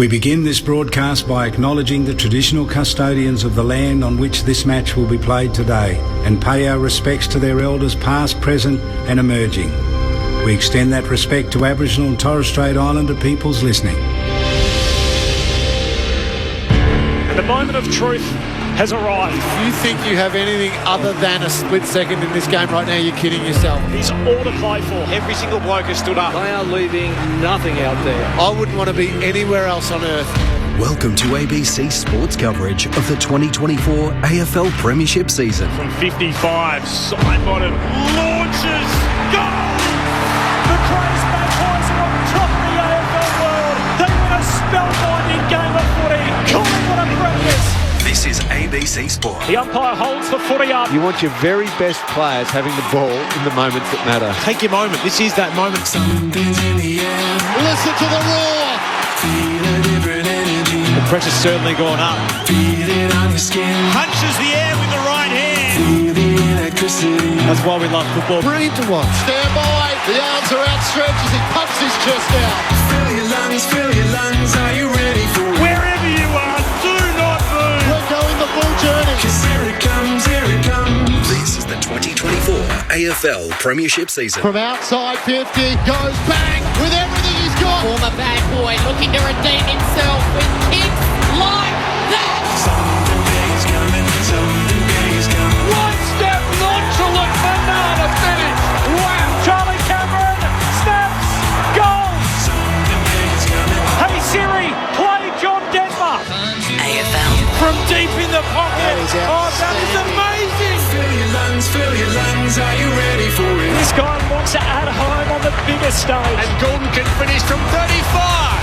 We begin this broadcast by acknowledging the traditional custodians of the land on which this match will be played today and pay our respects to their elders past, present and emerging. We extend that respect to Aboriginal and Torres Strait Islander peoples listening. And the moment of truth has arrived. If you think you have anything other than a split second in this game right now, you're kidding yourself. It's all to play for. Every single bloke has stood up. They are leaving nothing out there. I wouldn't want to be anywhere else on earth. Welcome to ABC Sports coverage of the 2024 AFL Premiership season. From 55, side-bottom, launches, goal! The Crows Magpies are on top of the AFL world. They win a spellbinding game of footy. Collingwood are breakfast. This is ABC Sport. The umpire holds the footy up. You want your very best players having the ball in the moments that matter. Take your moment. This is that moment. Something's in the air. Listen to the roar. Feel a different energy. The pressure's certainly gone up. Feel it on your skin. Punches the air with the right hand. Feel the electricity. That's why we love football. Brilliant to watch. Stand by. The arms are outstretched as he pumps his chest out. Fill your lungs, fill your lungs. Are you ready for it? Wherever you are, do not move. We're going the full journey. 'Cause here it comes, here it comes. This is the 2024 AFL Premiership season. From outside 50, goes bang with everything he's got. Former bad boy looking to redeem himself with kicks like that. Something big is coming, something big is coming. One step nonchalant banana finish. Wow. Charlie Cameron snaps. Goal. Something big is coming. Hey Siri, play John Denver. AFL. From deep in the pocket. Oh, that is amazing. Fill your lungs. Are you ready for it? This guy wants it at home on the biggest stage. And Gordon can finish from 35.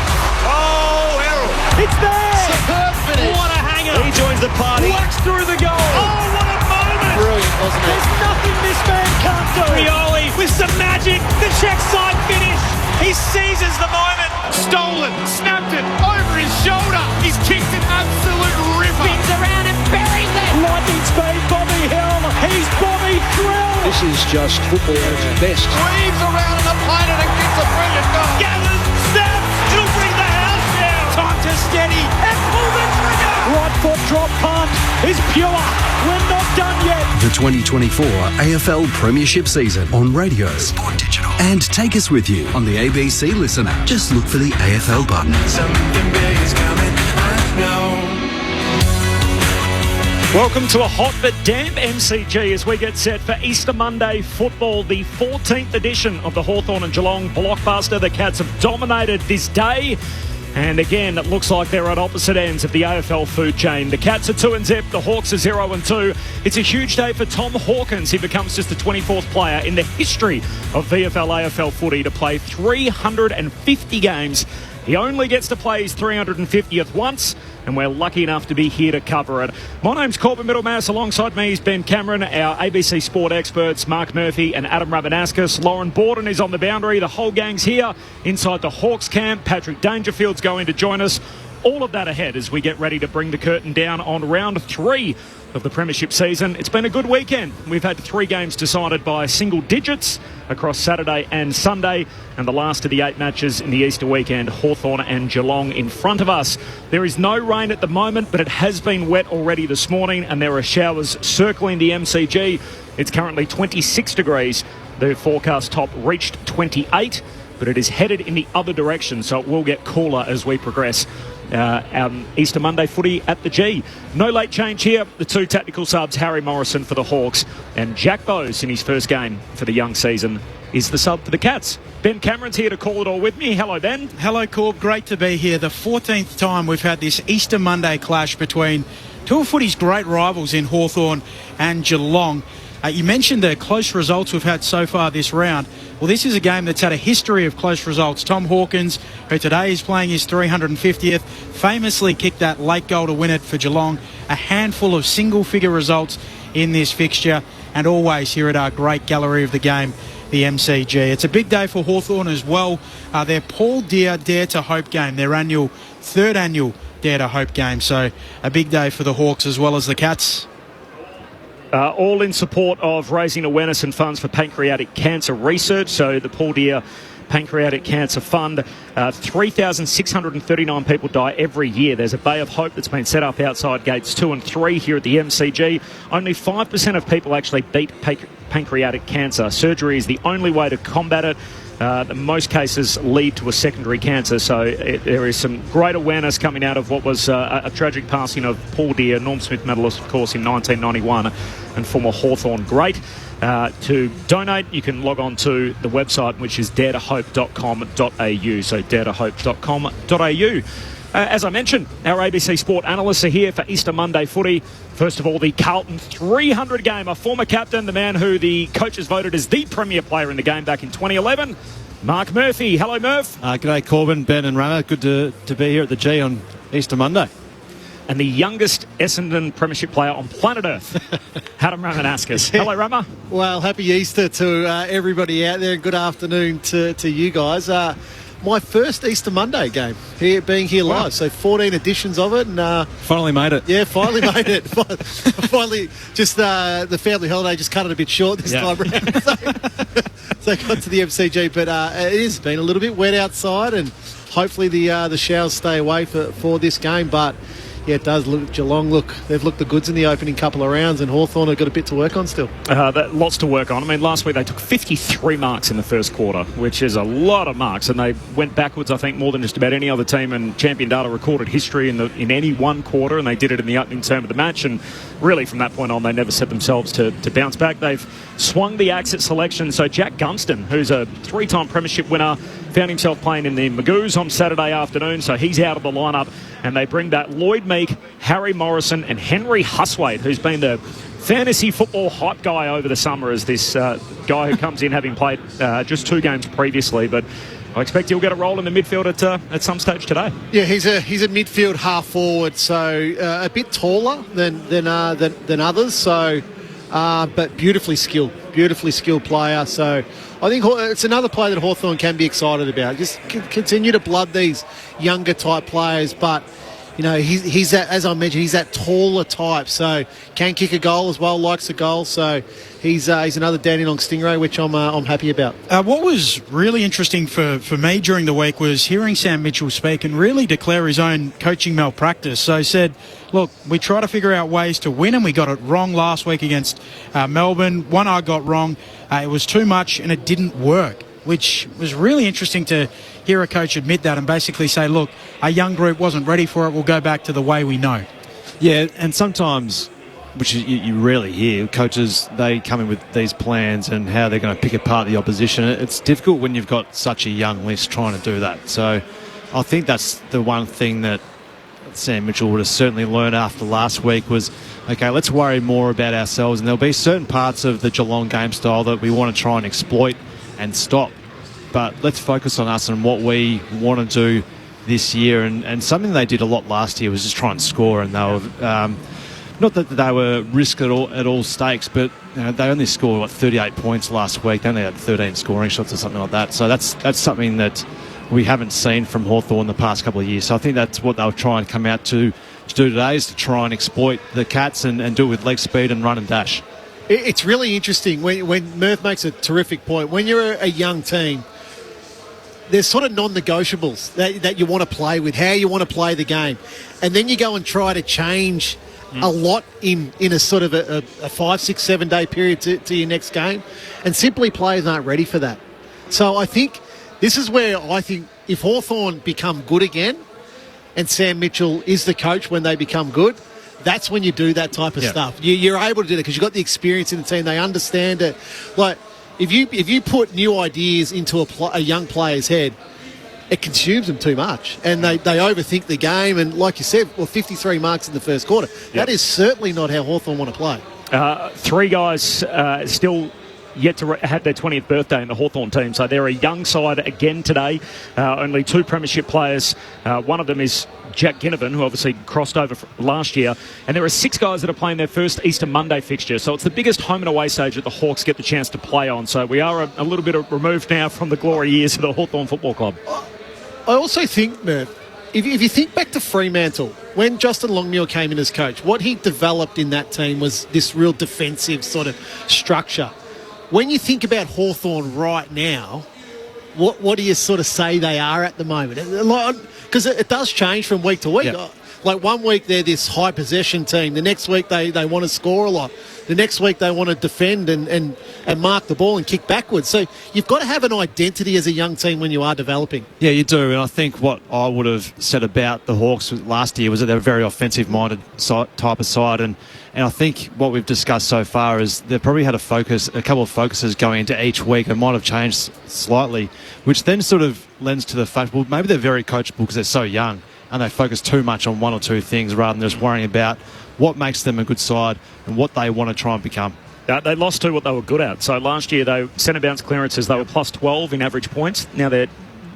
Oh, Errol. It's there. Superb finish. What a hanger. He joins the party. Whacks through the goal. Oh, what a moment. Brilliant, wasn't it? There's nothing this man can't do. Rioli with some magic. The check side finish. He seizes the moment. Stolen. Snapped it over his shoulder. He's kicked an absolute ripper. Spins around and buries it. Lightning speed, Bobby Hill. He's Bobby Thrill. This is just football at its best. Weaves around an opponent and gets a brilliant goal. Gathers, snaps, it'll bring the house down. Time to steady and pull the trigger. Right foot drop punt is pure. We're not done yet. The 2024 AFL Premiership season on radio, Sport Digital, and take us with you on the ABC Listener. Just look for the AFL button. Something big is coming, I know. Welcome to a hot but damp MCG as we get set for Easter Monday football, the 14th edition of the Hawthorn and Geelong blockbuster. The Cats have dominated this day. And again, it looks like they're at opposite ends of the AFL food chain. The Cats are 2-0, the Hawks are 0-2. It's a huge day for Tom Hawkins. He becomes just the 24th player in the history of VFL AFL footy to play 350 games. He only gets to play his 350th once, and we're lucky enough to be here to cover it. My name's Corbin Middlemass. Alongside me is Ben Cameron, our ABC Sport experts, Mark Murphy and Adam Rabanauskas. Lauren Borden is on the boundary. The whole gang's here inside the Hawks camp. Patrick Dangerfield's going to join us. All of that ahead as we get ready to bring the curtain down on round 3 of the Premiership season. It's been a good weekend. We've had 3 games decided by single digits across Saturday and Sunday, and the last of the 8 matches in the Easter weekend, Hawthorn and Geelong in front of us. There is no rain at the moment, but it has been wet already this morning, and there are showers circling the MCG. It's currently 26 degrees. The forecast top reached 28, but it is headed in the other direction, so it will get cooler as we progress. Easter Monday footy at the G. No late change here. The 2 tactical subs, Harry Morrison for the Hawks and Jack Bowes in his first game for the young season is the sub for the Cats. Ben Cameron's here to call it all with me. Hello, Ben. Hello, Corb. Great to be here. The 14th time we've had this Easter Monday clash between 2 of footy's great rivals in Hawthorn and Geelong. You mentioned the close results we've had so far this round. Well, this is a game that's had a history of close results. Tom Hawkins, who today is playing his 350th, famously kicked that late goal to win it for Geelong. A handful of single-figure results in this fixture, and always here at our great gallery of the game, the MCG. It's a big day for Hawthorn as well. Their Paul Deere Dare to Hope game, their third annual Dare to Hope game. So a big day for the Hawks as well as the Cats. All in support of raising awareness and funds for pancreatic cancer research. So the Paul Deere Pancreatic Cancer Fund. 3,639 people die every year. There's a Bay of Hope that's been set up outside gates 2 and 3 here at the MCG. Only 5% of people actually beat pancreatic cancer. Surgery is the only way to combat it. Most cases lead to a secondary cancer, so there is some great awareness coming out of what was a tragic passing of Paul Deere, Norm Smith medalist, of course, in 1991, and former Hawthorn great. To donate, you can log on to the website, which is daretohope.com.au, so daretohope.com.au. As I mentioned, our ABC Sport analysts are here for Easter Monday footy. First of all, the Carlton 300 game. A former captain, the man who the coaches voted as the premier player in the game back in 2011, Mark Murphy. Hello, Murph. G'day, Corbin, Ben and Rama. Good to be here at the G on Easter Monday. And the youngest Essendon premiership player on planet Earth, Adam Ramanauskas. Hello, Rama. Well, happy Easter to everybody out there. Good afternoon to you guys. My first Easter Monday game, being here live. So 14 editions of it. And finally made it. Yeah, finally made it. Finally, just the family holiday just cut it a bit short this time around. So got to the MCG. But it has been a little bit wet outside, and hopefully the showers stay away for this game. But yeah, it does look, Geelong, they've looked the goods in the opening couple of rounds, and Hawthorn have got a bit to work on still. Lots to work on. I mean, last week they took 53 marks in the first quarter, which is a lot of marks, and they went backwards, I think, more than just about any other team in Champion Data recorded history in any one quarter, and they did it in the opening term of the match, and really from that point on they never set themselves to bounce back. They've swung the axe at selection, so Jack Gunston, who's a 3-time premiership winner, found himself playing in the Magoos on Saturday afternoon, so he's out of the lineup, and they bring back Lloyd Meek, Harry Morrison and Henry Huswaite, who's been the fantasy football hype guy over the summer as this guy who comes in having played just 2 games previously, but I expect he'll get a role in the midfield at some stage today. Yeah, he's a midfield half forward, so a bit taller than others, so but beautifully skilled player. So I think it's another player that Hawthorn can be excited about. Just continue to blood these younger type players, but you know, he's that, as I mentioned, he's that taller type, so can kick a goal as well, likes a goal. So he's another Dandenong Stingray, which I'm happy about. What was really interesting for me during the week was hearing Sam Mitchell speak and really declare his own coaching malpractice. So he said, look, we try to figure out ways to win, and we got it wrong last week against Melbourne. One I got wrong. It was too much, and it didn't work, which was really interesting to hear a coach admit that and basically say, look, our young group wasn't ready for it. We'll go back to the way we know. Yeah, and sometimes, which you rarely hear, coaches, they come in with these plans and how they're going to pick apart the opposition. It's difficult when you've got such a young list trying to do that. So I think that's the one thing that Sam Mitchell would have certainly learned after last week was, okay, let's worry more about ourselves, and there'll be certain parts of the Geelong game style that we want to try and exploit and stop. But let's focus on us and what we want to do this year. And something they did a lot last year was just try and score. And they were, not that they were risk at all stakes, but you know, they only scored 38 points last week. They only had 13 scoring shots or something like that. So that's something that we haven't seen from Hawthorn the past couple of years. So I think that's what they'll try and come out to do today, is to try and exploit the Cats and do it with leg speed and run and dash. It's really interesting when Murph makes a terrific point. When you're a young team, there's sort of non-negotiables that you want to play with, how you want to play the game. And then you go and try to change a lot in a sort of a 5, 6, 7 day period to your next game. And simply players aren't ready for that. So I think this is where I think if Hawthorn become good again and Sam Mitchell is the coach when they become good, that's when you do that type of stuff. You're able to do that because you've got the experience in the team. They understand it. Like, if you put new ideas into a young player's head, it consumes them too much, and they overthink the game. And like you said, 53 marks in the first quarter. Yep. That is certainly not how Hawthorn want to play. 3 guys still yet to have their 20th birthday in the Hawthorn team, so they're a young side again today. Only 2 premiership players. One of them is Jack Ginnivan, who obviously crossed over last year, and there are 6 guys that are playing their first Easter Monday fixture, so it's the biggest home and away stage that the Hawks get the chance to play on, so we are a little bit removed now from the glory years of the Hawthorn Football Club. I also think, Murph, if you think back to Fremantle, when Justin Longmuir came in as coach, what he developed in that team was this real defensive sort of structure. When you think about Hawthorn right now, what do you sort of say they are at the moment? Because it does change from week to week. Yep. Like 1 week they're this high possession team. The next week they want to score a lot. The next week they want to defend and mark the ball and kick backwards. So you've got to have an identity as a young team when you are developing. Yeah, you do. And I think what I would have said about the Hawks last year was that they're a very offensive-minded type of side. And I think what we've discussed so far is they've probably had a couple of focuses going into each week. It might have changed slightly, which then sort of lends to the fact, well, maybe they're very coachable because they're so young and they focus too much on one or two things rather than just worrying about what makes them a good side and what they want to try and become. They lost to what they were good at. So last year, centre bounce clearances, they were plus 12 in average points. Now they're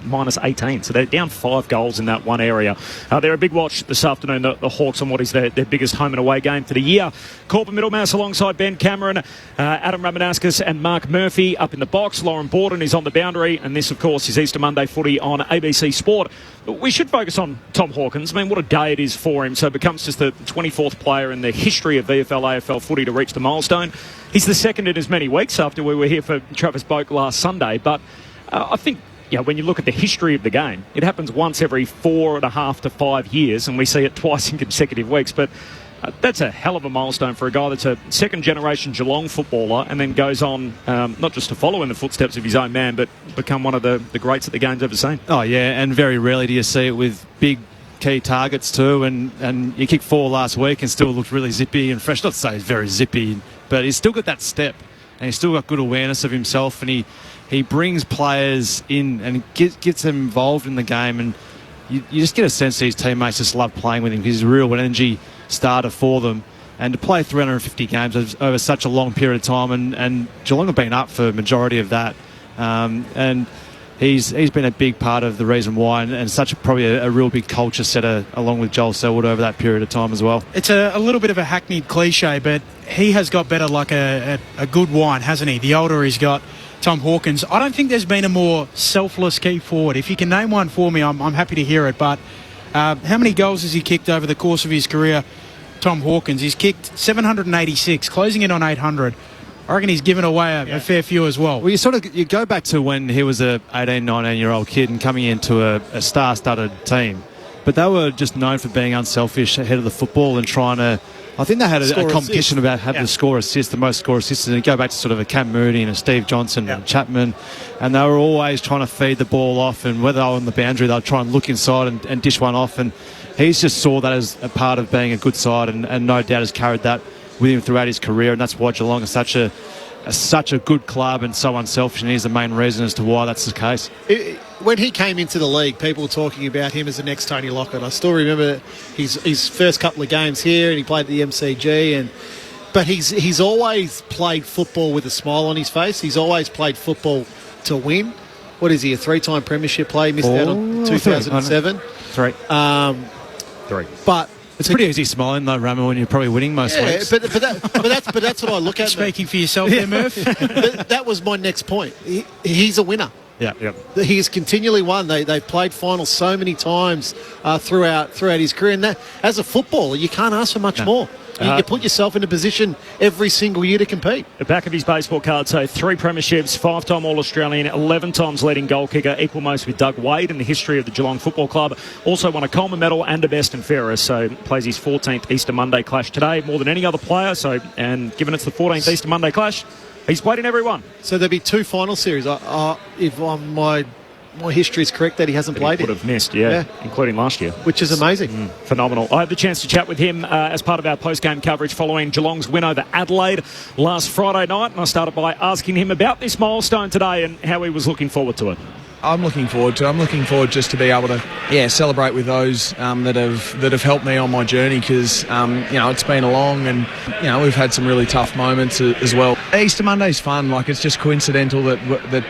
minus 18. So they're down 5 goals in that one area. They're a big watch this afternoon, the Hawks, on what is their biggest home and away game for the year. Corbin Middlemass alongside Ben Cameron, Adam Ramanauskas and Mark Murphy up in the box. Lauren Borden is on the boundary. And this, of course, is Easter Monday footy on ABC Sport. We should focus on Tom Hawkins. I mean, what a day it is for him. So it becomes just the 24th player in the history of VFL AFL footy to reach the milestone. He's the second in as many weeks after we were here for Travis Boak last Sunday. But I think, when you look at the history of the game, it happens once every 4.5 to 5 years, and we see it twice in consecutive weeks. But that's a hell of a milestone for a guy that's a second-generation Geelong footballer and then goes on not just to follow in the footsteps of his own man, but become one of the greats that the game's ever seen. Oh, yeah, and very rarely do you see it with big key targets too, and you kicked 4 last week and still looked really zippy and fresh. Not to say he's very zippy, but he's still got that step and he's still got good awareness of himself, and he brings players in and gets them involved in the game, and you just get a sense that his teammates just love playing with him because he's a real energy starter for them. And to play 350 games over such a long period of time, and Geelong have been up for a majority of that, and he's been a big part of the reason why, and probably a real big culture setter along with Joel Selwood over that period of time as well. It's a little bit of a hackneyed cliche, but he has got better like a good wine, hasn't he? The older he's got, Tom Hawkins. I don't think there's been a more selfless key forward. If you can name one for me, I'm happy to hear it. But how many goals has he kicked over the course of his career, Tom Hawkins? He's kicked 786, closing in on 800. I reckon he's given away a fair few as well. Well, you go back to when he was a 18, 19-year-old kid and coming into a star-studded team. But they were just known for being unselfish ahead of the football and trying to... I think they had a competition about having the score assist, the most score assists, and you go back to sort of a Cam Mooney and a Steve Johnson and Chapman, and they were always trying to feed the ball off, and whether they were on the boundary, they'd try and look inside and dish one off, and he's just saw that as a part of being a good side, and no doubt has carried that with him throughout his career, and that's why Geelong is such a good club and so unselfish, and he's the main reason as to why that's the case. When he came into the league, people were talking about him as the next Tony Lockett. I still remember his first couple of games here, and he played at the MCG, but he's always played football with a smile on his face. He's always played football to win. What is he, a 3-time premiership player? Missed out on 2007. 3. 3. But it's pretty easy smiling though, Ramo, when you're probably winning most weeks. But that's what I look at. Speaking for yourself there, Murph. But that was my next point. He's a winner. Yeah. He has continually won. They've played finals so many times throughout his career. And that, as a footballer, you can't ask for much more. You put yourself in a position every single year to compete. The back of his baseball card, so 3 premierships, 5-time All-Australian, 11 times leading goal kicker, equal most with Doug Wade in the history of the Geelong Football Club. Also won a Coleman medal and a best and fairest, so plays his 14th Easter Monday clash today, more than any other player. And given it's the 14th Easter Monday clash, he's played in every one. So there'll be 2 final series. If my history is correct, that he hasn't played in. Would have missed, including last year. Which is amazing. Phenomenal. I had the chance to chat with him as part of our post-game coverage following Geelong's win over Adelaide last Friday night, and I started by asking him about this milestone today and how he was looking forward to it. I'm looking forward just to be able to celebrate with those that have helped me on my journey, because it's been a long, and we've had some really tough moments as well. Easter Monday's fun. Like, it's just coincidental that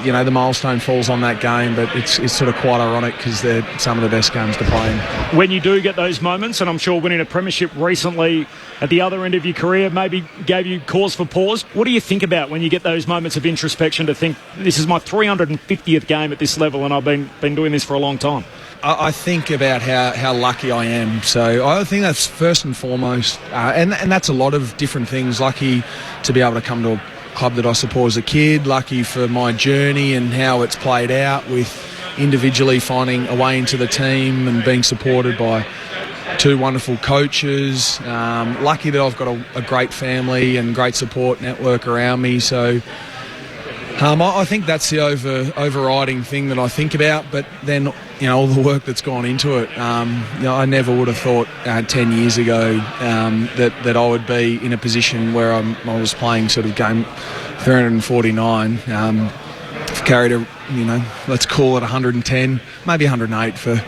the milestone falls on that game, but it's sort of quite ironic because they're some of the best games to play in. When you do get those moments, and I'm sure winning a premiership recently at the other end of your career maybe gave you cause for pause, what do you think about when you get those moments of introspection to think, this is my 350th game at this level and I've been doing this for a long time? I think about how lucky I am. So I think that's first and foremost, and that's a lot of different things. Lucky to be able to come to club that I support as a kid, lucky for my journey and how it's played out with individually finding a way into the team and being supported by two wonderful coaches. Lucky that I've got a great family and great support network around me. So I think that's the overriding thing that I think about. But then, all the work that's gone into it. I never would have thought 10 years ago that I would be in a position where I was playing sort of game 349. I've carried let's call it 110, maybe 108 for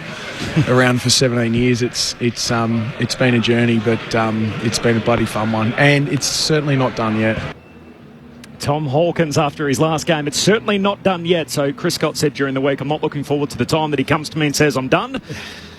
around for 17 years. It's been a journey, but it's been a bloody fun one, and it's certainly not done yet. Tom Hawkins after his last game. It's certainly not done yet. So Chris Scott said during the week, I'm not looking forward to the time that he comes to me and says I'm done.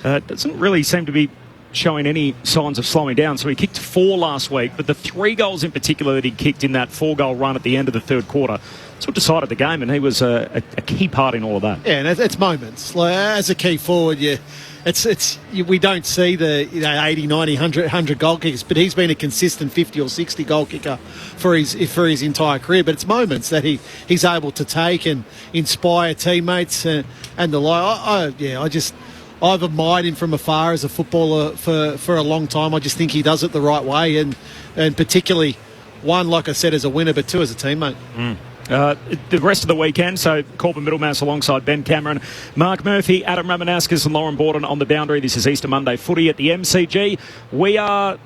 Doesn't really seem to be showing any signs of slowing down. So he kicked 4 last week, but the 3 goals in particular that he kicked in that 4-goal run at the end of the third quarter, that's what decided the game, and he was a key part in all of that. Yeah, and it's moments. Like, as a key forward, we don't see the 80, 90, 100 goal kickers, but he's been a consistent 50 or 60 goal kicker for his entire career. But it's moments that he's able to take and inspire teammates and the like. I've admired him from afar as a footballer for a long time. I just think he does it the right way, and particularly, one, like I said, as a winner, but 2, as a teammate. The rest of the weekend, so Corbin Middlemass alongside Ben Cameron, Mark Murphy, Adam Ramanaskas and Lauren Borden on the boundary. This is Easter Monday footy at the MCG. We are,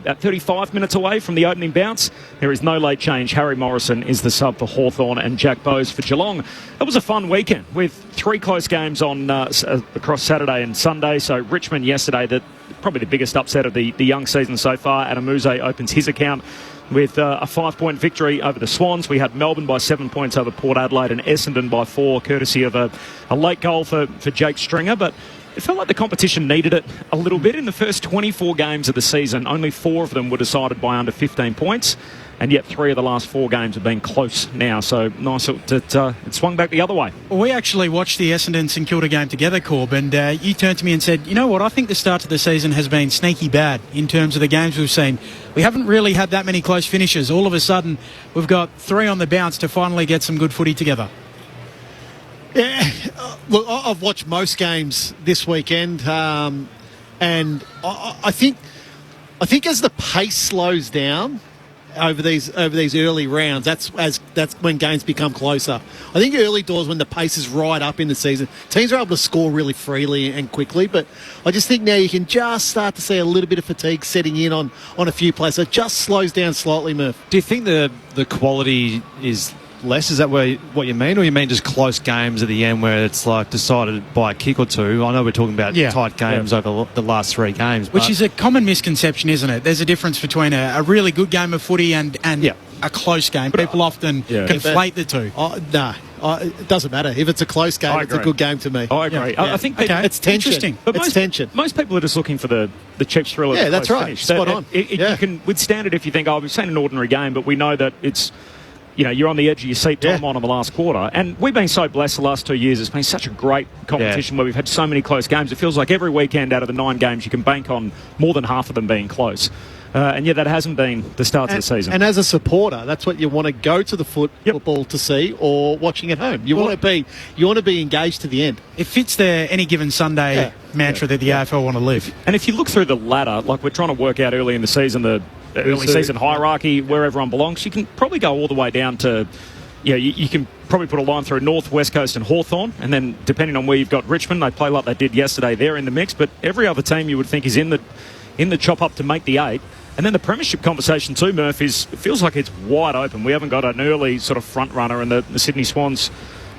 at 35 minutes away from the opening bounce. There is no late change. Harry Morrison is the sub for Hawthorn and Jack Bowes for Geelong. It was a fun weekend with 3 close games on across Saturday and Sunday. So Richmond yesterday, probably the biggest upset of the young season so far. Adam Muse opens his account with a 5-point victory over the Swans. We had Melbourne by 7 points over Port Adelaide and Essendon by 4, courtesy of a late goal for Jake Stringer. But it felt like the competition needed it a little bit. In the first 24 games of the season, only 4 of them were decided by under 15 points. And yet 3 of the last 4 games have been close now. So nice that it swung back the other way. Well, we actually watched the Essendon-St Kilda game together, Corb, and you turned to me and said, you know what, I think the start to the season has been sneaky bad in terms of the games we've seen. We haven't really had that many close finishes. All of a sudden, we've got 3 on the bounce to finally get some good footy together. Yeah, look, I've watched most games this weekend, and I think as the pace slows down over these early rounds, that's when games become closer. I think early doors, when the pace is right up in the season, teams are able to score really freely and quickly. But I just think now you can just start to see a little bit of fatigue setting in on a few players. So it just slows down slightly, Murph. Do you think the quality is less? Is that what you mean, or you mean just close games at the end where it's like decided by a kick or 2? I know we're talking about tight games over the last 3 games, which is a common misconception, isn't it? There's a difference between a really good game of footy and a close game. People often conflate the two. It doesn't matter if it's a close game. It's a good game to me. I agree. I think it's tension. But it's tension. Most people are just looking for the cheap thrill of the that's right. Finish. Spot on. You can withstand it if you think, we've seen an ordinary game, but we know that it's, you're on the edge of your seat time on in the last quarter. And we've been so blessed the last 2 years. It's been such a great competition where we've had so many close games. It feels like every weekend out of the 9 games, you can bank on more than half of them being close. And yet that hasn't been the start of the season. And as a supporter, that's what you want to go to the football to see, or watching at home. You want to be engaged to the end. It fits the any given Sunday mantra that the AFL want to live. And if you look through the ladder, like we're trying to work out early in the season, the early season hierarchy, where everyone belongs, you can probably go all the way down to, you can probably put a line through North, West Coast and Hawthorn, and then depending on where you've got Richmond, they play like they did yesterday, they're in the mix, but every other team you would think is in the chop up to make the 8. And then the premiership conversation too, Murph, it feels like it's wide open. We haven't got an early sort of front runner, and the Sydney Swans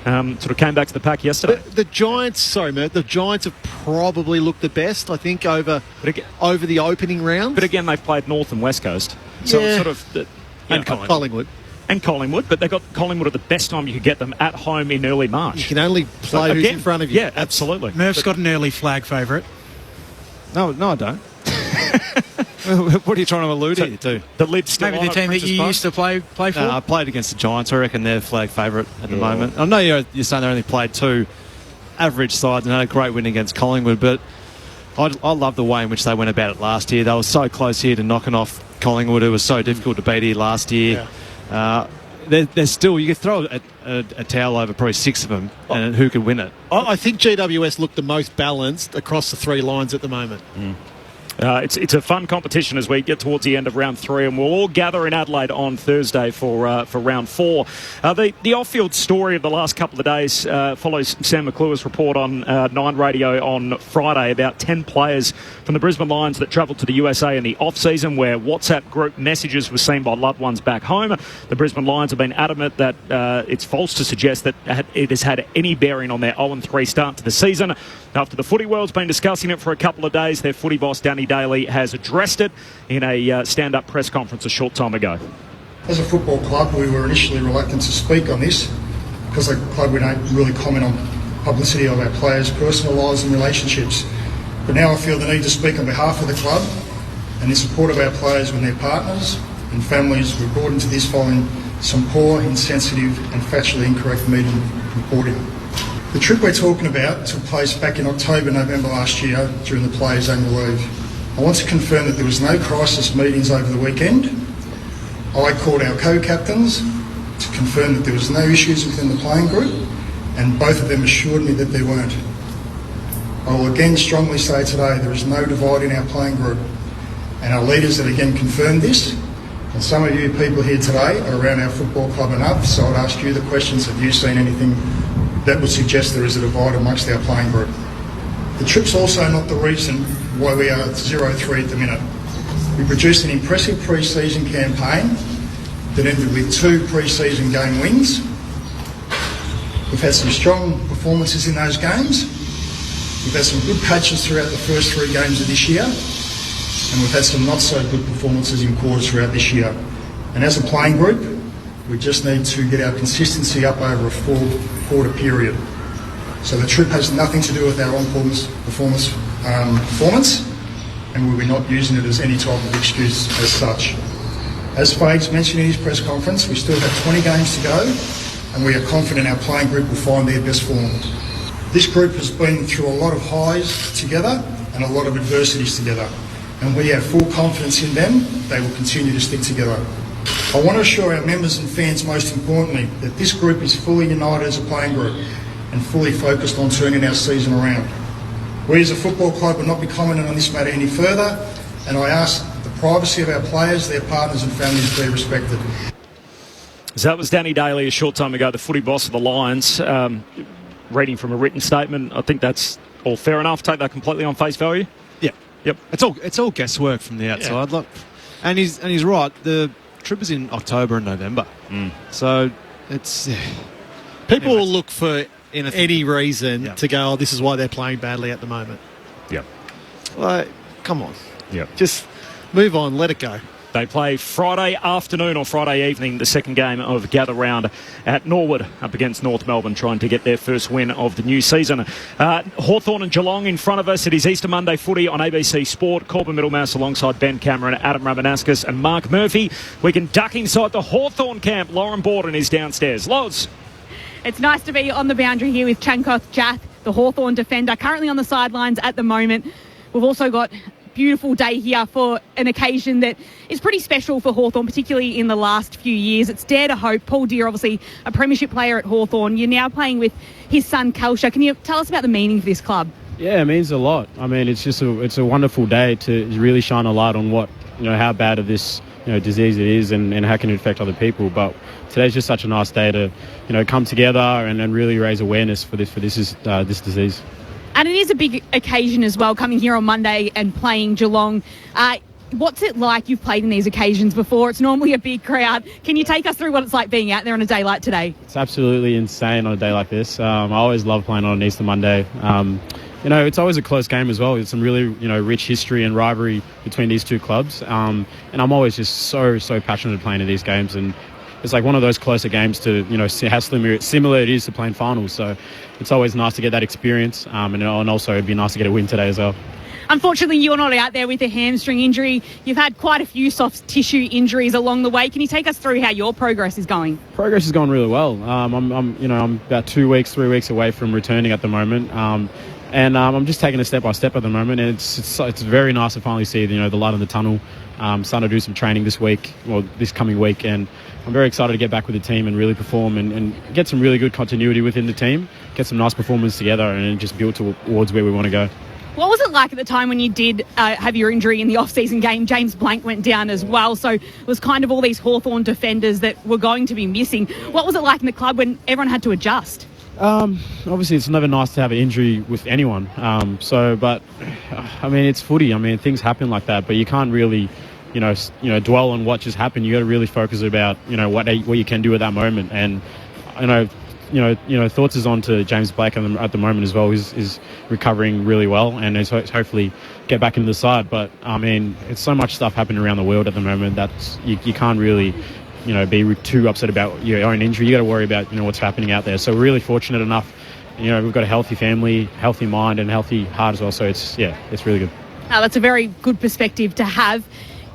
sort of came back to the pack yesterday. The Giants, the Giants have probably looked the best, I think, over the opening round. But again, they've played North and West Coast. So it's sort of... and Collingwood. And Collingwood, but they got Collingwood at the best time you could get them, at home in early March. You can only play who's in front of you. Yeah, absolutely. Murph's got an early flag favourite. No, I don't. What are you trying to allude to? The lid's still maybe the team that you used to play for? No, I played against the Giants. I reckon they're flag favourite at the moment. I know you're saying they only played 2 average sides and had a great win against Collingwood, but I love the way in which they went about it last year. They were so close here to knocking off Collingwood. It was so difficult to beat here last year. there's still, you could throw a towel over probably 6 of them, and who could win it? I think GWS look the most balanced across the 3 lines at the moment. It's a fun competition as we get towards the end of round 3, and we'll all gather in Adelaide on Thursday for round 4. The off-field story of the last couple of days follows Sam McClure's report on 9 Radio on Friday about 10 players from the Brisbane Lions that travelled to the USA in the off-season, where WhatsApp group messages were seen by loved ones back home. The Brisbane Lions have been adamant that it's false to suggest that it has had any bearing on their 0-3 start to the season. After the footy world's been discussing it for a couple of days, their footy boss Danny Daly has addressed it in a stand-up press conference a short time ago. As a football club, we were initially reluctant to speak on this because as a club we don't really comment on publicity of our players' personal lives and relationships. But now I feel the need to speak on behalf of the club and in support of our players when their partners and families were brought into this following some poor, insensitive and factually incorrect media reporting. The trip we're talking about took place back in October, November last year during the players' annual leave. I want to confirm that there was no crisis meetings over the weekend. I called our co-captains to confirm that there was no issues within the playing group, and both of them assured me that there weren't. I will again strongly say today there is no divide in our playing group, and our leaders have again confirmed this. And some of you people here today are around our football club enough, so I'd ask you the questions: have you seen anything that would suggest there is a divide amongst our playing group? The trip's also not the reason why we are at 0-3 at the minute. We produced an impressive pre-season campaign that ended with 2 pre-season game wins. We've had some strong performances in those games. We've had some good patches throughout the first 3 games of this year, and we've had some not so good performances in quarters throughout this year. And as a playing group, we just need to get our consistency up over a 4-quarter period. So the trip has nothing to do with our performance, and we'll be not using it as any type of excuse as such. As Fades mentioned in his press conference, we still have 20 games to go, and we are confident our playing group will find their best form. This group has been through a lot of highs together and a lot of adversities together, and we have full confidence in them. They will continue to stick together. I want to assure our members and fans, most importantly, that this group is fully united as a playing group and fully focused on turning our season around. We as a football club will not be commenting on this matter any further, and I ask that the privacy of our players, their partners and families be respected. So that was Danny Daly a short time ago, the footy boss of the Lions, reading from a written statement. I think that's all fair enough. Take that completely on face value. Yeah. Yep. It's all guesswork from the outside. Yeah. Look, and he's right. The trip is in October and November, so it's people will look for any reason to go, oh, this is why they're playing badly at the moment. Yeah. Like, come on. Yeah. Just move on, let it go. They play Friday afternoon or Friday evening, the second game of Gather Round at Norwood up against North Melbourne, trying to get their first win of the new season. Hawthorn and Geelong in front of us. It is Easter Monday footy on ABC Sport. Corbin Middlemass alongside Ben Cameron, Adam Ramanaskas and Mark Murphy. We can duck inside the Hawthorn camp. Lauren Borden is downstairs. Loz. It's nice to be on the boundary here with Chankoth Jath, the Hawthorn defender, currently on the sidelines at the moment. We've also got beautiful day here for an occasion that is pretty special for Hawthorn, particularly in the last few years. It's Dare to Hope. Paul Deere, obviously a premiership player at Hawthorn. You're now playing with his son, Kelsha. Can you tell us about the meaning of this club? Yeah, it means a lot. I mean, it's a wonderful day to really shine a light on what, how bad of this disease it is and how can it affect other people. But today's just such a nice day to come together and really raise awareness for this disease. And it is a big occasion as well, coming here on Monday and playing Geelong. What's it like? You've played in these occasions before. It's normally a big crowd. Can you take us through what it's like being out there on a day like today? It's absolutely insane on a day like this. I always love playing on an Easter Monday. It's always a close game as well. It's some really, rich history and rivalry between these two clubs. And I'm always just so passionate playing in these games. And it's like one of those closer games to, see how similar it is to playing finals. So it's always nice to get that experience. And also it'd be nice to get a win today as well. Unfortunately, you're not out there with a hamstring injury. You've had quite a few soft tissue injuries along the way. Can you take us through how your progress is going? Progress is going really well. I'm about 3 weeks away from returning at the moment. And I'm just taking it step by step at the moment, and it's very nice to finally see the light in the tunnel. Starting to do some training this coming week, and I'm very excited to get back with the team and really perform and get some really good continuity within the team, get some nice performances together, and just build towards where we want to go. What was it like at the time when you did have your injury in the off-season game? James Blank went down as well, so it was kind of all these Hawthorn defenders that were going to be missing. What was it like in the club when everyone had to adjust? Obviously, it's never nice to have an injury with anyone. But I mean, it's footy. I mean, things happen like that, but you can't really, dwell on what just happened. You got to really focus about, what you can do at that moment. And thoughts is on to James Blake at the moment as well. Is recovering really well and is hopefully get back into the side. But I mean, it's so much stuff happening around the world at the moment that you can't really be too upset about your own injury. You got to worry about, what's happening out there. So we're really fortunate enough, we've got a healthy family, healthy mind and healthy heart as well. So it's really good. That's a very good perspective to have.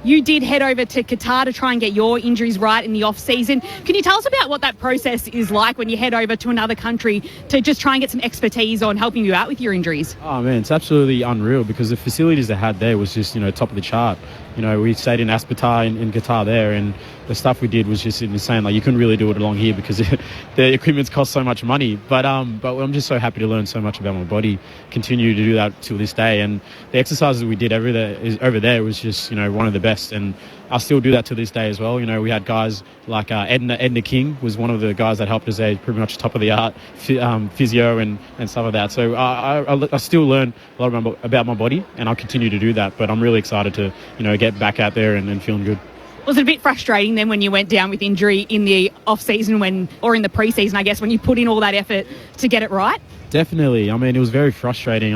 You did head over to Qatar to try and get your injuries right in the off-season. Can you tell us about what that process is like when you head over to another country to just try and get some expertise on helping you out with your injuries? Oh, man, it's absolutely unreal because the facilities they had there was just, top of the chart. We stayed in Aspetar in Qatar there, and the stuff we did was just insane. Like, you couldn't really do it along here because the equipment's cost so much money. But I'm just so happy to learn so much about my body, continue to do that till this day. And the exercises we did over there was just, one of the best. And I still do that to this day as well. We had guys like Edna King was one of the guys that helped us there, pretty much top of the art, physio and stuff like that. So I still learn a lot about my body, and I'll continue to do that. But I'm really excited to, get back out there and feeling good. Was it a bit frustrating then when you went down with injury in the off-season or in the pre-season, I guess, when you put in all that effort to get it right? Definitely. I mean, it was very frustrating.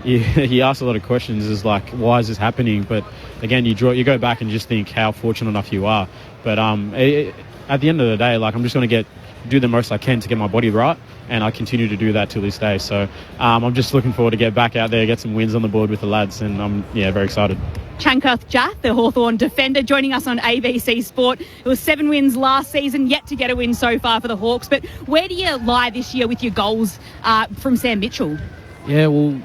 He asked a lot of questions, is like, why is this happening? But again, you go back and just think how fortunate enough you are. But at the end of the day, like, I'm just going to do the most I can to get my body right, and I continue to do that till this day. So I'm just looking forward to get back out there, get some wins on the board with the lads, and I'm very excited. Chankoth Jath, the Hawthorn defender, joining us on ABC Sport. It was 7 wins last season, yet to get a win so far for the Hawks. But where do you lie this year with your goals from Sam Mitchell? Yeah, well,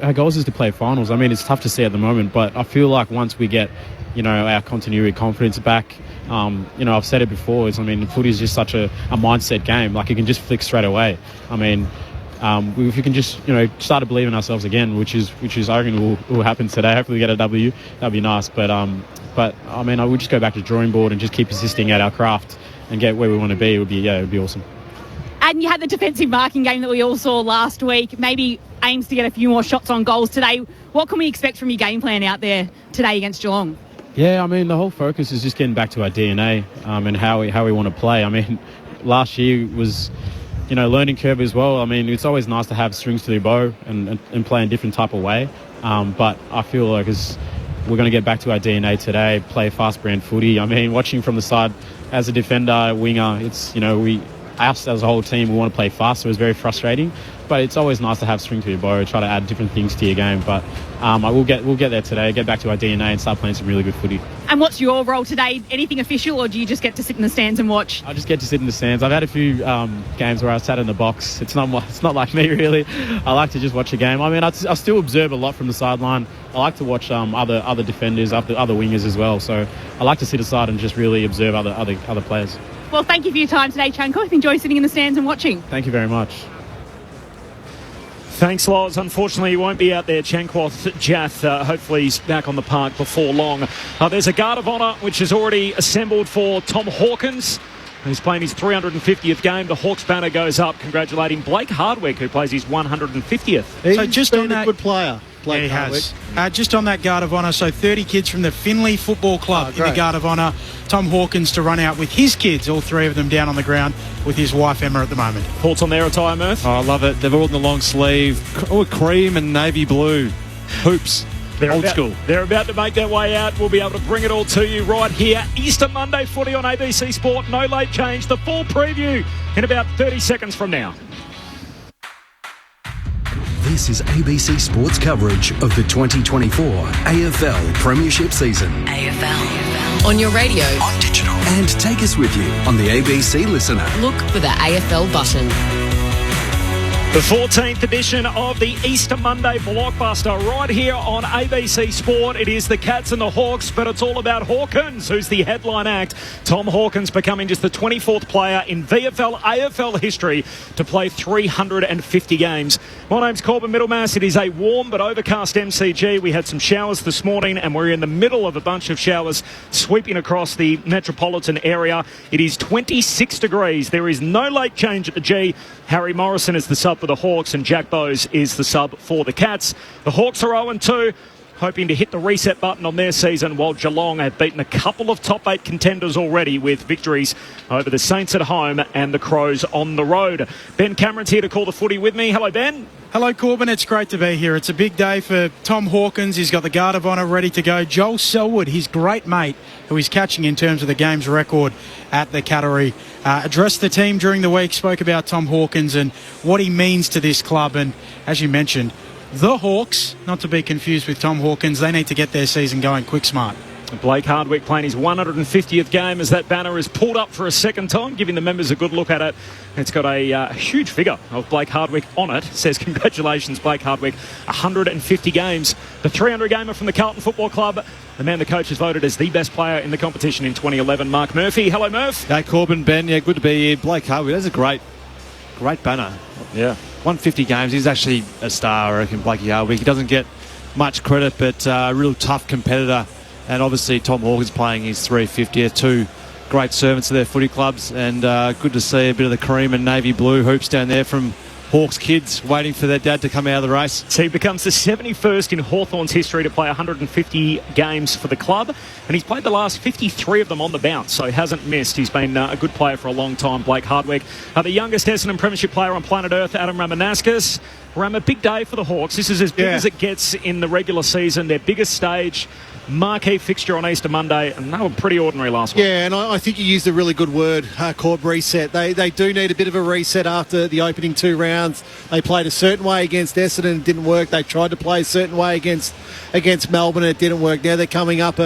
our goals is to play finals. I mean, it's tough to see at the moment, but I feel like once we get, our continuity confidence back, I've said it before, footy is just such a mindset game. Like, you can just flick straight away. I mean, if we can just, start to believe in ourselves again, which is I reckon will happen today. Hopefully we get a W. That'd be nice. But I mean, I would just go back to the drawing board and just keep persisting at our craft and get where we want to be. It would be awesome. And you had the defensive marking game that we all saw last week. Maybe aims to get a few more shots on goals today. What can we expect from your game plan out there today against Geelong? Yeah, I mean, the whole focus is just getting back to our DNA and how we want to play. I mean, last year was, learning curve as well. I mean, it's always nice to have strings to the bow and play in a different type of way. But I feel like we're going to get back to our DNA today, play fast brand footy. I mean, watching from the side as a defender, winger, it's, us as a whole team, we want to play fast, so it's very frustrating. But it's always nice to have string to your bow, try to add different things to your game. But we'll get there today, get back to our DNA and start playing some really good footy. And what's your role today? Anything official, or do you just get to sit in the stands and watch? I just get to sit in the stands. I've had a few games where I sat in the box. It's not like me, really. I like to just watch a game. I mean, I still observe a lot from the sideline. I like to watch other defenders, other wingers as well. So I like to sit aside and just really observe other players. Well, thank you for your time today, Chankoth. Enjoy sitting in the stands and watching. Thank you very much. Thanks, Loz. Unfortunately, he won't be out there, Chankoth Jath. Hopefully he's back on the park before long. There's a guard of honour which is already assembled for Tom Hawkins. He's playing his 350th game. The Hawks banner goes up, congratulating Blake Hardwick, who plays his 150th. He's been a good player. Yeah, he has. Just on that guard of honour, so 30 kids from the Finley Football Club in the guard of honour. Tom Hawkins to run out with his kids, all 3 of them down on the ground with his wife Emma at the moment. Thoughts on their attire, Murph? Oh, I love it. They've all in the long sleeve, cream and navy blue hoops. Old school. They're about to make their way out. We'll be able to bring it all to you right here. Easter Monday footy on ABC Sport. No late change. The full preview in about 30 seconds from now. This is ABC Sports coverage of the 2024 AFL Premiership season. AFL. On your radio. On digital. And take us with you on the ABC Listener. Look for the AFL button. The 14th edition of the Easter Monday blockbuster right here on ABC Sport. It is the Cats and the Hawks, but it's all about Hawkins, who's the headline act. Tom Hawkins becoming just the 24th player in VFL AFL history to play 350 games. My name's Corbin Middlemass. It is a warm but overcast MCG. We had some showers this morning and we're in the middle of a bunch of showers sweeping across the metropolitan area. It is 26 degrees. There is no late change at the G. Harry Morrison is the sub for the Hawks and Jack Bowes is the sub for the Cats. The Hawks are 0-2, hoping to hit the reset button on their season, while Geelong have beaten a couple of top 8 contenders already with victories over the Saints at home and the Crows on the road. Ben Cameron's here to call the footy with me. Hello, Ben. Hello, Corbin. It's great to be here. It's a big day for Tom Hawkins. He's got the Guard of Honour ready to go. Joel Selwood, his great mate, who he's catching in terms of the game's record at the Cattery, addressed the team during the week, spoke about Tom Hawkins and what he means to this club. And as you mentioned, the Hawks, not to be confused with Tom Hawkins, they need to get their season going quick smart. Blake Hardwick playing his 150th game as that banner is pulled up for a second time, giving the members a good look at it. It's got a huge figure of Blake Hardwick on it. It says, congratulations, Blake Hardwick, 150 games. The 300-gamer from the Carlton Football Club, the man the coach has voted as the best player in the competition in 2011, Mark Murphy. Hello, Murph. Hey, Corbin, Ben, yeah, good to be here. Blake Hardwick, that's a great banner. Yeah. 150 games, he's actually a star, I reckon, Blakey Hardwick. He doesn't get much credit, but a real tough competitor. And obviously Tom Hawkins playing his 350th, two great servants of their footy clubs, and good to see a bit of the cream and navy blue hoops down there from Hawks kids waiting for their dad to come out of the race. So he becomes the 71st in Hawthorn's history to play 150 games for the club, and he's played the last 53 of them on the bounce, so he hasn't missed. He's been a good player for a long time, Blake Hardwick. The youngest Essendon Premiership player on planet Earth, Adam Ramanauskas. Ram, a big day for the Hawks. This is as big as it gets in the regular season, their biggest stage. Marquee fixture on Easter Monday, and they were pretty ordinary last week. Yeah, and I think you used a really good word, Corb, reset. They do need a bit of a reset after the opening 2 rounds. They played a certain way against Essendon, it didn't work. They tried to play a certain way against Melbourne, and it didn't work. Now they're coming up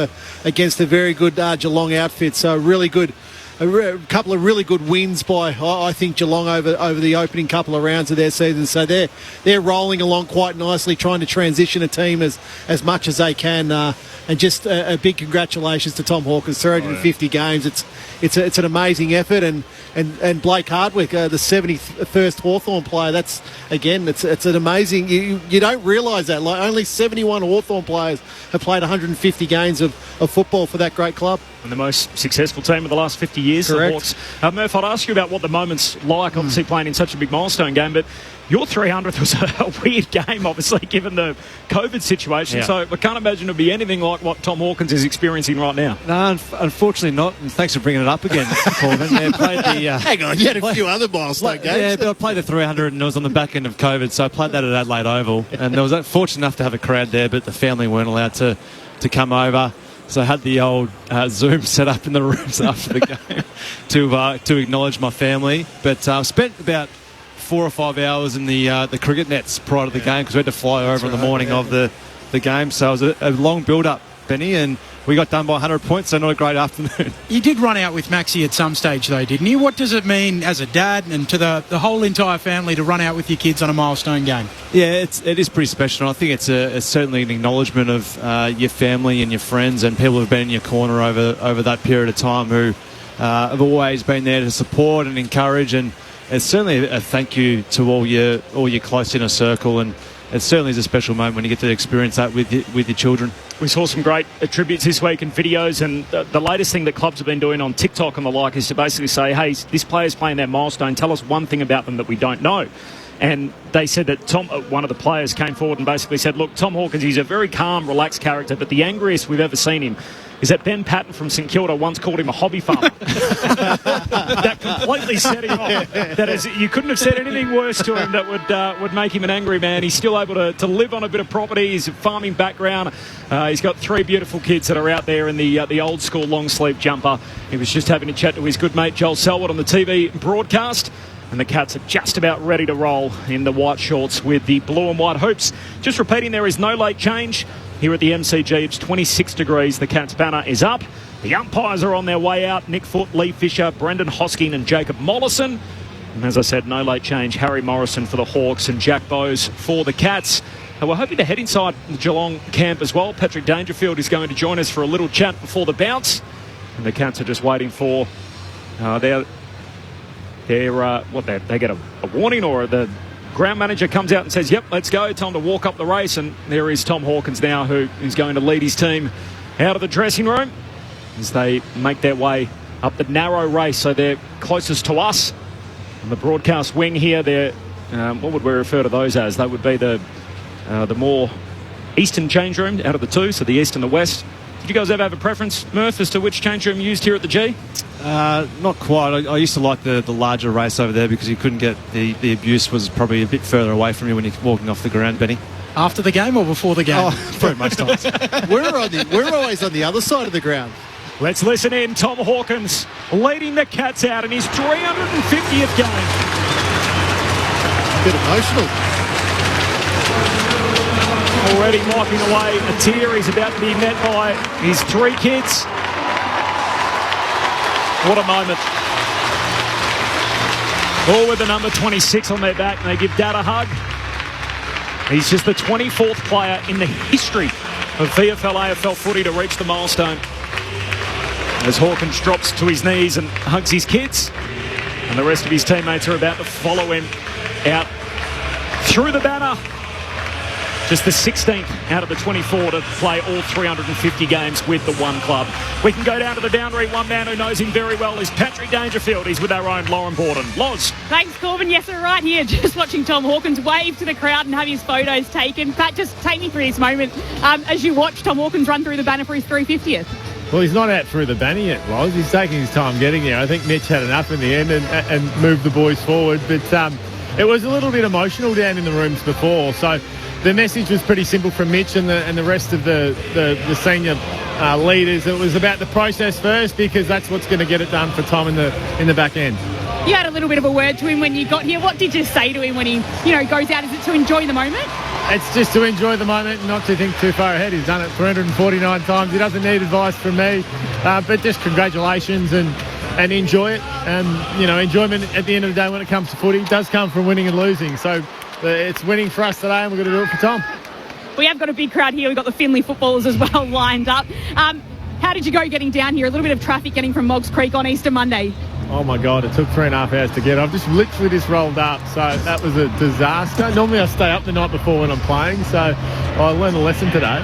against a very good Geelong outfit, so really good. A couple of really good wins by, I think, Geelong over the opening couple of rounds of their season. So they're rolling along quite nicely, trying to transition a team as much as they can. And just a big congratulations to Tom Hawkins, 350 games. It's an amazing effort. And Blake Hardwick, the 71st Hawthorn player. That's again, it's an amazing. You don't realise that. Like only 71 Hawthorn players have played 150 games of football for that great club. And the most successful team of the last 50 years, correct. The Hawks. Murph, I'd ask you about what the moment's like, obviously playing in such a big milestone game, but your 300th was a weird game, obviously, given the COVID situation, so I can't imagine it would be anything like what Tom Hawkins is experiencing right now. No, unfortunately not, and thanks for bringing it up again, Corbin. Yeah, played the, hang on, you had a few other milestone games. Yeah, but I played the 300 and it was on the back end of COVID, so I played that at Adelaide Oval, and I was fortunate enough to have a crowd there, but the family weren't allowed to come over. So I had the old Zoom set up in the rooms after the game to acknowledge my family. But I spent about 4 or 5 hours in the cricket nets prior to the game because we had to fly over in the morning of the game. So it was a long build-up, Benny, and we got done by 100 points, so not a great afternoon. You did run out with Maxie at some stage, though, didn't you? What does it mean as a dad and to the whole entire family to run out with your kids on a milestone game? Yeah, it is pretty special. I think it's certainly an acknowledgement of your family and your friends and people who have been in your corner over that period of time who have always been there to support and encourage, and it's certainly a thank you to all your close inner circle, and it certainly is a special moment when you get to experience that with your children. We saw some great tributes this week and videos, and the latest thing that clubs have been doing on TikTok and the like is to basically say, hey, this player's playing their milestone, tell us one thing about them that we don't know. And they said that one of the players came forward and basically said, look, Tom Hawkins, he's a very calm, relaxed character, but the angriest we've ever seen him is that Ben Patton from St Kilda once called him a hobby farmer. That completely set him off. That is, you couldn't have said anything worse to him that would make him an angry man. He's still able to live on a bit of property. He's a farming background. He's got 3 beautiful kids that are out there in the old school long sleeve jumper. He was just having a chat to his good mate Joel Selwood on the TV broadcast. And the Cats are just about ready to roll in the white shorts with the blue and white hoops. Just repeating, there is no late change. Here at the MCG, it's 26 degrees. The Cats banner is up. The umpires are on their way out. Nick Foote, Lee Fisher, Brendan Hosking and Jacob Mollison. And as I said, no late change. Harry Morrison for the Hawks and Jack Bowes for the Cats. And we're hoping to head inside the Geelong camp as well. Patrick Dangerfield is going to join us for a little chat before the bounce. And the Cats are just waiting for they get a warning, or the ground manager comes out and says, yep, let's go, time to walk up the race. And there is Tom Hawkins now, who is going to lead his team out of the dressing room as they make their way up the narrow race. So they're closest to us on the broadcast wing here. They're what would we refer to those as? They would be the more eastern change room out of the two, so the east and the west. Did you guys ever have a preference, Murph, as to which change room you used here at the G? Not quite. I used to like the larger race over there because you couldn't get the abuse was probably a bit further away from you when you're walking off the ground, Benny. After the game or before the game? Oh, pretty much times. We're always on the other side of the ground. Let's listen in. Tom Hawkins leading the Cats out in his 350th game. A bit emotional. Already wiping away a tear. He's about to be met by his three kids. What a moment. All with the number 26 on their back, and they give Dad a hug. He's just the 24th player in the history of VFL AFL footy to reach the milestone. As Hawkins drops to his knees and hugs his kids, and the rest of his teammates are about to follow him out through the banner. Just the 16th out of the 24 to play all 350 games with the one club. We can go down to the Boundary. One man who knows him very well is Patrick Dangerfield. He's with our own Lauren Borden. Loz. Thanks, Corbin. Yes, we're right here just watching Tom Hawkins wave to the crowd and have his photos taken. Pat, just take me through this moment as you watch Tom Hawkins run through the banner for his 350th. Well, he's not out through the banner yet, Loz. He's taking his time getting there. I think Mitch had enough in the end and moved the boys forward. But it was a little bit emotional down in the rooms before. So the message was pretty simple from Mitch and the rest of the senior leaders. It was about the process first, because that's what's going to get it done for Tom in the back end. You had a little bit of a word to him when you got here. What did you say to him when he goes out? Is it to enjoy the moment? It's just to enjoy the moment and not to think too far ahead. He's done it 349 times. He doesn't need advice from me, but just congratulations and enjoy it. Enjoyment at the end of the day when it comes to footy does come from winning and losing. So it's winning for us today, and we're going to do it for Tom. We have got a big crowd here. We've got the Finley footballers as well lined up. How did you go getting down here? A little bit of traffic getting from Moggs Creek on Easter Monday. Oh my God, it took 3.5 hours to get. I've just literally rolled up, so that was a disaster. Normally I stay up the night before when I'm playing, so I learned a lesson today.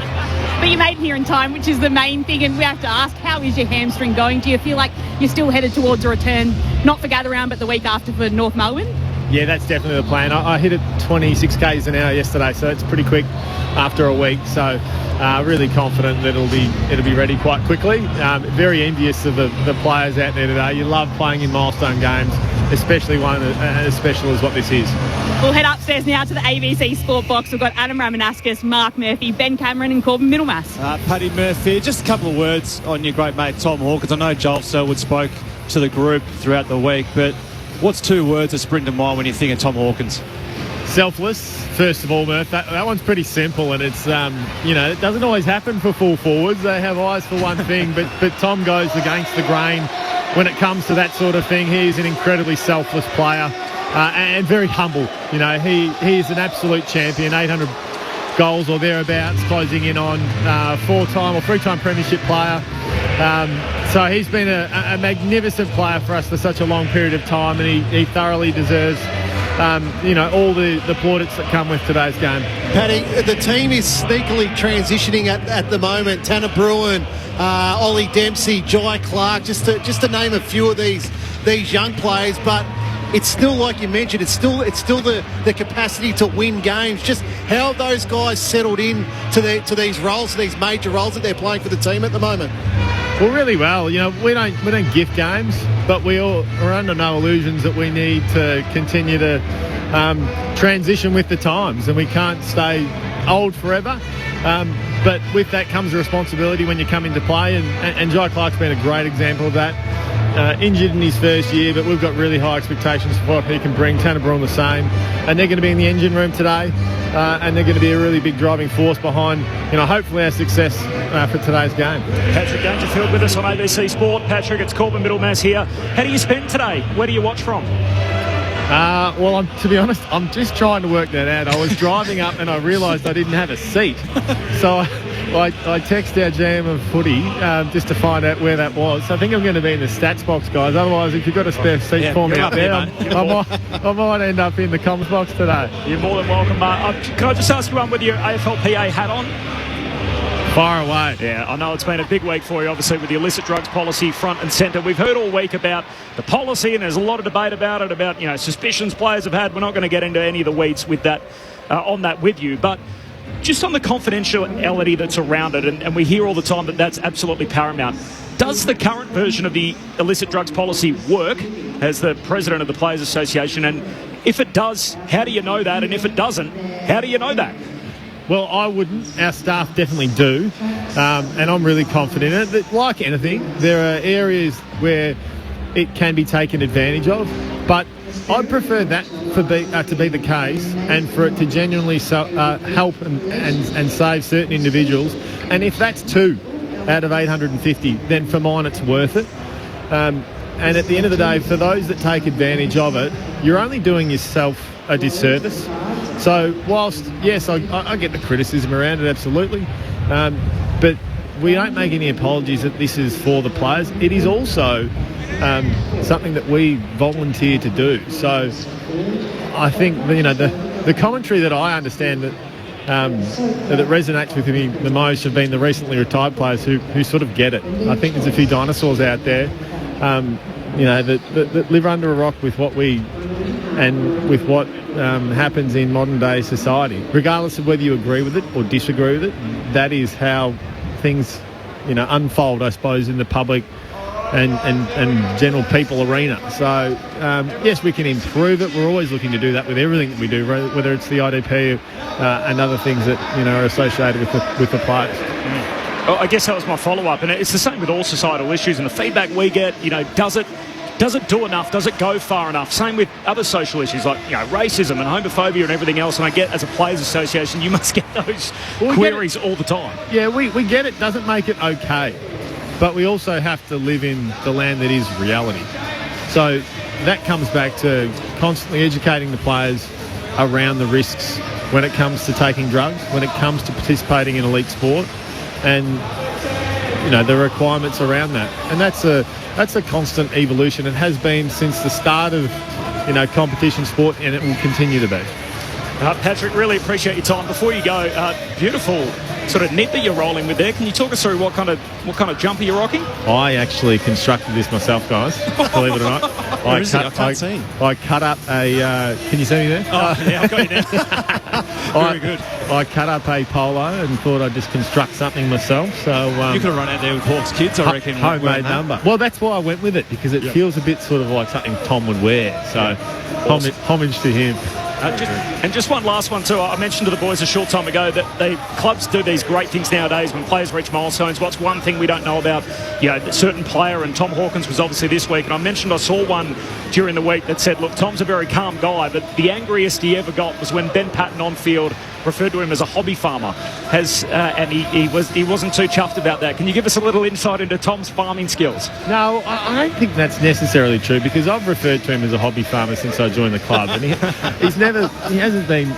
But you made it here in time, which is the main thing, and we have to ask, how is your hamstring going? Do you feel like you're still headed towards a return, not for Gather Round, but the week after for North Melbourne? Yeah, that's definitely the plan. I hit it 26 k's an hour yesterday, so it's pretty quick after a week. So really confident that it'll be ready quite quickly. Very envious of the players out there today. You love playing in milestone games, especially one as special as what this is. We'll head upstairs now to the ABC Sport Box. We've got Adam Ramanauskas, Mark Murphy, Ben Cameron and Corbin Middlemass. Paddy Murphy, just a couple of words on your great mate Tom Hawkins. I know Joel Selwood spoke to the group throughout the week, but what's two words that spring to mind when you think of Tom Hawkins? Selfless, first of all, Murph. That one's pretty simple, and it's it doesn't always happen for full forwards. They have eyes for one thing, but Tom goes against the grain when it comes to that sort of thing. He's an incredibly selfless player and very humble. He is an absolute champion. 800 goals or thereabouts, closing in on 4-time or 3-time premiership player. So he's been a magnificent player for us for such a long period of time, and he thoroughly deserves all the plaudits that come with today's game. Paddy, the team is sneakily transitioning at the moment. Tanner Bruin, Ollie Dempsey, Jai Clark, just to name a few of these young players, but it's still, like you mentioned, it's still the capacity to win games. Just how have those guys settled in to these roles, to these major roles that they're playing for the team at the moment? Well, really well. We don't gift games, but we all are under no illusions that we need to continue to transition with the times, and we can't stay old forever. But with that comes a responsibility when you come into play, and Jai Clark's been a great example of that. Injured in his first year, but we've got really high expectations for what he can bring. Tanner Braun the same, and they're going to be in the engine room today, and they're going to be a really big driving force behind, hopefully our success for today's game. Patrick Dangerfield with us on ABC Sport. Patrick, it's Corbin Middlemass here. How do you spend today? Where do you watch from? Well, to be honest, I'm just trying to work that out. I was driving up and I realised I didn't have a seat. So I texted our GM of footy just to find out where that was. So I think I'm going to be in the stats box, guys. Otherwise, if you've got a spare seat for me up there, I might end up in the comms box today. You're more than welcome, Mark. Can I just ask you one with your AFLPA hat on? Far away. Yeah, I know it's been a big week for you, obviously, with the illicit drugs policy front and centre. We've heard all week about the policy, and there's a lot of debate about it, about, suspicions players have had. We're not going to get into any of the weeds with that, on that with you. But just on the confidentiality that's around it, and we hear all the time that that's absolutely paramount. Does the current version of the illicit drugs policy work as the president of the Players Association? And if it does, how do you know that? And if it doesn't, how do you know that? Well, I wouldn't. Our staff definitely do. And I'm really confident in it. That, like anything, there are areas where it can be taken advantage of. But I'd prefer that to be the case, and for it to genuinely help and save certain individuals. And if that's 2 out of 850, then for mine it's worth it. And at the end of the day, for those that take advantage of it, you're only doing yourself a disservice. So whilst, yes, I get the criticism around it, absolutely, but we don't make any apologies that this is for the players. It is also something that we volunteer to do. So I think, the commentary that I understand that resonates with me the most have been the recently retired players who sort of get it. I think there's a few dinosaurs out there, that live under a rock with what happens in modern day society. Regardless of whether you agree with it or disagree with it, that is how things, unfold, I suppose, in the public and general people arena. So, yes, we can improve it. We're always looking to do that with everything that we do, whether it's the IDP and other things that, are associated with the players. Well, I guess that was my follow-up, and it's the same with all societal issues, and the feedback we get, does it do enough? Does it go far enough? Same with other social issues like, racism and homophobia and everything else. And I get, as a Players Association, you must get those queries all the time. Yeah, we get it. Doesn't make it okay. But we also have to live in the land that is reality. So that comes back to constantly educating the players around the risks when it comes to taking drugs, when it comes to participating in elite sport, and the requirements around that. And that's a constant evolution. It has been since the start of competition sport, and it will continue to be. Patrick, really appreciate your time. Before you go, beautiful sort of knit that you're rolling with there. Can you talk us through what kind of jumper you're rocking? I actually constructed this myself, guys. Believe it or not. I can't see. I cut up a. Can you see me there? Oh, yeah, I've got you now. Very good. I cut up a polo and thought I'd just construct something myself. So you could have run out there with Hawks kids, I reckon. Homemade number. Well, that's why I went with it, because it feels a bit sort of like something Tom would wear. So homage to him. Just one last one too. I mentioned to the boys a short time ago that the clubs do these great things nowadays when players reach milestones. What's one thing we don't know about, a certain player, and Tom Hawkins was obviously this week, and I mentioned I saw one during the week that said, look, Tom's a very calm guy, but the angriest he ever got was when Ben Patton on field referred to him as a hobby farmer, and he wasn't too chuffed about that. Can you give us a little insight into Tom's farming skills? No, I don't think that's necessarily true, because I've referred to him as a hobby farmer since I joined the club, and he hasn't been,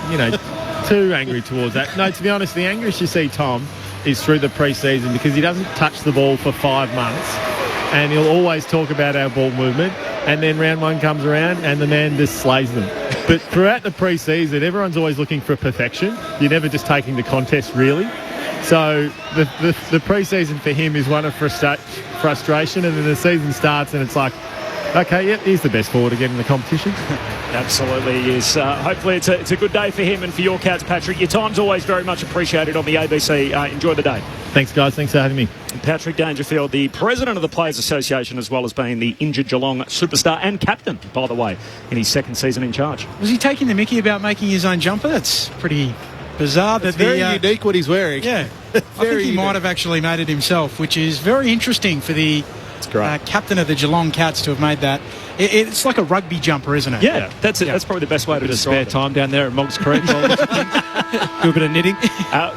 too angry towards that. No, to be honest, the angriest you see Tom is through the pre-season, because he doesn't touch the ball for 5 months, and he'll always talk about our ball movement, and then round 1 comes around and the man just slays them. But throughout the pre-season, everyone's always looking for perfection. You're never just taking the contest, really. So the pre-season for him is one of frustration, and then the season starts and it's like, okay, yep, he's the best forward again in the competition. Absolutely he is. Hopefully it's a good day for him and for your Cats, Patrick. Your time's always very much appreciated on the ABC. Enjoy the day. Thanks, guys. Thanks for having me. Patrick Dangerfield, the president of the Players Association, as well as being the injured Geelong superstar and captain, by the way, in his second season in charge. Was he taking the mickey about making his own jumper? That's pretty bizarre. It's very unique what he's wearing. Yeah. I think he might have actually made it himself, which is very interesting for the captain of the Geelong Cats to have made that. It's like a rugby jumper, isn't it? Yeah, that's probably the best way to describe it. Spare time down there at Moggs Creek. Do a bit of knitting.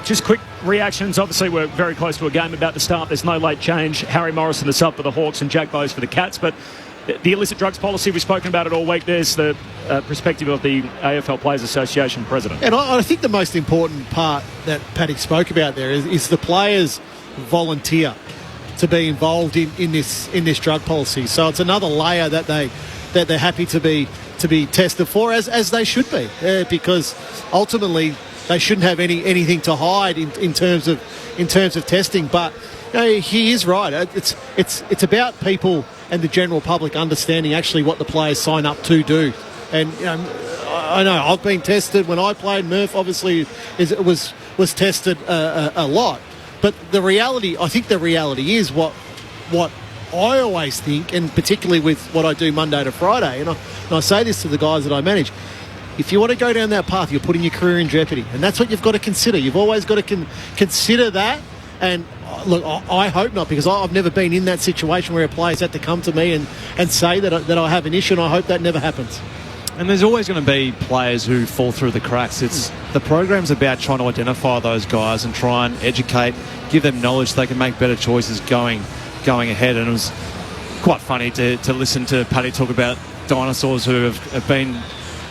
Just quick reactions. Obviously, we're very close to a game about to start. There's no late change. Harry Morrison is up for the Hawks and Jack Bowes for the Cats. But the illicit drugs policy, we've spoken about it all week. There's the perspective of the AFL Players Association president. And I think the most important part that Paddock spoke about there is the players volunteer to be involved in this drug policy. So it's another layer that they're happy to be tested for, as they should be, because ultimately they shouldn't have anything to hide in terms of testing. But he is right. It's about people and the general public understanding actually what the players sign up to do. And I know I've been tested when I played. Murph obviously was tested a lot. But I think the reality is what I always think, and particularly with what I do Monday to Friday, and I say this to the guys that I manage, if you want to go down that path, you're putting your career in jeopardy. And that's what you've got to consider. You've always got to consider that. And look, I hope not, because I've never been in that situation where a player's had to come to me and say that I have an issue, and I hope that never happens. And there's always going to be players who fall through the cracks. It's the program's about trying to identify those guys and try and educate, give them knowledge so they can make better choices going ahead. And it was quite funny to listen to Paddy talk about dinosaurs who have been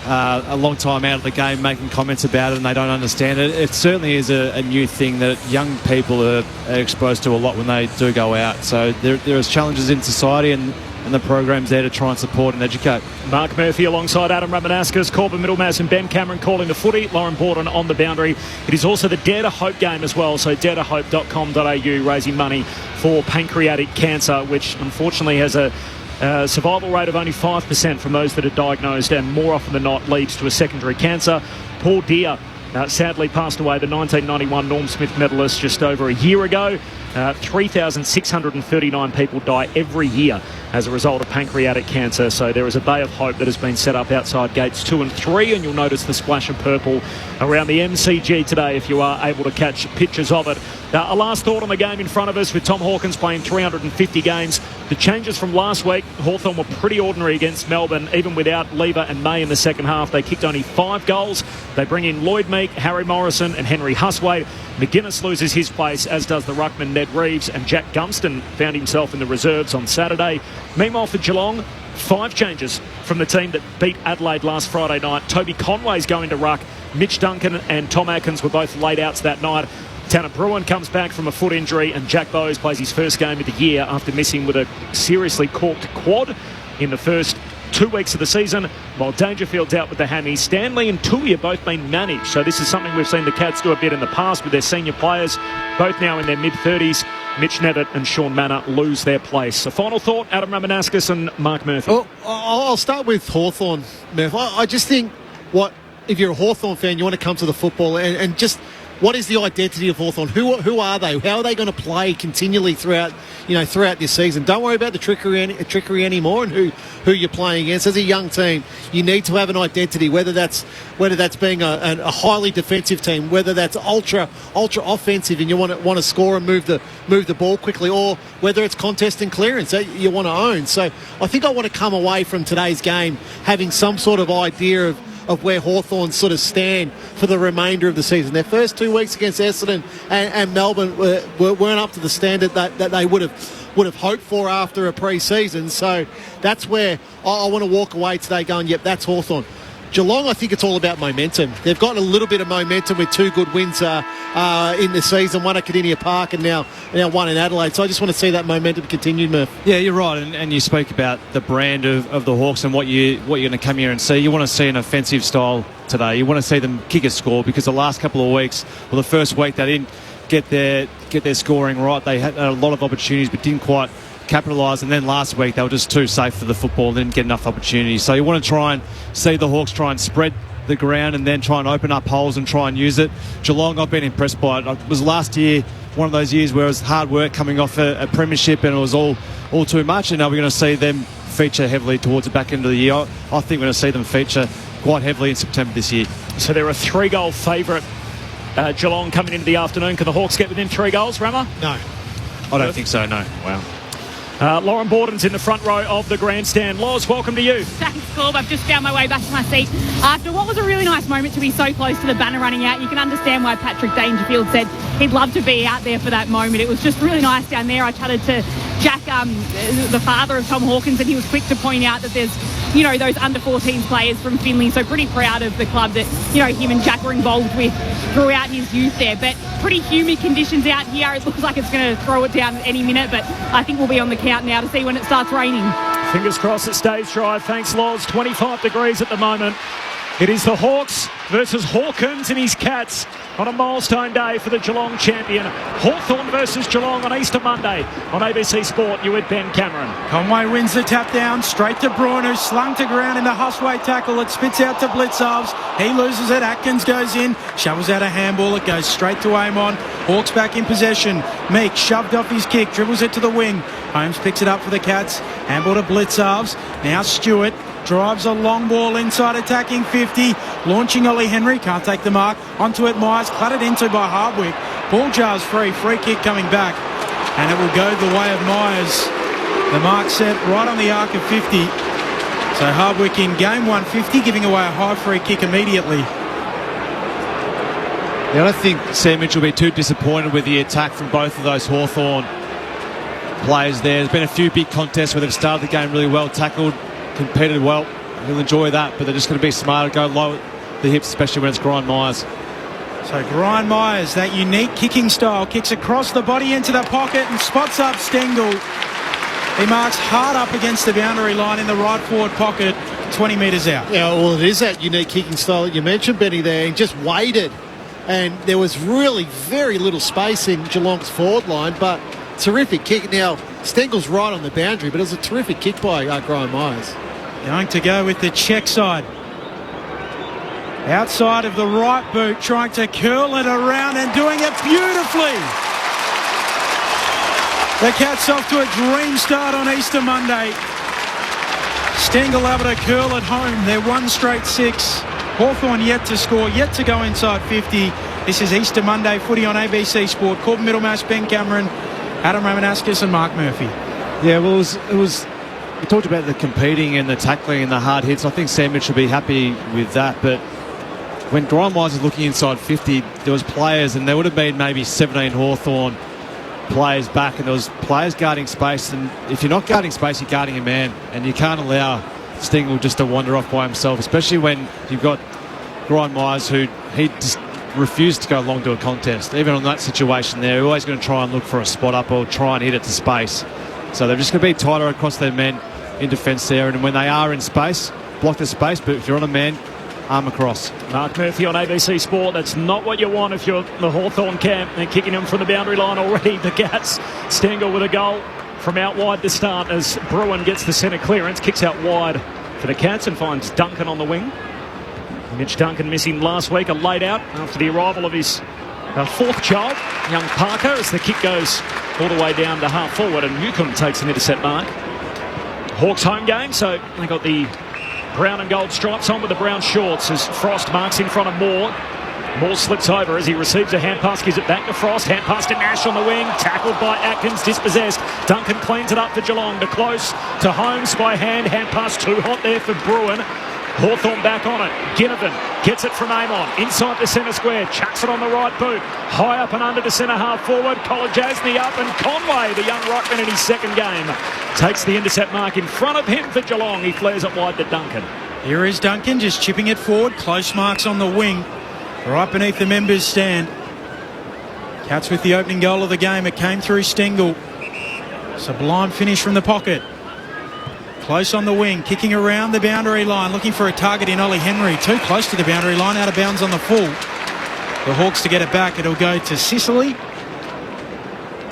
a long time out of the game, making comments about it, and they don't understand it. It certainly is a new thing that young people are exposed to a lot when they do go out. So there is challenges in society, and the program's there to try and support and educate. Mark Murphy alongside Adam Ramanauskas, Corbin Middlemass and Ben Cameron calling the footy. Lauren Borden on the boundary. It is also the Dare to Hope game as well, so daretohope.com.au, raising money for pancreatic cancer, which unfortunately has a survival rate of only 5% from those that are diagnosed, and more often than not leads to a secondary cancer. Paul Deere sadly passed away, the 1991 Norm Smith medalist, just over a year ago. 3,639 people die every year as a result of pancreatic cancer. So there is a Bay of Hope that has been set up outside gates 2 and 3, and you'll notice the splash of purple around the MCG today if you are able to catch pictures of it. A last thought on the game in front of us, with Tom Hawkins playing 350 games. The changes from last week, Hawthorn were pretty ordinary against Melbourne, even without Lever and May in the second half. They kicked only 5 goals. They bring in Lloyd Meek, Harry Morrison and Henry Huswaite. McGuinness loses his place, as does the ruckman Ned Reeves, and Jack Gunston found himself in the reserves on Saturday. Meanwhile for Geelong, 5 changes from the team that beat Adelaide last Friday night. Toby Conway's going to ruck. Mitch Duncan and Tom Atkins were both laid outs that night. Tanner Bruin comes back from a foot injury, and Jack Bowes plays his first game of the year after missing with a seriously corked quad in the first 2 weeks of the season, while Dangerfield's out with the hammy. Stanley and Tui have both been managed, so this is something we've seen the Cats do a bit in the past with their senior players, both now in their mid-30s. Mitch Nevitt and Sean Manor lose their place. A final thought, Adam Ramanauskas and Mark Murphy. Well, I'll start with Hawthorn, Murph. I just think, if you're a Hawthorn fan, you want to come to the football and just... What is the identity of Hawthorn? Who are they? How are they going to play continually throughout this season? Don't worry about the trickery anymore and who you're playing against. As a young team, you need to have an identity, whether that's being a highly defensive team, whether that's ultra offensive and you want to score and move the ball quickly, or whether it's contest and clearance that you want to own. So I think I want to come away from today's game having some sort of idea of where Hawthorn sort of stand for the remainder of the season. Their first 2 weeks against Essendon and Melbourne weren't up to the standard that they would have hoped for after a pre-season. So that's where I want to walk away today going, yep, that's Hawthorn. Geelong, I think it's all about momentum. They've got a little bit of momentum with 2 good wins in the season, one at Cardinia Park and now one in Adelaide. So I just want to see that momentum continue, Murph. Yeah, you're right, and you speak about the brand of the Hawks and what you're going to come here and see. You want to see an offensive style today. You want to see them kick a score, because the last couple of weeks, the first week they didn't get their scoring right. They had a lot of opportunities but didn't quite capitalise, and then last week they were just too safe for the football and didn't get enough opportunities. So you want to try and see the Hawks try and spread the ground and then try and open up holes and try and use it. Geelong, I've been impressed by it. It was last year one of those years where it was hard work coming off a premiership and it was all too much, and now we're going to see them feature heavily towards the back end of the year. I think we're going to see them feature quite heavily in September this year. So they're a 3-goal favourite, Geelong, coming into the afternoon. Can the Hawks get within 3 goals, Rama? No. I don't think so, no. Wow. Lauren Borden's in the front row of the grandstand. Loz, welcome to you. Thanks, Corb. I've just found my way back to my seat after what was a really nice moment to be so close to the banner running out. You can understand why Patrick Dangerfield said he'd love to be out there for that moment. It was just really nice down there. I chatted to Jack the father of Tom Hawkins, and he was quick to point out that there's, you know, those under-14s players from Finley. So pretty proud of the club that, you know, him and Jack were involved with throughout his youth there. But pretty humid conditions out here. It looks like it's going to throw it down at any minute, but I think we'll be on the count now to see when it starts raining. Fingers crossed it stays dry. Thanks, Loz. 25 degrees at the moment. It is the Hawks versus Hawkins and his Cats on a milestone day for the Geelong champion. Hawthorn versus Geelong on Easter Monday on ABC Sport. You with Ben Cameron. Conway wins the tap down, straight to Braun, who's slung to ground in the Husway tackle. It spits out to Blitzarves. He loses it. Atkins goes in, shovels out a handball. It goes straight to Amon. Hawks back in possession. Meek shoved off his kick, dribbles it to the wing. Holmes picks it up for the Cats. Handball to Blitzarves. Now Stewart drives a long ball inside, attacking 50. Launching Ollie Henry, can't take the mark. Onto it, Myers, clattered into by Hardwick. Ball jars free, free kick coming back. And it will go the way of Myers. The mark set right on the arc of 50. So Hardwick in game 150, giving away a high free kick immediately. Yeah, I don't think Sam Mitchell will be too disappointed with the attack from both of those Hawthorn players there. There's been a few big contests where they've started the game really well, tackled, competed well. He'll enjoy that, but they're just going to be smart, go low at the hips, especially when it's Grind Myers. So Grind Myers, that unique kicking style, kicks across the body into the pocket and spots up Stengel. He marks hard up against the boundary line in the right forward pocket, 20 metres out. Yeah, well, it is that unique kicking style that you mentioned, Benny, there. He just waited, and there was really very little space in Geelong's forward line, but terrific kick. Now, Stengel's right on the boundary, but it was a terrific kick by Grind Myers. Going to go with the check side. Outside of the right boot, trying to curl it around and doing it beautifully. The Cats off to a dream start on Easter Monday. Stengel able to curl it home. They're 1 straight 6. Hawthorn yet to score, yet to go inside 50. This is Easter Monday footy on ABC Sport. Corbin Middlemash, Ben Cameron, Adam Romanascus and Mark Murphy. Yeah, well, it was we talked about the competing and the tackling and the hard hits. I think Sam Mitchell will be happy with that, but when Grind Myers is looking inside 50, there was players, and there would have been maybe 17 Hawthorn players back, and there was players guarding space, and if you're not guarding space, you're guarding a man, and you can't allow Stengel just to wander off by himself, especially when you've got Grind Myers, who he just refused to go along to a contest. Even on that situation there, they're always going to try and look for a spot up or try and hit it to space. So they're just going to be tighter across their men in defence there, and when they are in space, block the space, but if you're on a man, arm across. Mark Murphy on ABC Sport. That's not what you want if you're the Hawthorn camp. They're kicking him from the boundary line already. The Cats. Stengel with a goal from out wide to start as Bruin gets the centre clearance, kicks out wide for the Cats and finds Duncan on the wing. Mitch Duncan missing last week, a laid out after the arrival of his fourth child, young Parker, as the kick goes all the way down to half forward, and Newcomb takes an intercept mark. Hawks home game, so they got the brown and gold stripes on with the brown shorts as Frost marks in front of Moore. Moore slips over as he receives a hand pass, gives it back to Frost. Hand pass to Nash on the wing, tackled by Atkins, dispossessed. Duncan cleans it up for Geelong, to close to Holmes by hand. Hand pass too hot there for Bruin. Hawthorn back on it. Ginnivan gets it from Amon inside the centre square, chucks it on the right boot, high up and under to centre half forward. Kolajasny up, and Conway, the young ruckman in his second game, takes the intercept mark in front of him for Geelong. He flares it wide to Duncan. Here is Duncan just chipping it forward. Close marks on the wing, right beneath the members' stand. Cats with the opening goal of the game. It came through Stengel. Sublime finish from the pocket. Close on the wing, kicking around the boundary line, looking for a target in Ollie Henry. Too close to the boundary line, out of bounds on the full. The Hawks to get it back. It'll go to Sicily.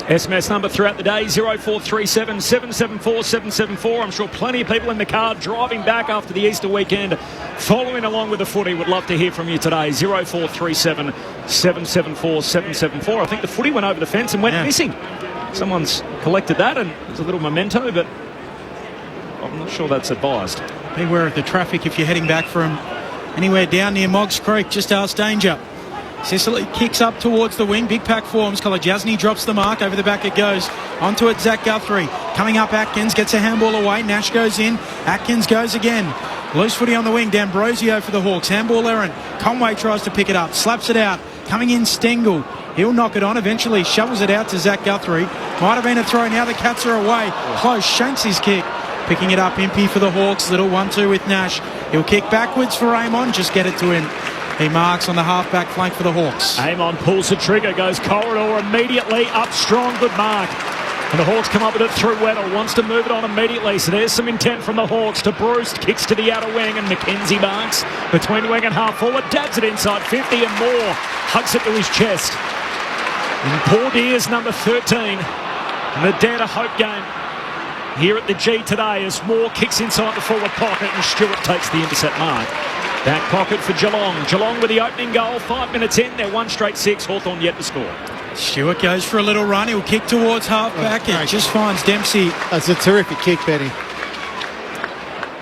SMS number throughout the day, 0437 774 774. I'm sure plenty of people in the car driving back after the Easter weekend, following along with the footy. Would love to hear from you today, 0437 774 774. I think the footy went over the fence and went missing. Someone's collected that, and there's a little memento, but I'm not sure that's advised. Beware of the traffic if you're heading back from anywhere down near Moggs Creek, just past danger. Sicily kicks up towards the wing. Big pack forms. Kolajasny drops the mark. Over the back it goes. Onto it, Zach Guthrie. Coming up, Atkins gets a handball away. Nash goes in. Atkins goes again. Loose footy on the wing. D'Ambrosio for the Hawks. Handball errant. Conway tries to pick it up. Slaps it out. Coming in Stengel. He'll knock it on. Eventually shovels it out to Zach Guthrie. Might have been a throw. Now the Cats are away. Close. Shanks his kick. Picking it up. Impey for the Hawks. Little 1-2 with Nash. He'll kick backwards for Amon. Just get it to him. He marks on the half-back flank for the Hawks. Amon pulls the trigger. Goes corridor immediately. Up strong. Good mark. And the Hawks come up with it through Weddle. Wants to move it on immediately. So there's some intent from the Hawks to Bruce. Kicks to the outer wing and McKenzie marks between wing and half forward. Dabs it inside 50 and more. Hugs it to his chest. And Paul Deer's number 13. And the Dare to Hope game here at the G today as Moore kicks inside the forward pocket and Stewart takes the intercept mark. Back pocket for Geelong. Geelong with the opening goal. 5 minutes in. They're 1 straight 6. Hawthorn yet to score. Stewart goes for a little run. He'll kick towards half-back. It just finds Dempsey. That's a terrific kick, Benny.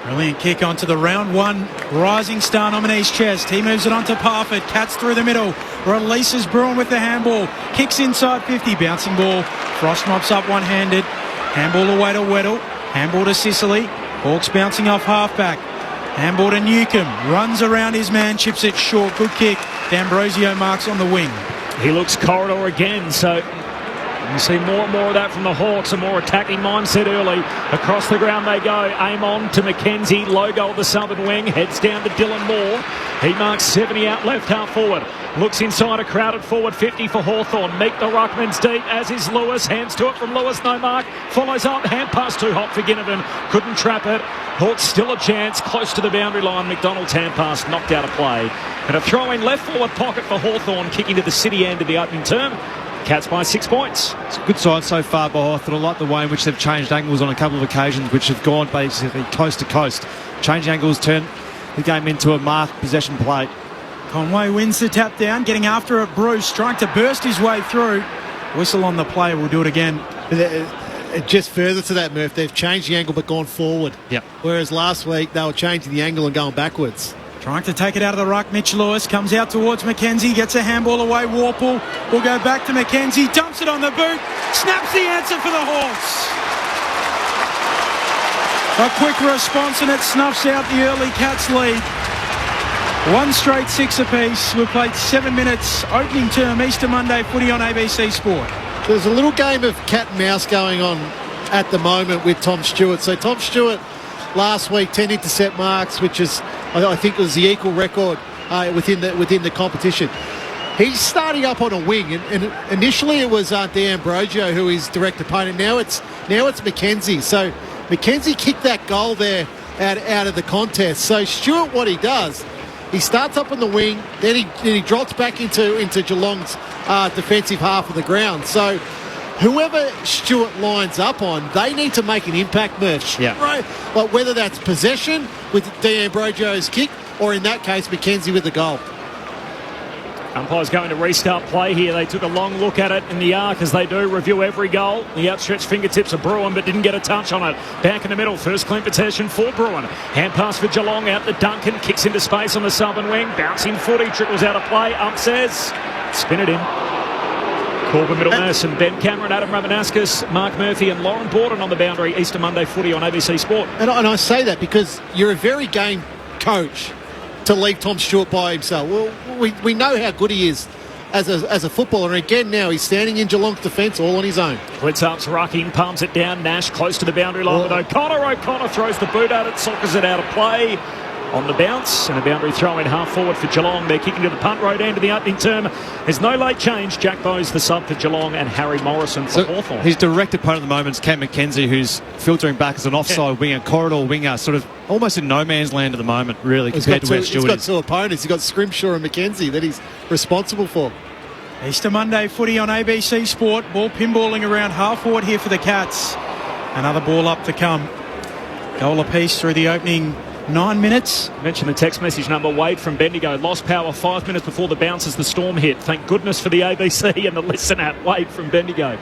Brilliant kick onto the round one rising star nominee's chest. He moves it onto Parfitt. Cats through the middle. Releases Bruin with the handball. Kicks inside 50. Bouncing ball. Frost mops up one-handed. Handball away to Weddle. Handball to Sicily. Hawks bouncing off half-back. Handball to Newcomb. Runs around his man. Chips it short. Good kick. D'Ambrosio marks on the wing. He looks corridor again, so you see more and more of that from the Hawks, a more attacking mindset early. Across the ground they go. Amon to McKenzie, low goal the southern wing, heads down to Dylan Moore. He marks 70 out left half forward. Looks inside a crowded forward 50 for Hawthorn. Meet the Ruckman's deep, as is Lewis. Hands to it from Lewis, no mark. Follows up, hand pass too hot for Ginnivan. Couldn't trap it. Hawks still a chance, close to the boundary line. McDonald's hand pass knocked out of play. And a throw in left forward pocket for Hawthorn, kicking to the city end of the opening term. Cats by 6 points. It's a good side so far by Hawthorn. I like the way in which they've changed angles on a couple of occasions, which have gone basically coast to coast. Change angles, turn the game into a marked possession play. Conway wins the tap down, getting after it. Bruce trying to burst his way through. Whistle on the play. We'll do it again. Just further to that, Murph, they've changed the angle but gone forward. Yep. Whereas last week they were changing the angle and going backwards. Trying to take it out of the ruck. Mitch Lewis comes out towards McKenzie, gets a handball away. Warple will go back to McKenzie, dumps it on the boot, snaps the answer for the Hawks. A quick response and it snuffs out the early Cats lead. 1 straight 6 apiece. We've played 7 minutes. Opening term Easter Monday footy on ABC Sport. There's a little game of cat and mouse going on at the moment with Tom Stewart. So Tom Stewart last week 10 intercept marks, which is I think was the equal record within the competition. He's starting up on a wing, and initially it was D'Ambrosio who is direct opponent. Now it's McKenzie. So McKenzie kicked that goal there out of the contest. So Stewart, what he does, he starts up on the wing, then he drops back into Geelong's defensive half of the ground. So whoever Stewart lines up on, they need to make an impact, Murph. Yeah. Right? Like whether that's possession with D'Ambrosio's kick, or in that case, McKenzie with the goal. Umpires going to restart play here. They took a long look at it in the arc, as they do, review every goal. The outstretched fingertips of Bruin, but didn't get a touch on it. Back in the middle, first clean possession for Bruin. Hand pass for Geelong, out to Duncan, kicks into space on the southern wing. Bouncing footy, trickles out of play. Ump says, spin it in. Corbin Middlemas, Ben Cameron, Adam Ramanauskas, Mark Murphy and Lauren Borden on the boundary. Easter Monday footy on ABC Sport. And I say that because you're a very game coach to leave Tom Stewart by himself. Well, we know how good he is as a footballer. And again now he's standing in Geelong's defence all on his own. Blitz ups, Rucking, palms it down. Nash close to the boundary line with O'Connor. O'Connor throws the boot at it, sockers it out of play. On the bounce, and a boundary throw in half forward for Geelong. They're kicking to the punt road end of the opening term. There's no late change. Jack Bowes the sub for Geelong and Harry Morrison for Hawthorn. His direct opponent at the moment is Cam McKenzie, who's filtering back as an offside winger, corridor winger, sort of almost in no man's land at the moment, really, compared to where Stewart is. He's got two opponents. He's got Scrimshaw and McKenzie that he's responsible for. Easter Monday footy on ABC Sport. Ball pinballing around half forward here for the Cats. Another ball up to come. Goal apiece through the opening 9 minutes. Mention the text message number. Wade from Bendigo lost power 5 minutes before the bounce as the storm hit. Thank goodness for the ABC and the listen app. Wade from Bendigo.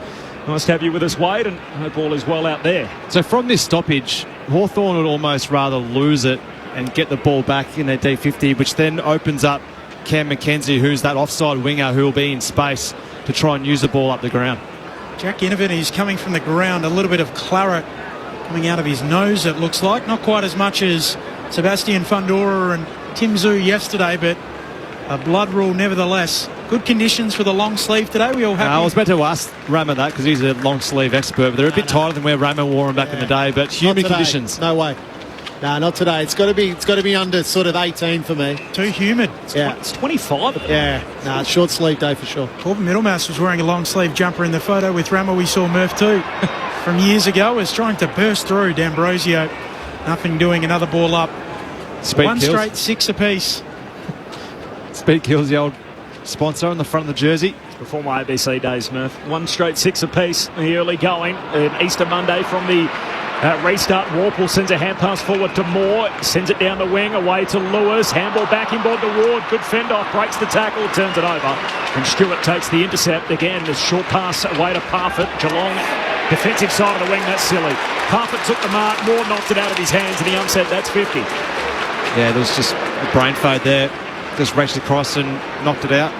Nice to have you with us, Wade, and I hope all is well out there. So from this stoppage, Hawthorn would almost rather lose it and get the ball back in their D50, which then opens up Cam McKenzie, who's that offside winger who will be in space to try and use the ball up the ground. Jack Ginnivan is coming from the ground, a little bit of claret coming out of his nose, it looks like. Not quite as much as Sebastian Fundora and Tim Zhu yesterday, but a blood rule nevertheless. Good conditions for the long sleeve today. We all happy? I was about to ask Rama that because he's a long sleeve expert, but they're a bit tighter than where Rama wore them back in the day. But humid conditions. No way. No, not today. It's got to be under sort of 18 for me. Too humid. It's 25. Yeah. No, it's short sleeve day for sure. Corbin Middlemass was wearing a long sleeve jumper in the photo with Rama. We saw Murph too from years ago. Was trying to burst through D'Ambrosio. Nothing doing. Another ball up. Speed One kills. straight 6 apiece. Speed kills, the old sponsor on the front of the jersey. Before my ABC days, Murph. One straight 6 apiece. The early going. Easter Monday from the restart. Warple sends a hand pass forward to Moore. Sends it down the wing away to Lewis. Handball back inboard to Ward. Good fend off. Breaks the tackle. Turns it over. And Stewart takes the intercept. Again, the short pass away to Parfitt. Geelong. Defensive side of the wing. That's silly. Parfitt took the mark. Moore knocked it out of his hands and he unsaid that's 50. Yeah, there was just a brain fade there. Just raced across and knocked it out.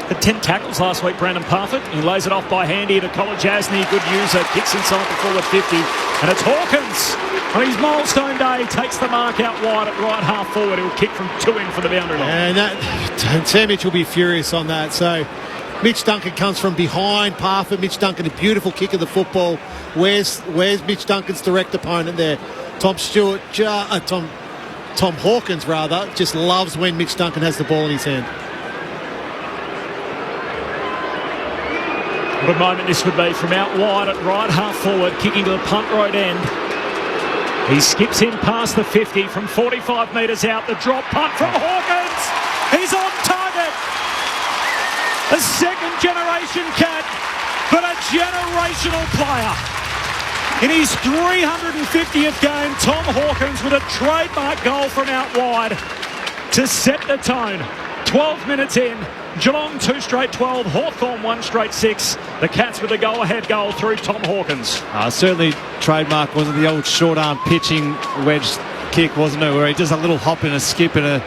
Had 10 tackles last week, Brandon Parfitt. He lays it off by hand here to College Asney. Good user. Kicks inside the forward 50. And it's Hawkins on his milestone day. Takes the mark out wide at right half forward. He'll kick from 2 in for the boundary line. And Sam Mitch will be furious on that. So Mitch Duncan comes from behind Parfitt. Mitch Duncan, a beautiful kick of the football. Where's Mitch Duncan's direct opponent there? Tom Hawkins, rather, just loves when Mitch Duncan has the ball in his hand. What a moment this would be from out wide at right half forward, kicking to the punt road end. He skips in past the 50 from 45 metres out. The drop punt from Hawkins. He's on target. A second generation cat, but a generational player. In his 350th game, Tom Hawkins with a trademark goal from out wide to set the tone. 12 minutes in, Geelong 2 straight 12, Hawthorn 1 straight 6. The Cats with a go-ahead goal through Tom Hawkins. Certainly trademark, wasn't the old short arm pitching wedge kick, wasn't it, where he does a little hop and a skip and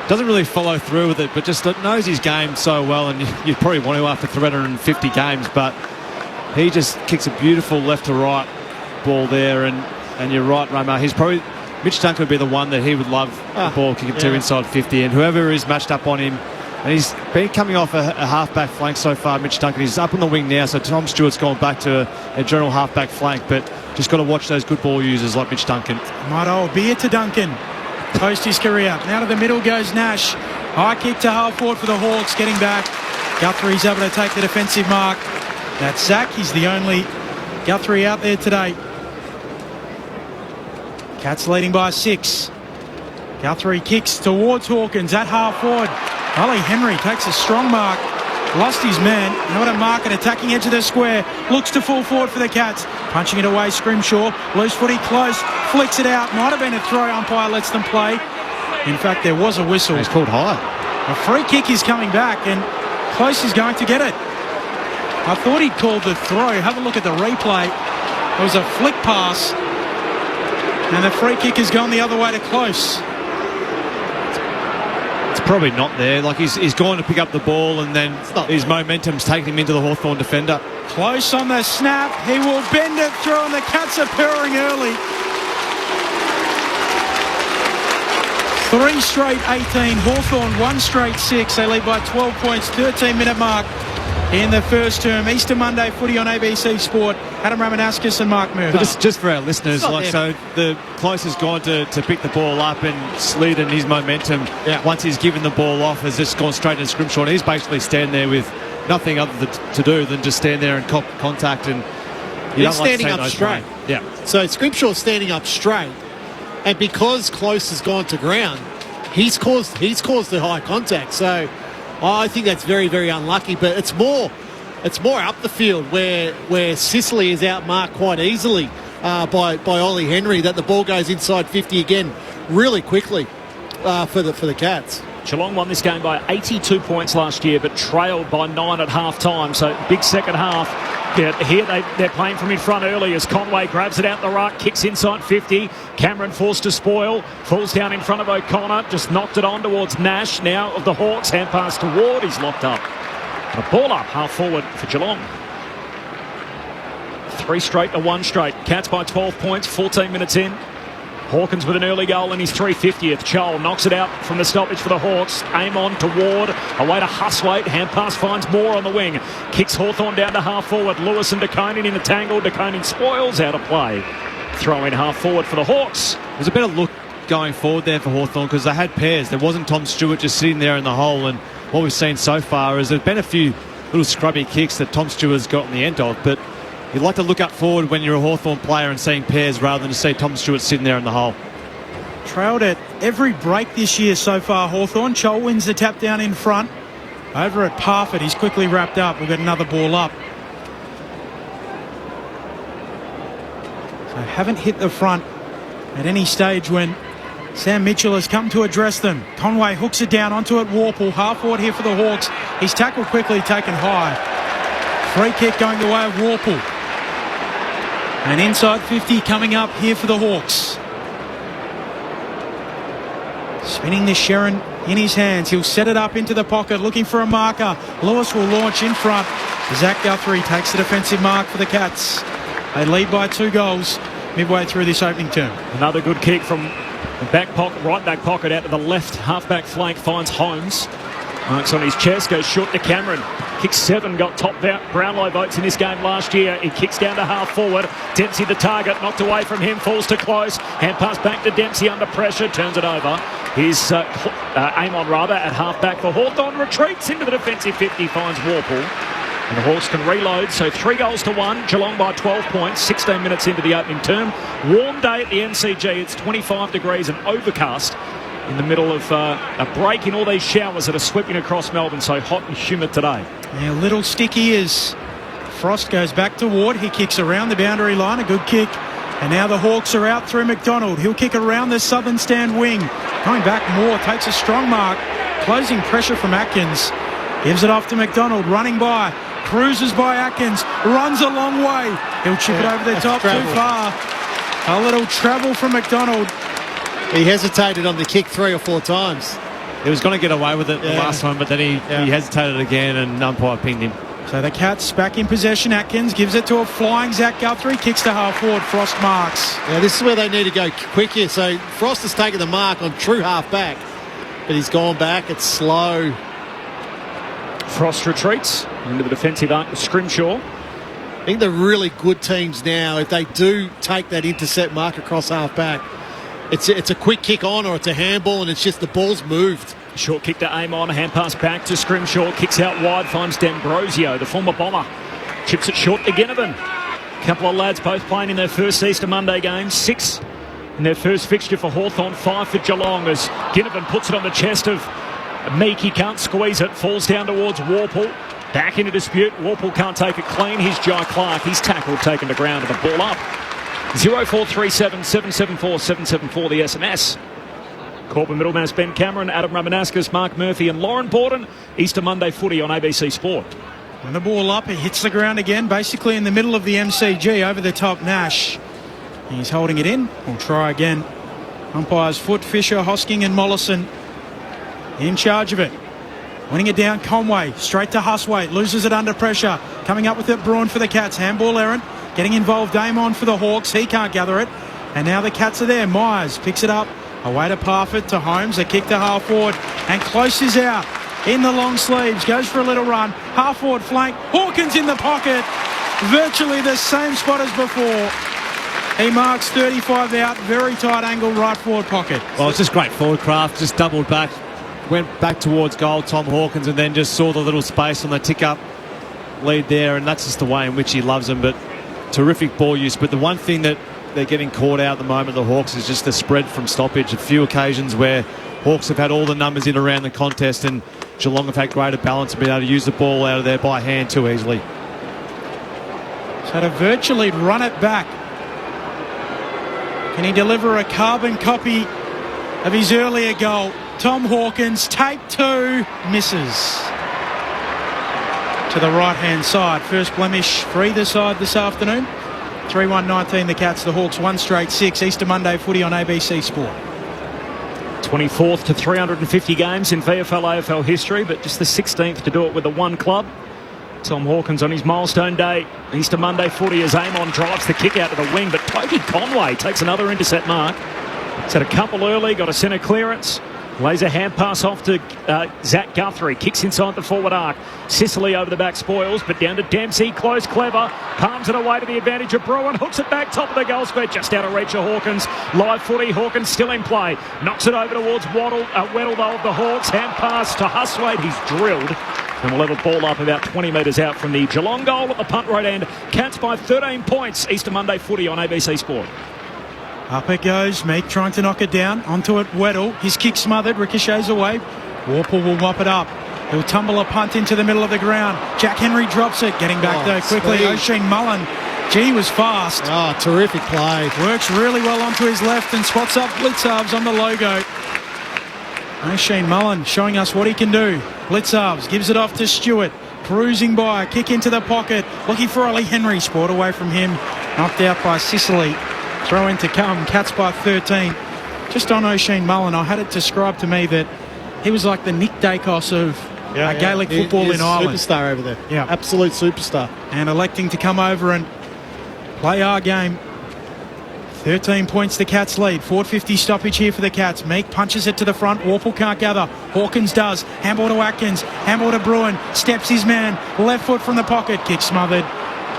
doesn't really follow through with it, but just knows his game so well, and you probably want to after 350 games, but he just kicks a beautiful left to right ball there, and you're right, Ramo. He's probably Mitch Duncan would be the one that he would love the ball kicking to inside 50, and whoever is matched up on him, and he's been coming off a half-back flank so far, Mitch Duncan. He's up on the wing now, so Tom Stewart's gone back to a general half-back flank, but just got to watch those good ball users like Mitch Duncan. Might owe beer to Duncan post his career. Now to the middle goes Nash. High kick to half forward for the Hawks, getting back. Guthrie's able to take the defensive mark. That's Zach. He's the only Guthrie out there today. Cats leading by 6. Guthrie kicks towards Hawkins at half forward. Ollie Henry takes a strong mark. Lost his man. Now at a mark at attacking edge of the square. Looks to full forward for the Cats. Punching it away, Scrimshaw. Loose footy close. Flicks it out. Might have been a throw. Umpire lets them play. In fact, there was a whistle. He's called high. A free kick is coming back, and Close is going to get it. I thought he'd called the throw. Have a look at the replay. It was a flick pass. And the free kick has gone the other way to Close. It's probably not there. Like he's gone to pick up the ball, and then his momentum's taking him into the Hawthorn defender. Close on the snap. He will bend it through, and the Cats are purring early. 3 straight 18. Hawthorn 1 straight 6. They lead by 12 points. 13-minute mark in the first term. Easter Monday footy on ABC Sport. Adam Ramanauskas and Mark Murphy. Just for our listeners, so the Close has gone to pick the ball up and slid, and his momentum, once he's given the ball off, has just gone straight into Scrimshaw. And he's basically standing there with nothing other to do than just stand there and cop contact. And he's standing up straight. Yeah. So Scrimshaw's standing up straight, and because Close has gone to ground, he's caused the high contact. So I think that's very, very unlucky. But it's more up the field where Sicily is outmarked quite easily by Ollie Henry, that the ball goes inside 50 again really quickly for the Cats. Geelong won this game by 82 points last year, but trailed by 9 at half-time. So big second half. Yeah, here they're playing from in front early as Conway grabs it out the ruck, kicks inside 50. Cameron forced to spoil, falls down in front of O'Connor, just knocked it on towards Nash. Now of the Hawks, hand pass to Ward, he's locked up. And a ball up half forward for Geelong. 3 straight to 1 straight. Cats by 12 points, 14 minutes in. Hawkins with an early goal in his 350th. Chol knocks it out from the stoppage for the Hawks. Aim on to Ward. Away to Huswaite. Hand pass finds Moore on the wing. Kicks Hawthorn down to half forward. Lewis and DeConing in a tangle. DeConing spoils out of play. Throw in half forward for the Hawks. There's a better look going forward there for Hawthorn because they had pairs. There wasn't Tom Stewart just sitting there in the hole, and what we've seen so far is there's been a few little scrubby kicks that Tom Stewart's got in the end of, but you'd like to look up forward when you're a Hawthorn player and seeing pairs rather than to see Tom Stewart sitting there in the hole. Trailed at every break this year so far, Hawthorn. Chol wins the tap down in front. Over at Parfitt, he's quickly wrapped up. We'll get another ball up. So haven't hit the front at any stage when Sam Mitchell has come to address them. Conway hooks it down onto it. Warple, half forward here for the Hawks. He's tackled quickly, taken high. Free kick going the way of Warple. And inside 50 coming up here for the Hawks. Spinning the Sherrin in his hands. He'll set it up into the pocket, looking for a marker. Lewis will launch in front. Zach Guthrie takes the defensive mark for the Cats. They lead by 2 goals midway through this opening term. Another good kick from the back pocket, right back pocket out to the left half-back flank, finds Holmes. Marks on his chest, goes short to Cameron. Kicks 7, got top Brownlow votes in this game last year. He kicks down to half forward. Dempsey the target, knocked away from him, falls to close. Hand pass back to Dempsey under pressure, turns it over. Here's Amon rather at half-back for Hawthorn, retreats into the defensive 50, finds Warple. And the Hawks can reload, so 3 goals to 1. Geelong by 12 points, 16 minutes into the opening term. Warm day at the MCG. It's 25 degrees and overcast in the middle of a break in all these showers that are sweeping across Melbourne, so hot and humid today. Yeah, a little sticky as Frost goes back to Ward. He kicks around the boundary line, a good kick. And now the Hawks are out through McDonald. He'll kick around the southern stand wing. Going back, Moore takes a strong mark. Closing pressure from Atkins. Gives it off to McDonald, running by. Cruises by Atkins, runs a long way. He'll chip it over the top too far. A little travel from McDonald. He hesitated on the kick 3 or 4 times. He was going to get away with it the last one, but then he hesitated again and umpire pinged him. So the Cats back in possession. Atkins gives it to a flying Zach Guthrie, kicks to half forward. Frost marks. Yeah, this is where they need to go quick here. So Frost has taken the mark on true half back, but he's gone back. It's slow. Frost retreats into the defensive arc with Scrimshaw. I think the really good teams now, if they do take that intercept mark across half back, it's a quick kick on or it's a handball and it's just the ball's moved. Short kick to Amon, hand pass back to Scrimshaw, kicks out wide, finds D'Ambrosio, the former Bomber. Chips it short to Ginnivan. A couple of lads both playing in their first Easter Monday game. 6 in their first fixture for Hawthorn, 5 for Geelong as Ginnivan puts it on the chest of Meek. He can't squeeze it, falls down towards Warple. Back into dispute. Warple can't take it clean. Here's Jai Clark. He's tackled, taken to ground, and the ball up. 0437 774 774 the SMS. Corporate middleman Ben Cameron, Adam Ramanauskas, Mark Murphy and Lauren Borden. Easter Monday footy on ABC Sport. When the ball up, it hits the ground again, basically in the middle of the MCG, over the top Nash. He's holding it in. We'll try again. Umpires Foot, Fisher, Hosking and Mollison in charge of it. Winning it down, Conway, straight to Huswaite, loses it under pressure. Coming up with it, Braun for the Cats, handball errant. Getting involved, Damon for the Hawks, he can't gather it. And now the Cats are there, Myers picks it up, away to Parfitt, to Holmes, a kick to half forward, and Close is out in the long sleeves, goes for a little run, half forward flank, Hawkins in the pocket, virtually the same spot as before. He marks 35 out, very tight angle, right forward pocket. Well, it's just great forward craft, just doubled back. Went back towards goal, Tom Hawkins, and then just saw the little space on the tick-up lead there, and that's just the way in which he loves them. But terrific ball use. But the one thing that they're getting caught out at the moment, the Hawks, is just the spread from stoppage. A few occasions where Hawks have had all the numbers in around the contest, and Geelong have had greater balance and been able to use the ball out of there by hand too easily. So to virtually run it back. Can he deliver a carbon copy of his earlier goal? Tom Hawkins, take 2, misses. To the right-hand side. First blemish for either side this afternoon. 3-1-19 the Cats, the Hawks 1 straight 6. Easter Monday footy on ABC Sport. 24th to 350 games in VFL AFL history, but just the 16th to do it with the one club. Tom Hawkins on his milestone day. Easter Monday footy as Amon drives the kick out to the wing, but Toby Conway takes another intercept mark. Set a couple early, got a centre clearance. Lays a hand pass off to Zach Guthrie. Kicks inside the forward arc. Sicily over the back spoils, but down to Dempsey. Close, clever. Palms it away to the advantage of Bruin. Hooks it back, top of the goal square. Just out of reach of Hawkins. Live footy. Hawkins still in play. Knocks it over towards Weddle, though, of the Hawks. Hand pass to Huswaite. He's drilled. And we'll have a ball up about 20 metres out from the Geelong goal at the punt right end. Cats by 13 points. Easter Monday footy on ABC Sport. Up it goes. Meek trying to knock it down. Onto it, Weddle. His kick smothered. Ricochets away. Warple will mop it up. He'll tumble a punt into the middle of the ground. Jack Henry drops it. Getting back though quickly. Speed. O'Sheen Mullen. Gee, was fast. Oh, terrific play. Works really well onto his left and spots up Blitzarves on the logo. O'Sheen Mullen showing us what he can do. Blitzarves gives it off to Stewart. Cruising by. Kick into the pocket. Looking for Ollie Henry. Sport away from him. Knocked out by Sicily. Throw in to come. Cats by 13. Just on O'Sheen Mullen, I had it described to me that he was like the Nick Dacos of Gaelic football in Ireland. Superstar over there. Yeah. Absolute superstar. And electing to come over and play our game. 13 points the Cats lead. 4:50 stoppage here for the Cats. Meek punches it to the front. Warple can't gather. Hawkins does. Handball to Atkins. Handball to Bruin. Steps his man. Left foot from the pocket. Kick smothered.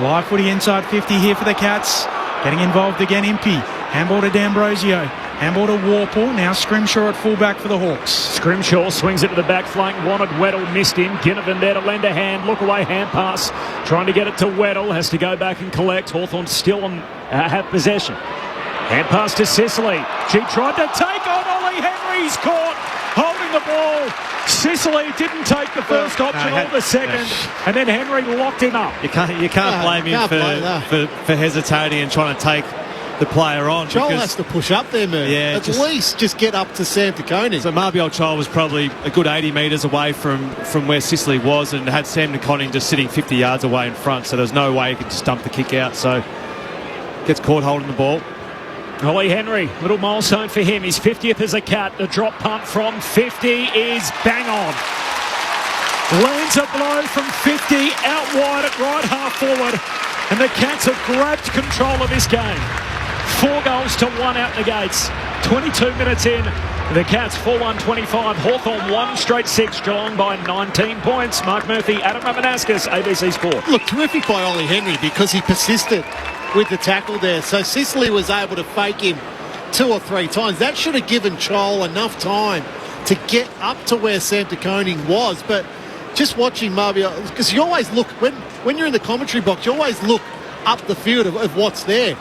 Live footy inside 50 here for the Cats. Getting involved again, Impey. Handball to D'Ambrosio. Handball to Warple. Now Scrimshaw at fullback for the Hawks. Scrimshaw swings it to the back flank. Wanted Weddle, missed him. Ginnivan there to lend a hand. Look away, hand pass. Trying to get it to Weddle. Has to go back and collect. Hawthorn still have possession. Hand pass to Sicily. She tried to take on Ollie Henry. He's caught holding the ball. Sicily didn't take the first option or the second, and then Henry locked him up. You can't blame him for hesitating and trying to take the player on. Joel has to push up there, man. Yeah, at least just get up to Sam De Koning. So Marbiol Child was probably a good 80 metres away from where Sicily was, and had Sam De Koning just sitting 50 yards away in front, so there's no way he could just dump the kick out. So gets caught holding the ball. Ollie Henry, little milestone for him. His 50th as a Cat. The drop punt from 50 is bang on. Lands a blow from 50 out wide at right half forward, and the Cats have grabbed control of this game. 4 goals to 1 out the gates. 22 minutes in, the Cats 4-1-25. Hawthorn 1 straight 6. Geelong by 19 points. Mark Murphy, Adam Ramanauskas, ABC Sport. Look, terrific by Ollie Henry because he persisted with the tackle there. So Sicily was able to fake him 2 or 3 times. That should have given Chol enough time to get up to where Sam De Koning was. But just watching Marbiol, because you always look, when you're in the commentary box, you always look up the field of what's there.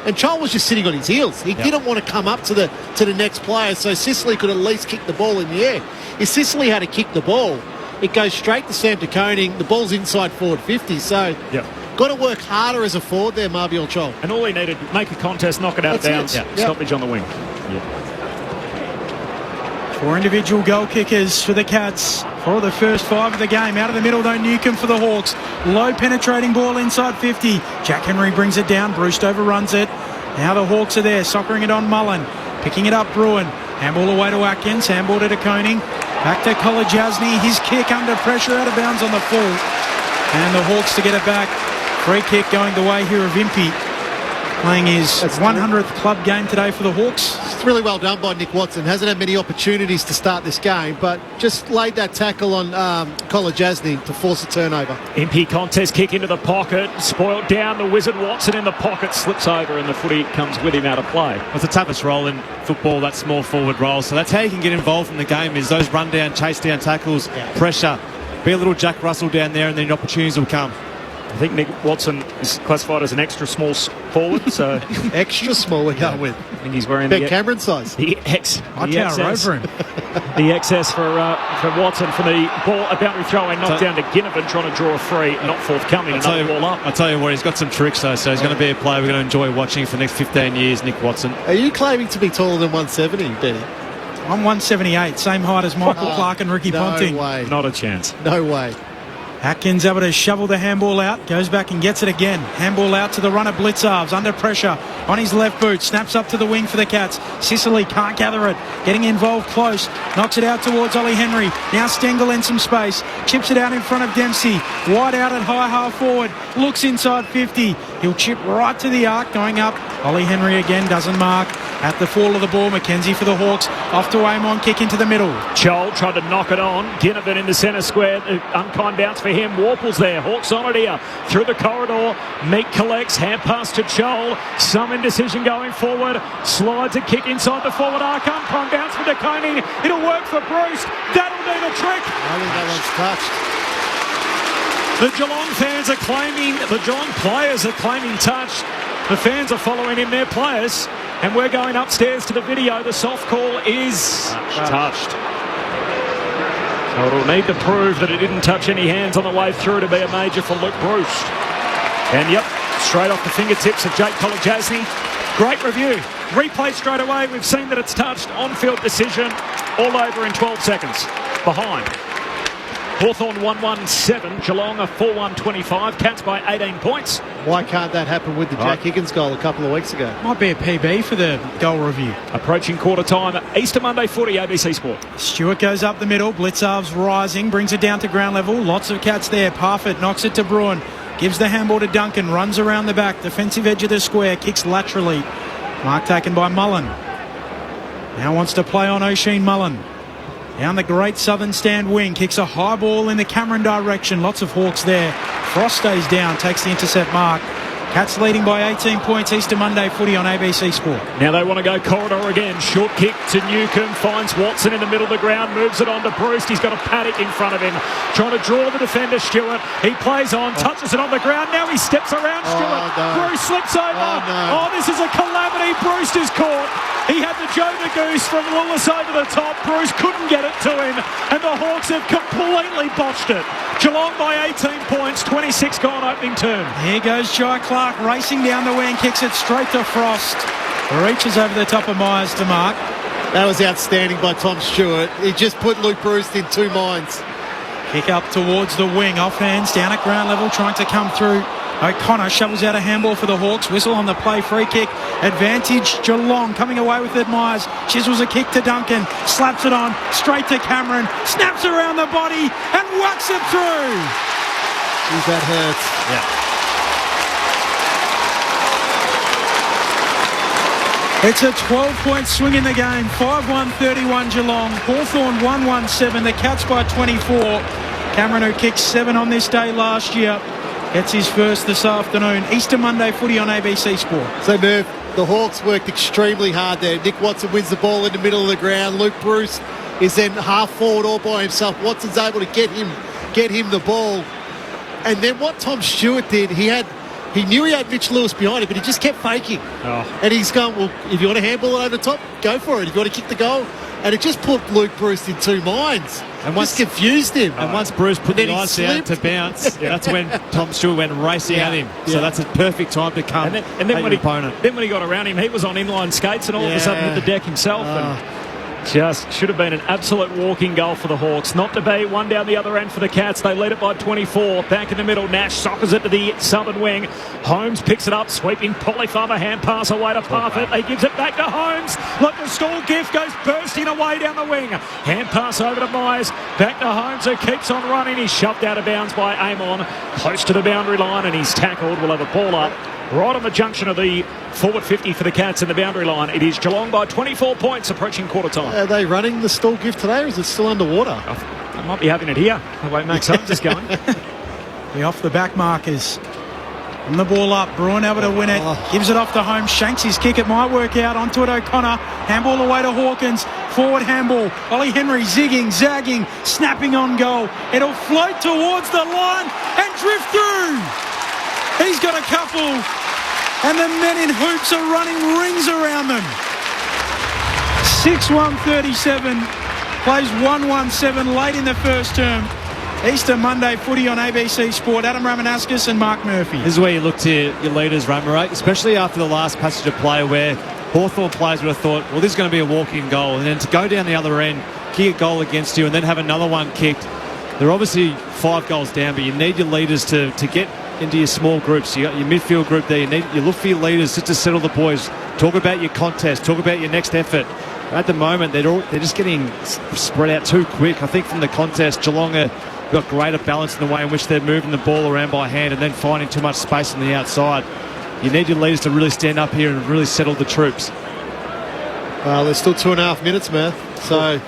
And Chol was just sitting on his heels. He didn't want to come up to the next player, so Sicily could at least kick the ball in the air. If Sicily had to kick the ball, it goes straight to Sam De Koning. The ball's inside forward 50, so... Yep. Got to work harder as a forward there, Marbiol Chol. And all he needed, make a contest, knock it out of bounds, stoppage on the wing. Yep. 4 individual goal kickers for the Cats for the first 5 of the game. Out of the middle, though, Newcomb for the Hawks. Low penetrating ball inside 50. Jack Henry brings it down. Bruce overruns it. Now the Hawks are there, soccering it on Mullen. Picking it up, Bruin. Handball away to Atkins. Handball to De Koning. Back to Kolajasny. His kick under pressure out of bounds on the full. And the Hawks to get it back. Free kick going the way here of Impey. Playing his 100th club game today for the Hawks. It's really well done by Nick Watson. Hasn't had many opportunities to start this game, but just laid that tackle on Kolajasny to force a turnover. Impey contest kick into the pocket. Spoiled down. The Wizard Watson in the pocket. Slips over and the footy comes with him out of play. It's the toughest role in football, that small forward role. So that's how you can get involved in the game, is those run down, chase down tackles, pressure. Be a little Jack Russell down there and then opportunities will come. I think Nick Watson is classified as an extra small forward, so... Extra small we're going with. I think he's wearing Ben Cameron size. The XS. over him. The XS for Watson for the ball about to throw in, knocked down to Ginnivan, trying to draw a free, not forthcoming, another ball up. I tell you what, he's got some tricks though, so he's going to be a player we're going to enjoy watching for the next 15 years, Nick Watson. Are you claiming to be taller than 170, Benny? I'm 178, same height as Michael Clark and Ricky Ponting. No way. Not a chance. No way. Atkins able to shovel the handball out, goes back and gets it again. Handball out to the runner, Blitzarves, under pressure on his left boot, snaps up to the wing for the Cats. Sicily can't gather it, getting involved close, knocks it out towards Ollie Henry. Now Stengel in some space, chips it out in front of Dempsey, wide out at high half forward, looks inside 50. He'll chip right to the arc, going up. Ollie Henry again doesn't mark. At the fall of the ball, Mackenzie for the Hawks. Off to Amon, kick into the middle. Joel tried to knock it on. Ginnivan in the centre square. Unkind bounce for him. Warple's there. Hawks on it here. Through the corridor. Meek collects. Hand pass to Joel. Some indecision going forward. Slides a kick inside the forward arc. Unkind bounce for DeConey. It'll work for Bruce. That'll do the trick. I think that one's touched. The Geelong fans are claiming, the Geelong players are claiming touch. The fans are following in their players. And we're going upstairs to the video. The soft call is touched. So it'll need to prove that it didn't touch any hands on the way through to be a major for Luke Bruce. And yep, straight off the fingertips of Jake Kolodjasny. Great review. Replay straight away. We've seen that it's touched. On-field decision. All over in 12 seconds. Behind. Hawthorn 1-1-7. Geelong a 4-1-25. Cats by 18 points. Why can't that happen with the Jack Higgins goal a couple of weeks ago? Might be a PB for the goal review. Approaching quarter time. Easter Monday footy, ABC Sport. Stewart goes up the middle. Blitzarv's rising. Brings it down to ground level. Lots of Cats there. Parfitt knocks it to Bruin. Gives the handball to Duncan. Runs around the back. Defensive edge of the square. Kicks laterally. Mark taken by Mullen. Now wants to play on O'Sheen Mullen. Down the great southern stand wing. Kicks a high ball in the Cameron direction. Lots of Hawks there. Frost stays down. Takes the intercept mark. Cats leading by 18 points. Easter Monday footy on ABC Sport. Now they want to go corridor again. Short kick to Newcomb. Finds Watson in the middle of the ground. Moves it on to Bruce. He's got a paddock in front of him. Trying to draw the defender, Stewart. He plays on. Touches it on the ground. Now he steps around Stewart. No. Bruce slips over. Oh, this is a calamity. Bruce is caught. He had the Joe the Goose from Lillis over the top. Bruce couldn't get it to him. And the Hawks have completely botched it. Geelong by 18 points. 26 gone opening term. Here goes Jai Clark racing down the wing. Kicks it straight to Frost. Reaches over the top of Myers to mark. That was outstanding by Tom Stewart. He just put Luke Bruce in two minds. Kick up towards the wing. Off hands. Down at ground level. Trying to come through. O'Connor shovels out a handball for the Hawks. Whistle on the play. Free kick. Advantage Geelong. Coming away with it, Myers. Chisels a kick to Duncan. Slaps it on. Straight to Cameron. Snaps around the body and whacks it through. Jeez, that hurts. Yeah. It's a 12-point swing in the game. 5-1-31 Geelong. Hawthorn 1-1-7. The Cats by 24. Cameron, who kicked 7 on this day last year, gets his first this afternoon. Easter Monday footy on ABC Sport. So, Merv, the Hawks worked extremely hard there. Nick Watson wins the ball in the middle of the ground. Luke Bruce is then half forward all by himself. Watson's able to get him the ball. And then what Tom Stewart did, he knew he had Mitch Lewis behind him, but he just kept faking. Oh. And he's going, well, if you want to handball it over the top, go for it. If you want to kick the goal. And it just put Luke Bruce in two minds. And just confused him. And once Bruce put the ice out to bounce, that's when Tom Stewart went racing at him. So that's a perfect time to come and then when your opponent. Then when he got around him, he was on inline skates and all of a sudden hit the deck himself. And just should have been an absolute walking goal for the Hawks. Not to be. One down the other end for the Cats. They lead it by 24. Back in the middle. Nash soccers it to the southern wing. Holmes picks it up. Sweeping Polyfarmer. Hand pass away to Parfitt. He gives it back to Holmes. Look, the stall gift goes bursting away down the wing. Hand pass over to Myers. Back to Holmes, who keeps on running. He's shoved out of bounds by Amon. Close to the boundary line and he's tackled. We'll have a ball up right on the junction of the forward 50 for the Cats in the boundary line. It is Geelong by 24 points approaching quarter time. Are they running the stall gift today or is it still underwater? I might be having it here. The way Max Holmes is going. The off the back markers. And the ball up. Bruin able to win it. Gives it off to Holmes. Shanks his kick. It might work out. Onto it O'Connor. Handball away to Hawkins. Forward handball. Ollie Henry zigging, zagging, snapping on goal. It'll float towards the line and drift through. He's got a couple. And the men in hoops are running rings around them. 6-1-37. Plays 1-1-7 late in the first term. Easter Monday footy on ABC Sport. Adam Ramanauskas and Mark Murphy. This is where you look to your leaders, Ramarate, especially after the last passage of play where Hawthorn players would have thought, well, this is going to be a walking goal. And then to go down the other end, kick a goal against you and then have another one kicked. They're obviously 5 goals down, but you need your leaders to get into your small groups. You got your midfield group there. You look for your leaders just to settle the boys. Talk about your contest. Talk about your next effort. At the moment, they're just getting spread out too quick. I think from the contest, Geelong have got greater balance in the way in which they're moving the ball around by hand and then finding too much space on the outside. You need your leaders to really stand up here and really settle the troops. Well, there's still 2.5 minutes, Murph. So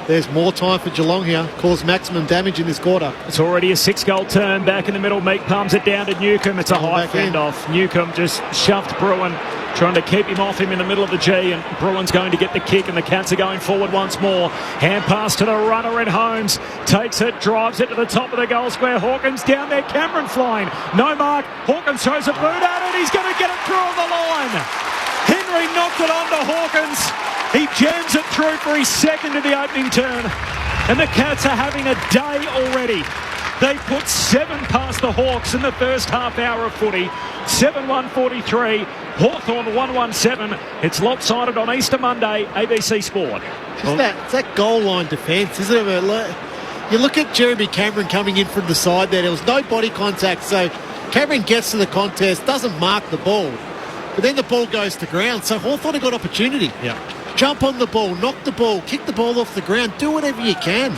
there's more time for Geelong here. Cause maximum damage in this quarter. It's already a 6-goal turn. Back in the middle, Meek palms it down to Newcomb. It's a high fend off. Newcomb just shoved Bruin, trying to keep him off him in the middle of the G, and Bruin's going to get the kick, and the Cats are going forward once more. Hand pass to the runner in Holmes. Takes it, drives it to the top of the goal square. Hawkins down there, Cameron flying. No mark. Hawkins throws a boot at it. He's going to get it through on the line. Henry knocked it onto Hawkins. He jams it through for his second of the opening turn. And the Cats are having a day already. They put 7 past the Hawks in the first half hour of footy. 7-1-43. Hawthorn 1-1-7. It's lopsided on Easter Monday, ABC Sport. It's that goal line defence, isn't it? You look at Jeremy Cameron coming in from the side there. There was no body contact, so Cameron gets to the contest, doesn't mark the ball. But then the ball goes to ground, so Hawthorn have got opportunity. Yeah. Jump on the ball, knock the ball, kick the ball off the ground, do whatever you can.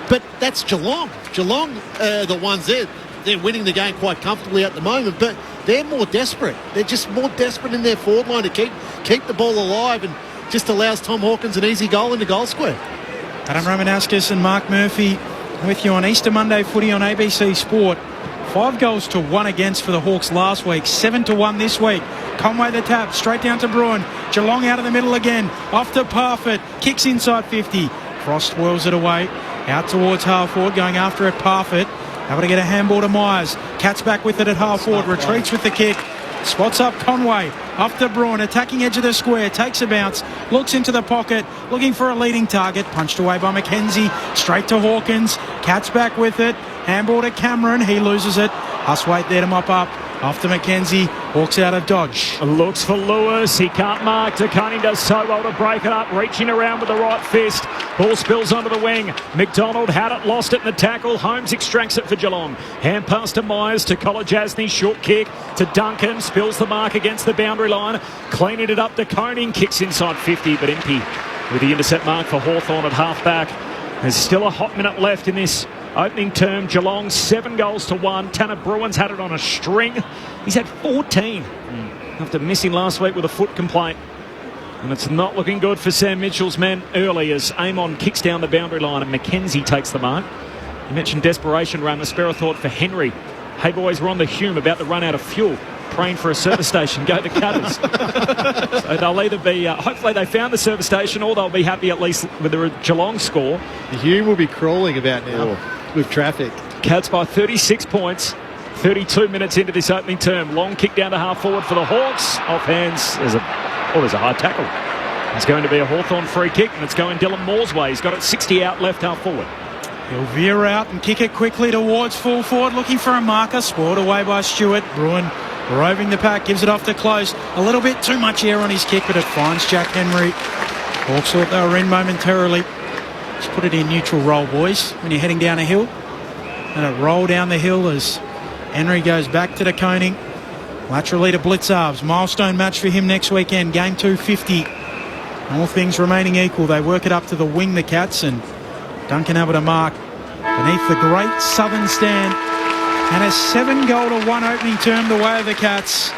But that's Geelong. Geelong, the ones there, they're winning the game quite comfortably at the moment, but they're more desperate. They're just more desperate in their forward line to keep the ball alive, and just allows Tom Hawkins an easy goal in the goal square. Adam Romanowskis and Mark Murphy with you on Easter Monday footy on ABC Sport. 5-1 against for the Hawks last week, 7-1 this week. Conway the tap, straight down to Bruin. Geelong out of the middle again, off to Parfitt, kicks inside 50. Frost whirls it away, out towards half forward, going after it, Parfitt. Able to get a handball to Myers. Cats back with it at half forward, retreats with the kick. Spots up Conway, off to Bruin, attacking edge of the square, takes a bounce, looks into the pocket, looking for a leading target, punched away by McKenzie, straight to Hawkins, Cats back with it, handball to Cameron, he loses it, Huswaite there to mop up, off to McKenzie, walks out of dodge. Looks for Lewis, he can't mark. DeConing does so well to break it up, reaching around with the right fist. Ball spills onto the wing. McDonald had it, lost it in the tackle. Holmes extracts it for Geelong. Hand pass to Myers, to Kolajasny, short kick to Duncan, spills the mark against the boundary line. Cleaning it up to Koning, kicks inside 50, but empty with the intercept mark for Hawthorn at half back. There's still a hot minute left in this opening term. Geelong 7-1. Tanner Bruin's had it on a string. He's had 14 after missing last week with a foot complaint. And it's not looking good for Sam Mitchell's men early as Amon kicks down the boundary line and McKenzie takes the mark. You mentioned desperation run. The Sparrow thought for Henry. Hey boys, we're on the Hume about to run out of fuel. Praying for a service station. Go to Cutters. So they'll either be, hopefully they found the service station, or they'll be happy at least with the Geelong score. The Hume will be crawling about now with traffic. Cats by 36 points. 32 minutes into this opening term. Long kick down to half forward for the Hawks. Off hands. There's a high tackle. It's going to be a Hawthorn free kick, and it's going Dylan Moore's way. He's got it 60 out, left half forward. He'll veer out and kick it quickly towards full forward, looking for a marker. Spoiled away by Stewart. Bruin roving the pack, gives it off to Close. A little bit too much air on his kick, but it finds Jack Henry. Hawks thought they were in momentarily. Just put it in neutral roll, boys, when you're heading down a hill. And it roll down the hill as Henry goes back to the Koning. Laterally to Blitzarves. Milestone match for him next weekend. Game 250. All things remaining equal, they work it up to the wing, the Cats, and Duncan able to mark beneath the great southern stand. And a 7-1 opening term the way of the Cats.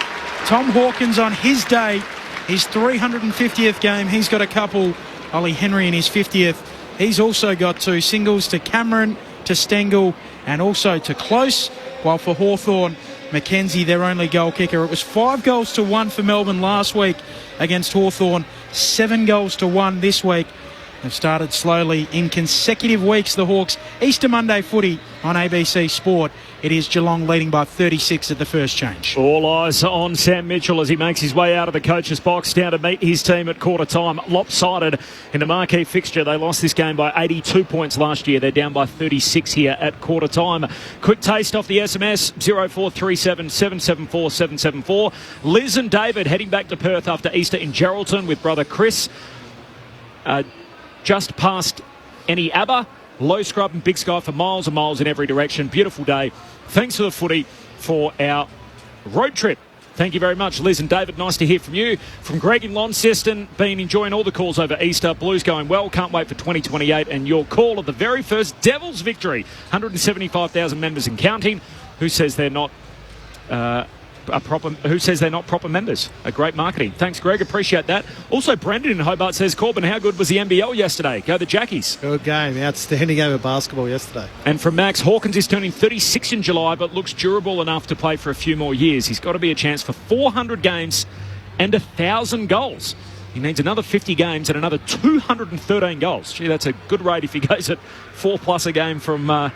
Tom Hawkins on his day, his 350th game. He's got a couple. Ollie Henry in his 50th. He's also got 2 singles to Cameron, to Stengel, and also to Close. While for Hawthorn, McKenzie, their only goal kicker. It was 5-1 for Melbourne last week against Hawthorn. 7-1 this week. They've started slowly in consecutive weeks, the Hawks. Easter Monday footy on ABC Sport. It is Geelong leading by 36 at the first change. All eyes on Sam Mitchell as he makes his way out of the coach's box down to meet his team at quarter time. Lopsided in the marquee fixture. They lost this game by 82 points last year. They're down by 36 here at quarter time. Quick taste off the SMS 0437 774 774. Liz and David heading back to Perth after Easter in Geraldton with brother Chris. Just past any ABBA. Low scrub and big sky for miles and miles in every direction. Beautiful day. Thanks for the footy for our road trip. Thank you very much, Liz and David. Nice to hear from you. From Greg in Launceston, been enjoying all the calls over Easter. Blues going well. Can't wait for 2028. And your call of the very first Devils victory. 175,000 members and counting. Who says they're not Who says they're not proper members? A great marketing. Thanks, Greg. Appreciate that. Also, Brendan in Hobart says, Corbin, how good was the NBL yesterday? Go the Jackies. Good game. Outstanding game of basketball yesterday. And from Max, Hawkins is turning 36 in July, but looks durable enough to play for a few more years. He's got to be a chance for 400 games and 1,000 goals. He needs another 50 games and another 213 goals. Gee, that's a good rate if he goes at 4+ a game from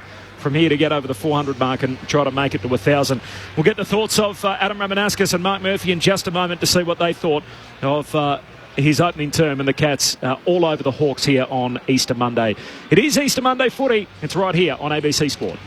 here to get over the 400 mark and try to make it to 1,000. We'll get the thoughts of Adam Ramanauskas and Mark Murphy in just a moment to see what they thought of his opening term and the Cats all over the Hawks here on Easter Monday. It is Easter Monday footy. It's right here on ABC Sport.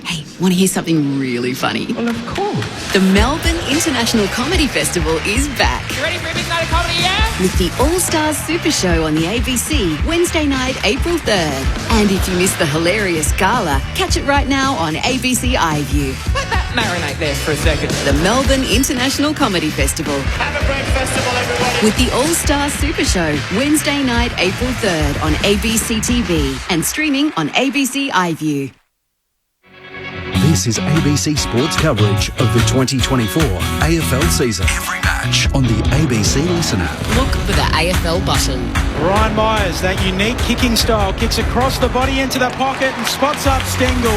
Hey, want to hear something really funny? Well, of course. The Melbourne International Comedy Festival is back. You ready for a big night of comedy, yeah? With the All-Stars Super Show on the ABC, Wednesday night, April 3rd. And if you missed the hilarious gala, catch it right now on ABC iView. Let that marinate there for a second. The Melbourne International Comedy Festival. Have a great festival, everybody. With the All-Stars Super Show, Wednesday night, April 3rd on ABC TV and streaming on ABC iView. This is ABC Sports coverage of the 2024 AFL season. Every match on the ABC Listen app. Look for the AFL button. Ryan Myers, that unique kicking style, kicks across the body into the pocket and spots up Stengel.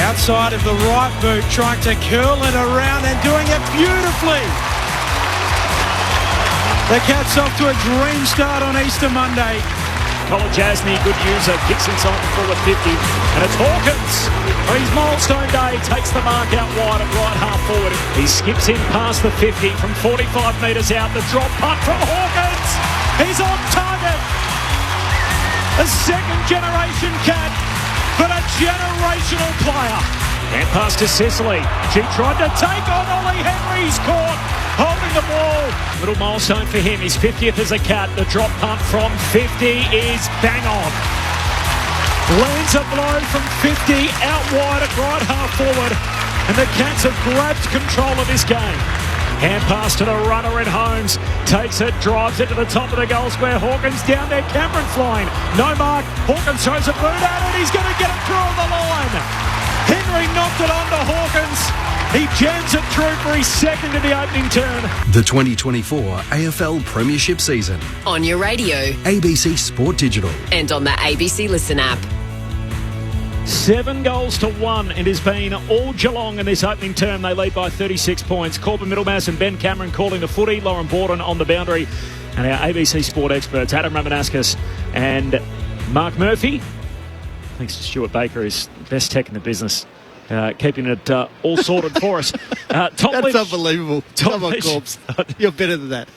Outside of the right boot, trying to curl it around and doing it beautifully. The Cats off to a dream start on Easter Monday. Colin Jasny, good user, kicks inside the full of 50, and it's Hawkins. On his milestone day, takes the mark out wide at right half forward. He skips in past the 50 from 45 metres out. The drop punt from Hawkins. He's on target. A second-generation Cat, but a generational player. And pass to Sicily. She tried to take on Ollie Henry. He's caught, holding the ball. Little milestone for him. His 50th as a Cat. The drop punt from 50 is bang on. Lands a blow from 50 out wide at right half forward. And the Cats have grabbed control of this game. Hand pass to the runner in Holmes. Takes it, drives it to the top of the goal square. Hawkins down there. Cameron flying. No mark. Hawkins throws a boot at it. He's going to get it through the line. Henry knocked it onto Hawkins. He jams it through for his second in the opening turn. The 2024 AFL Premiership season. On your radio. ABC Sport Digital. And on the ABC Listen app. 7 goals to 1. It has been all Geelong in this opening term. They lead by 36 points. Corbin Middlemass and Ben Cameron calling the footy. Lauren Borden on the boundary. And our ABC Sport experts, Adam Ramanauskas and Mark Murphy. Thanks to Stuart Baker, who's the best tech in the business, keeping it all sorted for us. That's Lynch, unbelievable. Come on, Corbs. You're better than that.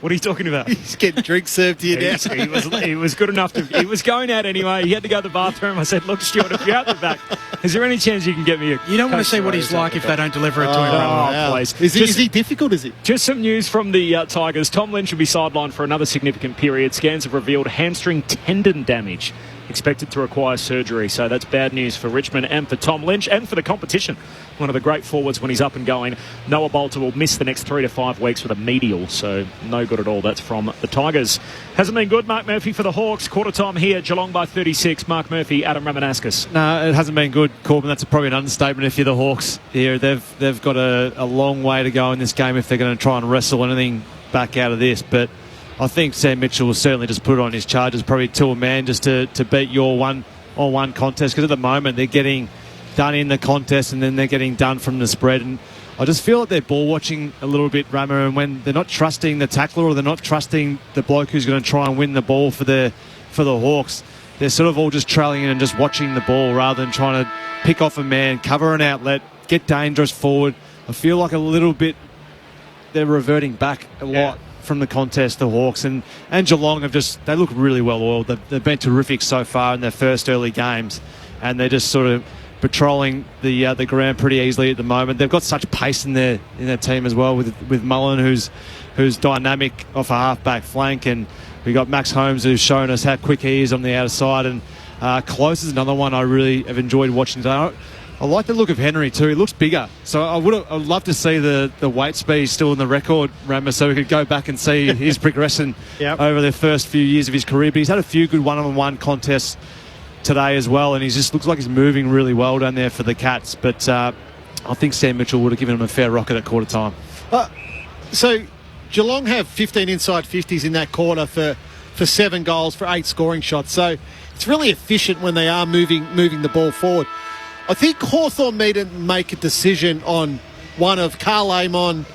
What are you talking about? He's getting drinks served to you now. He was good enough to... He was going out anyway. He had to go to the bathroom. I said, look, Stuart, if you're out the back, is there any chance you can get me a... You don't want to see what he's like if they don't deliver it to him. Oh, please. Is he difficult, is he? Just some news from the Tigers. Tom Lynch will be sidelined for another significant period. Scans have revealed hamstring tendon damage. Expected to require surgery, so that's bad news for Richmond and for Tom Lynch and for the competition. One of the great forwards when he's up and going. Noah Bolter will miss the next 3 to 5 weeks with a medial, so no good at all. That's from the Tigers. Hasn't been good, Mark Murphy, for the Hawks. Quarter time here, Geelong by 36. Mark Murphy, Adam Ramanauskas. No, it hasn't been good, Corbin. That's probably an understatement if you're the Hawks here. They've got a long way to go in this game if they're going to try and wrestle anything back out of this, but I think Sam Mitchell will certainly just put it on his charges, probably to a man just to beat your one-on-one contest, because at the moment they're getting done in the contest and then they're getting done from the spread. And I just feel like they're ball watching a little bit, Rama, and when they're not trusting the tackler or they're not trusting the bloke who's going to try and win the ball for the Hawks, they're sort of all just trailing in and just watching the ball rather than trying to pick off a man, cover an outlet, get dangerous forward. I feel like a little bit they're reverting back a lot from the contest, the Hawks, and Geelong they look really well oiled. They've been terrific so far in their first early games, and they're just sort of patrolling the ground pretty easily at the moment. They've got such pace in their team as well with Mullen, who's dynamic off a half-back flank, and we got Max Holmes, who's shown us how quick he is on the outside, and Close is another one I really have enjoyed watching today. I like the look of Henry too. He looks bigger. So I'd love to see the weight speed still in the record, Rammer, so we could go back and see his progression over the first few years of his career. But he's had a few good one-on-one contests today as well, and he just looks like he's moving really well down there for the Cats. But I I think Sam Mitchell would have given him a fair rocket at quarter time. So Geelong have 15 inside 50s in that quarter for 7 goals, for 8 scoring shots. So it's really efficient when they are moving the ball forward. I think Hawthorn need to make a decision on one of Carl Amon,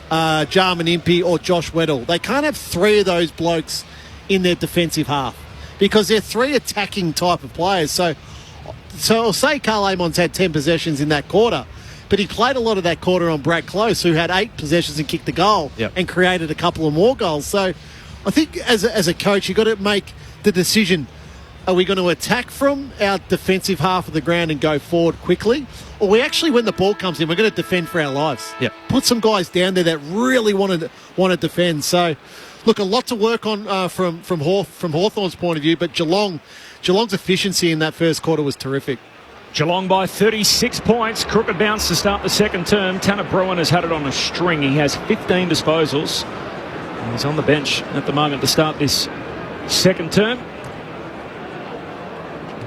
Jarman Impey or Josh Weddle. They can't have 3 of those blokes in their defensive half because they're 3 attacking type of players. So I'll say Carl Amon's had 10 possessions in that quarter, but he played a lot of that quarter on Brad Close, who had 8 possessions and kicked the goal and created a couple of more goals. So I think as a coach, you've got to make the decision. Are we going to attack from our defensive half of the ground and go forward quickly? Or we actually, when the ball comes in, we're going to defend for our lives. Yep. Put some guys down there that really want to defend. So, look, a lot to work on from Hawthorn's point of view, but Geelong's efficiency in that first quarter was terrific. Geelong by 36 points. Crooked bounce to start the second term. Tanner Bruin has had it on a string. He has 15 disposals. And he's on the bench at the moment to start this second term.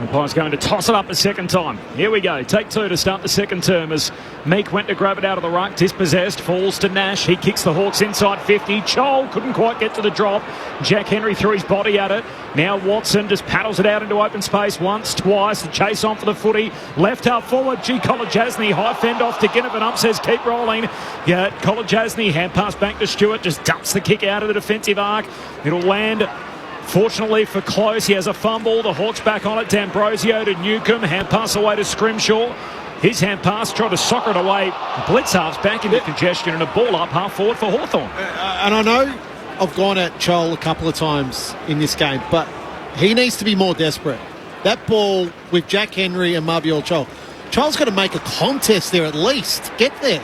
Umpire's going to toss it up a second time. Here we go. Take 2 to start the second term as Meek went to grab it out of the ruck. Dispossessed. Falls to Nash. He kicks the Hawks inside 50. Chol couldn't quite get to the drop. Jack Henry threw his body at it. Now Watson just paddles it out into open space once, twice. The chase on for the footy. Left half forward. G. Kolodjasny. High fend off to Ginnivan. Up says keep rolling. Yeah, Kolodjasny. Hand pass back to Stewart. Just dumps the kick out of the defensive arc. It'll land. Fortunately for Close, he has a fumble. The Hawks back on it. D'Ambrosio to Newcomb. Hand pass away to Scrimshaw. His hand pass, tried to soccer it away. Blitz halves back into congestion and a ball up half forward for Hawthorn. And I know I've gone at Chol a couple of times in this game, but he needs to be more desperate. That ball with Jack Henry and Mabior Chol. Chol's got to make a contest there at least. Get there.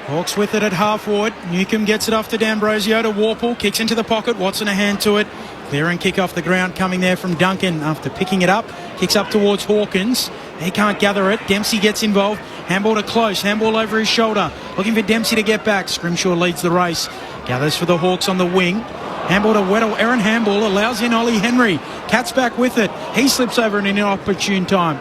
Hawks with it at half forward. Newcomb gets it off to D'Ambrosio to Warple. Kicks into the pocket. Watson a hand to it. Clearing kick off the ground coming there from Duncan after picking it up. Kicks up towards Hawkins. He can't gather it. Dempsey gets involved. Handball to Close. Handball over his shoulder. Looking for Dempsey to get back. Scrimshaw leads the race. Gathers for the Hawks on the wing. Handball to Weddle. Aaron Handball allows in Ollie Henry. Cat's back with it. He slips over in an inopportune time.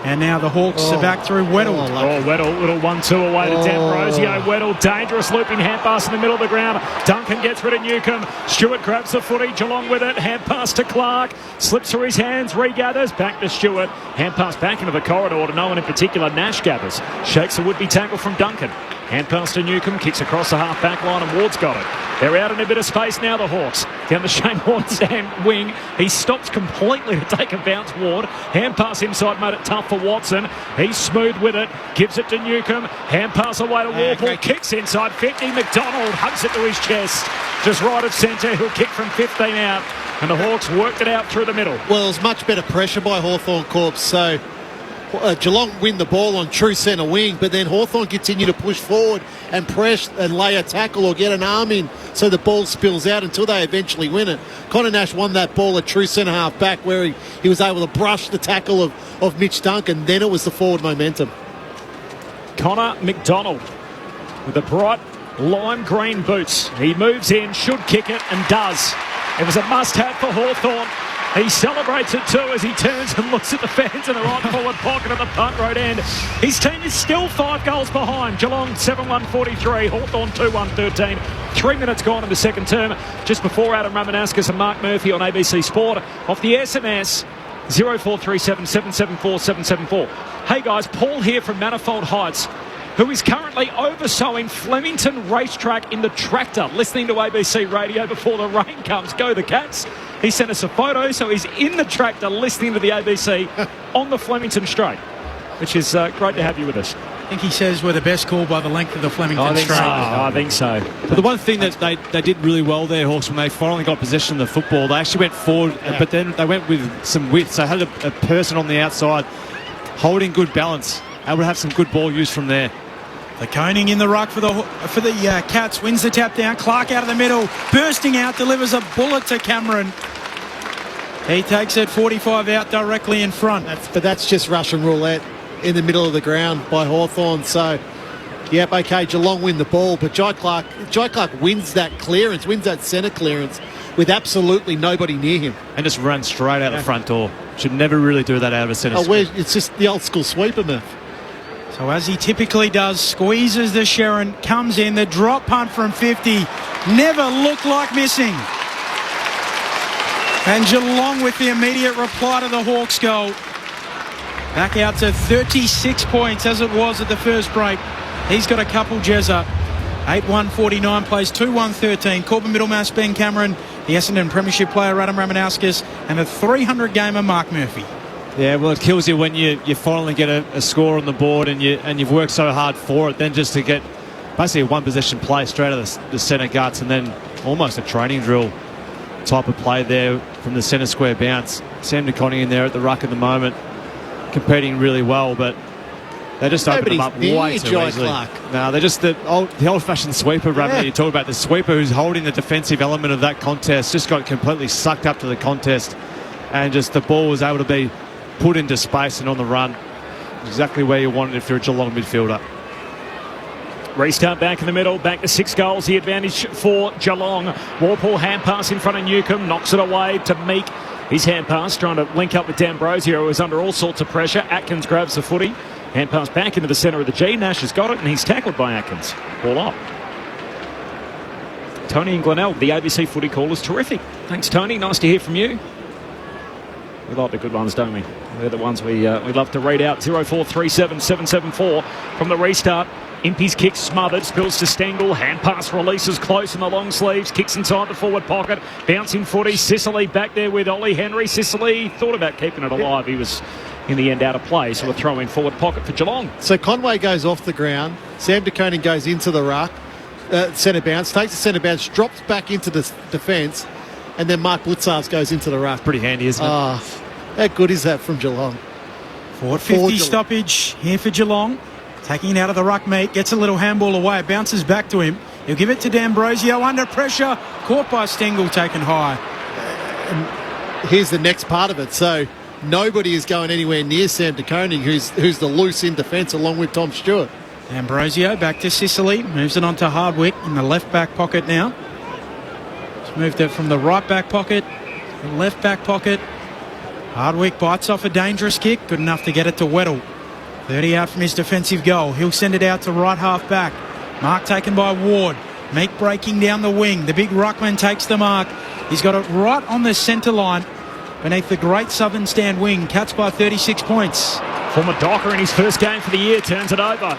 And now the Hawks are back through Weddle. Weddle, little 1-2 away to D'Ambrosio. Weddle, dangerous looping hand pass in the middle of the ground. Duncan gets rid of Newcomb. Stewart grabs the footy. Geelong with it. Hand pass to Clark. Slips through his hands. Regathers. Back to Stewart. Hand pass back into the corridor to no one in particular. Nash gathers. Shakes a would-be tackle from Duncan. Hand pass to Newcomb, kicks across the half-back line and Ward's got it. They're out in a bit of space now, the Hawks. Down the Shane Ward wing. He stops completely to take a bounce, Ward. Hand pass inside made it tough for Watson. He's smooth with it, gives it to Newcomb. Hand pass away to Warple, kicks inside 50. McDonald hugs it to his chest. Just right of centre, he'll kick from 15 out. And the Hawks worked it out through the middle. Well, it was much better pressure by Hawthorn Corps, so Geelong win the ball on true centre wing, but then Hawthorn continue to push forward and press and lay a tackle or get an arm in so the ball spills out until they eventually win it. Connor Nash won that ball at true centre half back where he was able to brush the tackle of Mitch Duncan. Then it was the forward momentum. Connor McDonald with the bright lime green boots. He moves in, should kick it and does. It was a must-have for Hawthorn. He celebrates it too as he turns and looks at the fans in the right forward pocket at the punt road end. His team is still 5 goals behind. Geelong 7-1-43, Hawthorn 2-1-13. 3 minutes gone in the second term. Just before Adam Ramanauskas and Mark Murphy on ABC Sport. Off the SMS 0437 774 774. Hey guys, Paul here from Manifold Heights, who is currently oversowing Flemington Racetrack in the tractor, listening to ABC Radio before the rain comes. Go the Cats. He sent us a photo, so he's in the tractor listening to the ABC on the Flemington Straight, which is great to have you with us. I think he says we're the best call by the length of the Flemington Straight. I think so. But the one thing that they did really well there, Hawks, when they finally got possession of the football, they actually went forward, but then they went with some width. So they had a person on the outside holding good balance, able to have some good ball use from there. The Koning in the ruck for the Cats, wins the tap down. Clark out of the middle, bursting out, delivers a bullet to Cameron. He takes it 45 out directly in front. But that's just Russian roulette in the middle of the ground by Hawthorn. So, yep, okay, Geelong win the ball, but Jai Clark wins that clearance, wins that centre clearance with absolutely nobody near him. And just runs straight out the front door. Should never really do that out of a centre. It's just the old school sweeper, Murph. So as he typically does, squeezes the Sharon, comes in, the drop punt from 50, never looked like missing. And Geelong with the immediate reply to the Hawks goal. Back out to 36 points as it was at the first break. He's got a couple, Jezza. 8-1-49 plays 2-1-13. Corbin Middlemass, Ben Cameron, the Essendon Premiership player Adam Ramanauskas, and the 300-gamer Mark Murphy. Yeah, well, it kills you when you finally get a score on the board and you've worked so hard for it, then just to get basically a one-possession play straight out of the centre guts and then almost a training drill type of play there from the centre square bounce. Sam DeConnie in there at the ruck at the moment, competing really well, but they just open them up way too easily. No, they're just the old-fashioned sweeper, Rabbit. You talk about the sweeper who's holding the defensive element of that contest, just got completely sucked up to the contest, and just the ball was able to be put into space and on the run. Exactly where you want it if you're a Geelong midfielder. Restart back in the middle, back to 6 goals. The advantage for Geelong. Warple hand pass in front of Newcombe, knocks it away to Meek. His hand pass trying to link up with D'Ambrosio, who is under all sorts of pressure. Atkins grabs the footy. Hand pass back into the centre of the G. Nash has got it and he's tackled by Atkins. Ball up. Tony and Glenelg, the ABC footy call, is terrific. Thanks, Tony. Nice to hear from you. We like the good ones, don't we? They're the ones we love to read out. 0437 774 from the restart. Impey's kick smothered, spills to Stengel. Hand pass releases close in the long sleeves. Kicks inside the forward pocket. Bouncing footy. Sicily back there with Ollie Henry. Sicily thought about keeping it alive. He was in the end out of play, so a throw in forward pocket for Geelong. So Conway goes off the ground. Sam DeConey goes into the ruck. Centre bounce. Takes the centre bounce. Drops back into the defence. And then Mark Blitzarves goes into the ruck. Pretty handy, isn't it? How good is that from Geelong? 4:50 stoppage here for Geelong. Taking it out of the ruck, mate. Gets a little handball away. Bounces back to him. He'll give it to D'Ambrosio under pressure. Caught by Stengel, taken high. And here's the next part of it. So nobody is going anywhere near Sam DeConey, who's the loose in defence along with Tom Stewart. D'Ambrosio back to Sicily. Moves it on to Hardwick in the left back pocket now. He's moved it from the right back pocket to the left back pocket. Hardwick bites off a dangerous kick. Good enough to get it to Weddle. 30 out from his defensive goal. He'll send it out to right half back. Mark taken by Ward. Meek breaking down the wing. The big ruckman takes the mark. He's got it right on the centre line beneath the great southern stand wing. Cats by 36 points. Former Docker in his first game for the year turns it over.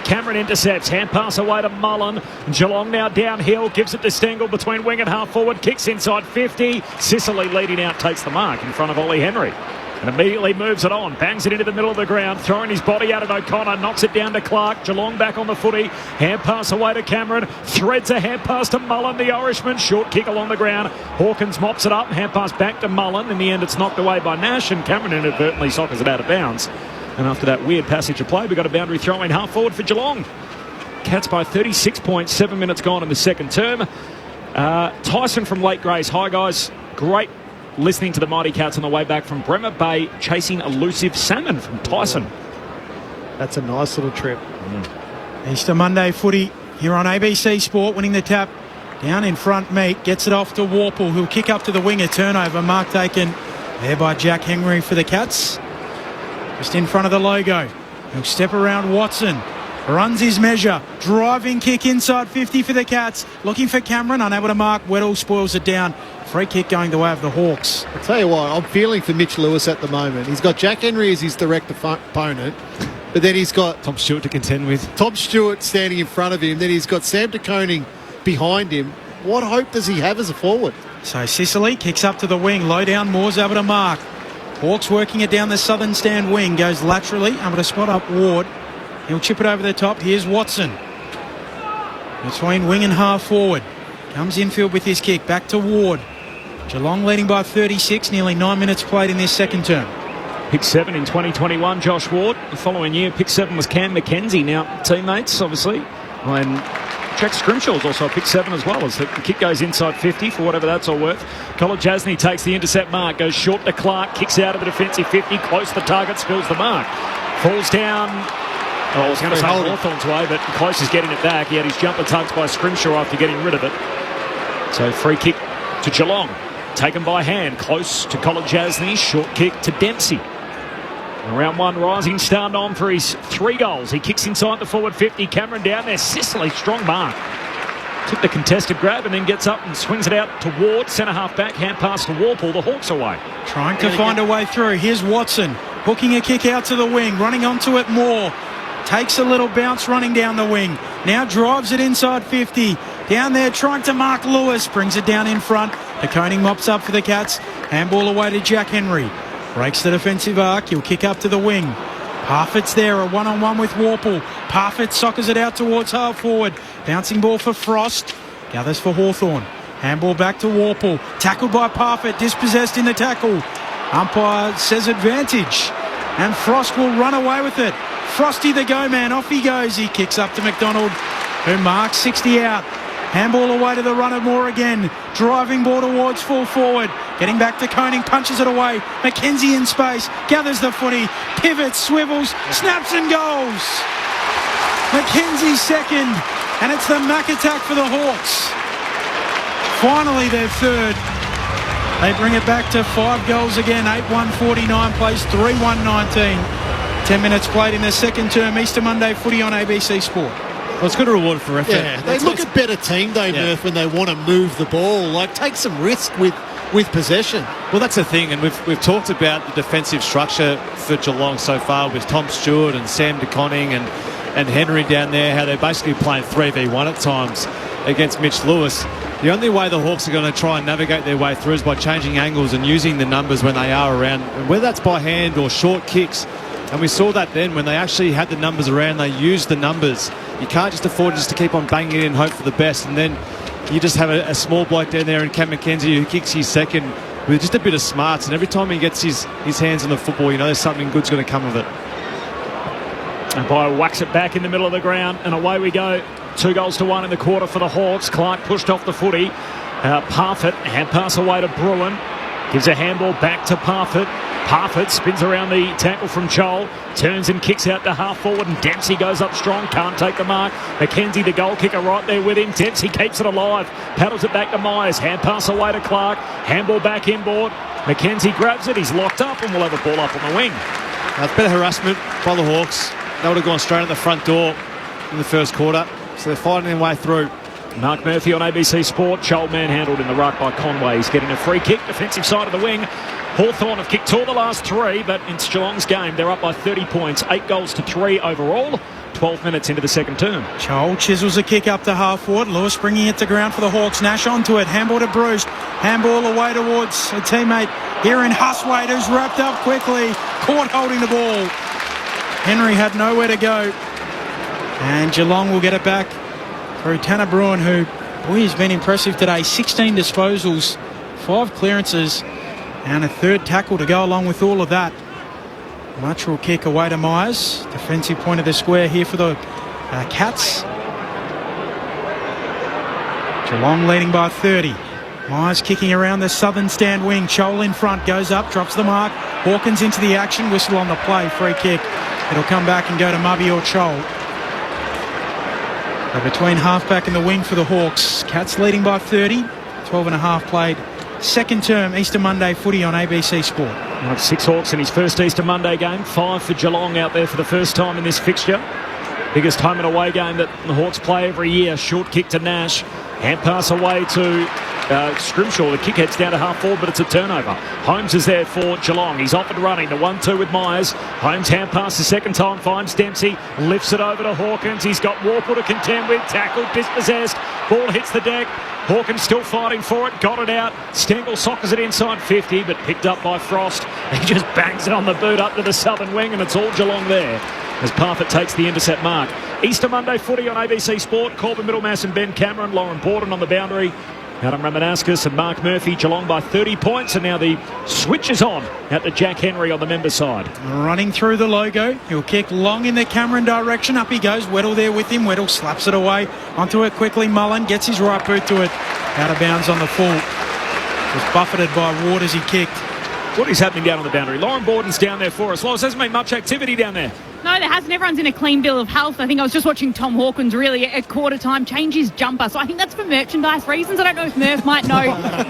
Cameron intercepts. Hand pass away to Mullen. Geelong now downhill. Gives it to Stengel between wing and half forward. Kicks inside 50. Sicily leading out takes the mark in front of Ollie Henry. And immediately moves it on. Bangs it into the middle of the ground. Throwing his body out at O'Connor. Knocks it down to Clark. Geelong back on the footy. Hand pass away to Cameron. Threads a hand pass to Mullen, the Irishman. Short kick along the ground. Hawkins mops it up. Hand pass back to Mullen. In the end, it's knocked away by Nash. And Cameron inadvertently soccers it out of bounds. And after that weird passage of play, we got a boundary throw in half forward for Geelong. Cats by 36 points. 7 minutes gone in the second term. Tyson from Lake Grace. Hi, guys. Great listening to the Mighty Cats on the way back from Bremer Bay, chasing elusive salmon from Tyson. That's a nice little trip. Easter Monday footy here on ABC Sport, winning the tap. Down in front, Meek gets it off to Warple, who'll kick up to the winger. Turnover, mark taken there by Jack Henry for the Cats. Just in front of the logo. He'll step around Watson. Runs his measure. Driving kick inside 50 for the Cats. Looking for Cameron, unable to mark. Weddle spoils it down. Free kick going the way of the Hawks. I'll tell you what, I'm feeling for Mitch Lewis at the moment. He's got Jack Henry as his direct opponent, but then he's got Tom Stewart to contend with. Tom Stewart standing in front of him. Then he's got Sam DeConey behind him. What hope does he have as a forward? So Sicily kicks up to the wing. Low down, Moore's able to mark. Hawks working it down the southern stand wing. Goes laterally, able to spot up Ward. He'll chip it over the top. Here's Watson. Between wing and half forward. Comes infield with his kick. Back to Ward. Geelong leading by 36. Nearly 9 minutes played in this second term. Pick 7 in 2021, Josh Ward. The following year, pick 7 was Cam McKenzie. Now, teammates, obviously. And Jack Scrimshaw's also a pick 7 as well, as the kick goes inside 50 for whatever that's all worth. Colin Jasny takes the intercept mark, goes short to Clark, kicks out of the defensive 50, close to the target, spills the mark. Falls down. Oh, I was going to say Hawthorn's way, but close is getting it back. He had his jumper tugged by Scrimshaw after getting rid of it. So free kick to Geelong. Taken by hand, close to Colin Jasny, short kick to Dempsey. Round one, rising star on for his 3 goals. He kicks inside the forward 50. Cameron down there. Sicily, strong mark. Took the contested grab and then gets up and swings it out to Ward. Centre half back, hand pass to Warple. The Hawks away. Trying to find a way through. Here's Watson. Hooking a kick out to the wing. Running onto it more. Takes a little bounce running down the wing. Now drives it inside 50. Down there trying to mark Lewis. Brings it down in front. De Koning mops up for the Cats. Handball away to Jack Henry. Breaks the defensive arc. He'll kick up to the wing. Parfitt's there, a one-on-one with Warple. Parfitt soccers it out towards half forward. Bouncing ball for Frost. Gathers for Hawthorn. Handball back to Warple. Tackled by Parfitt. Dispossessed in the tackle. Umpire says advantage. And Frost will run away with it. Frosty the go-man. Off he goes. He kicks up to McDonald, who marks 60 out. Handball away to the runner more again. Driving ball towards full forward. Getting back to Koning. Punches it away. McKenzie in space. Gathers the footy. Pivots. Swivels. Snaps and goals. McKenzie second. And it's the Mac attack for the Hawks. Finally their third. They bring it back to 5 goals again. 8-1-49 plays 3-1-19. 10 minutes played in the second term. Easter Monday footy on ABC Sport. Well, it's good reward for effort. Yeah, they look a better team, though, Murph, when they want to move the ball. Like, take some risk with possession. Well, that's the thing, and we've talked about the defensive structure for Geelong so far with Tom Stewart and Sam De Koning and Henry down there, how they're basically playing 3v1 at times against Mitch Lewis. The only way the Hawks are going to try and navigate their way through is by changing angles and using the numbers when they are around, whether that's by hand or short kicks. And we saw that then when they actually had the numbers around, they used the numbers. You can't just afford just to keep on banging it in and hope for the best. And then you just have a small bloke down there in Cam McKenzie who kicks his second with just a bit of smarts. And every time he gets his hands on the football, you know there's something good's going to come of it. And Bio whacks it back in the middle of the ground, and away we go. 2-1 in the quarter for the Hawks. Clark pushed off the footy. Parfitt, hand pass away to Bruin. Gives a handball back to Parfitt. Parfitt spins around the tackle from Joel. Turns and kicks out to half forward, and Dempsey goes up strong. Can't take the mark. McKenzie, the goal kicker, right there with him. Dempsey keeps it alive. Paddles it back to Myers. Hand pass away to Clark. Handball back inboard. McKenzie grabs it. He's locked up, and we'll have a ball up on the wing. That's better harassment by the Hawks. They would have gone straight at the front door in the first quarter. So they're fighting their way through. Mark Murphy on ABC Sport. Joel manhandled in the ruck by Conway. He's getting a free kick, defensive side of the wing. Hawthorn have kicked 2 of the last 3, but it's Geelong's game. They're up by 30 points, 8-3 overall. 12 minutes into the second term. Joel chisels a kick up to half forward. Lewis bringing it to ground for the Hawks. Nash onto it. Handball to Bruce. Handball away towards a teammate here in Huswaite, who's wrapped up quickly. Caught holding the ball. Henry had nowhere to go. And Geelong will get it back through Tanner Bruin, who, boy, has been impressive today. 16 disposals, 5 clearances, and a 3rd tackle to go along with all of that. Lateral kick away to Myers. Defensive point of the square here for the Cats. Geelong leading by 30. Myers kicking around the southern stand wing. Chol in front, goes up, drops the mark. Hawkins into the action, whistle on the play, free kick. It'll come back and go to Mubby or Chol. So between halfback and the wing for the Hawks. Cats leading by 30. 12.5 played. Second term Easter Monday footy on ABC Sport. 6 Hawks in his first Easter Monday game. 5 for Geelong out there for the first time in this fixture. Biggest home and away game that the Hawks play every year. Short kick to Nash. Hand pass away to Scrimshaw. The kick heads down to half forward, but it's a turnover. Holmes is there for Geelong. He's off and running. The 1-2 with Myers. Holmes hand pass the second time. Finds Dempsey. Lifts it over to Hawkins. He's got Warple to contend with. Tackled, dispossessed. Ball hits the deck. Hawkins still fighting for it. Got it out. Stengel soccers it inside 50, but picked up by Frost. He just bangs it on the boot up to the southern wing, and it's all Geelong there as Parfitt takes the intercept mark. Easter Monday footy on ABC Sport. Corbin Middlemass and Ben Cameron. Lauren Borden on the boundary. Adam Ramanauskas and Mark Murphy. Geelong by 30 points, and now the switch is on out to Jack Henry on the member side. Running through the logo. He'll kick long in the Cameron direction. Up he goes. Weddle there with him. Weddle slaps it away. Onto it quickly. Mullen gets his right boot to it. Out of bounds on the full. Was buffeted by Ward as he kicked. What is happening down on the boundary? Lauren Borden's down there for us. Lois, hasn't been much activity down there. No, there hasn't. Everyone's in a clean bill of health. I think I was just watching Tom Hawkins really at quarter time change his jumper. So I think that's for merchandise reasons. I don't know if Murph might know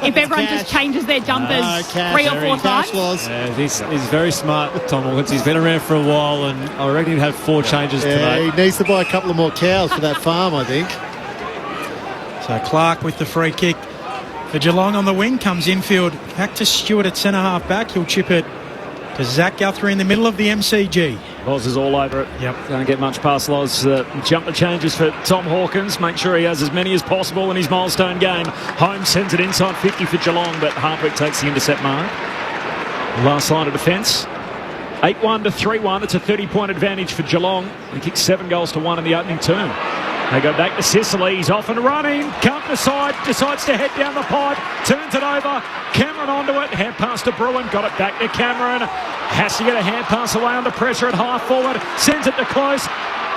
if everyone just changes their jumpers 3 or 4 times. Yeah, he's very smart, Tom Hawkins. He's been around for a while, and I reckon he'd have 4 changes today. He needs to buy a couple of more cows for that farm, I think. So Clark with the free kick for Geelong on the wing, comes infield back to Stewart at centre half back. He'll chip it to Zach Guthrie in the middle of the MCG. Loz is all over it. Yep. Don't get much past Loz. Jumper changes for Tom Hawkins. Make sure he has as many as possible in his milestone game. Holmes sends it inside 50 for Geelong, but Hardwick takes the intercept mark. Last line of defence. 8-1 to 3-1. It's a 30-point advantage for Geelong. They kicked 7 goals to 1 in the opening term. They go back to Sicily. He's off and running. Can't decide. Decides to head down the pipe. Turns it over. Cameron onto it. Hand pass to Bruin. Got it back to Cameron. Has to get a hand pass away under pressure at half forward. Sends it to close.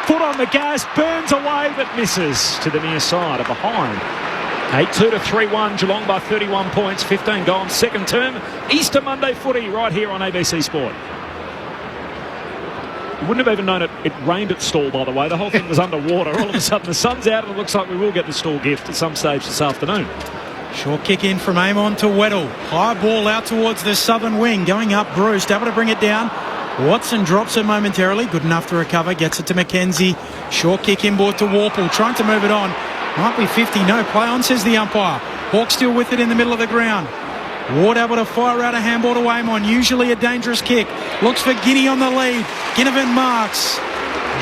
Foot on the gas. Burns away but misses to the near side of behind. 8-2 to 3-1. Geelong by 31 points. 15 gone. Second term. Easter Monday footy right here on ABC Sport. You wouldn't have even known it rained at Stawell, by the way. The whole thing was underwater. All of a sudden the sun's out and it looks like we will get the Stawell gift at some stage this afternoon. Short kick in from Amon to Weddle. High ball out towards the southern wing. Going up Bruce, able to bring it down. Watson drops it momentarily. Good enough to recover. Gets it to McKenzie. Short kick inboard to Warple. Trying to move it on. Might be 50. No, play on, says the umpire. Hawk still with it in the middle of the ground. Ward able to fire out a handball to Amon. Usually a dangerous kick. Looks for Guinea on the lead. Ginnivan marks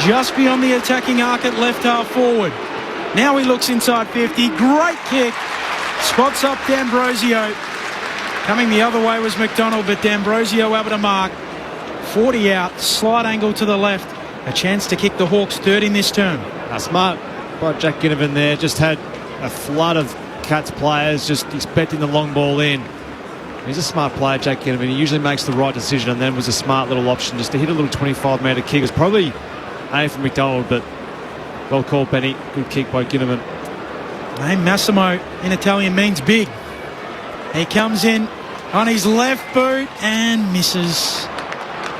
just beyond the attacking arc at left half forward. Now he looks inside 50. Great kick. Spots up D'Ambrosio. Coming the other way was McDonald, but D'Ambrosio able to mark. 40 out. Slight angle to the left. A chance to kick the Hawks third in this term. Smart by Jack Ginnivan there. Just had a flood of Cats players just expecting the long ball in. He's a smart player, Jack Ginnivan. He usually makes the right decision, and then was a smart little option just to hit a little 25-metre kick. It was probably aimed for McDonald, but well called, Benny. Good kick by Ginnivan. Name Massimo in Italian means big. He comes in on his left boot and misses.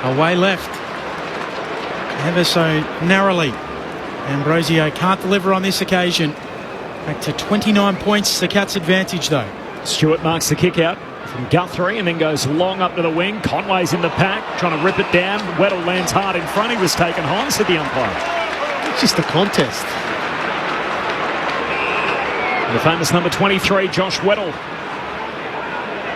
Away left. Ever so narrowly. Ambrosio can't deliver on this occasion. Back to 29 points, the Cats' advantage though. Stewart marks the kick out from Guthrie and then goes long up to the wing. Conway's in the pack, trying to rip it down. Weddle lands hard in front. He was taken home, said the umpire. It's just a contest. The famous number 23, Josh Weddle,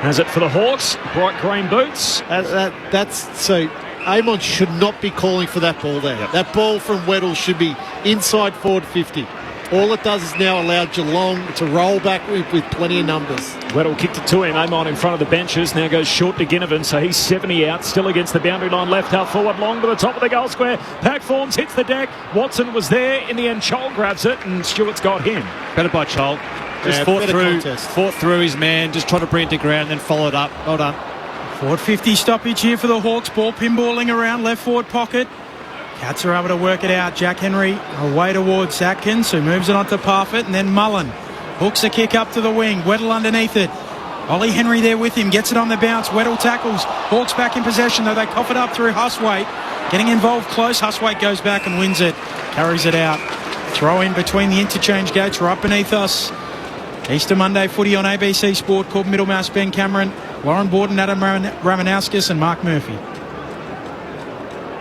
has it for the Hawks. Bright green boots. That's so. Amon should not be calling for that ball there. Yep. That ball from Weddle should be inside forward 50. All it does is now allow Geelong to roll back with plenty of numbers. Weddle kicked it to him. Amon in front of the benches. Now goes short to Ginnivan, so he's 70 out. Still against the boundary line. Left half forward, long to the top of the goal square. Pack forms, hits the deck. Watson was there. In the end, Chol grabs it, and Stewart's got him. Better by Chol. Just fought through his man. Just tried to bring it to ground, and then followed up. Well done. Forward 50 stoppage here for the Hawks. Ball pinballing around left forward pocket. Cats are able to work it out. Jack Henry away towards Atkins, who moves it on to Parfitt, and then Mullen hooks a kick up to the wing. Weddle underneath it. Ollie Henry there with him, gets it on the bounce. Weddle tackles. Hawks back in possession, though they cough it up through Huswaite. Getting involved close. Huswaite goes back and wins it. Carries it out. Throw in between the interchange gates. Right beneath us. Easter Monday footy on ABC Sport, called Middlemouse, Ben Cameron, Warren Borden, Adam Ramanauskas and Mark Murphy.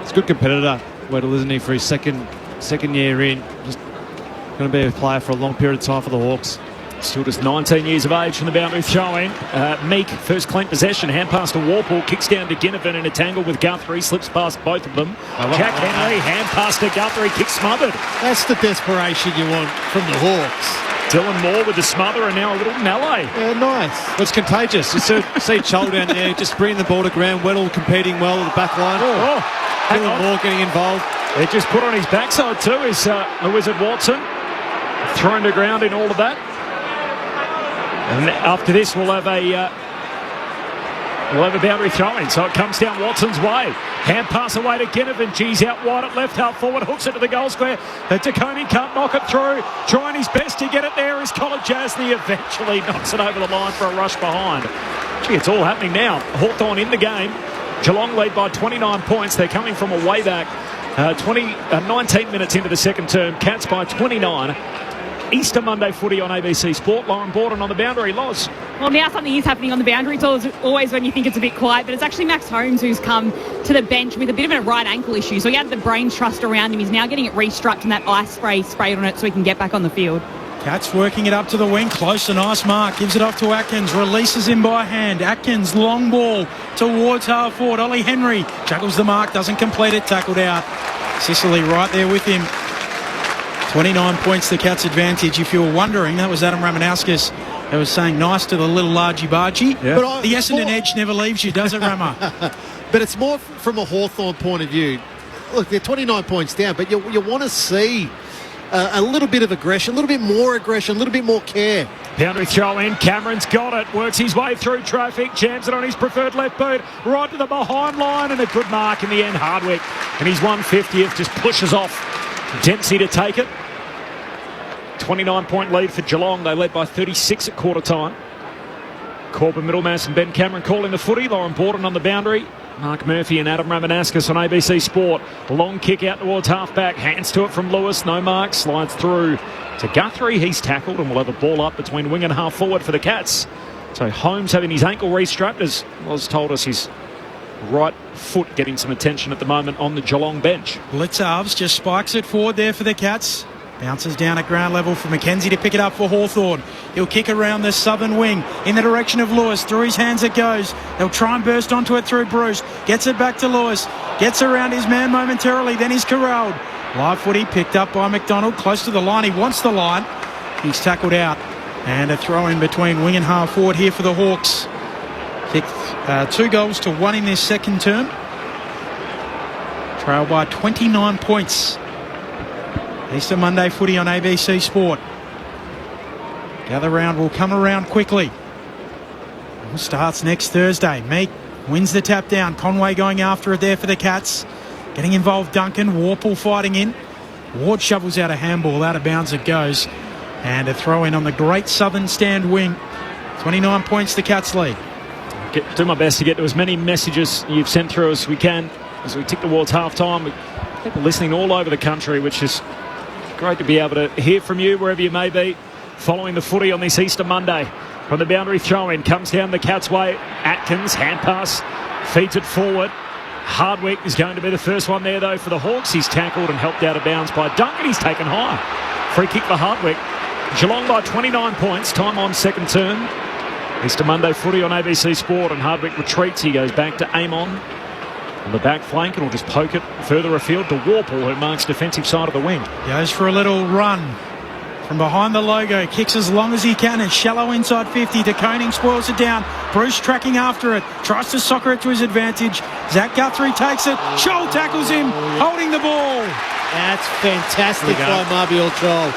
It's a good competitor, Weddle, isn't he, for his second year in. Just going to be a player for a long period of time for the Hawks. Still just 19 years of age from the boundary throw-in. Meek, first clean possession, hand pass to Warple, kicks down to Ginnivan in a tangle with Guthrie, slips past both of them. Jack Henry, hand pass to Guthrie, kick smothered. That's the desperation you want from the Hawks. Dylan Moore with the smother and now a little melee. Yeah, nice. It's contagious. You see Chol down there just bringing the ball to ground. Weddle competing well at the back line. Dylan Moore getting involved. They just put on his backside too is the Wizard Watson. Thrown to ground in all of that. And after this we'll have a boundary throw-in, so it comes down Watson's way. Hand pass away to Ginnivan. G's out wide at left half forward, hooks it to the goal square. Taconi can't knock it through. Trying his best to get it there is Colin Jasny. Eventually knocks it over the line for a rush behind. Gee, it's all happening now. Hawthorn in the game. Geelong lead by 29 points. They're coming from a way back 19 minutes into the second term, Cats by 29. Easter Monday footy on ABC Sport. Lauren Borden on the boundary. Loz. Well, now something is happening on the boundary. It's always when you think it's a bit quiet, but it's actually Max Holmes who's come to the bench with a bit of a right ankle issue. So he had the brain trust around him. He's now getting it restruck and that ice spray sprayed on it so he can get back on the field. Cats working it up to the wing. Close, a nice mark. Gives it off to Atkins. Releases him by hand. Atkins, long ball towards half forward. Ollie Henry juggles the mark. Doesn't complete it. Tackled out. Sicily right there with him. 29 points the Cats' advantage. If you were wondering, that was Adam Ramanauskas that was saying nice to the little largy-bargy. Yeah. But the Essendon edge never leaves you, does it, Rama? But it's more from a Hawthorn point of view. Look, they're 29 points down, but you want to see a little bit of aggression, a little bit more aggression, a little bit more care. Boundary throw in. Cameron's got it. Works his way through traffic. Jams it on his preferred left boot. Right to the behind line and a good mark in the end. Hardwick and his 150th just pushes off Dempsey to take it. 29-point lead for Geelong. They led by 36 at quarter time. Corbin Middlemass and Ben Cameron calling the footy. Lauren Borden on the boundary. Mark Murphy and Adam Ramanauskas on ABC Sport. Long kick out towards half-back. Hands to it from Lewis. No mark. Slides through to Guthrie. He's tackled and will have a ball up between wing and half-forward for the Cats. So Holmes having his ankle restrapped, as Loz told us, his right foot getting some attention at the moment on the Geelong bench. Blitzarves just spikes it forward there for the Cats. Bounces down at ground level for McKenzie to pick it up for Hawthorn. He'll kick around the southern wing in the direction of Lewis. Through his hands it goes. They'll try and burst onto it through Bruce. Gets it back to Lewis. Gets around his man momentarily. Then he's corralled. Live footy picked up by McDonald. Close to the line. He wants the line. He's tackled out. And a throw in between wing and half forward here for the Hawks. Kicked 2 goals to 1 in this second term. Trail by 29 points. Easter Monday footy on ABC Sport. The other round will come around quickly. It starts next Thursday. Meek wins the tap down. Conway going after it there for the Cats. Getting involved Duncan. Warple fighting in. Ward shovels out a handball. Out of bounds it goes. And a throw in on the great southern stand wing. 29 points the Cats lead. Do my best to get to as many messages you've sent through as we can as we tick towards half time. People listening all over the country, which is great to be able to hear from you wherever you may be following the footy on this Easter Monday. From the boundary throw-in, comes down the Cats' way. Atkins, hand pass, feeds it forward. Hardwick is going to be the first one there, though, for the Hawks. He's tackled and helped out of bounds by Duncan. He's taken high. Free kick for Hardwick. Geelong by 29 points. Time on second turn. Easter Monday footy on ABC Sport, and Hardwick retreats. He goes back to Amon on the back flank and will just poke it further afield to Warple, who marks defensive side of the wing. Goes for a little run from behind the logo, kicks as long as he can and shallow inside 50. De Koning spoils it down. Bruce tracking after it, tries to soccer it to his advantage. Zach Guthrie takes it. Scholl tackles him, holding the ball. That's fantastic by Marbiel Scholl.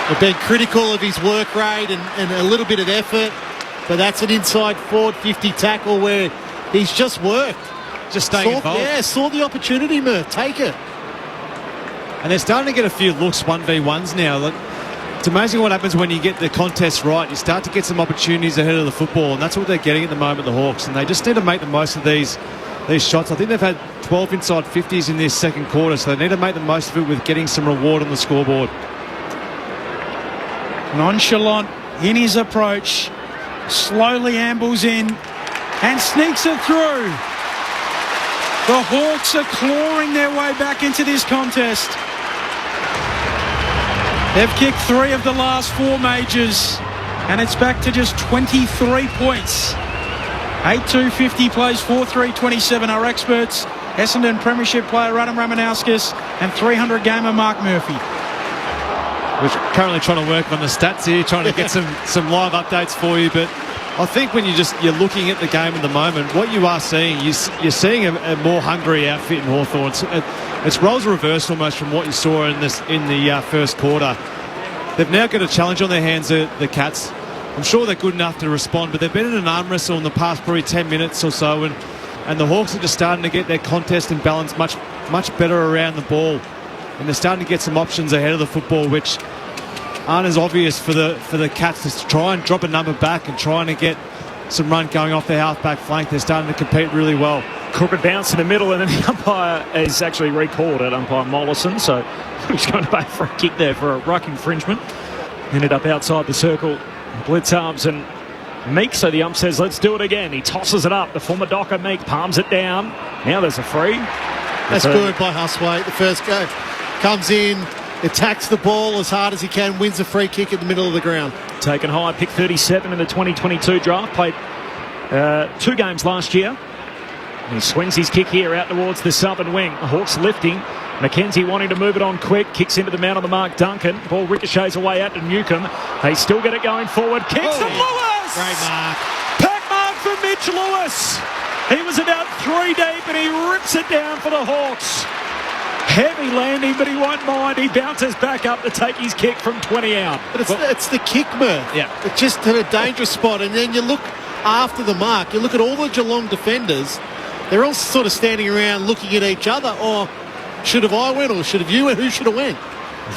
They've been critical of his work rate and a little bit of effort, but that's an inside forward 50 tackle where he's just worked. Just staying involved. Yeah, saw the opportunity, Murph. Take it. And they're starting to get a few looks 1v1s now. Look, it's amazing what happens when you get the contest right. You start to get some opportunities ahead of the football, and that's what they're getting at the moment, the Hawks. And they just need to make the most of these shots. I think they've had 12 inside 50s in this second quarter, so they need to make the most of it with getting some reward on the scoreboard. Nonchalant in his approach. Slowly ambles in and sneaks it through. The Hawks are clawing their way back into this contest. They've kicked 3 of the last 4 majors, and it's back to just 23 points. 8-2-50 plays 4-3-27. Our experts, Essendon Premiership player Adam Ramanauskas and 300 gamer Mark Murphy. We're currently trying to work on the stats here, trying to get some live updates for you, but I think when you're looking at the game at the moment, what you are seeing, you're seeing a more hungry outfit in Hawthorn. It's roles reversed almost from what you saw in the first quarter. They've now got a challenge on their hands, the Cats. I'm sure they're good enough to respond, but they've been in an arm wrestle in the past probably 10 minutes or so, and the Hawks are just starting to get their contest and balance much better around the ball, and they're starting to get some options ahead of the football, which aren't as obvious for the Cats to try and drop a number back and trying to get some run going off their half-back flank. They're starting to compete really well. Crooked bounce in the middle, and then the umpire has actually recalled it, umpire Mollison, so he's going to pay for a kick there for a ruck infringement. Ended up outside the circle. Blitz arms and Meek, so the ump says, let's do it again. He tosses it up. The former Docker Meek palms it down. Now there's a free. That's good by Huswaite. The first go comes in, attacks the ball as hard as he can, wins a free kick in the middle of the ground. Taken high, pick 37 in the 2022 draft. Played 2 games last year. He swings his kick here out towards the southern wing. The Hawks lifting. McKenzie wanting to move it on quick. Kicks into the man on the mark, Duncan. Ball ricochets away out to Newcomb. They still get it going forward. Kicks to Lewis! Great mark. Pack mark for Mitch Lewis. He was about 3 deep and he rips it down for the Hawks. Heavy landing, but he won't mind. He bounces back up to take his kick from 20 out. But it's the kick, Murph. Yeah. It's just at a dangerous spot. And then you look after the mark, you look at all the Geelong defenders. They're all sort of standing around looking at each other. Or should have I went, or should have you went? Who should have went?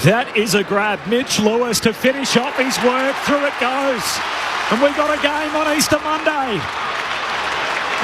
That is a grab. Mitch Lewis to finish off his work. Through it goes. And we've got a game on Easter Monday.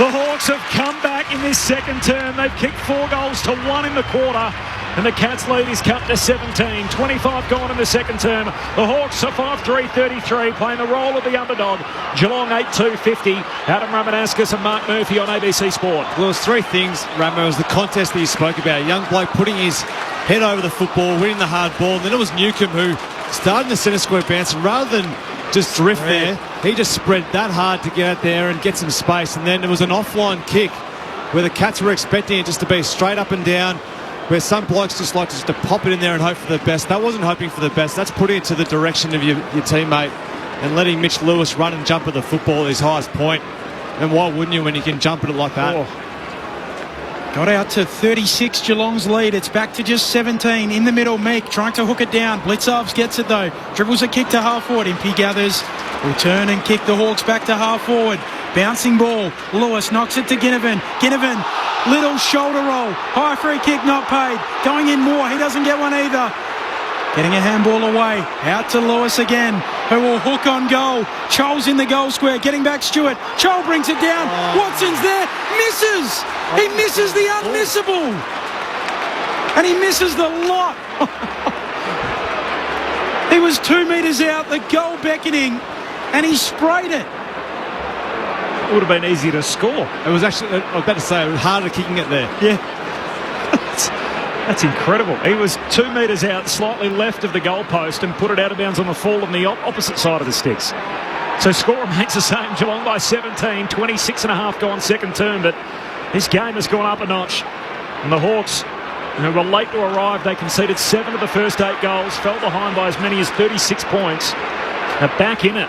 The Hawks have come back in this second term. They've kicked 4 goals to 1 in the quarter. And the Cats lead is cut to 17. 25 gone in the second term. The Hawks are 5-3-33, playing the role of the underdog. Geelong 8-2-50. Adam Ramanauskas and Mark Murphy on ABC Sport. Well, there's 3 things, Ramo. It was the contest that you spoke about. A young bloke putting his head over the football, winning the hard ball. And then it was Newcomb who started the centre square bounce. And rather than just drift there, he just spread that hard to get out there and get some space. And then it was an offline kick where the Cats were expecting it just to be straight up and down, where some blokes just like to pop it in there and hope for the best. That wasn't hoping for the best. That's putting it to the direction of your teammate and letting Mitch Lewis run and jump at the football at his highest point. And why wouldn't you when you can jump at it like that? Got out to 36, Geelong's lead. It's back to just 17. In the middle, Meek trying to hook it down. Blitzarves gets it though. Dribbles a kick to half forward. Impey gathers. Will turn and kick the Hawks back to half forward. Bouncing ball. Lewis knocks it to Ginnivan. Ginnivan, little shoulder roll. High free kick not paid. Going in more. He doesn't get one either. Getting a handball away. Out to Lewis again, who will hook on goal. Chol's in the goal square. Getting back Stewart. Chol brings it down. Watson's there. Misses. He misses the unmissable. And he misses the lot. He was 2 metres out. The goal beckoning. And he sprayed it. It would have been easy to score. It was actually, I was about to say, it was harder kicking it there. Yeah. That's incredible. He was 2 metres out, slightly left of the goalpost, and put it out of bounds on the fall on the opposite side of the sticks. So score remains the same. Geelong by 17, 26 and a half gone second term, but this game has gone up a notch. And the Hawks, who were late to arrive, they conceded 7 of the first 8 goals, fell behind by as many as 36 points. They're back in it.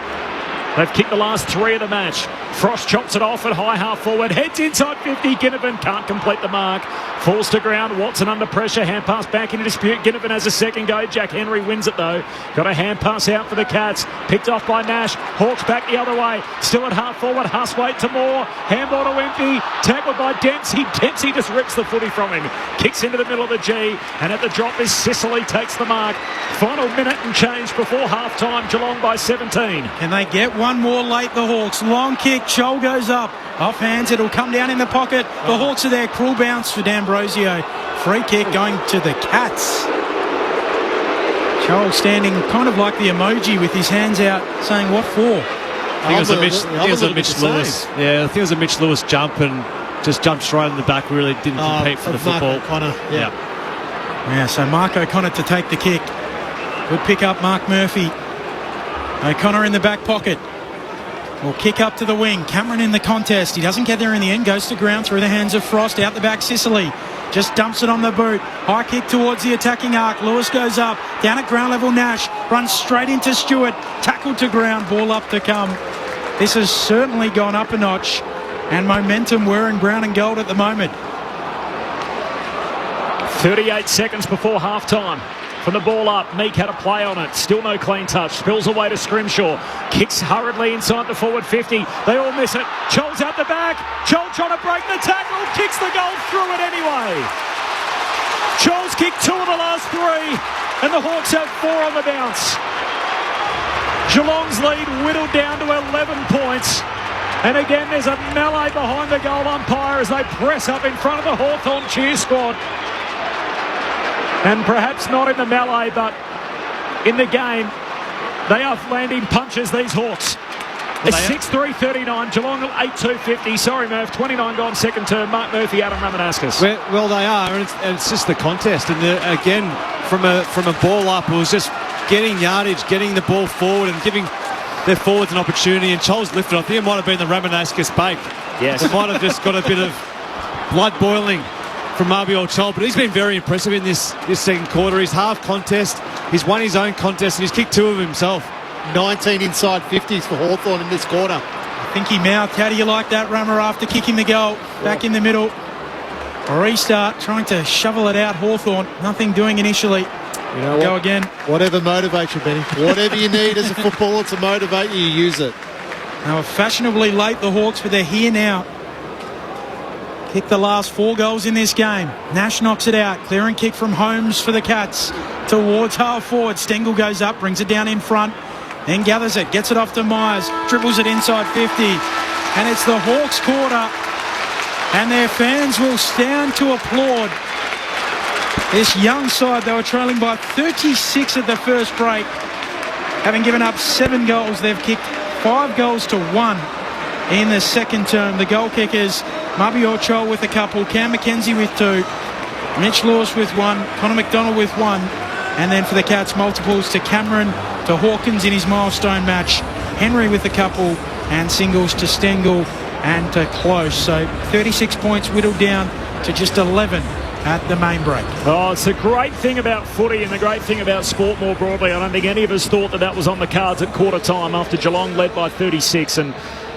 They've kicked the last 3 of the match. Frost chops it off at high half forward. Heads inside 50. Ginnivan can't complete the mark. Falls to ground. Watson under pressure. Hand pass back into dispute. Ginnivan has a second go. Jack Henry wins it though. Got a hand pass out for the Cats. Picked off by Nash. Hawks back the other way. Still at half forward. Huswaite to Moore. Handball to Empty. Tackled by Dempsey. Dempsey just rips the footy from him. Kicks into the middle of the G. And at the drop is Sicily takes the mark. Final minute and change before half time. Geelong by 17. Can they get one more late, the Hawks? Long kick. Chol goes up. Off hands. It'll come down in the pocket. The Hawks are there. Cruel bounce for D'Ambrosio. Free kick going to the Cats. Chol standing kind of like the emoji with his hands out saying, what for? I think it was a Mitch Lewis. Yeah, I think it was a Mitch Lewis jump and just jumped straight in the back. Really didn't compete for the football. O'Connor, yeah, so Mark O'Connor to take the kick. Good pick up, Mark Murphy. O'Connor in the back pocket. Will kick up to the wing. Cameron in the contest. He doesn't get there in the end. Goes to ground through the hands of Frost. Out the back, Sicily. Just dumps it on the boot. High kick towards the attacking arc. Lewis goes up. Down at ground level, Nash. Runs straight into Stewart. Tackled to ground. Ball up to come. This has certainly gone up a notch. And momentum wearing brown and gold at the moment. 38 seconds before half-time. From the ball up, Meek had a play on it. Still no clean touch. Spills away to Scrimshaw. Kicks hurriedly inside the forward 50. They all miss it. Chol's out the back. Chol trying to break the tackle. Kicks the goal through it anyway. Chol's kicked 2 of the last 3. And the Hawks have 4 on the bounce. Geelong's lead whittled down to 11 points. And again, there's a melee behind the goal umpire as they press up in front of the Hawthorn cheer squad. And perhaps not in the melee, but in the game, they are landing punches, these Hawks. It's 6-3-39, Geelong 8-2-50. Sorry, Murph, 29 gone second term. Mark Murphy, Adam Ramanauskas. Well, they are, and it's just the contest. And again, from a ball up, it was just getting yardage, getting the ball forward and giving their forwards an opportunity. And Charles lifted, I think it might have been the Ramanauskas bake. Yes. It might have just got a bit of blood boiling from Mabior Chol, but he's been very impressive in this second quarter. His half contest, he's won his own contest, and he's kicked 2 of himself. 19 inside 50s for Hawthorn in this quarter. I think he mouthed, how do you like that, Rammer, after kicking the goal? Back in the middle. Restart, trying to shovel it out, Hawthorn. Nothing doing initially. You know Go what? again. Whatever motivates you, Benny. Whatever you need as a footballer to motivate you, use it. Now, fashionably late, the Hawks, but they're here now. Kicked the last 4 goals in this game. Nash knocks it out. Clear and kick from Holmes for the Cats. Towards half forward. Stengel goes up, brings it down in front. Then gathers it, gets it off to Myers, dribbles it inside 50. And it's the Hawks quarter. And their fans will stand to applaud. This young side, they were trailing by 36 at the first break. Having given up 7 goals, they've kicked 5 goals to 1 in the second term. The goal kickers, Mabior Chol with a couple, Cam McKenzie with 2, Mitch Lewis with 1, Connor McDonald with 1. And then for the Cats, multiples to Cameron, to Hawkins in his milestone match, Henry with a couple, and singles to Stengel and to Close. So 36 points whittled down to just 11 at the main break. Oh, it's a great thing about footy and the great thing about sport more broadly. I don't think any of us thought that was on the cards at quarter time after Geelong led by 36. And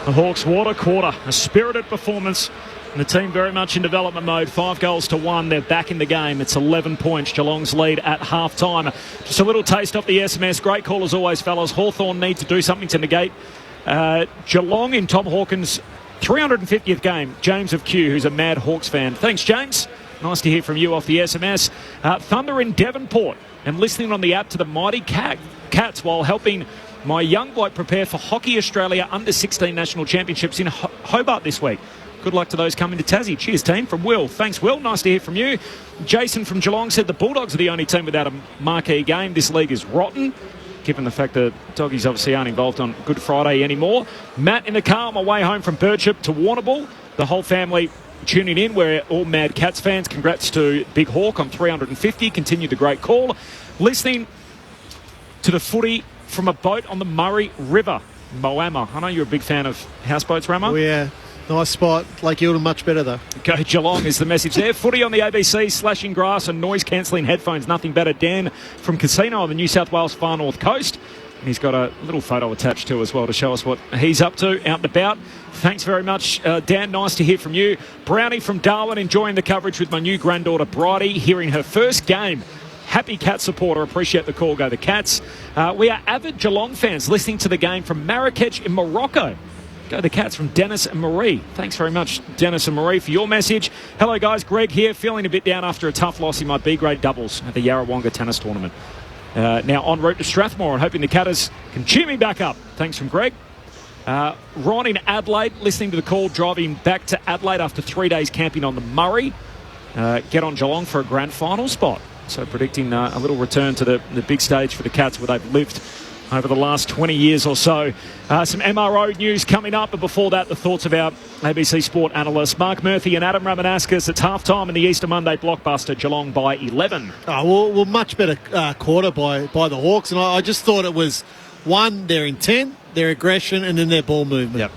the Hawks, what a quarter. A spirited performance. And the team very much in development mode. 5 goals to 1. They're back in the game. It's 11 points. Geelong's lead at half-time. Just a little taste off the SMS. Great call as always, fellas. Hawthorn need to do something to negate Geelong in Tom Hawkins' 350th game. James of Kew, who's a mad Hawks fan. Thanks, James. Nice to hear from you off the SMS. Thunder in Devonport. And listening on the app to the mighty Cats while helping my young bloke prepare for Hockey Australia Under-16 National Championships in Hobart this week. Good luck to those coming to Tassie. Cheers, team. From Will. Thanks, Will. Nice to hear from you. Jason from Geelong said the Bulldogs are the only team without a marquee game. This league is rotten, given the fact that Doggies obviously aren't involved on Good Friday anymore. Matt in the car on my way home from Birchip to Warrnambool. The whole family tuning in. We're all mad Cats fans. Congrats to Big Hawk on 350. Continue the great call. Listening to the footy from a boat on the Murray River, Moama. I know you're a big fan of houseboats, Rama. Oh, yeah. Nice spot. Lake Eildon much better, though. Go Geelong is the message there. Footy on the ABC, slashing grass and noise-cancelling headphones. Nothing better. Dan from Casino on the New South Wales far north coast. And he's got a little photo attached to as well to show us what he's up to, out and about. Thanks very much, Dan. Nice to hear from you. Brownie from Darwin, enjoying the coverage with my new granddaughter, Bridie, hearing her first game. Happy Cat supporter. Appreciate the call. Go the Cats. We are avid Geelong fans listening to the game from Marrakech in Morocco. Go the Cats from Dennis and Marie. Thanks very much, Dennis and Marie, for your message. Hello, guys. Greg here, feeling a bit down after a tough loss in my B-grade doubles at the Yarrawonga tennis tournament. Now en route to Strathmore and hoping the Catters can cheer me back up. Thanks from Greg. Ron in Adelaide, listening to the call, driving back to Adelaide after 3 days camping on the Murray. Get on Geelong for a grand final spot. So predicting a little return to the big stage for the Cats where they've lived over the last 20 years or so. Some MRO news coming up, but before that, the thoughts of our ABC Sport analysts, Mark Murphy and Adam Ramanauskas. It's half-time in the Easter Monday blockbuster, Geelong by 11. Oh, well, much better quarter by the Hawks, and I just thought it was, one, their intent, their aggression, and then their ball movement.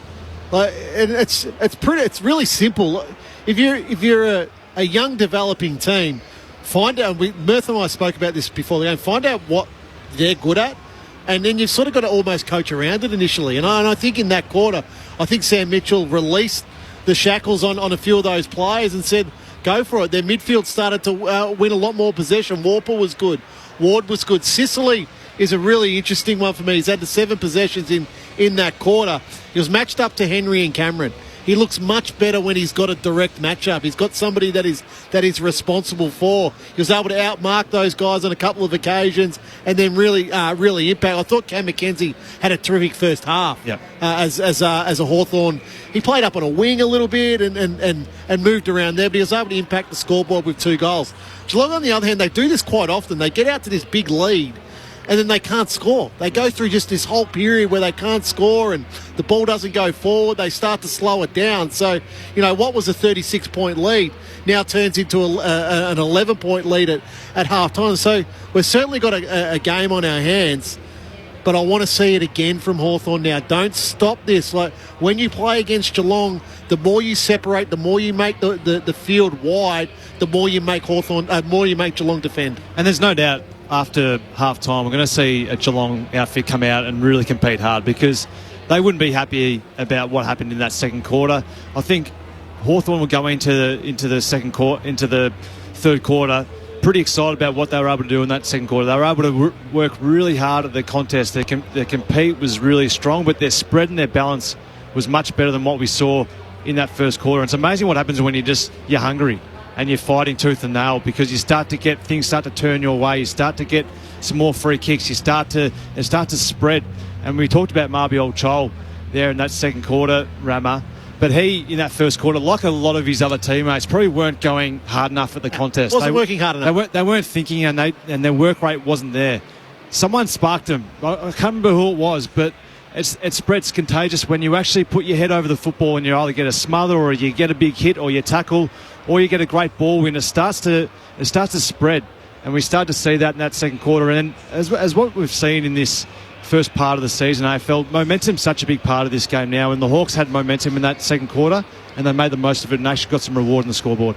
Yep. And it's really simple. If you're a young developing team, find out. Murph and I spoke about this before the game. Find out what they're good at. And then you've sort of got to almost coach around it initially. And I think in that quarter, I think Sam Mitchell released the shackles on a few of those players and said, go for it. Their midfield started to win a lot more possession. Warple was good. Ward was good. Sicily is a really interesting one for me. He's had the 7 possessions in that quarter. He was matched up to Henry and Cameron. He looks much better when he's got a direct matchup. He's got somebody that is responsible for. He was able to outmark those guys on a couple of occasions and then really impact. I thought Cam McKenzie had a terrific first half. Yep. As a Hawthorn. He played up on a wing a little bit and moved around there, but he was able to impact the scoreboard with 2 goals. Geelong, on the other hand, they do this quite often. They get out to this big lead and then they can't score. They go through just this whole period where they can't score and the ball doesn't go forward. They start to slow it down. So, what was a 36-point lead now turns into an 11-point lead at half-time. So we've certainly got a game on our hands, but I want to see it again from Hawthorn now. Don't stop this. Like, when you play against Geelong, the more you separate, the more you make the field wide, the more you make Geelong defend. And there's no doubt after half-time we're going to see a Geelong outfit come out and really compete hard, because they wouldn't be happy about what happened in that second quarter. I think Hawthorn will go into the third quarter pretty excited about what they were able to do in that second quarter. They were able to work really hard at the contest. Their compete was really strong, but their spread and their balance was much better than what we saw in that first quarter. And it's amazing what happens when you're hungry and you're fighting tooth and nail, because you start to get things start to turn your way. You start to get some more free kicks. It start to spread. And we talked about Marby Chol there in that second quarter, Rama. But he, in that first quarter, like a lot of his other teammates, probably weren't going hard enough at the contest. Wasn't working hard enough. They weren't thinking, and their work rate wasn't there. Someone sparked them. I can't remember who it was, but it spreads contagious when you actually put your head over the football and you either get a smother or you get a big hit or you tackle or you get a great ball win. It starts to spread, and we start to see that in that second quarter. And as what we've seen in this first part of the season, AFL, momentum's such a big part of this game now, and the Hawks had momentum in that second quarter and they made the most of it and actually got some reward in the scoreboard.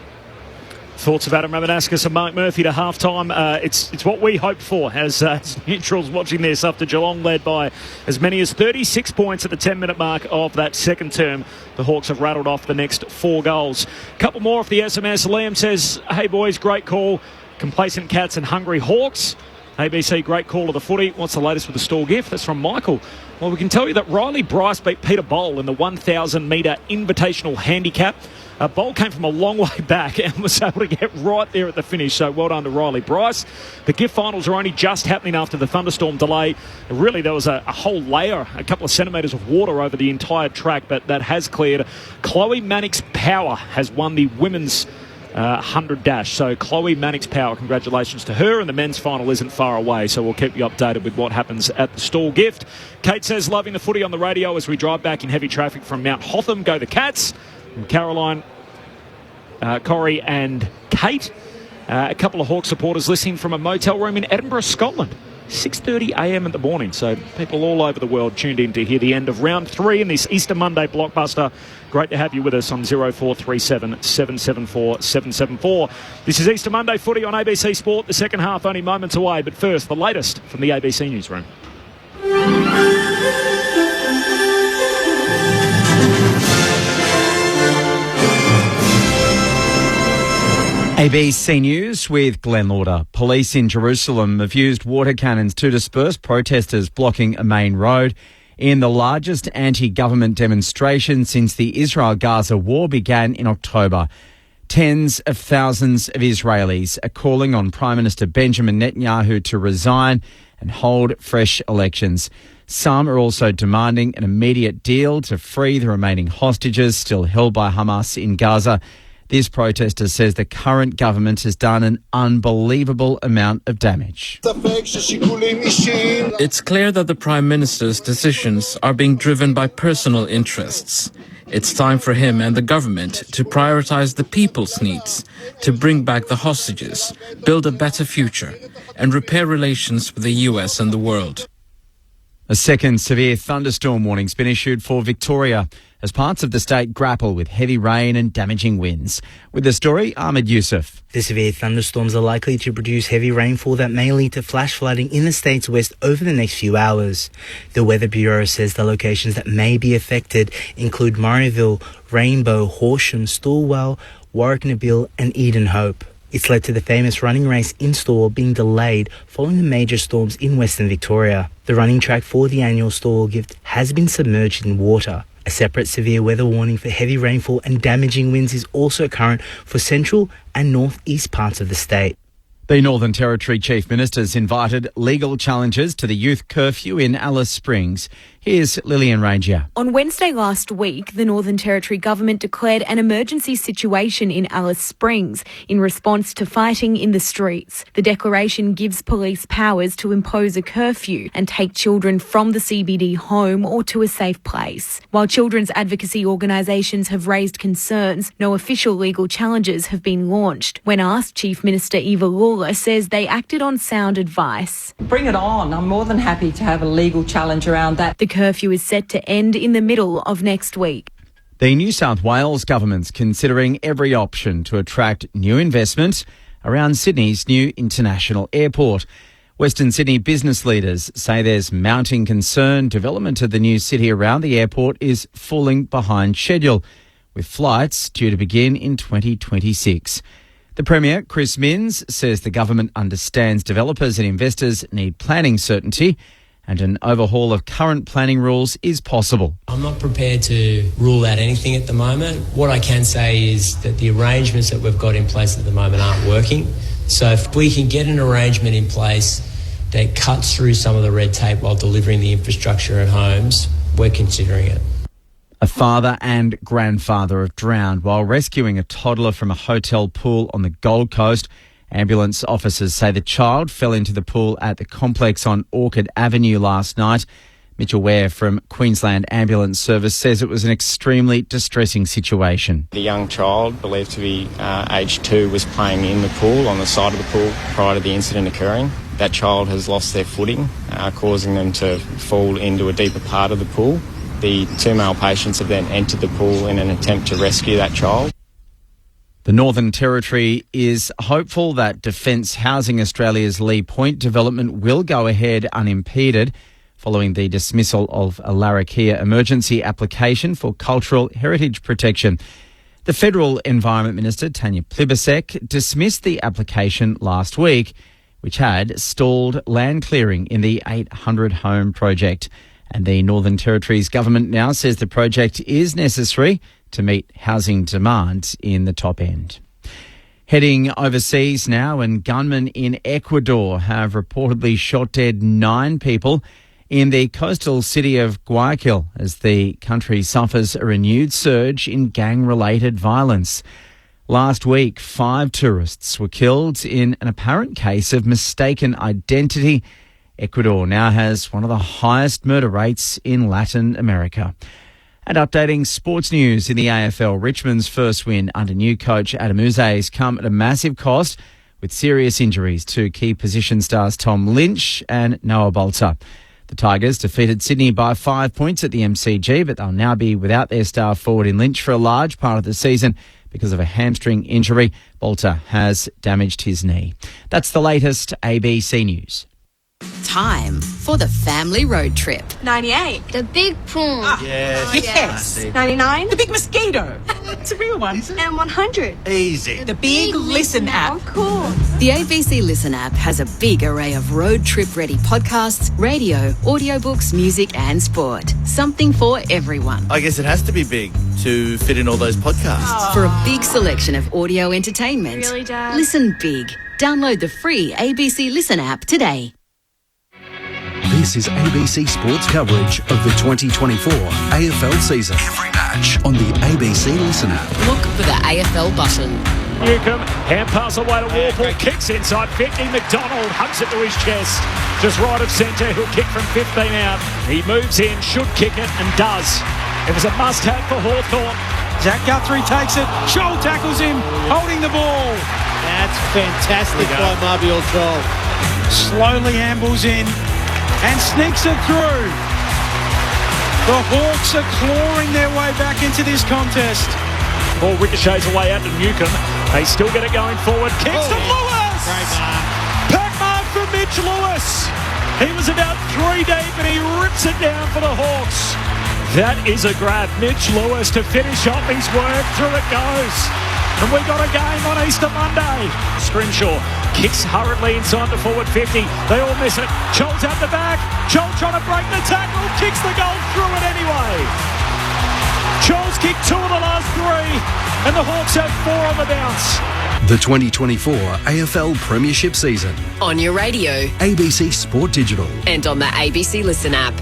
Thoughts of Adam Ramanauskas and Mark Murphy to half-time. It's what we hoped for as neutrals watching this after Geelong led by as many as 36 points at the 10-minute mark of that second term. The Hawks have rattled off the next 4 goals. Couple more off the SMS. Liam says, hey boys, great call. Complacent Cats and hungry Hawks. ABC, great call of the footy. What's the latest with the stall gift? That's from Michael. Well, we can tell you that Riley Bryce beat Peter Bowl in the 1,000-metre invitational handicap. Bowl came from a long way back and was able to get right there at the finish, so well done to Riley Bryce. The gift finals are only just happening after the thunderstorm delay. Really, there was a whole layer, a couple of centimetres of water over the entire track, but that has cleared. Chloe Mannix Power has won the women's 100 dash. So Chloe Mannix Power, congratulations to her, and the men's final isn't far away, so we'll keep you updated with what happens at the stall gift. Kate says, loving the footy on the radio as we drive back in heavy traffic from Mount Hotham. Go the Cats. And Caroline, Corey and Kate, a couple of Hawk supporters listening from a motel room in Edinburgh, Scotland. 6:30am in the morning, so people all over the world tuned in to hear the end of round 3 in this Easter Monday blockbuster. Great to have you with us on 0437 774 774. This is Easter Monday footy on ABC Sport. The second half only moments away, but first, the latest from the ABC Newsroom. ABC News with Glenn Lauder. Police in Jerusalem have used water cannons to disperse protesters blocking a main road in the largest anti-government demonstration since the Israel-Gaza war began in October. Tens of thousands of Israelis are calling on Prime Minister Benjamin Netanyahu to resign and hold fresh elections. Some are also demanding an immediate deal to free the remaining hostages still held by Hamas in Gaza. This protester says the current government has done an unbelievable amount of damage. It's clear that the Prime Minister's decisions are being driven by personal interests. It's time for him and the government to prioritise the people's needs, to bring back the hostages, build a better future, and repair relations with the US and the world. A second severe thunderstorm warning's been issued for Victoria as parts of the state grapple with heavy rain and damaging winds. With the story, Ahmed Yusuf. The severe thunderstorms are likely to produce heavy rainfall that may lead to flash flooding in the state's west over the next few hours. The Weather Bureau says the locations that may be affected include Murrayville, Rainbow, Horsham, Stawell, Warwick-Nabil and Eden Hope. It's led to the famous running race in Stawell being delayed following the major storms in Western Victoria. The running track for the annual Stawell Gift has been submerged in water. A separate severe weather warning for heavy rainfall and damaging winds is also current for central and northeast parts of the state. The Northern Territory Chief Minister's invited legal challenges to the youth curfew in Alice Springs. Here's Lillian Rangier. On Wednesday last week, the Northern Territory government declared an emergency situation in Alice Springs in response to fighting in the streets. The declaration gives police powers to impose a curfew and take children from the CBD home or to a safe place. While children's advocacy organisations have raised concerns, no official legal challenges have been launched. When asked, Chief Minister Eva Lawler says they acted on sound advice. Bring it on. I'm more than happy to have a legal challenge around that. The curfew is set to end in the middle of next week. The New South Wales government's considering every option to attract new investment around Sydney's new international airport. Western Sydney business leaders say there's mounting concern development of the new city around the airport is falling behind schedule, with flights due to begin in 2026. The Premier, Chris Minns, says the government understands developers and investors need planning certainty and an overhaul of current planning rules is possible. I'm not prepared to rule out anything at the moment. What I can say is that the arrangements that we've got in place at the moment aren't working. So if we can get an arrangement in place that cuts through some of the red tape while delivering the infrastructure at homes, we're considering it. A father and grandfather have drowned while rescuing a toddler from a hotel pool on the Gold Coast. Ambulance officers say the child fell into the pool at the complex on Orchard Avenue last night. Mitchell Ware from Queensland Ambulance Service says it was an extremely distressing situation. The young child, believed to be aged 2, was playing in the pool, on the side of the pool, prior to the incident occurring. That child has lost their footing, causing them to fall into a deeper part of the pool. The 2 male patients have then entered the pool in an attempt to rescue that child. The Northern Territory is hopeful that Defence Housing Australia's Lee Point development will go ahead unimpeded following the dismissal of a Larrakia emergency application for cultural heritage protection. The Federal Environment Minister, Tanya Plibersek, dismissed the application last week, which had stalled land clearing in the 800-home project. And the Northern Territory's government now says the project is necessary to meet housing demand in the top end. Heading overseas now, and gunmen in Ecuador have reportedly shot dead 9 people in the coastal city of Guayaquil as the country suffers a renewed surge in gang-related violence. Last week, 5 tourists were killed in an apparent case of mistaken identity. Ecuador now has one of the highest murder rates in Latin America. And updating sports news in the AFL, Richmond's first win under new coach Adam Uze has come at a massive cost, with serious injuries to key position stars Tom Lynch and Noah Bolter. The Tigers defeated Sydney by 5 points at the MCG, but they'll now be without their star forward in Lynch for a large part of the season because of a hamstring injury. Bolter has damaged his knee. That's the latest ABC News. Time for the family road trip. 98. The big prawn. Yes. 99. The big mosquito. It's a real one, isn't it? And 100. Easy. The big Listen app. Of course. The ABC Listen app has a big array of road trip ready podcasts, radio, audiobooks, music and sport. Something for everyone. I guess it has to be big to fit in all those podcasts. For a big selection of audio entertainment. Really, Dad? Listen big. Download the free ABC Listen app today. This is ABC Sports coverage of the 2024 AFL season. Every match on the ABC Listen app. Look for the AFL button. Newcomb, hand pass away to Warple, kicks inside 50, McDonald hugs it to his chest. Just right of centre, he'll kick from 15 out. He moves in, should kick it, and does. It was a must-have for Hawthorn. Zach Guthrie takes it, Scholl tackles him, holding the ball. That's fantastic by Marbiol Scholl. Slowly ambles in and sneaks it through. The Hawks are clawing their way back into this contest. Ball ricochets away out to Newcomb. They still get it going forward. Kicks to Lewis! Great mark. Pack mark for Mitch Lewis. He was about 3 deep and he rips it down for the Hawks. That is a grab. Mitch Lewis to finish off his work. Through it goes. And we got a game on Easter Monday. Scrimshaw kicks hurriedly inside the forward 50. They all miss it. Chol's out the back. Chol trying to break the tackle. Kicks the goal through it anyway. Charles kicked 2 of the last 3, and the Hawks have 4 on the bounce. The 2024 AFL Premiership season. On your radio. ABC Sport Digital. And on the ABC Listen app.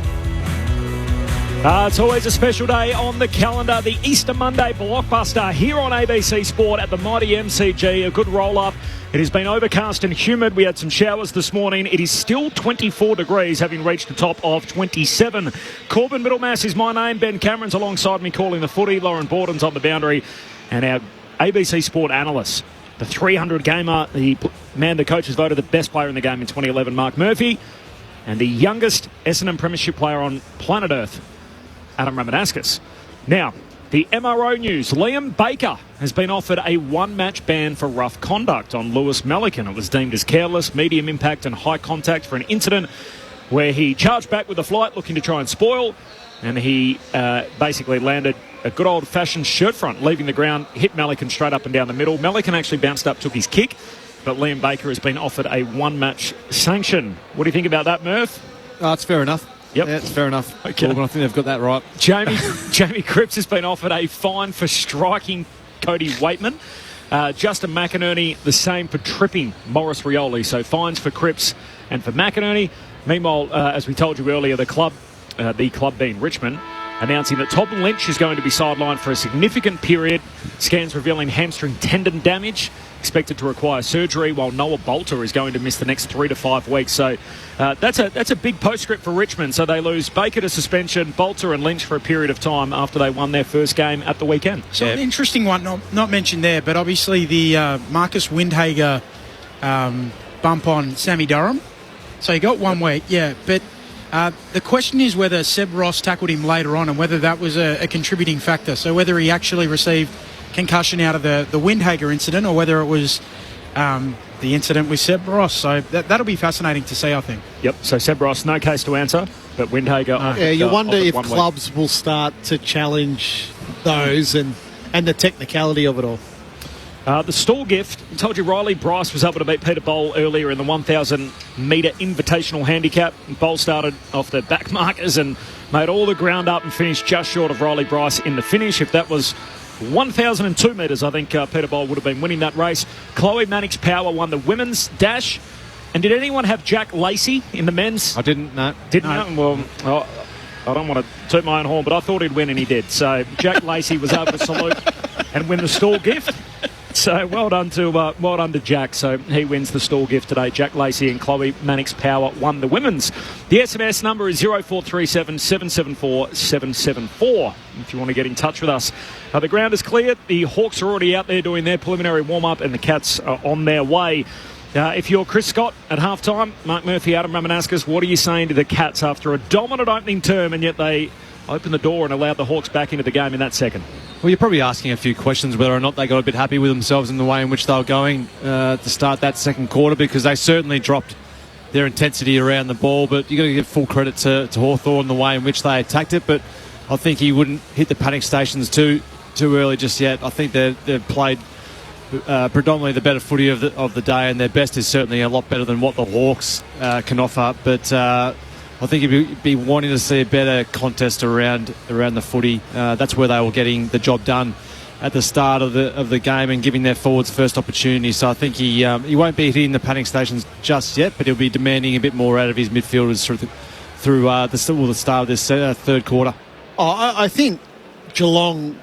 It's always a special day on the calendar. The Easter Monday blockbuster here on ABC Sport at the mighty MCG. A good roll-up. It has been overcast and humid. We had some showers this morning. It is still 24 degrees, having reached the top of 27. Corbin Middlemass is my name. Ben Cameron's alongside me calling the footy. Lauren Borden's on the boundary. And our ABC Sport analyst, the 300 gamer, the man the coaches voted the best player in the game in 2011, Mark Murphy, and the youngest Essendon Premiership player on planet Earth, Adam Ramanauskas. Now, the MRO news. Liam Baker has been offered a one-match ban for rough conduct on Lewis Melican. It was deemed as careless, medium impact and high contact for an incident where he charged back with the flight looking to try and spoil, and he basically landed a good old-fashioned shirt front, leaving the ground, hit Melican straight up and down the middle. Melican actually bounced up, took his kick, but Liam Baker has been offered a one-match sanction. What do you think about that, Murph? It's fair enough. Yep. Yeah, it's fair enough. Okay. Corbin, I think they've got that right. Jamie Cripps has been offered a fine for striking Cody Waitman. Justin McInerney, the same for tripping Morris Rioli. So fines for Cripps and for McInerney. Meanwhile, as we told you earlier, the club being Richmond, announcing that Tom Lynch is going to be sidelined for a significant period. Scans revealing hamstring tendon damage, expected to require surgery, while Noah Bolter is going to miss the next 3 to 5 weeks. So that's a big postscript for Richmond. So they lose Baker to suspension, Bolter and Lynch for a period of time after they won their first game at the weekend. So an interesting one, not mentioned there, but obviously the Marcus Windhager bump on Sammy Durham. So he got 1 week, yeah, but the question is whether Seb Ross tackled him later on and whether that was a contributing factor. So whether he actually received concussion out of the Windhager incident or whether it was the incident with Seb Ross. So that'll be fascinating to see, I think. Yep, so Seb Ross, no case to answer, but Windhager... Yeah, you wonder if clubs will start to challenge those and the technicality of it all. The stall gift, I told you Riley Bryce was able to beat Peter Bowl earlier in the 1,000-metre invitational handicap. Bowl started off the back markers and made all the ground up and finished just short of Riley Bryce in the finish. If that was 1,002 metres, I think Peter Bowl would have been winning that race. Chloe Mannix Power won the women's dash. And did anyone have Jack Lacey in the men's? I didn't, no. Didn't? No. Well, I don't want to toot my own horn, but I thought he'd win and he did. So Jack Lacey was able to salute and win the stall gift. So well done to Jack. So he wins the stall gift today. Jack Lacey and Chloe Mannix Power won the women's. The SMS number is 0437 774 774 if you want to get in touch with us. The ground is cleared. The Hawks are already out there doing their preliminary warm-up and the Cats are on their way. If you're Chris Scott at halftime, Mark Murphy, Adam Ramanauskas, what are you saying to the Cats after a dominant opening term and yet they opened the door and allowed the Hawks back into the game in that second? Well, you're probably asking a few questions whether or not they got a bit happy with themselves in the way in which they were going to start that second quarter, because they certainly dropped their intensity around the ball. But you've got to give full credit to Hawthorn, the way in which they attacked it. But I think he wouldn't hit the panic stations too early just yet. I think they've played predominantly the better footy of the day, and their best is certainly a lot better than what the Hawks can offer. But I think you'd be wanting to see a better contest around the footy. That's where they were getting the job done at the start of the game and giving their forwards first opportunity. So I think he won't be hitting the panic stations just yet, but he'll be demanding a bit more out of his midfielders through the start of this third quarter. I think Geelong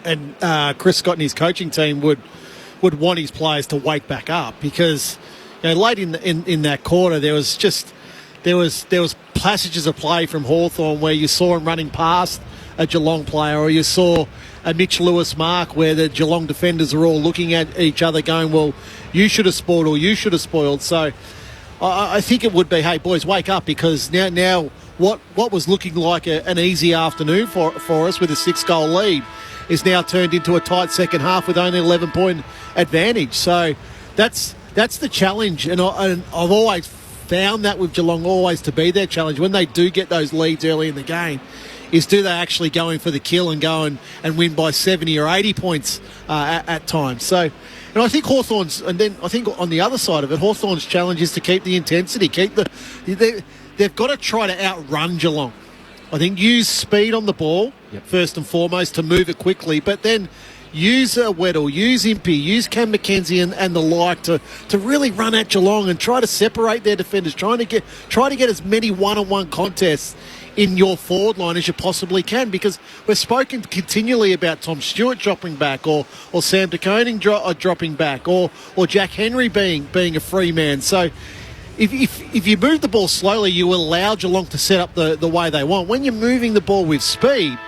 and Chris Scott and his coaching team would want his players to wake back up, because late in that quarter there was passages of play from Hawthorn where you saw him running past a Geelong player, or you saw a Mitch Lewis mark where the Geelong defenders are all looking at each other going, well, you should have spoiled or you should have spoiled. So I think it would be, hey, boys, wake up, because now what was looking like an easy afternoon for us with a 6-goal lead is now turned into a tight second half with only 11-point advantage. So that's the challenge, and I've always found that with Geelong always to be their challenge when they do get those leads early in the game, is do they actually go in for the kill and go and win by 70 or 80 points at times. So, and I think Hawthorn's, and then I think on the other side of it, Hawthorn's challenge is to keep the intensity, they've got to try to outrun Geelong. I think use speed on the ball, first and foremost, to move it quickly, but then use Weddle, use Impey, use Cam McKenzie and the like to really run at Geelong and try to separate their defenders, try to get as many one-on-one contests in your forward line as you possibly can, because we've spoken continually about Tom Stewart dropping back or Sam de Koning dropping back or Jack Henry being a free man. So if you move the ball slowly, you allow Geelong to set up the way they want. When you're moving the ball with speed,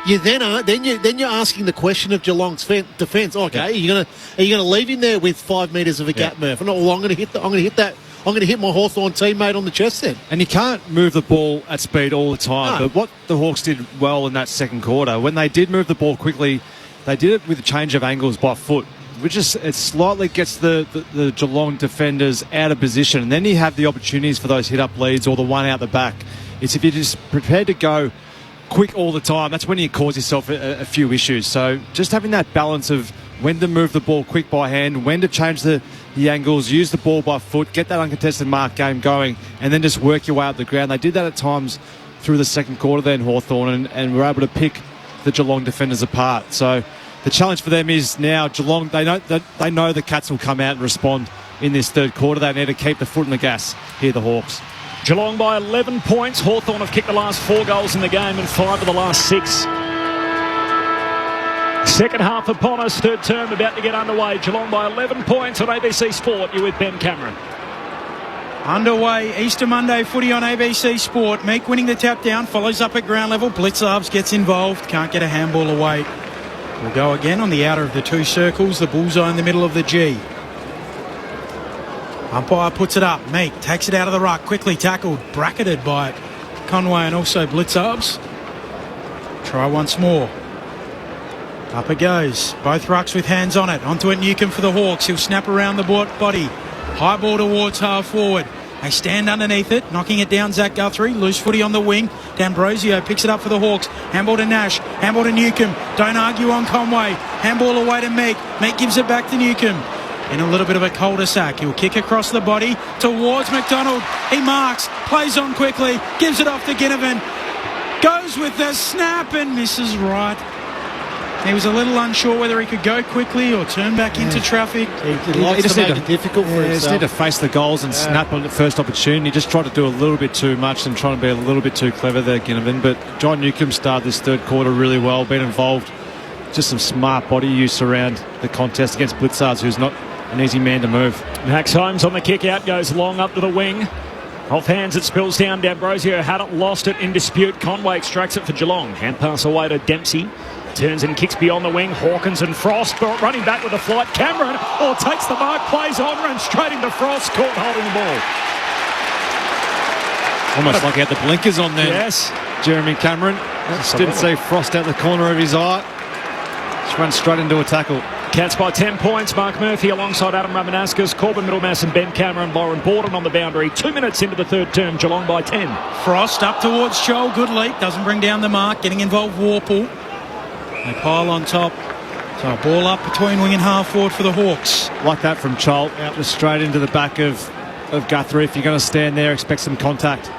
you then you're asking the question of Geelong's defence. Okay, are you gonna leave him there with 5 metres of a gap, Murph? No, well, I'm going to hit my Hawthorn teammate on the chest then. And you can't move the ball at speed all the time. No. But what the Hawks did well in that second quarter, when they did move the ball quickly, they did it with a change of angles by foot, which it slightly gets the Geelong defenders out of position. And then you have the opportunities for those hit-up leads or the one out the back. It's if you're just prepared to go quick all the time, that's when you cause yourself a few issues. So just having that balance of when to move the ball quick by hand, when to change the angles, use the ball by foot, get that uncontested mark game going, and then just work your way up the ground. They did that at times through the second quarter then, Hawthorn, and were able to pick the Geelong defenders apart. So the challenge for them is now Geelong, they know the Cats will come out and respond in this third quarter. They need to keep the foot on the gas here, the Hawks. Geelong by 11 points. Hawthorn have kicked the last 4 goals in the game and 5 of the last 6. Second half upon us, third term about to get underway. Geelong by 11 points on ABC Sport. You're with Ben Cameron. Underway, Easter Monday footy on ABC Sport. Meek winning the tap down, follows up at ground level. Blitzarves gets involved, can't get a handball away. We'll go again on the outer of the 2 circles, the bullseye in the middle of the G. Umpire puts it up. Meek takes it out of the ruck, quickly tackled, bracketed by Conway and also Blitzarves. Try once more. Up it goes. Both rucks with hands on it. Onto it Newcomb for the Hawks. He'll snap around the body. High ball towards half forward. They stand underneath it, knocking it down Zach Guthrie. Loose footy on the wing. D'Ambrosio picks it up for the Hawks. Handball to Nash. Handball to Newcomb. Don't argue on Conway. Handball away to Meek. Meek gives it back to Newcomb. In a little bit of a cul-de-sac. He'll kick across the body towards McDonald. He marks. Plays on quickly. Gives it off to Ginnivan. Goes with the snap and misses right. He was a little unsure whether he could go quickly or turn back into traffic. He likes to make it difficult for himself. He just need to face the goals and snap on the first opportunity. He just tried to do a little bit too much and trying to be a little bit too clever there, Ginnivan. But John Newcomb started this third quarter really well, been involved. Just some smart body use around the contest against Blitzards, who's not an easy man to move. Max Holmes on the kick out, goes long up to the wing. Off hands, it spills down. D'Ambrosio had it, lost it in dispute. Conway extracts it for Geelong. Hand pass away to Dempsey. Turns and kicks beyond the wing. Hawkins and Frost running back with a flight. Cameron takes the mark, plays on, runs straight into Frost, caught holding the ball. Almost like he had the blinkers on there. Yes. Jeremy Cameron. Just didn't see Frost out the corner of his eye. Just ran straight into a tackle. Cats by 10 points. Mark Murphy alongside Adam Ramanaskas, Corbin Middlemass and Ben Cameron. Lauren Borden on the boundary. 2 minutes into the third term. Geelong by 10. Frost up towards Joel. Good leap. Doesn't bring down the mark. Getting involved Warple. They pile on top. So a ball up between wing and half forward for the Hawks. Like that from Cholt. Just straight into the back of Guthrie. If you're going to stand there, expect some contact.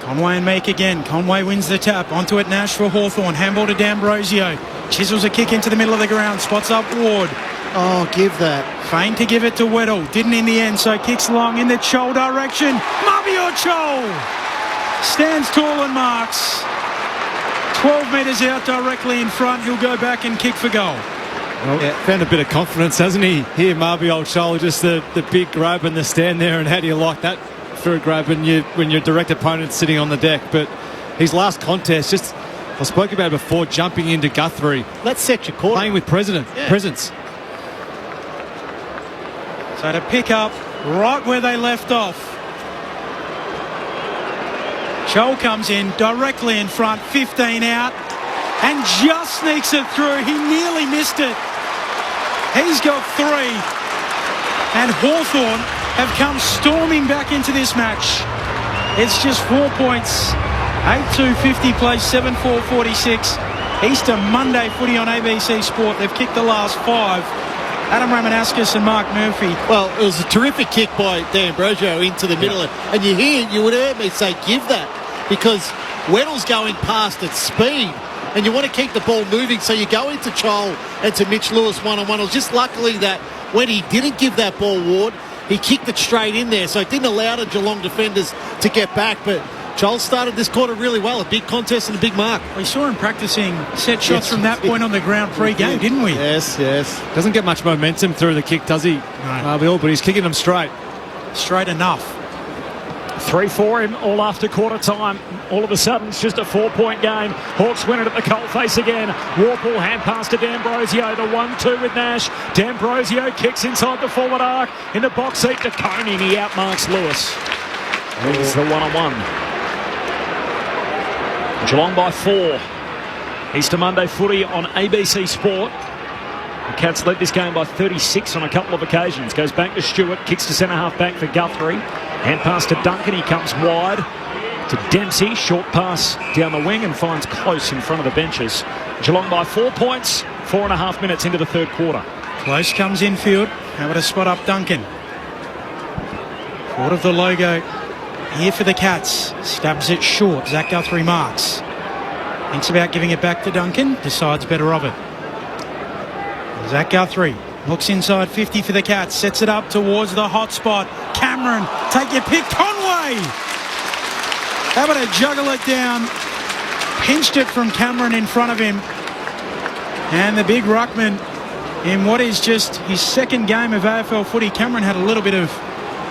Conway and Meek again. Conway wins the tap. Onto it Nash for Hawthorn. Handball to D'Ambrosio. Chisels a kick into the middle of the ground. Spots up Ward. Oh, give that. Feigned to give it to Weddle. Didn't in the end, so kicks long in the Chol direction. Mabior Chol stands tall and marks. 12 metres out directly in front. He'll go back and kick for goal. Well, found a bit of confidence, hasn't he? Here, Mabior Chol, just the big grab and the stand there. And how do you like that for a grab when your direct opponent's sitting on the deck? But his last contest, just I spoke about it before, jumping into Guthrie. Let's set your corner. Playing with presence. So to pick up right where they left off. Chol comes in directly in front, 15 out, and just sneaks it through. He nearly missed it. He's got 3. And Hawthorn have come storming back into this match. It's just 4 points. 8-2-50 plays 7-4-46. Easter Monday footy on ABC Sport. They've kicked the last 5. Adam Ramanaskas and Mark Murphy. Well, it was a terrific kick by D'Ambrosio into the middle. And you would hear me say, give that. Because Weddle's going past at speed, and you want to keep the ball moving, so you go into Chol and to Mitch Lewis one-on-one. It was just luckily that when he didn't give that ball, Ward, he kicked it straight in there, so it didn't allow the Geelong defenders to get back. But Chol started this quarter really well, a big contest and a big mark. We saw him practicing set shots from that point on the ground pre-game, didn't we? Yes, yes. Doesn't get much momentum through the kick, does he? No. Bill, but he's kicking them straight. Straight enough. 3 for him, all after quarter time. All of a sudden, it's just a 4-point game. Hawks win it at the coalface again. Warple hand pass to D'Ambrosio. The 1-2 with Nash. D'Ambrosio kicks inside the forward arc. In the box seat to Coney. He outmarks Lewis. Wins the one-on-one. Geelong by 4. Easter Monday footy on ABC Sport. The Cats led this game by 36 on a couple of occasions. Goes back to Stewart, kicks to centre-half back for Guthrie. Hand pass to Duncan, he comes wide to Dempsey. Short pass down the wing and finds Close in front of the benches. Geelong by 4 points, 4.5 minutes into the third quarter. Close comes infield. How about a spot up Duncan? Thought of the logo here for the Cats. Stabs it short. Zach Guthrie marks. Thinks about giving it back to Duncan. Decides better of it. Zach Guthrie looks inside 50 for the Cats. Sets it up towards the hot spot. Cameron, take your pick. Conway! How about to juggle it down? Pinched it from Cameron in front of him. And the big ruckman in what is just his second game of AFL footy. Cameron had a little bit of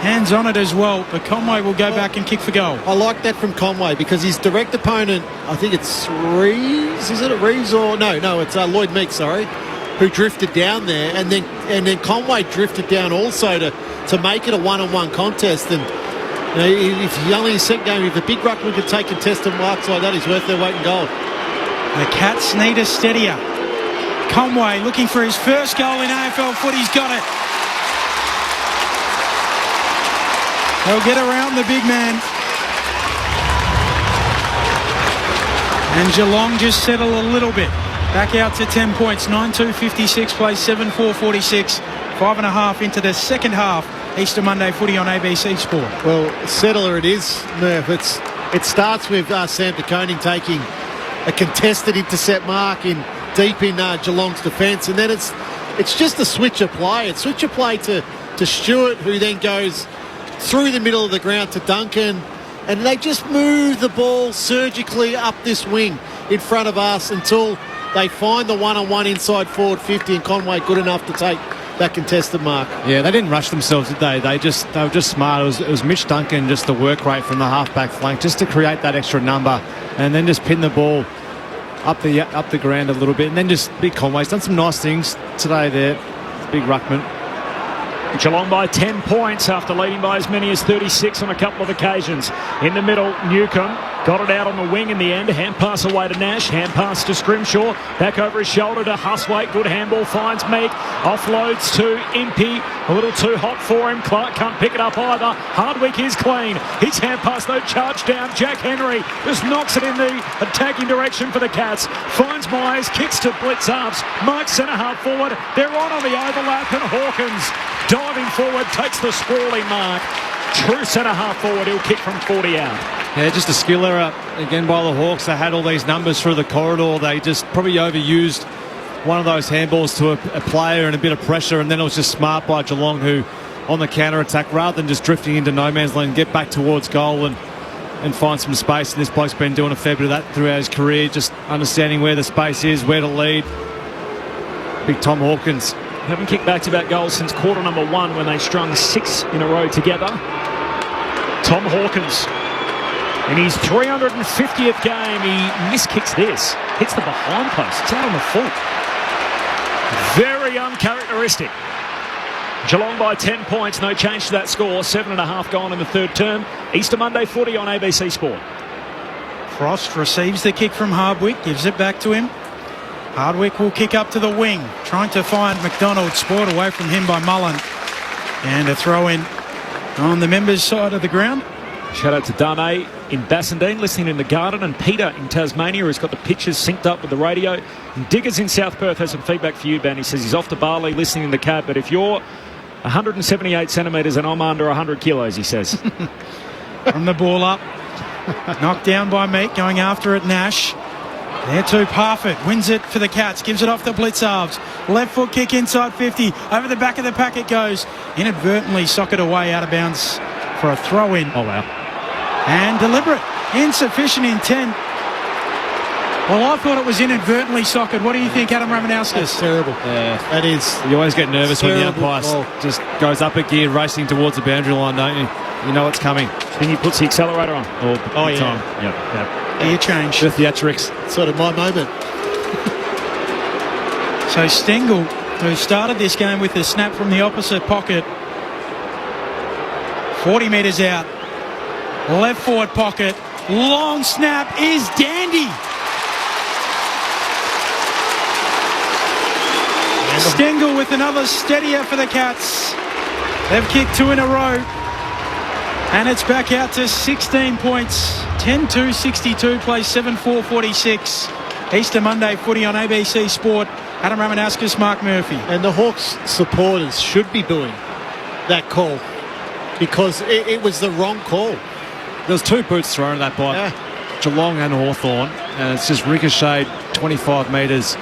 hands on it as well, but Conway will go back and kick for goal. I like that from Conway because his direct opponent, I think it's Reeves, is it a Reeves or... No, it's Lloyd Meeks, sorry, who drifted down there, and then Conway drifted down also to make it a one-on-one contest. And you know, if you only in second game, if the big ruckman could take contested marks like that, he's worth their weight in gold. The Cats need a steadier. Conway looking for his first goal in AFL footy. He's got it. They'll get around the big man. And Geelong just settle a little bit. Back out to 10 points. 9-2-56 plays 7-4-46. 5.5 into the second half. Easter Monday footy on ABC Sport. Well, settler it is, Murph. It starts with Sam DeConing taking a contested intercept mark in deep in Geelong's defence, and then it's just a switch of play. It's switch of play to Stewart, who then goes through the middle of the ground to Duncan, and they just move the ball surgically up this wing in front of us until they find the one-on-one inside forward 50, and Conway good enough to take that contested mark. Yeah, they didn't rush themselves, did they? They were just smart. It was Mitch Duncan, just the work rate from the half-back flank, just to create that extra number, and then just pin the ball up the ground a little bit, and then just big Conway's done some nice things today there. Big ruckman. Geelong by 10 points after leading by as many as 36 on a couple of occasions. In the middle, Newcomb got it out on the wing in the end. Hand pass away to Nash. Hand pass to Scrimshaw. Back over his shoulder to Huswaite. Good handball finds Meek. Offloads to Impey. A little too hot for him. Clark can't pick it up either. Hardwick is clean. His hand pass though charged down. Jack Henry just knocks it in the attacking direction for the Cats. Finds Myers. Kicks to blitz ups. Mike centre half forward. They're on the overlap, and Hawkins diving forward takes the sprawling mark. True centre half forward. He'll kick from 40 out. Yeah, just a skill error again by the Hawks. They had all these numbers through the corridor. They just probably overused one of those handballs to a player and a bit of pressure, and then it was just smart by Geelong, who on the counter-attack, rather than just drifting into no man's land, get back towards goal and find some space. And this bloke's been doing a fair bit of that throughout his career, just understanding where the space is, where to lead. Big Tom Hawkins. Haven't kicked back-to-back goals since quarter number 1 when they strung 6 in a row together. Tom Hawkins. In his 350th game, he miskicks this. Hits the behind post. It's out on the foot. Very uncharacteristic. Geelong by 10 points. No change to that score. 7.5 gone in the third term. Easter Monday footy on ABC Sport. Frost receives the kick from Hardwick. Gives it back to him. Hardwick will kick up to the wing. Trying to find McDonald. Spoiled away from him by Mullen. And a throw in on the members' side of the ground. Shout out to Dane in Bassendean, listening in the garden, and Peter in Tasmania, who's got the pictures synced up with the radio. And Diggers in South Perth has some feedback for you, Ben. He says he's off to Bali listening in the cab, but if you're 178 centimetres and I'm under 100 kilos, he says. From the ball up. Knocked down by Meek, going after it, Nash. There too, Parfitt wins it for the Cats, gives it off the Blitzarves. Left foot kick inside 50, over the back of the pack it goes. Inadvertently socket away out of bounds for a throw-in. Oh, wow. And deliberate, insufficient intent. Well, I thought it was inadvertently socket. What do you think, Adam Ramanauskas? That's terrible. Yeah. That is. You always get nervous when the terrible umpire goal. just goes up a gear racing towards the boundary line, don't you? You know what's coming. Then he puts the accelerator on. Oh, yeah. time. Yep. Gear change. The theatrics. Sort of my moment. So Stengel, who started this game with a snap from the opposite pocket, 40 metres out, left forward pocket, long snap is dandy. Stengel with another steadier for the Cats. They've kicked 2 in a row. And it's back out to 16 points. 10-2-62, plays 7-4-46. Easter Monday footy on ABC Sport. Adam Ramanauskas, Mark Murphy. And the Hawks supporters should be booing that call because it was the wrong call. There was 2 boots thrown at that by Geelong and Hawthorn, and it's just ricocheted 25 metres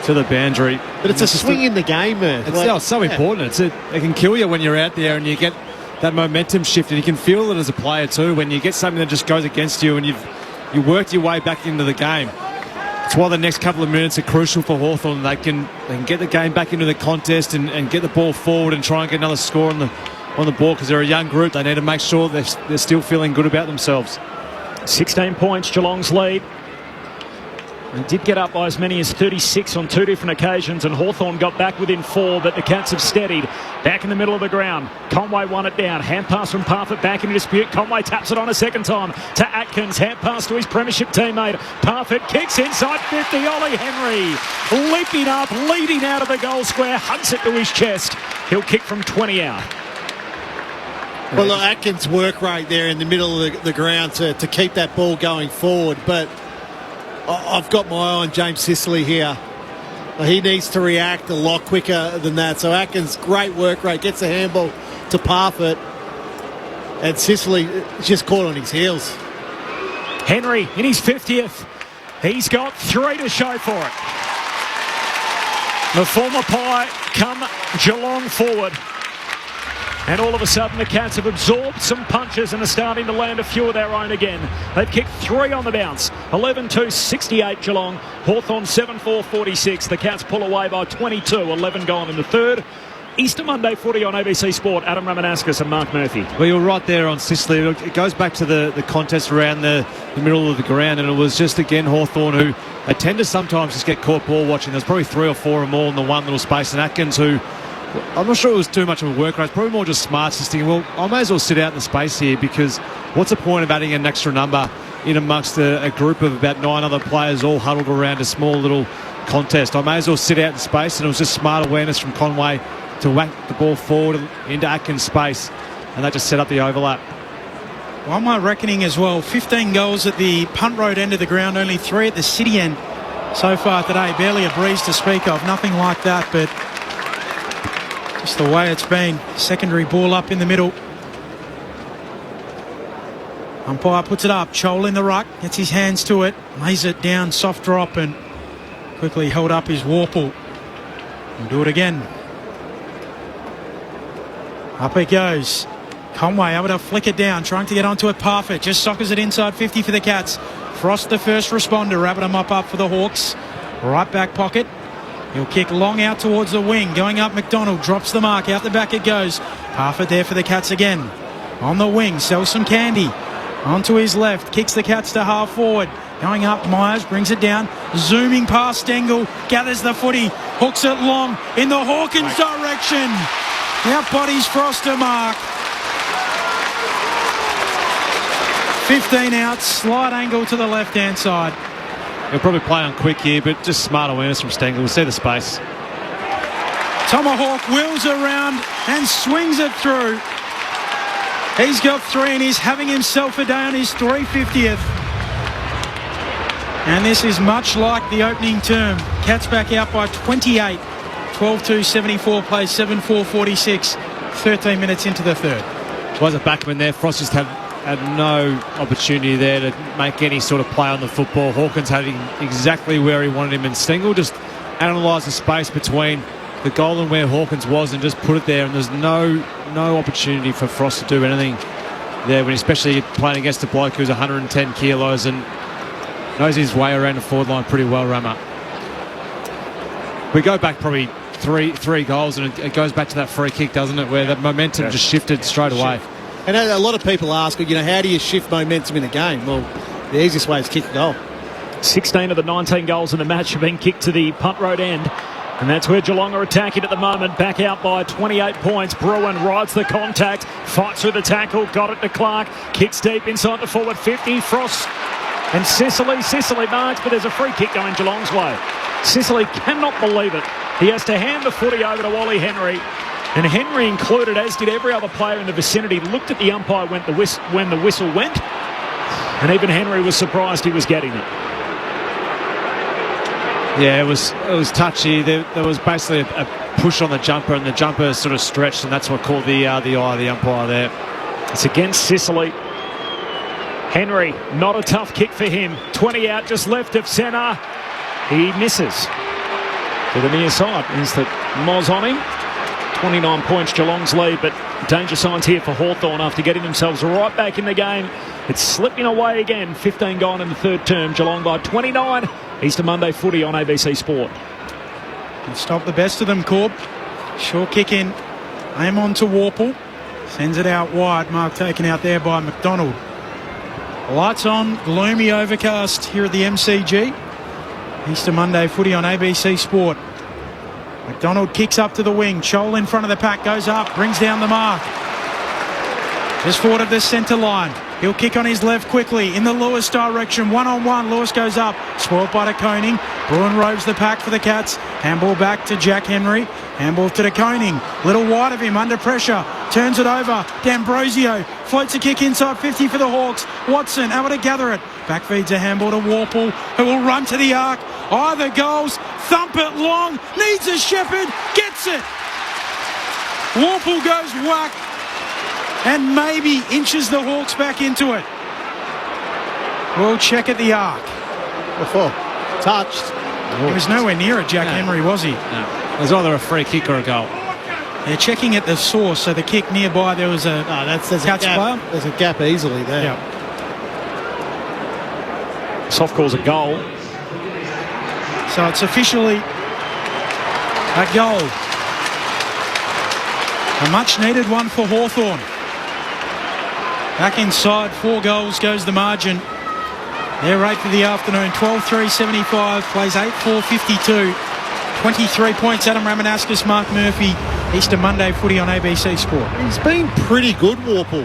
to the boundary. But it's a swing in the game, man. It's so important. It can kill you when you're out there and you get that momentum shift, and you can feel it as a player too when you get something that just goes against you and you worked your way back into the game. That's why the next couple of minutes are crucial for Hawthorn. They can get the game back into the contest and get the ball forward and try and get another score on the ball, because they're a young group. They need to make sure they're still feeling good about themselves. 16 points, Geelong's lead. They did get up by as many as 36 on 2 different occasions, and Hawthorn got back within 4, but the Cats have steadied. Back in the middle of the ground, Conway won it down. Hand pass from Parfitt back into dispute. Conway taps it on a second time to Atkins. Hand pass to his premiership teammate. Parfitt kicks inside 50. Ollie Henry leaping up, leading out of the goal square, hugs it to his chest. He'll kick from 20 out. Well, look, Atkins' work rate there in the middle of the ground to keep that ball going forward, but I've got my eye on James Sicily here. He needs to react a lot quicker than that. So Atkins, great work rate, gets the handball to Parfitt, and Sicily just caught on his heels. Henry in his 50th. He's got 3 to show for it. The former Pie come Geelong forward. And all of a sudden the Cats have absorbed some punches and are starting to land a few of their own again. They've kicked 3 on the bounce. 11-2-68 Geelong. Hawthorn 7-4-46. The Cats pull away by 22. 11 gone in the third. Easter Monday footy on ABC Sport. Adam Ramanauskas and Mark Murphy. Well, you're right there on Sicily. It goes back to the contest around the middle of the ground, and it was just, again, Hawthorn who they tend to sometimes just get caught ball watching. There's probably 3 or 4 of them all in the one little space, and Atkins, who I'm not sure it was too much of a work rate. Probably more just smarts, just thinking, well, I may as well sit out in the space here, because what's the point of adding an extra number in amongst a group of about 9 other players all huddled around a small little contest? I may as well sit out in space, and it was just smart awareness from Conway to whack the ball forward into Atkins' space, and that just set up the overlap. Well, my reckoning as well, 15 goals at the punt road end of the ground, only 3 at the city end so far today. Barely a breeze to speak of, nothing like that, but just the way it's been. Secondary ball up in the middle. Umpire puts it up. Chol in the ruck. Gets his hands to it. Lays it down. Soft drop, and quickly held up his Warple. We'll do it again. Up it goes. Conway able to flick it down. Trying to get onto it. Parfitt just soccers it inside 50 for the Cats. Frost the first responder. Rabbit him up for the Hawks. Right back pocket. He'll kick long out towards the wing. Going up, McDonald drops the mark. Out the back it goes. Parfitt there for the Cats again. On the wing, sells some candy. Onto his left. Kicks the Cats to half forward. Going up, Myers brings it down. Zooming past Stengel. Gathers the footy. Hooks it long in the Hawkins direction. Out bodies Frost to mark. 15 out. Slight angle to the left-hand side. He'll probably play on quick here, but just smart awareness from Stengel. We'll see the space. Tomahawk wheels around and swings it through. He's got 3 and he's having himself a day on his 350th. And this is much like the opening term. Cats back out by 28. 12-2-74, plays 7-4-46. 13 minutes into the third. Was a backman there. Frost just had had no opportunity there to make any sort of play on the football. Hawkins had him exactly where he wanted him in single, just analyse the space between the goal and where Hawkins was and just put it there, and there's no opportunity for Frost to do anything there, when especially playing against a bloke who's 110 kilos and knows his way around the forward line pretty well, Rama. We go back probably three goals, and it goes back to that free kick, doesn't it, where the momentum just shifted straight away. And a lot of people ask, how do you shift momentum in a game? Well, the easiest way is kick a goal. 16 of the 19 goals in the match have been kicked to the punt road end. And that's where Geelong are attacking at the moment. Back out by 28 points. Bruin rides the contact, fights through the tackle, got it to Clark, kicks deep inside the forward 50. Frost and Sicily marks, but there's a free kick going Geelong's way. Sicily cannot believe it. He has to hand the footy over to Wally Henry. And Henry included, as did every other player in the vicinity, looked at the umpire when the whistle went. And even Henry was surprised he was getting it. Yeah, it was touchy. There was basically a push on the jumper, and the jumper sort of stretched, and that's what caught the eye of the umpire there. It's against Sicily. Henry, not a tough kick for him. 20 out, just left of centre. He misses to the near side. Is that Moz on him? 29 points, Geelong's lead, but danger signs here for Hawthorn after getting themselves right back in the game. It's slipping away again. 15 gone in the third term. Geelong by 29. Easter Monday footy on ABC Sport. Can stop the best of them, Corb. Short kick in. Aim on to Warple. Sends it out wide. Mark taken out there by McDonald. Lights on. Gloomy overcast here at the MCG. Easter Monday footy on ABC Sport. McDonald kicks up to the wing. Chol in front of the pack. Goes up. Brings down the mark. Just forward of the centre line. He'll kick on his left quickly in the Lewis direction. 1-on-1. Lewis goes up. Spoiled by De Koning. Bruin roves the pack for the Cats. Handball back to Jack Henry. Handball to De Koning. Little wide of him under pressure. Turns it over. D'Ambrosio floats a kick inside 50 for the Hawks. Watson able to gather it. Back feeds a handball to Warple, who will run to the arc. Either goals. Thump it long. Needs a shepherd. Gets it. Warple goes whack. And maybe inches the Hawks back into it. We'll check at the arc. Before touched. He was nowhere near it, Jack Henry, was he? No. It was either a free kick or a goal. They're checking at the source, so the kick nearby, there was a Cats player. There's a gap easily there. Yeah. Soft calls a goal. So it's officially a goal. A much needed one for Hawthorn. Back inside, 4 goals goes the margin. They're 8th of the afternoon, 12-3-75, plays 8-4-52. 23 points, Adam Ramanauskas, Mark Murphy. Easter Monday footy on ABC Sport. He's been pretty good, Warple.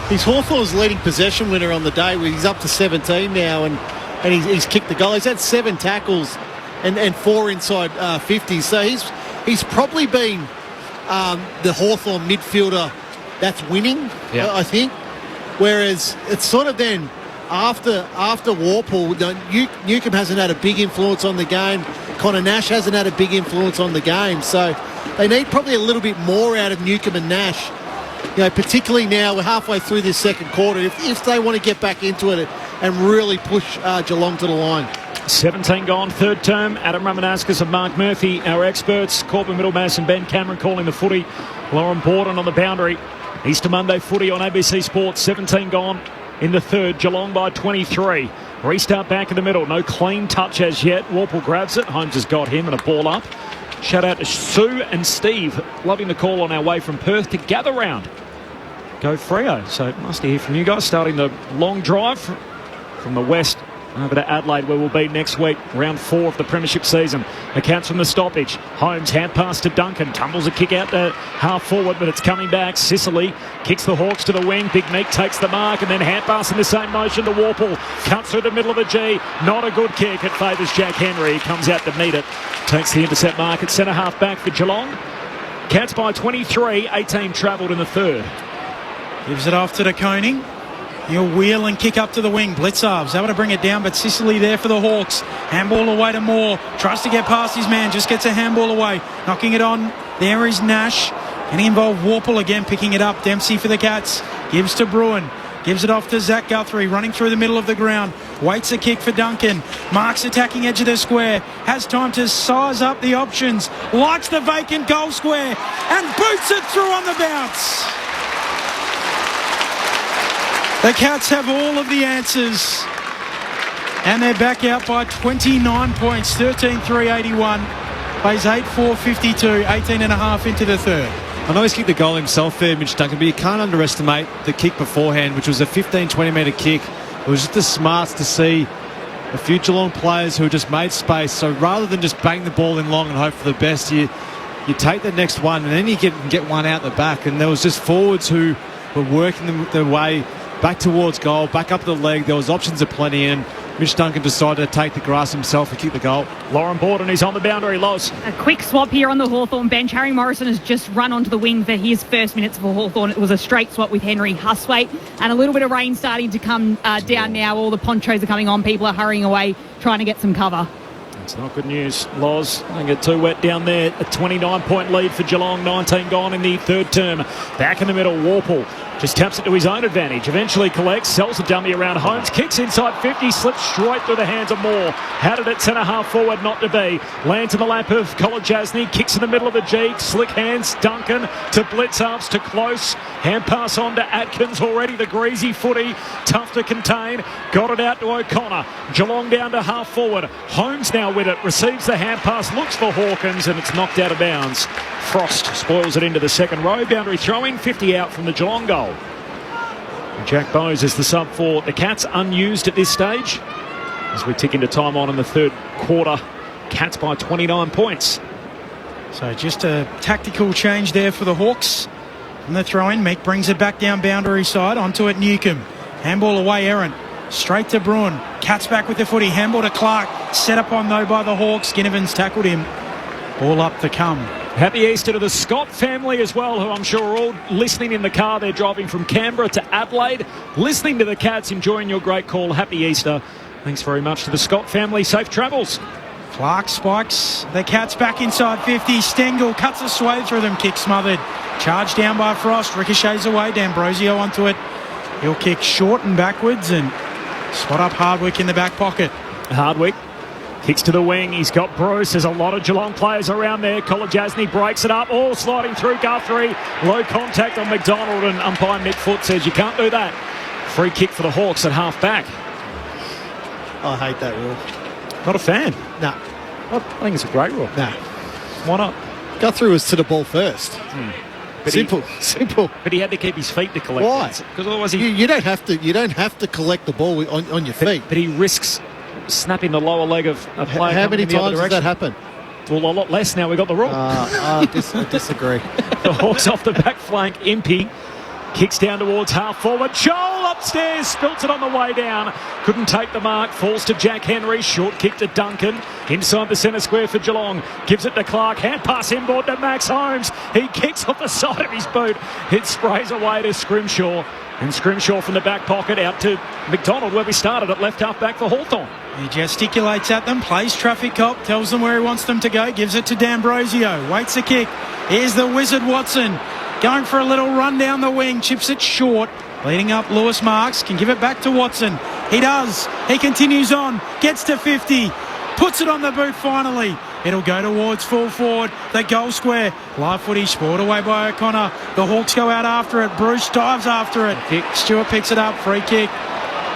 He's Hawthorn's leading possession winner on the day. He's up to 17 now, and he's kicked the goal. He's had 7 tackles and 4 inside 50. So he's probably been the Hawthorn midfielder that's winning, I think. Whereas it's sort of then after Warple, Newcomb hasn't had a big influence on the game. Connor Nash hasn't had a big influence on the game. So they need probably a little bit more out of Newcomb and Nash. Particularly now we're halfway through this second quarter. If they want to get back into it and really push Geelong to the line. 17 gone, third term. Adam Ramanauskas and Mark Murphy, our experts. Corbin Middlemass and Ben Cameron calling the footy. Lauren Borden on the boundary. Easter Monday footy on ABC Sports. 17 gone in the third. Geelong by 23. Restart back in the middle. No clean touch as yet. Warple grabs it. Holmes has got him and a ball up. Shout out to Sue and Steve. Loving the call on our way from Perth to gather round. Go Freo. So nice to hear from you guys. Starting the long drive from the west over to Adelaide, where we'll be next week. Round 4 of the premiership season. Accounts from the stoppage. Holmes hand pass to Duncan. Tumbles a kick out to half forward, but it's coming back. Sicily kicks the Hawks to the wing. Big Meek takes the mark, and then hand pass in the same motion to Warple. Cuts through the middle of the G. Not a good kick. It favours Jack Henry. He comes out to meet it. Takes the intercept mark at centre half back for Geelong. Cats by 23. 18 travelled in the third. Gives it off to De Koning. He'll wheel and kick up to the wing. Blitzarves able to bring it down, but Sicily there for the Hawks. Handball away to Moore. Tries to get past his man, just gets a handball away. Knocking it on. There is Nash. Getting involved. Warple again picking it up. Dempsey for the Cats. Gives to Bruin. Gives it off to Zach Guthrie, running through the middle of the ground. Waits a kick for Duncan. Marks attacking edge of the square. Has time to size up the options. Likes the vacant goal square. And boots it through on the bounce. The Cats have all of the answers. And they're back out by 29 points. 13-3-81. Plays 8-4-52. 18 and a half into the third. I know he's kicked the goal himself there, Mitch Duncan, but you can't underestimate the kick beforehand, which was a 15-20 metre kick. It was just the smarts to see a few Geelong players who just made space. So rather than just bang the ball in long and hope for the best, you take the next one and then you get one out the back. And there was just forwards who were working their way back towards goal, back up the leg. There was options aplenty, and Mitch Duncan decided to take the grass himself and kick the goal. Lauren Borden is on the boundary, Loz. A quick swap here on the Hawthorn bench. Harry Morrison has just run onto the wing for his first minutes for Hawthorn. It was a straight swap with Henry Huswaite, and a little bit of rain starting to come down now. All the ponchos are coming on. People are hurrying away, trying to get some cover. It's not good news, Loz. I think it's too wet down there. A 29-point lead for Geelong, 19 gone in the third term. Back in the middle, Warple just taps it to his own advantage. Eventually collects, sells the dummy around Holmes, kicks inside 50, slips straight through the hands of Moore. Had it at centre-half forward, not to be. Lands in the lap of Kolajasny, kicks in the middle of the G, slick hands, Duncan to Blitzarps, to Close. Hand pass on to Atkins, already the greasy footy, tough to contain. Got it out to O'Connor. Geelong down to half forward. Holmes now with it, receives the hand pass, looks for Hawkins, and it's knocked out of bounds. Frost spoils it into the second row. Boundary throwing, 50 out from the Geelong goal. Jack Bowes is the sub for the Cats, unused at this stage. As we tick into time on in the third quarter, Cats by 29 points. So just a tactical change there for the Hawks. From the throw-in, Meek brings it back down boundary side, onto it Newcomb. Handball away, Errant. Straight to Bruin. Cats back with the footy. Handball to Clark. Set up on though by the Hawks. Ginnivan's tackled him. Ball up to come. Happy Easter to the Scott family as well, who I'm sure are all listening in the car. They're driving from Canberra to Adelaide, listening to the Cats, enjoying your great call. Happy Easter. Thanks very much to the Scott family. Safe travels. Clark spikes. The Cats back inside 50. Stengel cuts a swathe through them. Kick smothered. Charged down by Frost. Ricochets away. D'Ambrosio onto it. He'll kick short and backwards and spot up Hardwick in the back pocket. Hardwick kicks to the wing. He's got Bruce. There's a lot of Geelong players around there. Kolajasny breaks it up. All sliding through Guthrie. Low contact on McDonald, and umpire Mick Foot says you can't do that. Free kick for the Hawks at half back. I hate that rule. Not a fan? No. I think it's a great rule. No. Why not? Guthrie was to the ball first. Simple. But he had to keep his feet to collect. Why? Because otherwise you don't have to. You don't have to collect the ball on your feet. But he risks snapping the lower leg of a player. How many times does that happen? Well, a lot less now. We got the rule. I disagree. The Hawks off the back flank. Impey kicks down towards half forward. Joel upstairs, spilts it on the way down. Couldn't take the mark. Falls to Jack Henry. Short kick to Duncan. Inside the centre square for Geelong. Gives it to Clark. Hand pass inboard to Max Holmes. He kicks off the side of his boot. It sprays away to Scrimshaw. And Scrimshaw from the back pocket out to McDonald, where we started at left half back for Hawthorn. He gesticulates at them, plays traffic cop, tells them where he wants them to go, gives it to D'Ambrosio, waits a kick. Here's the Wizard Watson, going for a little run down the wing, chips it short. Leading up, Lewis Marks can give it back to Watson. He does. He continues on, gets to 50, puts it on the boot finally. It'll go towards full forward, the goal square. Live footy, spoiled away by O'Connor. The Hawks go out after it. Bruce dives after it. Stewart picks it up, free kick.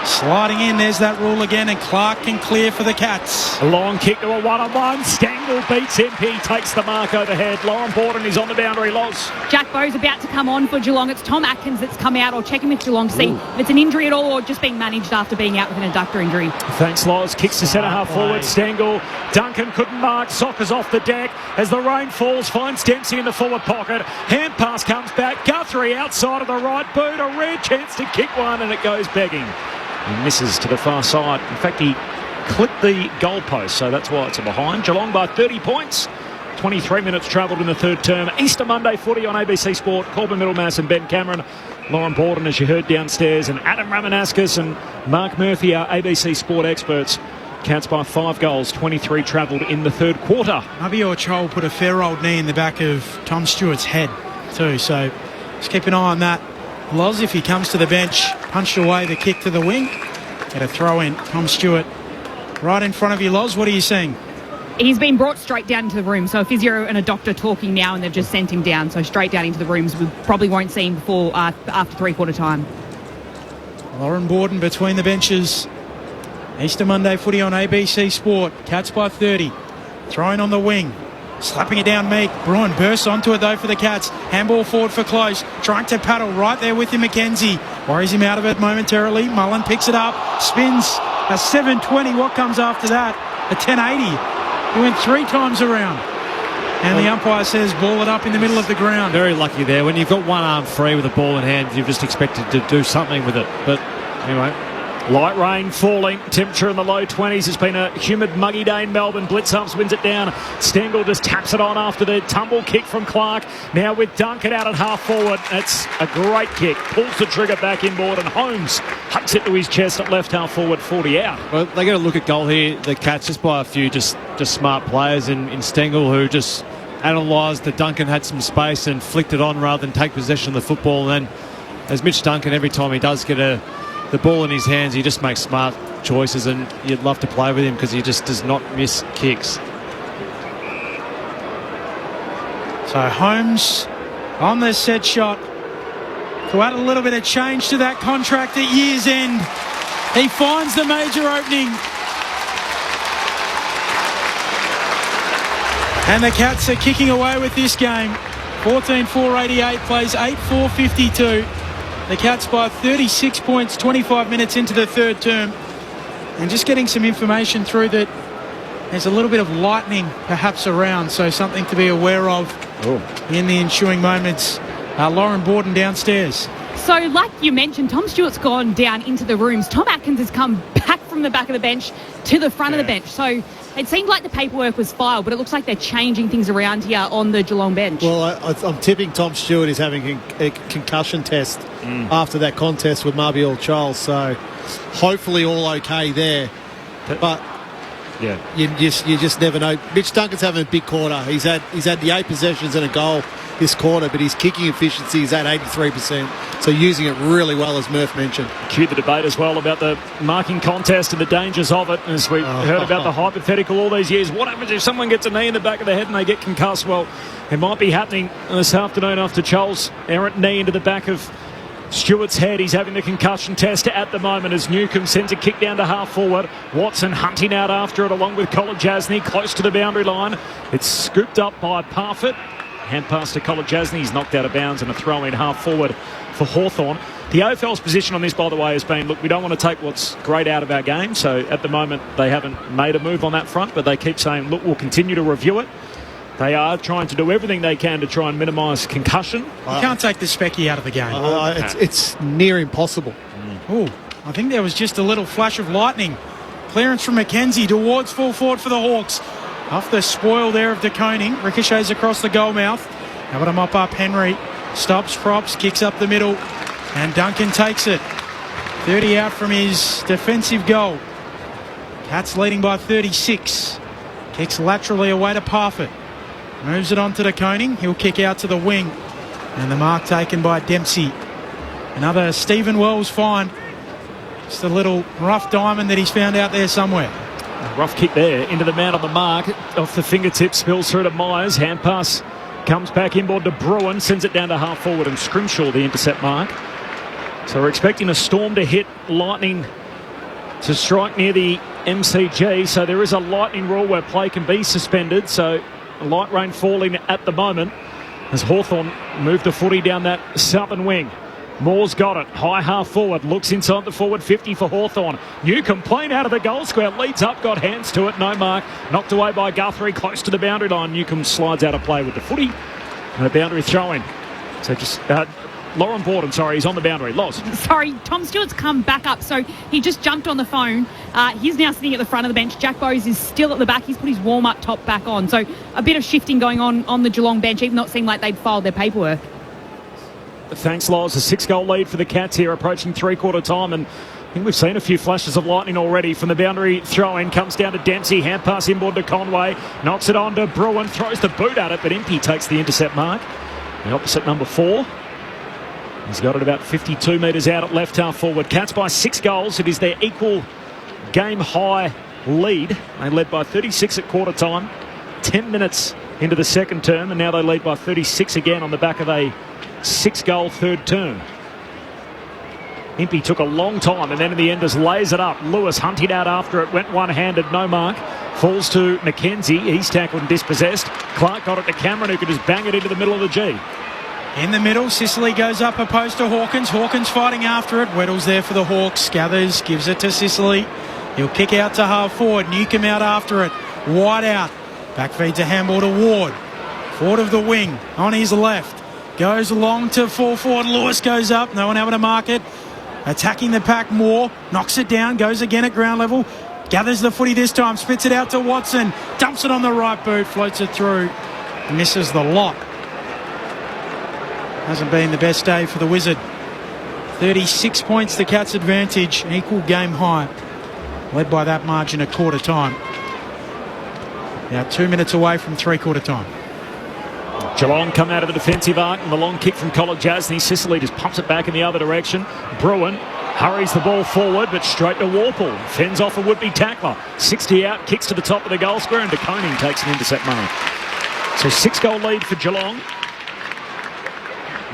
Sliding in, there's that rule again, and Clark can clear for the Cats. A long kick to a one-on-one. Stengel beats MP, takes the mark overhead. Lauren Borden is on the boundary, Loz. Jack Bowes about to come on for Geelong. It's Tom Atkins that's come out, or checking with Geelong to see if it's an injury at all or just being managed after being out with an adductor injury. Thanks, Loz. Kicks to centre-half forward. Stengel. Duncan couldn't mark. Sockers off the deck. As the rain falls, finds Dempsey in the forward pocket. Hand pass comes back. Guthrie outside of the right boot. A rare chance to kick one, and it goes begging. He misses to the far side. In fact, he clipped the goalpost, so that's why it's a behind. Geelong by 30 points. 23 minutes travelled in the third term. Easter Monday footy on ABC Sport. Corbin Middlemass and Ben Cameron. Lauren Borden, as you heard downstairs, and Adam Ramanaskas and Mark Murphy, our ABC Sport experts. Cats by 5 goals. 23 travelled in the third quarter. Abior Chol put a fair old knee in the back of Tom Stewart's head too, so just keep an eye on that. Loz, if he comes to the bench, punched away the kick to the wing. Get a throw in. Tom Stewart right in front of you, Loz. What are you seeing? He's been brought straight down into the room. So a physio and a doctor talking now, and they've just sent him down. So straight down into the rooms. We probably won't see him before after three-quarter time. Lauren Borden between the benches. Easter Monday footy on ABC Sport. Cats by 30. Throwing on the wing. Slapping it down Meek. Bruin bursts onto it though for the Cats. Handball forward for Close. Trying to paddle right there with him, McKenzie. Worries him out of it momentarily. Mullen picks it up. Spins a 720. What comes after that? A 1080. He went 3 times around. And the umpire says ball it up in the middle of the ground. Very lucky there. When you've got one arm free with a ball in hand, you've just expected to do something with it. But anyway. Light rain falling, temperature in the low 20s. It's been a humid, muggy day in Melbourne. Blitzhumps wins it down. Stengel just taps it on after the tumble kick from Clark. Now with Duncan out at half forward. That's a great kick. Pulls the trigger back inboard and Holmes hucks it to his chest at left half forward, 40 out. Well, they got to look at goal here. The Cats just by a few just smart players in Stengel who just analysed that Duncan had some space and flicked it on rather than take possession of the football. And then as Mitch Duncan, every time he does get the ball in his hands, he just makes smart choices, and you'd love to play with him because he just does not miss kicks. So Holmes on the set shot to add a little bit of change to that contract at year's end. He finds the major opening. And the Cats are kicking away with this game. 14-4-88 plays 8-4-52. The Cats by 36 points, 25 minutes into the third term. And just getting some information through that there's a little bit of lightning perhaps around, so something to be aware of in the ensuing moments. Lauren Borden downstairs. So, like you mentioned, Tom Stewart's gone down into the rooms. Tom Atkins has come back from the back of the bench to the front of the bench. So it seemed like the paperwork was filed, but it looks like they're changing things around here on the Geelong bench. Well, I'm tipping Tom Stewart is having a concussion test after that contest with Marbiel Charles, so hopefully all okay there. But yeah, you just never know. Mitch Duncan's having a big quarter. He's had the 8 possessions and a goal this quarter, but his kicking efficiency is at 83%, so using it really well, as Murph mentioned. Cue the debate as well about the marking contest and the dangers of it, as we heard about the hypothetical all these years. What happens if someone gets a knee in the back of the head and they get concussed? Well, it might be happening this afternoon after Charles' errant knee into the back of Stewart's head. He's having the concussion test at the moment as Newcombe sends a kick down to half forward. Watson hunting out after it along with Kolodjasny close to the boundary line. It's scooped up by Parfitt. Hand pass to Kolodjasny. He's knocked out of bounds and a throw in half forward for Hawthorn. The AFL's position on this, by the way, has been, look, we don't want to take what's great out of our game. So at the moment, they haven't made a move on that front, but they keep saying, look, we'll continue to review it. They are trying to do everything they can to try and minimise concussion. You can't take the Specky out of the game. It's near impossible. Oh, I think there was just a little flash of lightning. Clearance from McKenzie towards full forward for the Hawks. Off the spoil there of De Koning. Ricochets across the goal mouth. How about a mop up Henry. Stops, props, kicks up the middle. And Duncan takes it. 30 out from his defensive goal. Cats leading by 36. Kicks laterally away to Parfitt. Moves it on to De Koning. He'll kick out to the wing. And the mark taken by Dempsey. Another Stephen Wells find. Just a little rough diamond that he's found out there somewhere. Rough kick there into the man on the mark. Off the fingertips, spills through to Myers. Hand pass comes back inboard to Bruin. Sends it down to half forward and Scrimshaw the intercept mark. So we're expecting a storm to hit, lightning to strike near the MCG. So there is a lightning rule where play can be suspended. So light rain falling at the moment as Hawthorn move the footy down that southern wing. Moore's got it. High half forward. Looks inside the forward 50 for Hawthorn. Newcombe playing out of the goal square. Leads up. Got hands to it. No mark. Knocked away by Guthrie. Close to the boundary line. Newcombe slides out of play with the footy. And a boundary throw in. So just... Lauren Borden, sorry, he's on the boundary. Loz. Sorry, Tom Stewart's come back up. So he just jumped on the phone. He's now sitting at the front of the bench. Jack Bowes is still at the back. He's put his warm-up top back on. So a bit of shifting going on the Geelong bench, even though it seemed like they'd filed their paperwork. Thanks, Loz. A 6-goal lead for the Cats here, approaching three-quarter time. And I think we've seen a few flashes of lightning already from the boundary throw-in. Comes down to Dempsey. Hand pass inboard to Conway. Knocks it on to Bruin. Throws the boot at it, but Impey takes the intercept mark. The opposite number 4. He's got it about 52 metres out at left half forward. Cats by 6 goals. It is their equal game high lead. They led by 36 at quarter time, 10 minutes into the second term, and now they lead by 36 again on the back of a 6-goal third term. Impey took a long time, and then in the end just lays it up. Lewis hunted out after it, went one-handed, no mark. Falls to McKenzie. He's tackled and dispossessed. Clark got it to Cameron, who could just bang it into the middle of the G. In the middle, Sicily goes up opposed to Hawkins. Hawkins fighting after it. Weddle's there for the Hawks. Gathers, gives it to Sicily. He'll kick out to half forward. Newcomb out after it. Wide out. Back feed to handball to Ward. Forward of the wing on his left. Goes long to full forward. Lewis goes up. No one able to mark it. Attacking the pack more. Knocks it down. Goes again at ground level. Gathers the footy this time. Spits it out to Watson. Dumps it on the right boot. Floats it through. Misses the lock. Hasn't been the best day for the Wizard. 36 points the Cats' advantage. Equal game high. Led by that margin at quarter time. Now 2 minutes away from three-quarter time. Geelong come out of the defensive arc, and the long kick from Colin Jasney. Sicily just pumps it back in the other direction. Bruin hurries the ball forward, but straight to Warple. Fends off a would-be tackler. 60 out, kicks to the top of the goal square, and DeConing takes an intercept mark. So 6-goal lead for Geelong.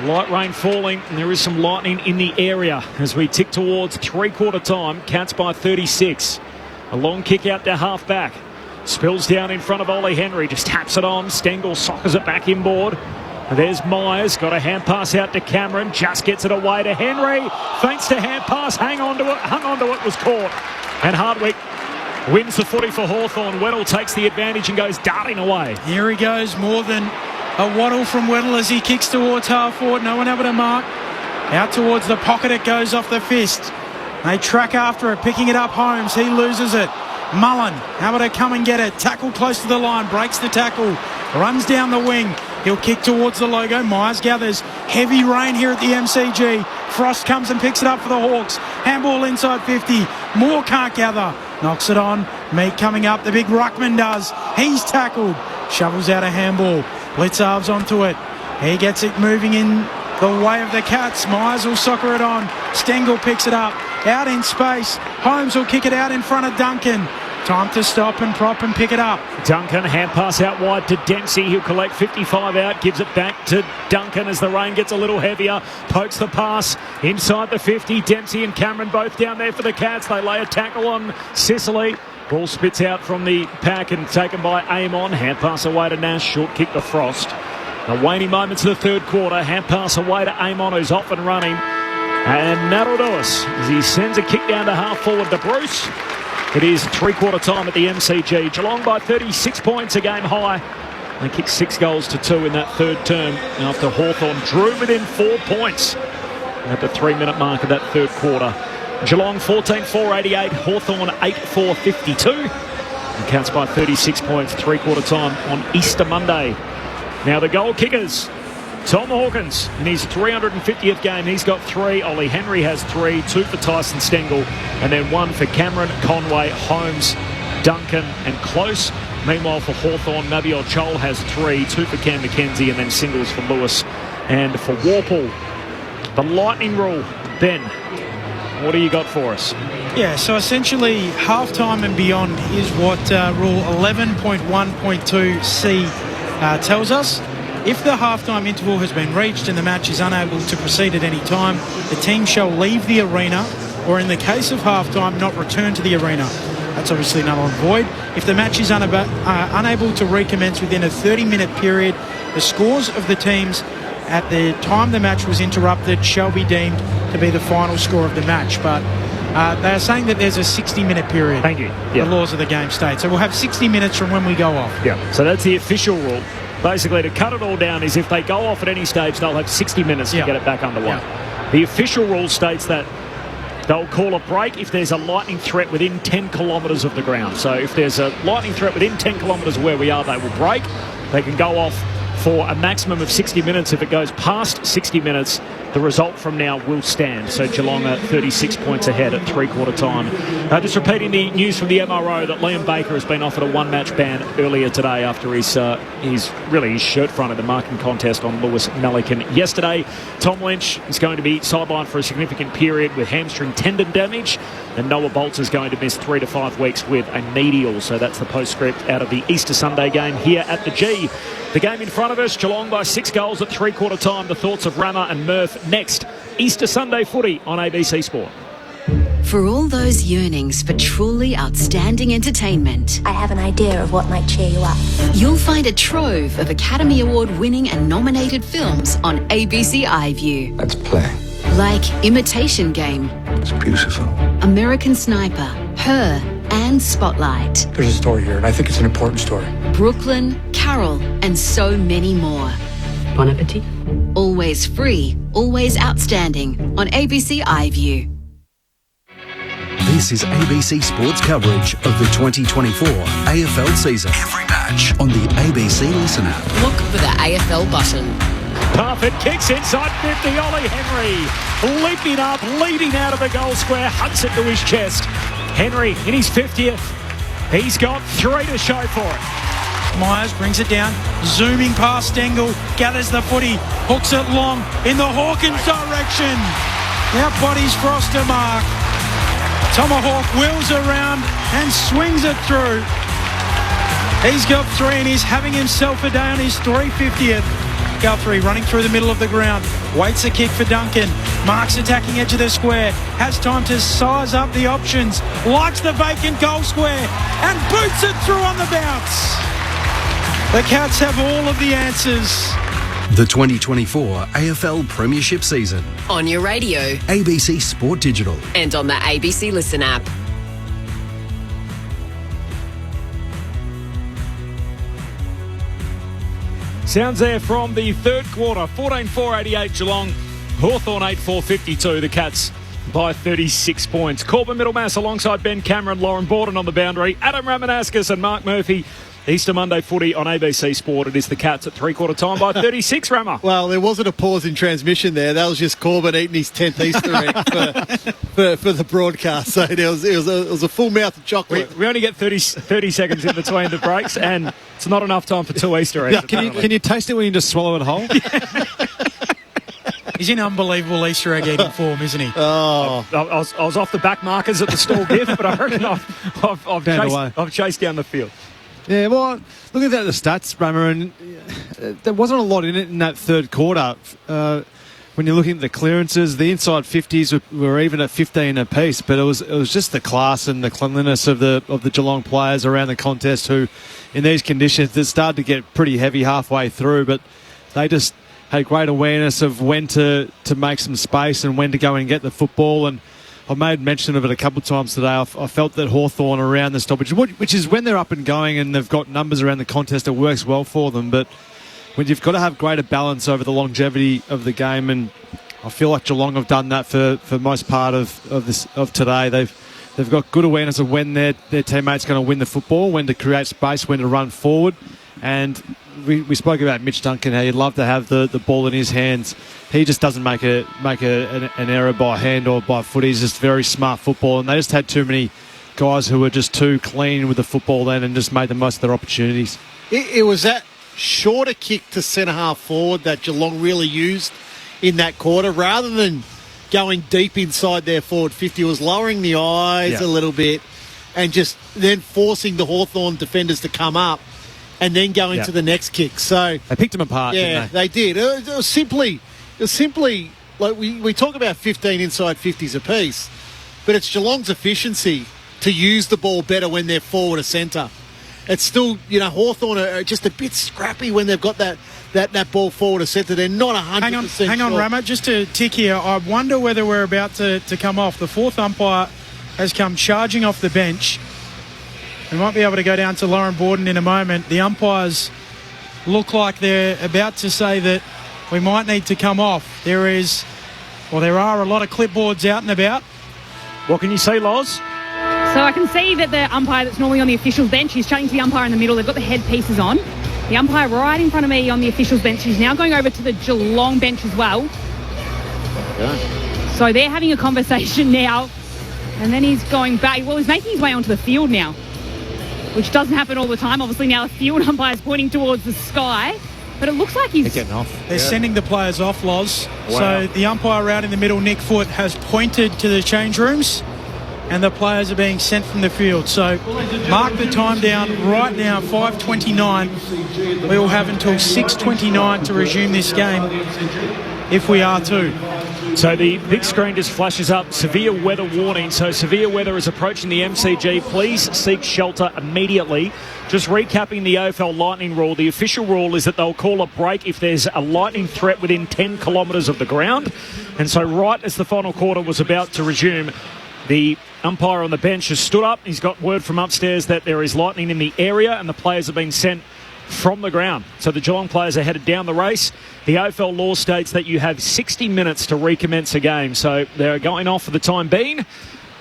Light rain falling, and there is some lightning in the area as we tick towards three-quarter time. Cats by 36. A long kick out to half-back. Spills down in front of Ollie Henry. Just taps it on. Stengel soccers it back inboard. And there's Myers. Got a hand pass out to Cameron. Just gets it away to Henry. Feints to hand pass. Hung on to it. Was caught. And Hardwick wins the footy for Hawthorn. Weddle takes the advantage and goes darting away. Here he goes. More than a waddle from Weddle as he kicks towards half forward. No one able to mark. Out towards the pocket it goes off the fist. They track after it. Picking it up Holmes. He loses it. Mullen, able to come and get it. Tackle close to the line, breaks the tackle, runs down the wing. He'll kick towards the logo. Myers gathers. Heavy rain here at the MCG. Frost comes and picks it up for the Hawks. Handball inside 50. Moore can't gather. Knocks it on. Meat coming up. The big ruckman does. He's tackled. Shovels out a handball. Blitzarves onto it. He gets it moving in the way of the Cats. Myers will soccer it on. Stengel picks it up. Out in space. Holmes will kick it out in front of Duncan. Time to stop and prop and pick it up. Duncan, hand pass out wide to Dempsey. He'll collect 55 out, gives it back to Duncan as the rain gets a little heavier. Pokes the pass inside the 50. Dempsey and Cameron both down there for the Cats. They lay a tackle on Sicily. Ball spits out from the pack and taken by Amon. Hand pass away to Nash. Short kick to Frost. The waning moments of the third quarter. Hand pass away to Amon, who's off and running. And that'll do us as he sends a kick down to half forward to Bruce. It is three-quarter time at the MCG. Geelong by 36 points, a game high. They kicked 6 goals to 2 in that third term after Hawthorn drew within 4 points at the 3-minute mark of that third quarter. Geelong 14-4-88, Hawthorn 8-4-52. And Cats by 36 points, three-quarter time on Easter Monday. Now the goal kickers. Tom Hawkins in his 350th game, he's got 3. Ollie Henry has 3, 2 for Tyson Stengel, and then 1 for Cameron, Conway, Holmes, Duncan and Close. Meanwhile for Hawthorn, Nabil Chol has 3, 2 for Cam McKenzie, and then singles for Lewis and for Warple. The lightning rule, Ben, what do you got for us? Yeah, so essentially halftime and beyond is what Rule 11.1.2c tells us. If the halftime interval has been reached and the match is unable to proceed at any time, the team shall leave the arena, or in the case of halftime, not return to the arena. That's obviously null and void. If the match is unable to recommence within a 30-minute period, the scores of the teams at the time the match was interrupted shall be deemed to be the final score of the match. But they are saying that there's a 60-minute period. Thank you. The laws of the game state. So we'll have 60 minutes from when we go off. Yeah. So that's the official rule. Basically, to cut it all down is if they go off at any stage, they'll have 60 minutes to get it back underway. Yeah. The official rule states that they'll call a break if there's a lightning threat within 10 kilometres of the ground. So if there's a lightning threat within 10 kilometres of where we are, they will break. They can go off for a maximum of 60 minutes. If it goes past 60 minutes, the result from now will stand. So Geelong are 36 points ahead at three-quarter time. Just repeating the news from the MRO that Liam Baker has been offered a one-match ban earlier today after his shirt front at the marking contest on Lewis Melican yesterday. Tom Lynch is going to be sidelined for a significant period with hamstring tendon damage, and Noah Bolts is going to miss 3 to 5 weeks with a medial. So that's the postscript out of the Easter Sunday game here at the G. The game in front of us, Geelong by 6 goals at three-quarter time. The thoughts of Rama and Murph next. Easter Sunday footy on ABC Sport. For all those yearnings for truly outstanding entertainment, I have an idea of what might cheer you up. you'll find a trove of Academy Award winning and nominated films on ABC iView. Let's play. Like Imitation Game, It's beautiful. American Sniper, Her, and Spotlight. There's a story here, and I think it's an important story. Brooklyn, Carol, and so many more. Bon appetit. Always free, always outstanding on ABC iView. This is ABC Sports coverage of the 2024 AFL season. Every match on the ABC Listen app. Look for the AFL button. Parfitt kicks inside 50. Ollie Henry leaping up, leading out of the goal square, hunts it to his chest. Henry in his 50th. He's got 3 to show for it. Myers brings it down, zooming past Stengel, gathers the footy, hooks it long in the Hawkins direction. Now bodies Froster mark. Tomahawk wheels around and swings it through. He's got 3 and he's having himself a day on his 350th. Guthrie running through the middle of the ground, waits a kick for Duncan. Marks attacking edge of the square, has time to size up the options, likes the vacant goal square and boots it through on the bounce. The Cats have all of the answers. The 2024 AFL Premiership season. On your radio ABC Sport Digital. and on the ABC Listen app. Sounds there from the third quarter. 14-4-88 Geelong. Hawthorn 8-4-52. The Cats by 36 points. Corbin Middlemass alongside Ben Cameron, Lauren Borden on the boundary. Adam Ramanauskas and Mark Murphy. Easter Monday footy on ABC Sport. It is the Cats at three-quarter time by 36, Rama. Well, there wasn't a pause in transmission there. That was just Corbin eating his 10th Easter egg for the broadcast. So it was a full mouth of chocolate. We only get 30 seconds in between the breaks, and it's not enough time for 2 Easter eggs. Can you taste it when you just swallow it whole? He's in unbelievable Easter egg eating form, isn't he? Oh, I was off the back markers at the stall gift, but I reckon I've chased down the field. Yeah, well, looking at the stats, Rama, and there wasn't a lot in it in that third quarter. When you're looking at the clearances, the inside 50s were even at 15 apiece, but it was just the class and the cleanliness of the Geelong players around the contest who, in these conditions, it started to get pretty heavy halfway through, but they just had great awareness of when to make some space and when to go and get the football. And I've made mention of it a couple of times today. I felt that Hawthorn around the stoppage, which is when they're up and going and they've got numbers around the contest, it works well for them. But when you've got to have greater balance over the longevity of the game, and I feel like Geelong have done that for most part of today. They've got good awareness of when their teammates going to win the football, when to create space, when to run forward. And we spoke about Mitch Duncan, how he'd love to have the ball in his hands. He just doesn't make an error by hand or by foot. He's just very smart football, and they just had too many guys who were just too clean with the football then and just made the most of their opportunities. it was that shorter kick to centre half forward that Geelong really used in that quarter, rather than going deep inside their forward 50. It was lowering the eyes a little bit and just then forcing the Hawthorn defenders to come up and then going to the next kick. So they picked them apart, yeah, didn't they? did. It was simply like we talk about 15 inside 50s apiece, but it's Geelong's efficiency to use the ball better when they're forward or centre. It's still, Hawthorn are just a bit scrappy when they've got that ball forward or centre. They're not 100% Hang on, sure. Rama, just to tick here. I wonder whether we're about to come off. The fourth umpire has come charging off the bench. We might be able to go down to Lauren Borden in a moment. The umpires look like they're about to say that we might need to come off. There are a lot of clipboards out and about. What can you say, Loz? So I can see that the umpire that's normally on the official bench is chatting to the umpire in the middle. They've got the headpieces on. The umpire right in front of me on the officials bench. He's now going over to the Geelong bench as well. So they're having a conversation now. And then he's going back. Well, he's making his way onto the field now, which doesn't happen all the time. Obviously, now the field umpire's pointing towards the sky. But it looks like he's getting off. They're sending the players off, Loz. Wow. So the umpire out in the middle, Nick Foote, has pointed to the change rooms and the players are being sent from the field. So mark the time down right now, 5:29. We will have until 6:29 to resume this game if we are to. So the big screen just flashes up severe weather warning. So severe weather is approaching the MCG. Please seek shelter immediately. Just recapping the AFL lightning rule. The official rule is that they'll call a break if there's a lightning threat within 10 kilometres of the ground. And so right as the final quarter was about to resume, the umpire on the bench has stood up. He's got word from upstairs that there is lightning in the area and the players have been sent from the ground. So the Geelong players are headed down the race. The AFL law states that you have 60 minutes to recommence a game. So they're going off for the time being,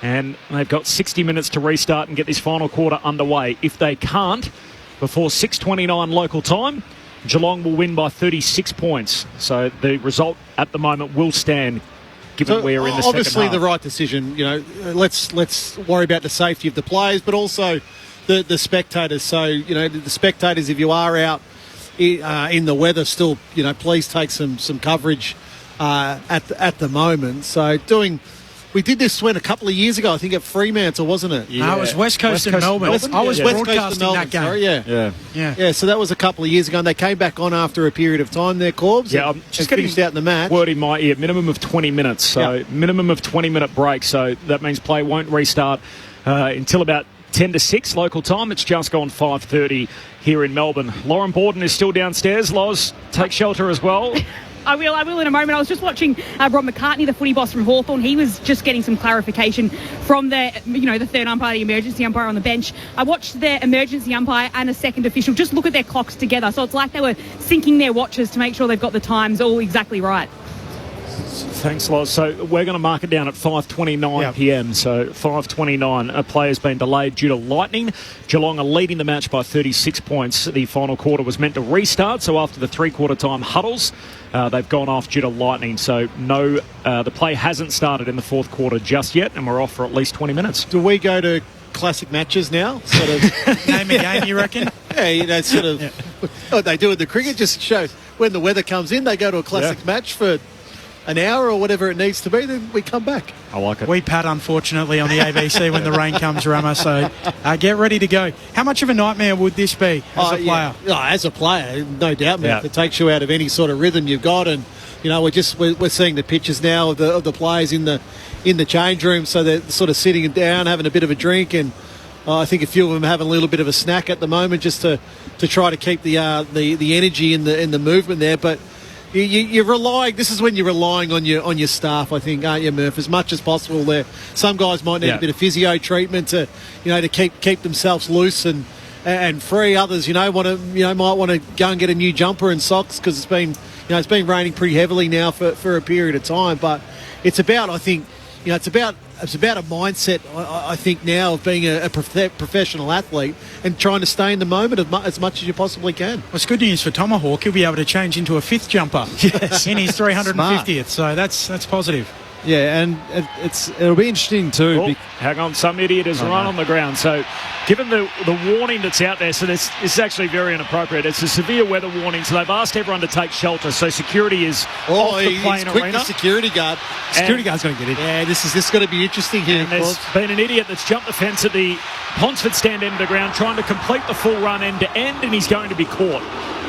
and they've got 60 minutes to restart and get this final quarter underway. If they can't, before 6:29 local time, Geelong will win by 36 points. So the result at the moment will stand, given we're in the second half. Obviously the right decision. You know, let's worry about the safety of the players, but also the spectators. So, you know, the spectators, if you are out in the weather still, you know, please take some coverage at the moment. So we did this a couple of years ago, I think at Fremantle, wasn't it? Yeah. No, it was West Coast and Melbourne. I was broadcasting that game. Yeah, so that was a couple of years ago, and they came back on after a period of time there, Corbs. Yeah, I'm just getting out in the match. Word in my ear, minimum of 20 minutes. So minimum of 20-minute break. So that means play won't restart until about 10 to 6 local time. It's just gone 5:30 here in Melbourne. Lauren Borden is still downstairs. Loz, take shelter as well. I will in a moment. I was just watching Rob McCartney, the footy boss from Hawthorn. He was just getting some clarification from the third umpire, the emergency umpire on the bench. I watched the emergency umpire and a second official just look at their clocks together. So it's like they were syncing their watches to make sure they've got the times all exactly right. Thanks, Loz. So we're going to mark it down at 5:29 p.m. So 5:29. A player's been delayed due to lightning. Geelong are leading the match by 36 points. The final quarter was meant to restart. So after the three-quarter time huddles, they've gone off due to lightning. So the play hasn't started in the fourth quarter just yet, and we're off for at least 20 minutes. Do we go to classic matches now? Sort of name a game, you reckon? Yeah, you know, sort of what they do in the cricket just shows when the weather comes in, they go to a classic match for an hour or whatever it needs to be, then we come back. I like it. We pad, unfortunately, on the ABC when the rain comes, Rama, so get ready to go. How much of a nightmare would this be as a player? Yeah. As a player, no doubt, man. It takes you out of any sort of rhythm you've got, and you know, we're seeing the pictures now of the players in the change room, so they're sort of sitting down, having a bit of a drink, and I think a few of them having a little bit of a snack at the moment, just to try to keep the energy in the movement there, but. You're relying. This is when you're relying on your staff, I think, aren't you, Murph? As much as possible. There, some guys might need a bit of physio treatment to keep themselves loose and free. Others, might want to go and get a new jumper and socks because it's been raining pretty heavily now for a period of time. But it's about, I think, it's about a mindset, I think, now of being a professional athlete and trying to stay in the moment as much as you possibly can. Well, it's good news for Tomahawk. He'll be able to change into a fifth jumper in his 350th, so that's positive. Yeah, and it'll be interesting too. Hang on, some idiot has run on the ground. So given the warning that's out there, so this is actually very inappropriate. It's a severe weather warning, so they've asked everyone to take shelter. So security is off the playing quick, arena. The security guard. Security guard's going to get in. Yeah, this is going to be interesting here. And there's been an idiot that's jumped the fence at the Ponsford stand end of the ground, trying to complete the full run end to end, and he's going to be caught.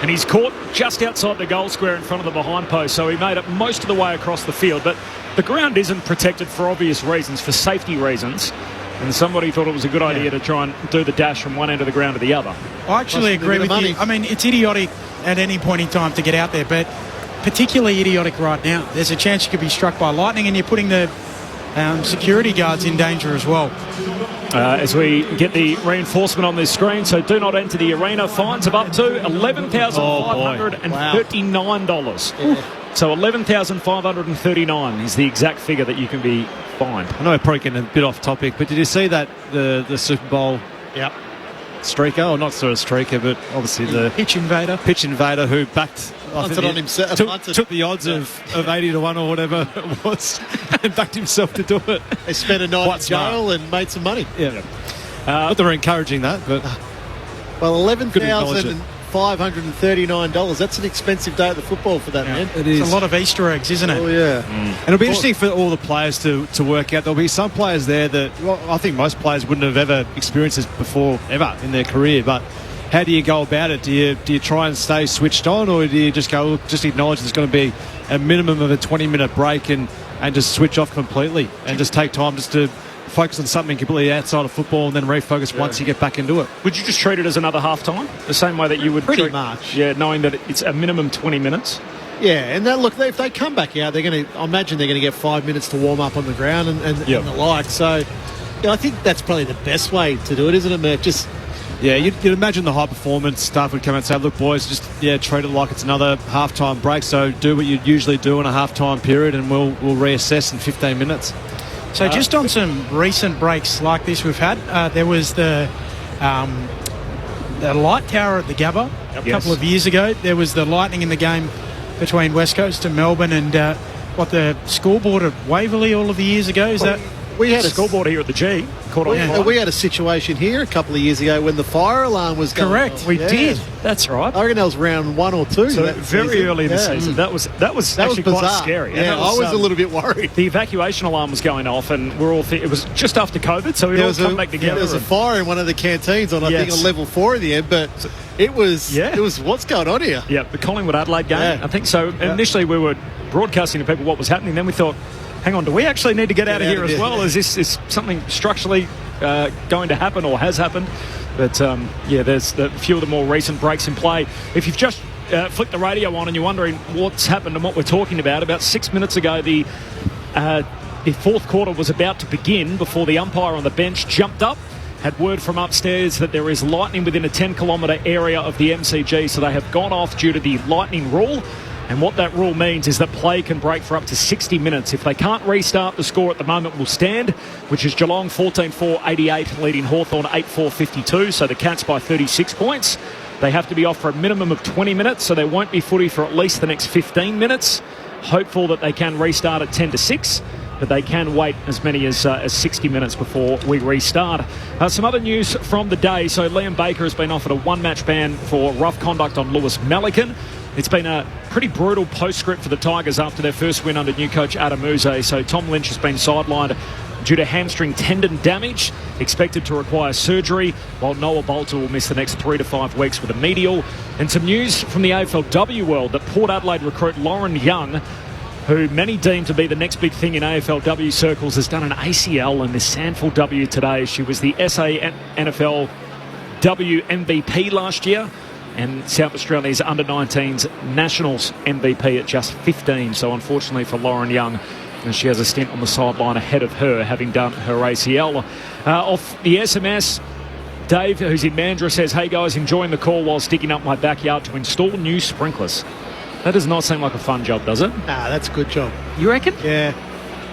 And he's caught just outside the goal square in front of the behind post, so he made it most of the way across the field. But the ground isn't protected for obvious reasons, for safety reasons. And somebody thought it was a good idea to try and do the dash from one end of the ground to the other. I actually agree with you. I mean, it's idiotic at any point in time to get out there, but particularly idiotic right now. There's a chance you could be struck by lightning, and you're putting the security guards in danger as well. As we get the reinforcement on this screen, so do not enter the arena. Fines of up to $11,539. So $11,539 is the exact figure that you can be fined. I know we're probably getting a bit off topic, but did you see that the Super Bowl? Yep. streaker, or not sort of streaker, but obviously the pitch invader who backed. Punted on himself. Took the odds of 80 to 1 or whatever it was and backed himself to do it. They spent a night in jail and made some money. Yeah. Not that we're encouraging that, but... Well, $11,539. That's an expensive day at the football for that, man. It is. It's a lot of Easter eggs, isn't it? Oh, yeah. And it'll be interesting for all the players to work out. There'll be some players there that, well, I think most players wouldn't have ever experienced this before, ever, in their career, but... How do you go about it? Do you try and stay switched on, or do you just acknowledge there's going to be a minimum of a 20-minute break and just switch off completely and just take time just to focus on something completely outside of football and then refocus once you get back into it? Would you just treat it as another half-time? The same way that you would Pretty much. Yeah, knowing that it's a minimum 20 minutes. Yeah, and that, look, if they come back out, I imagine they're going to get 5 minutes to warm up on the ground and the like. So I think that's probably the best way to do it, isn't it, Mert? Just... Yeah, you'd imagine the high-performance staff would come out and say, look, boys, just treat it like it's another half-time break, so do what you'd usually do in a half-time period and we'll reassess in 15 minutes. So just on some recent breaks like this we've had, there was the light tower at the Gabba a couple of years ago. There was the lightning in the game between West Coast and Melbourne and the scoreboard at Waverley all of the years ago. Is that... We had a scoreboard here at the G. We had a situation here a couple of years ago when the fire alarm was going off. We did. That's right. I reckon that was round 1 or 2. So very early in the season. That was actually bizarre. quite scary. Yeah, I was a little bit worried. The evacuation alarm was going off, and we're all. It was just after COVID, so we all come back together. There was a fire in one of the canteens on I think on level 4 in the end, but it was what's going on here? Yeah, the Collingwood Adelaide game. I think so. Initially, we were broadcasting to people what was happening. Then we thought, hang on, do we actually need to get out of here as well? Is this something structurally going to happen or has happened? But, there's a few of the more recent breaks in play. If you've just flicked the radio on and you're wondering what's happened and what we're talking about 6 minutes ago, the fourth quarter was about to begin before the umpire on the bench jumped up, had word from upstairs that there is lightning within a 10-kilometre area of the MCG, so they have gone off due to the lightning rule. And what that rule means is that play can break for up to 60 minutes. If they can't restart, the score at the moment will stand, which is Geelong 14-4-88 leading Hawthorn 8-4-52. So the Cats by 36 points. They have to be off for a minimum of 20 minutes, so there won't be footy for at least the next 15 minutes. Hopeful that they can restart at 10-6, but they can wait as many as 60 minutes before we restart. Some other news from the day. So Liam Baker has been offered a one-match ban for rough conduct on Lewis Melican. It's been a pretty brutal postscript for the Tigers after their first win under new coach Adam Uze. So Tom Lynch has been sidelined due to hamstring tendon damage, expected to require surgery, while Noah Bolter will miss the next 3 to 5 weeks with a medial. And some news from the AFLW world that Port Adelaide recruit Lauren Young, who many deem to be the next big thing in AFLW circles, has done an ACL in this Sandford W today. She was the SANFL W MVP last year and South Australia's under-19s Nationals MVP at just 15. So unfortunately for Lauren Young, she has a stint on the sideline ahead of her, having done her ACL. Off the SMS, Dave, who's in Mandurah, says, "Hey guys, enjoying the call whilst digging up my backyard to install new sprinklers." That does not seem like a fun job, does it? Nah, that's a good job. You reckon? Yeah.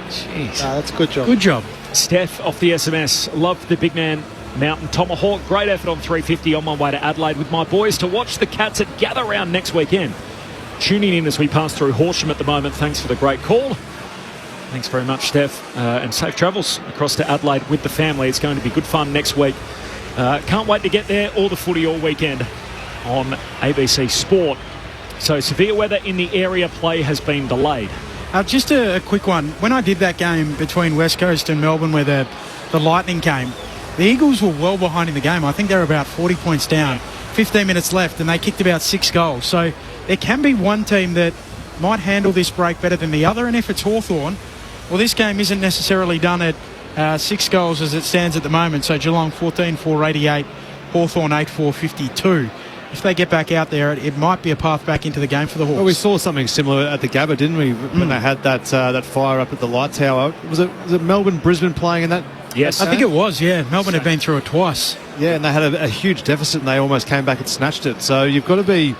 Jeez. Nah, that's a good job. Good job. Steph off the SMS. Love the big man Mountain Tomahawk. Great effort on 350 on my way to Adelaide with my boys to watch the Cats at Gather Round next weekend. Tuning in as we pass through Horsham at the moment. Thanks for the great call. Thanks very much, Steph. And safe travels across to Adelaide with the family. It's going to be good fun next week. Can't wait to get there. All the footy all weekend on ABC Sport. So severe weather in the area, play has been delayed. Just a quick one. When I did that game between West Coast and Melbourne where the lightning came, the Eagles were well behind in the game. I think they were about 40 points down, 15 minutes left, and they kicked about 6 goals. So there can be one team that might handle this break better than the other, and if it's Hawthorn, well, this game isn't necessarily done at 6 goals as it stands at the moment. So Geelong 14-4-88, Hawthorn 8-4-52. If they get back out there, it might be a path back into the game for the Hawks. Well, we saw something similar at the Gabba, didn't we, when they had that fire up at the light tower? Was it Melbourne, Brisbane playing in that? Yes. I think it was, yeah. Melbourne had been through it twice. Yeah, and they had a huge deficit and they almost came back and snatched it. So you've got to be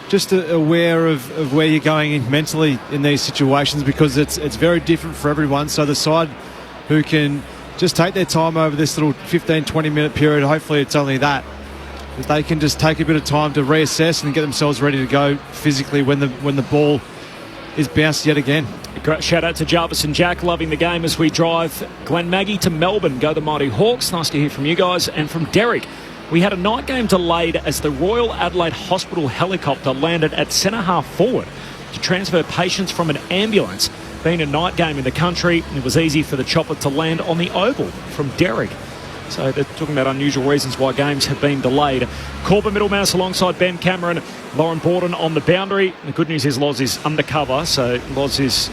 just aware of where you're going in mentally in these situations, because it's very different for everyone. So the side who can just take their time over this little 15-20 minute period, hopefully it's only that, if they can just take a bit of time to reassess and get themselves ready to go physically when the ball is bounced yet again. Great shout out to Jarvis and Jack, loving the game as we drive Glen Maggie to Melbourne. Go the Mighty Hawks. Nice to hear from you guys. And from Derek, we had a night game delayed as the Royal Adelaide Hospital helicopter landed at centre half forward to transfer patients from an ambulance. Being a night game in the country, it was easy for the chopper to land on the oval. From Derek. So they're talking about unusual reasons why games have been delayed. Corbin Middlemouse alongside Ben Cameron, Lauren Borden on the boundary. The good news is Loz is undercover, so Loz is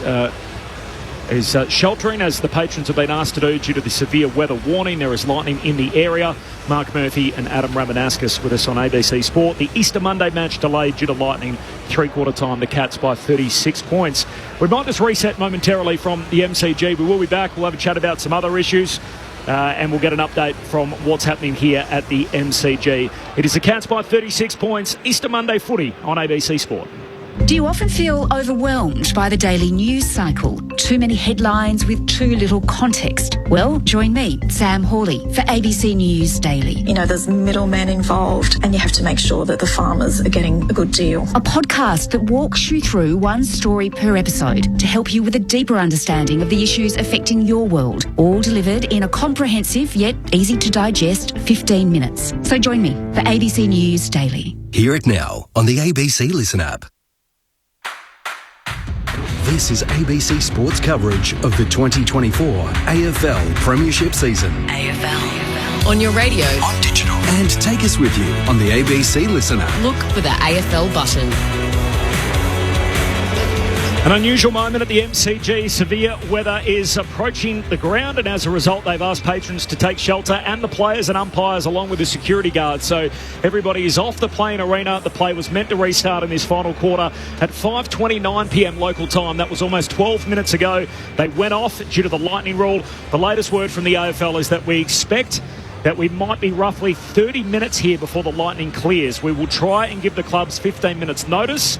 sheltering as the patrons have been asked to do due to the severe weather warning. There is lightning in the area. Mark Murphy and Adam Ramanauskas with us on ABC Sport. The Easter Monday match delayed due to lightning. Three-quarter time, the Cats by 36 points. We might just reset momentarily from the MCG. We will be back. We'll have a chat about some other issues. And we'll get an update from what's happening here at the MCG. It is the Cats by 36 points. Easter Monday footy on ABC Sport. Do you often feel overwhelmed by the daily news cycle? Too many headlines with too little context? Well, join me, Sam Hawley, for ABC News Daily. You know, there's middlemen involved and you have to make sure that the farmers are getting a good deal. A podcast that walks you through one story per episode to help you with a deeper understanding of the issues affecting your world, all delivered in a comprehensive yet easy to digest 15 minutes. So join me for ABC News Daily. Hear it now on the ABC Listen app. This is ABC Sports coverage of the 2024 AFL Premiership season. AFL. On your radio. On digital. And take us with you on the ABC Listen app. Look for the AFL button. An unusual moment at the MCG. Severe weather is approaching the ground, and as a result, they've asked patrons to take shelter, and the players and umpires along with the security guards. So everybody is off the playing arena. The play was meant to restart in this final quarter at 5:29 p.m. local time. That was almost 12 minutes ago. They went off due to the lightning rule. The latest word from the AFL is that we expect that we might be roughly 30 minutes here before the lightning clears. We will try and give the clubs 15 minutes notice.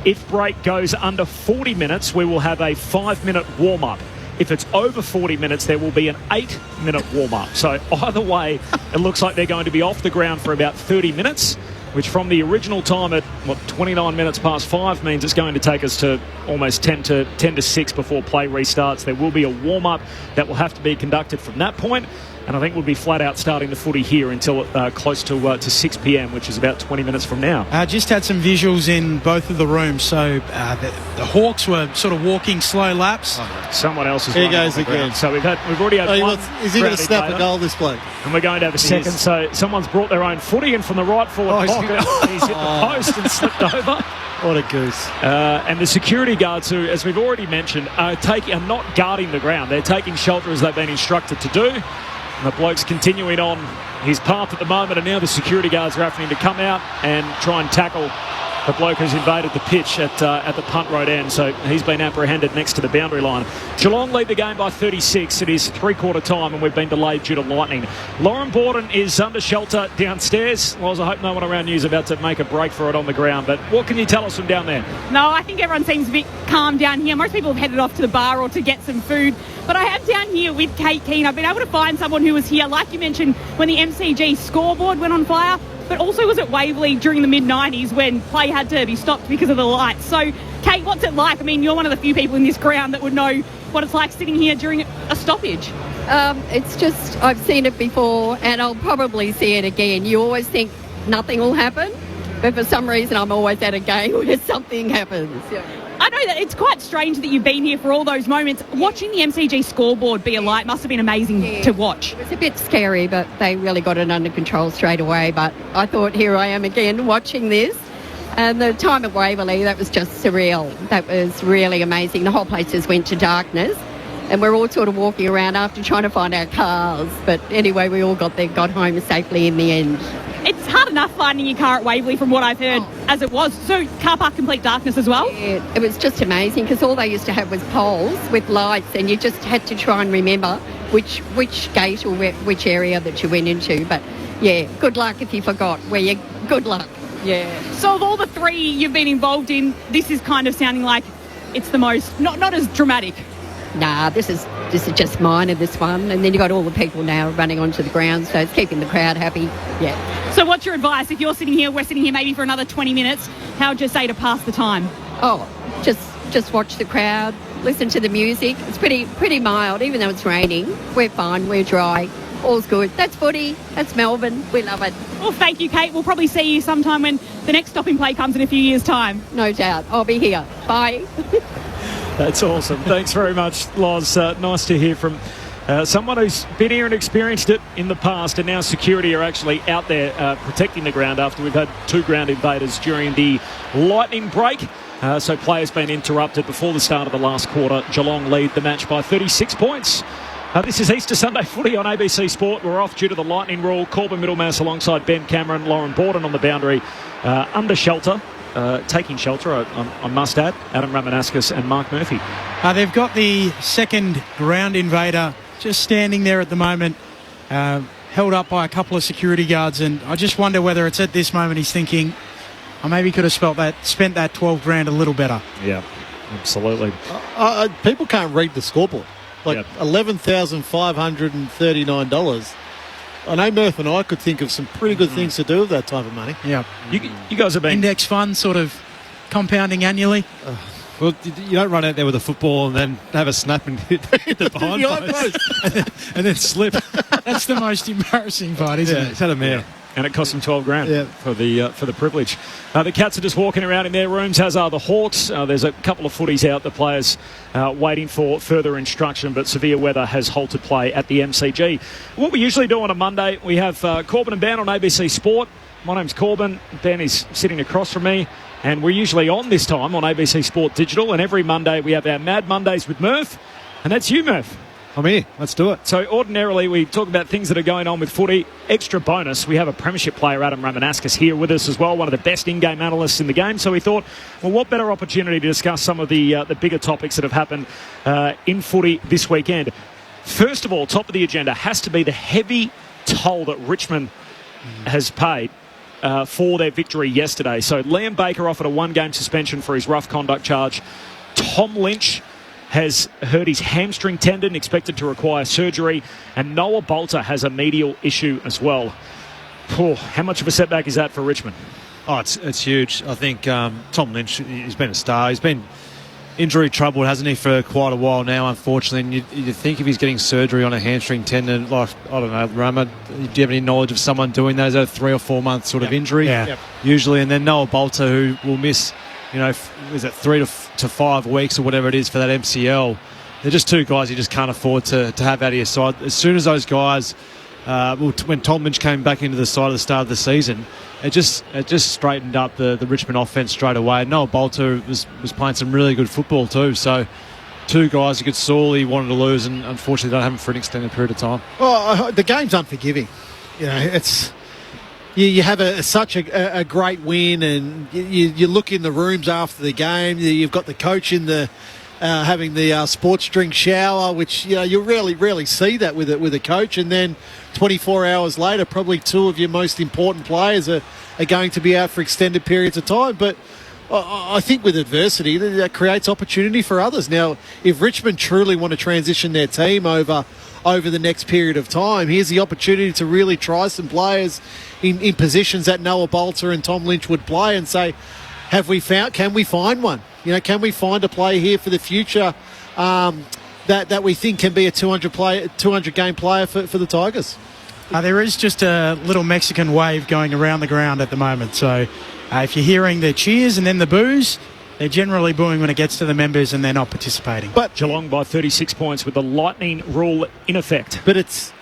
If break goes under 40 minutes, we will have a 5-minute warm-up. If it's over 40 minutes, there will be an 8-minute warm-up. So either way, it looks like they're going to be off the ground for about 30 minutes, which from the original time at, 29 minutes past 5 means it's going to take us to almost 10 to 6 before play restarts. There will be a warm-up that will have to be conducted from that point. And I think we'll be flat out starting the footy here until close to 6 p.m, which is about 20 minutes from now. Just had some visuals in both of the rooms. So the Hawks were sort of walking slow laps. Someone else is here running goes on the again. ground. So we've already had one. Is he going to snap a goal this bloke? And we're going to have a second. So someone's brought their own footy in from the right forward pocket. He's hit the post and slipped over. What a goose. And the security guards, who, as we've already mentioned, are not guarding the ground. They're taking shelter as they've been instructed to do. And the bloke's continuing on his path at the moment, and now the security guards are having to come out and try and tackle the bloke who's invaded the pitch at the punt road end. So he's been apprehended next to the boundary line. Geelong lead the game by 36. It is three-quarter time, and we've been delayed due to lightning. Lauren Borden is under shelter downstairs. Well, I hope no one around you is about to make a break for it on the ground. But what can you tell us from down there? No, I think everyone seems a bit calm down here. Most people have headed off to the bar or to get some food. But I am down here with Kate Keane. I've been able to find someone who was here, like you mentioned, when the MCG scoreboard went on fire, but also was at Waverley during the mid-90s when play had to be stopped because of the lights. So, Kate, what's it like? I mean, you're one of the few people in this ground that would know what it's like sitting here during a stoppage. It's just, I've seen it before and I'll probably see it again. You always think nothing will happen, but for some reason I'm always at a game where something happens. Yeah. I know that it's quite strange that you've been here for all those moments. Watching the MCG scoreboard be alight must have been amazing to watch. It was a bit scary, but they really got it under control straight away. But I thought, here I am again watching this. And the time at Waverley, that was just surreal. That was really amazing. The whole place just went to darkness. And we're all sort of walking around after trying to find our cars. But anyway, we all got home safely in the end. It's hard enough finding your car at Waverley from what I've heard as it was. So car park complete darkness as well? Yeah, it was just amazing because all they used to have was poles with lights and you just had to try and remember which gate or which area that you went into. But yeah, good luck if you forgot good luck. Yeah. So of all the three you've been involved in, this is kind of sounding like it's the most, not as dramatic. Nah, this is just mine and this one. And then you got all the people now running onto the ground, so it's keeping the crowd happy. Yeah. So what's your advice if you're sitting here, we're sitting here maybe for another 20 minutes, how would you say to pass the time? Oh, just watch the crowd, listen to the music. It's pretty mild, even though it's raining. We're fine, we're dry. All's good. That's footy. That's Melbourne. We love it. Well, thank you, Kate. We'll probably see you sometime when the next stopping play comes in a few years' time. No doubt. I'll be here. Bye. That's awesome. Thanks very much, Loz. Nice to hear from someone who's been here and experienced it in the past, and now security are actually out there protecting the ground after we've had 2 ground invaders during the lightning break. So players been interrupted before the start of the last quarter. Geelong lead the match by 36 points. This is Easter Sunday footy on ABC Sport. We're off due to the lightning rule. Corbin Middlemass alongside Ben Cameron, Lauren Borden on the boundary, under shelter. Taking shelter, I must add, Adam Ramanauskas and Mark Murphy. They've got the second ground invader just standing there at the moment, held up by a couple of security guards, and I just wonder whether it's at this moment he's thinking, I maybe could have spent that 12 grand a little better. Yeah, absolutely. People can't read the scoreboard. $11,539. I know Murph and I could think of some pretty good things to do with that type of money. Yeah. You guys have been... Index fund sort of compounding annually. Well, you don't run out there with a football and then have a snap and hit the behind post and then slip. That's the most embarrassing part, isn't it? It's had a mare. Yeah. And it cost them 12 grand for the privilege. The Cats are just walking around in their rooms, as are the Hawks. There's a couple of footies out, the players waiting for further instruction, but severe weather has halted play at the MCG. What we usually do on a Monday, we have Corbin and Ben on ABC Sport. My name's Corbin. Ben is sitting across from me, and we're usually on this time on ABC Sport Digital, and every Monday we have our Mad Mondays with Murph, and that's you, Murph. I'm here. Let's do it. So ordinarily we talk about things that are going on with footy. Extra bonus, we have a premiership player, Adam Ramanauskas, here with us as well, one of the best in-game analysts in the game. So we thought, well, what better opportunity to discuss some of the bigger topics that have happened in footy this weekend. First of all, top of the agenda has to be the heavy toll that Richmond has paid for their victory yesterday. So Liam Baker offered a 1-game suspension for his rough conduct charge. Tom Lynch has hurt his hamstring tendon, expected to require surgery, and Noah Bolter has a medial issue as well. How much of a setback is that for Richmond? Oh, it's huge. I think Tom Lynch, he's been a star. He's been injury troubled, hasn't he, for quite a while now, unfortunately. And you'd think if he's getting surgery on a hamstring tendon, like, I don't know, Rama, do you have any knowledge of someone doing that? Is that a 3 or 4 month sort of injury? Yeah. Usually. And then Noah Bolter, who will miss, is it 3 to 5 weeks or whatever it is for that MCL. They're just 2 guys you just can't afford to have out of your side. As soon as those guys, when Tom Lynch came back into the side at the start of the season, it just straightened up the Richmond offence straight away. Noah Bolter was playing some really good football too. So 2 guys who could sorely wanted to lose, and unfortunately don't have them for an extended period of time. Well, the game's unforgiving. It's... You have such a great win, and you look in the rooms after the game. You've got the coach in the having the sports drink shower, which you rarely see that with a coach. And then 24 hours later, probably 2 of your most important players are going to be out for extended periods of time. But I think with adversity, that creates opportunity for others. Now, if Richmond truly want to transition their team over the next period of time, here's the opportunity to really try some players in positions that Noah Bolter and Tom Lynch would play, and say, can we find one? Can we find a player here for the future that we think can be a 200 game player for the Tigers? There is just a little Mexican wave going around the ground at the moment. So if you're hearing the cheers and then the boos, they're generally booing when it gets to the members and they're not participating. But Geelong by 36 points with the lightning rule in effect. But it's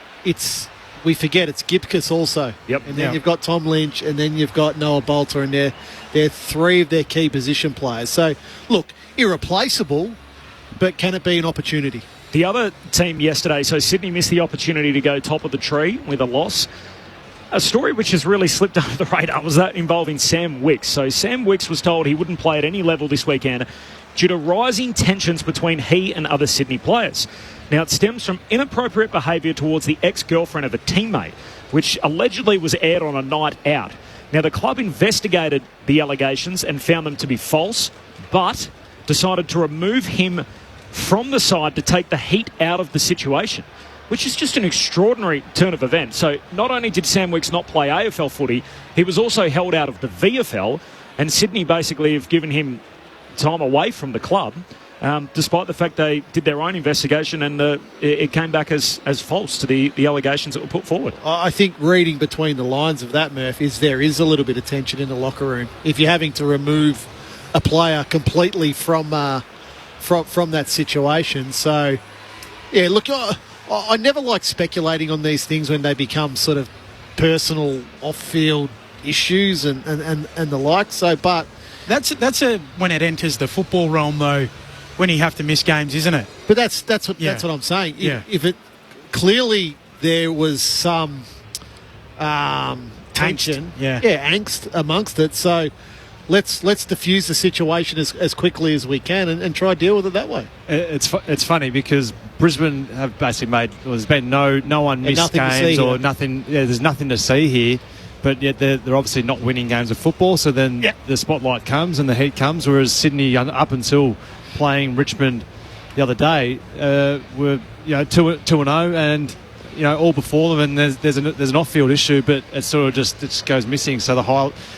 we forget it's Gipkus also. Yep. And then you've got Tom Lynch, and then you've got Noah Bolter, and they're 3 of their key position players. So, look, irreplaceable, but can it be an opportunity? The other team yesterday, so Sydney missed the opportunity to go top of the tree with a loss. A story which has really slipped under the radar was that involving Sam Wicks. So Sam Wicks was told he wouldn't play at any level this weekend due to rising tensions between he and other Sydney players. Now, it stems from inappropriate behaviour towards the ex-girlfriend of a teammate, which allegedly was aired on a night out. Now, the club investigated the allegations and found them to be false, but decided to remove him from the side to take the heat out of the situation. which is just an extraordinary turn of events. So not only did Sam Wicks not play AFL footy, he was also held out of the VFL, and Sydney basically have given him time away from the club, despite the fact they did their own investigation and it came back as false to the allegations that were put forward. I think reading between the lines of that, Murph, is there is a little bit of tension in the locker room. If you're having to remove a player completely from that situation. So, yeah, look, I never like speculating on these things when they become sort of personal off-field issues and the like. So, but that's when it enters the football realm, though, when you have to miss games, isn't it? But that's what I'm saying. If it clearly there was some tension, angst amongst it. So let's diffuse the situation as quickly as we can and try to deal with it that way. It's funny because Brisbane have basically there's been no one missed games or nothing. Yeah, there's nothing to see here. But yet they're obviously not winning games of football, so then the spotlight comes and the heat comes, whereas Sydney, up until playing Richmond the other day, were 2-0 and all before them, and there's an off-field issue, but it sort of just goes missing. So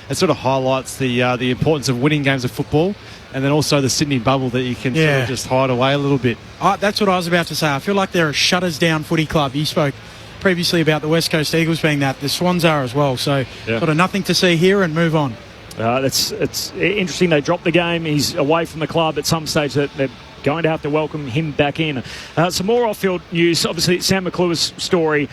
it sort of highlights the importance of winning games of football, and then also the Sydney bubble that you can sort of just hide away a little bit. That's what I was about to say. I feel like they're a shutters down footy club. You spoke previously about the West Coast Eagles being that. The Swans are as well. So sort of nothing to see here and move on. It's interesting. They dropped the game. He's away from the club at some stage. That they're going to have to welcome him back in. Some more off-field news. Obviously, Sam McClure's story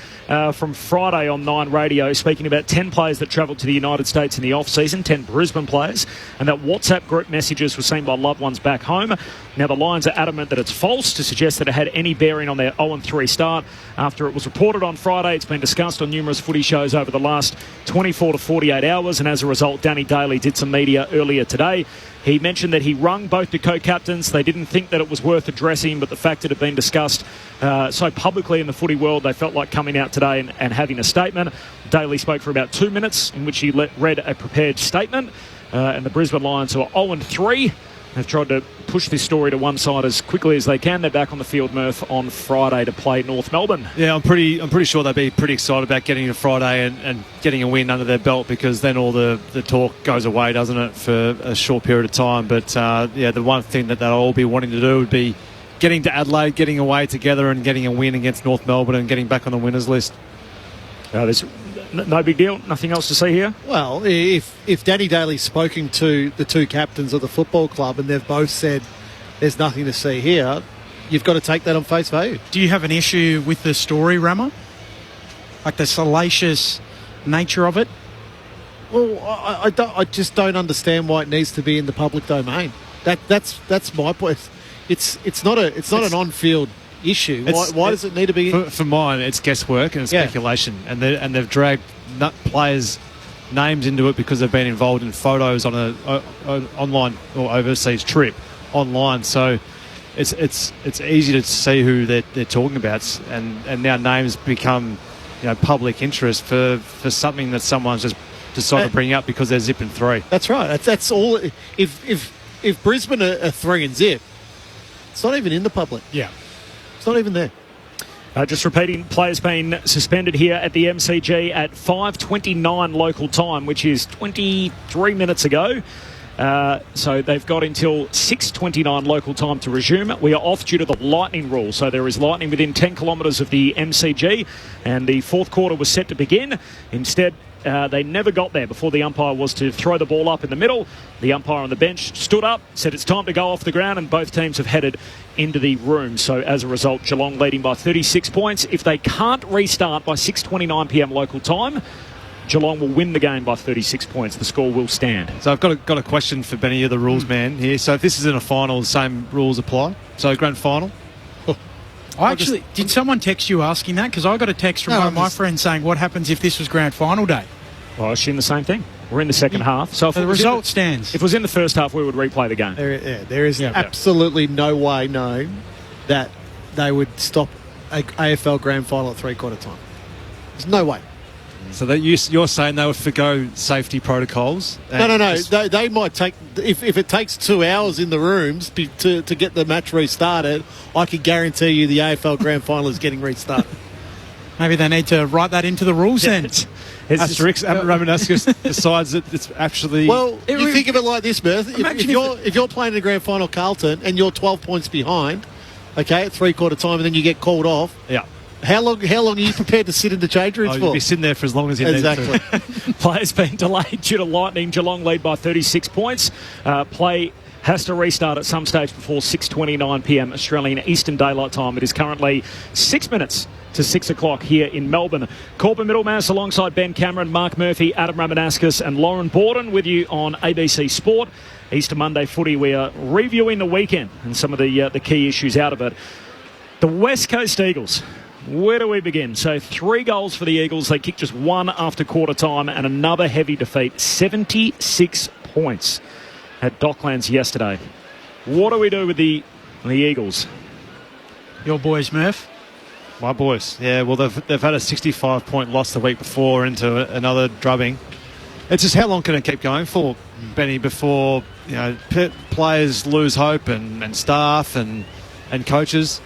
from Friday on 9 Radio, speaking about 10 players that travelled to the United States in the off-season, 10 Brisbane players, and that WhatsApp group messages were seen by loved ones back home. Now, the Lions are adamant that it's false to suggest that it had any bearing on their 0-3 start. After it was reported on Friday, it's been discussed on numerous footy shows over the last 24 to 48 hours, and as a result, Danny Daly did some media earlier today. He mentioned that he rung both the co-captains. They didn't think that it was worth addressing, but the fact it had been discussed so publicly in the footy world, they felt like coming out today and having a statement. Daly spoke for about 2 minutes, in which he read a prepared statement. And the Brisbane Lions, who are 0-3, have tried to push this story to one side as quickly as they can. They're back on the field, Murph, on Friday to play North Melbourne. Yeah, I'm pretty sure they'd be pretty excited about getting to Friday and getting a win under their belt, because then all the talk goes away, doesn't it, for a short period of time. But the one thing that they'll all be wanting to do would be getting to Adelaide, getting away together and getting a win against North Melbourne and getting back on the winners list. There's no big deal. Nothing else to see here. Well, if Danny Daly's spoken to the two captains of the football club and they've both said there's nothing to see here, you've got to take that on face value. Do you have an issue with the story, Rama? Like the salacious nature of it? Well, I just don't understand why it needs to be in the public domain. That's my point. It's not an on-field issue. Why does it need to be? For mine, it's guesswork and speculation, and they've dragged players' names into it because they've been involved in photos on an online or overseas trip online. So it's easy to see who they're talking about, and now names become public interest for something that someone's just decided to bring up because they're zipping 3. That's right. That's all. If Brisbane are 3 and zip, it's not even in the public. Yeah. It's not even there. Just repeating, players being suspended here at the MCG at 5:29 local time, which is 23 minutes ago. So they've got until 6:29 local time to resume. We are off due to the lightning rule. So there is lightning within 10 kilometres of the MCG, and the fourth quarter was set to begin. Instead, they never got there before the umpire was to throw the ball up in the middle. The umpire on the bench stood up, said it's time to go off the ground, and both teams have headed into the room. So as a result, Geelong leading by 36 points. If they can't restart by 6:29 p.m. local time, Geelong will win the game by 36 points. The score will stand. So I've got a question for Benny, the rules man here. So if this is in a final, the same rules apply? So grand final? Did someone text you asking that? Because I got a text from one of my friends saying, what happens if this was grand final day? Well, I assume the same thing. We're in the second half. So if the result stands. If it was in the first half, we would replay the game. There is absolutely no way known that they would stop a AFL grand final at three-quarter time. There's no way. So that you're saying they would forgo safety protocols? No. They might take... If it takes 2 hours in the rooms to get the match restarted, I can guarantee you the AFL grand final is getting restarted. Maybe they need to write that into the rules then. Asterix, Romanascus decides that it's actually... Well, you think of it like this, Berth. If you're playing in the grand final, Carlton, and you're 12 points behind, okay, at three-quarter time, and then you get called off, yeah. How long are you prepared to sit in the change rooms for? You'll be sitting there for as long as you need to. Players being delayed due to lightning. Geelong lead by 36 points. Play has to restart at some stage before 6:29 p.m. Australian Eastern Daylight Time. It is currently 6 minutes to 6 o'clock here in Melbourne. Corbin Middlemass alongside Ben Cameron, Mark Murphy, Adam Ramanascus and Lauren Borden with you on ABC Sport. Easter Monday footy, we are reviewing the weekend and some of the key issues out of it. The West Coast Eagles. Where do we begin? So 3 goals for the Eagles. They kicked just 1 after quarter time and another heavy defeat. 76 points at Docklands yesterday. What do we do with the Eagles? Your boys, Murph? My boys. Yeah, well, they've had a 65-point loss the week before into another drubbing. It's just how long can it keep going for, Benny, before players lose hope and staff and coaches?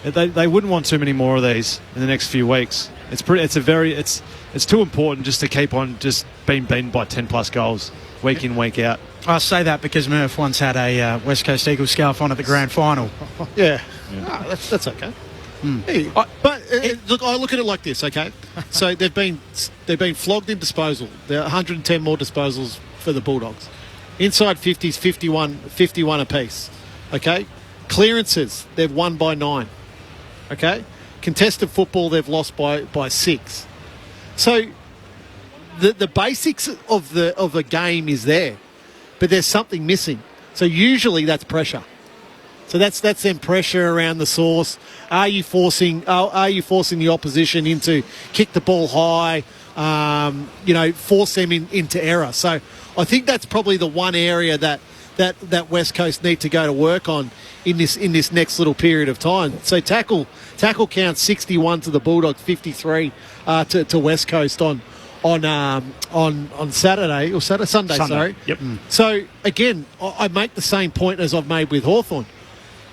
They wouldn't want too many more of these in the next few weeks. It's too important just to keep on just being beaten by 10+ goals week in, week out. I say that because Murph once had a West Coast Eagles scarf on at the grand final. Yeah. Oh, that's okay. Hey, but look, I look at it like this, okay? So they've been flogged in disposal. There are 110 more disposals for the Bulldogs. Inside 50s, 51 apiece. Okay? Clearances, they've won by 9. Okay? Contested football, they've lost by 6. So the basics of the game is there, but there's something missing. So usually that's pressure. So that's them pressure around the source. Are you forcing the opposition into kick the ball high? Force them into error. So I think that's probably the one area that West Coast need to go to work on in this next little period of time. So tackle count 61 to the Bulldogs, 53 to West Coast on Saturday or Sunday. Sorry. Yep. So again, I make the same point as I've made with Hawthorn.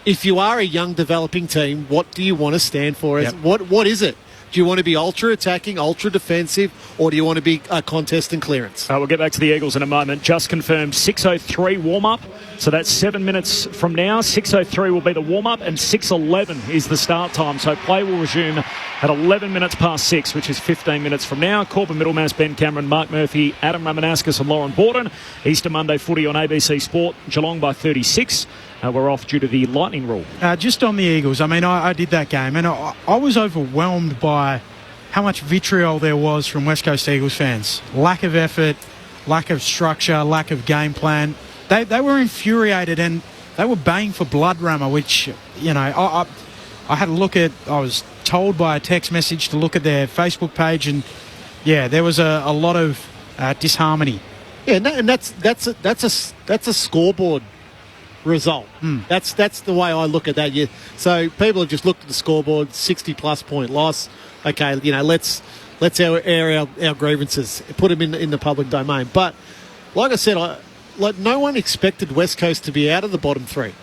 If you are a young developing team, what do you want to stand for? What is it? Do you want to be ultra attacking, ultra defensive, or do you want to be a contest and clearance? We'll get back to the Eagles in a moment. Just confirmed 6:03 warm-up. So that's 7 minutes from now. 6:03 will be the warm-up and 6:11 is the start time. So play will resume at 11 minutes past 6, which is 15 minutes from now. Corbin Middlemass, Ben Cameron, Mark Murphy, Adam Ramanascus and Lauren Borden. Easter Monday footy on ABC Sport. Geelong by 36. We're off due to the lightning rule. Just on the Eagles, I mean, I did that game and I was overwhelmed by how much vitriol there was from West Coast Eagles fans. Lack of effort, lack of structure, lack of game plan. They were infuriated and they were baying for blood, Rama, which, I had a look at, I was told by a text message to look at their Facebook page and, yeah, there was a lot of disharmony. Yeah, and that's a scoreboard result. That's the way I look at that. So people have just looked at the scoreboard, 60+ point loss. Okay, let's air our grievances, put them in the public domain. But like I said, no one expected West Coast to be out of the bottom 3.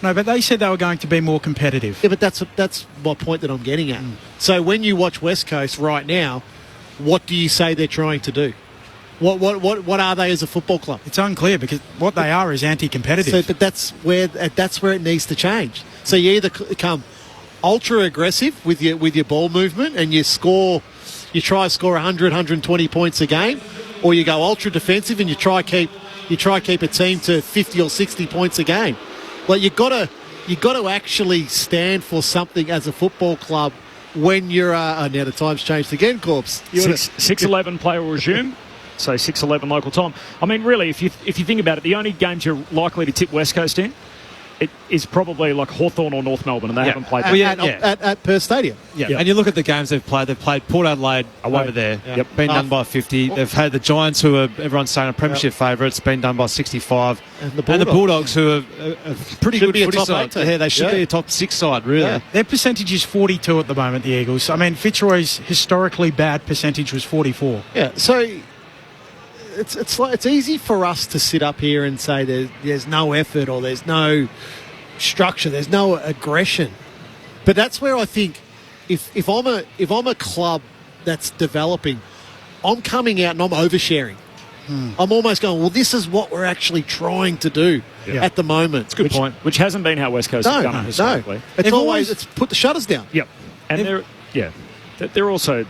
No, but they said they were going to be more competitive. Yeah, but that's my point that I'm getting at. So when you watch West Coast right now, what do you say they're trying to do? What are they as a football club? It's unclear because what they are is anti-competitive. So, but that's where it needs to change. So you either become ultra aggressive with your ball movement and you try to score 100, 120 points a game, or you go ultra defensive and you try keep a team to 50 or 60 points a game. Like you got to actually stand for something as a football club when you're. Now the time's changed again, Corpse. 6:11 play will resume. So 6:11 local time. I mean, really, if you think about it, the only games you're likely to tip West Coast in, it is probably like Hawthorn or North Melbourne, and they haven't played at Perth Stadium. Yeah, and you look at the games they've played. They've played Port Adelaide over there. Yep. Been done by 50. They've had the Giants, who are everyone's saying a premiership favourites, been done by 65. And the Bulldogs, who are a pretty good footy side. Yeah, they should be a top 6 side, really. Yeah. Their percentage is 42 at the moment, the Eagles. I mean, Fitzroy's historically bad percentage was 44. Yeah, so it's easy for us to sit up here and say there's no effort or there's no structure, there's no aggression. But that's where I think if I'm a club that's developing, I'm coming out and I'm oversharing. I'm almost going, well, this is what we're actually trying to do at the moment. It's a good point. Which hasn't been how West Coast has done it historically. No. It's put the shutters down. Yep. And they're also,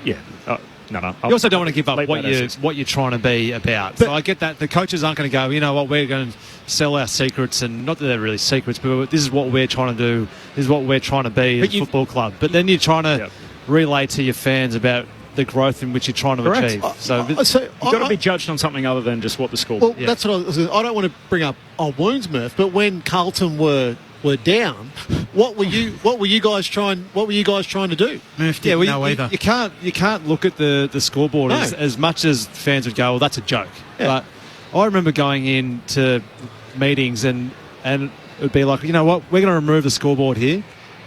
no. You also don't want to give up what you're trying to be about. So I get that. The coaches aren't going to go, you know what, we're going to sell our secrets, and not that they're really secrets, but this is what we're trying to do. This is what we're trying to be as a football club. But then you're trying to relay to your fans about the growth in which you're trying to achieve. So you've got to be judged on something other than just what the score. Well, that's what I don't want to bring up old wounds, Murph. But when Carlton were down, what were you guys trying to do? Murph didn't know either. You can't look at the scoreboard as much as fans would go, well, that's a joke. Yeah. But I remember going into meetings and it would be like, you know what, we're going to remove the scoreboard here.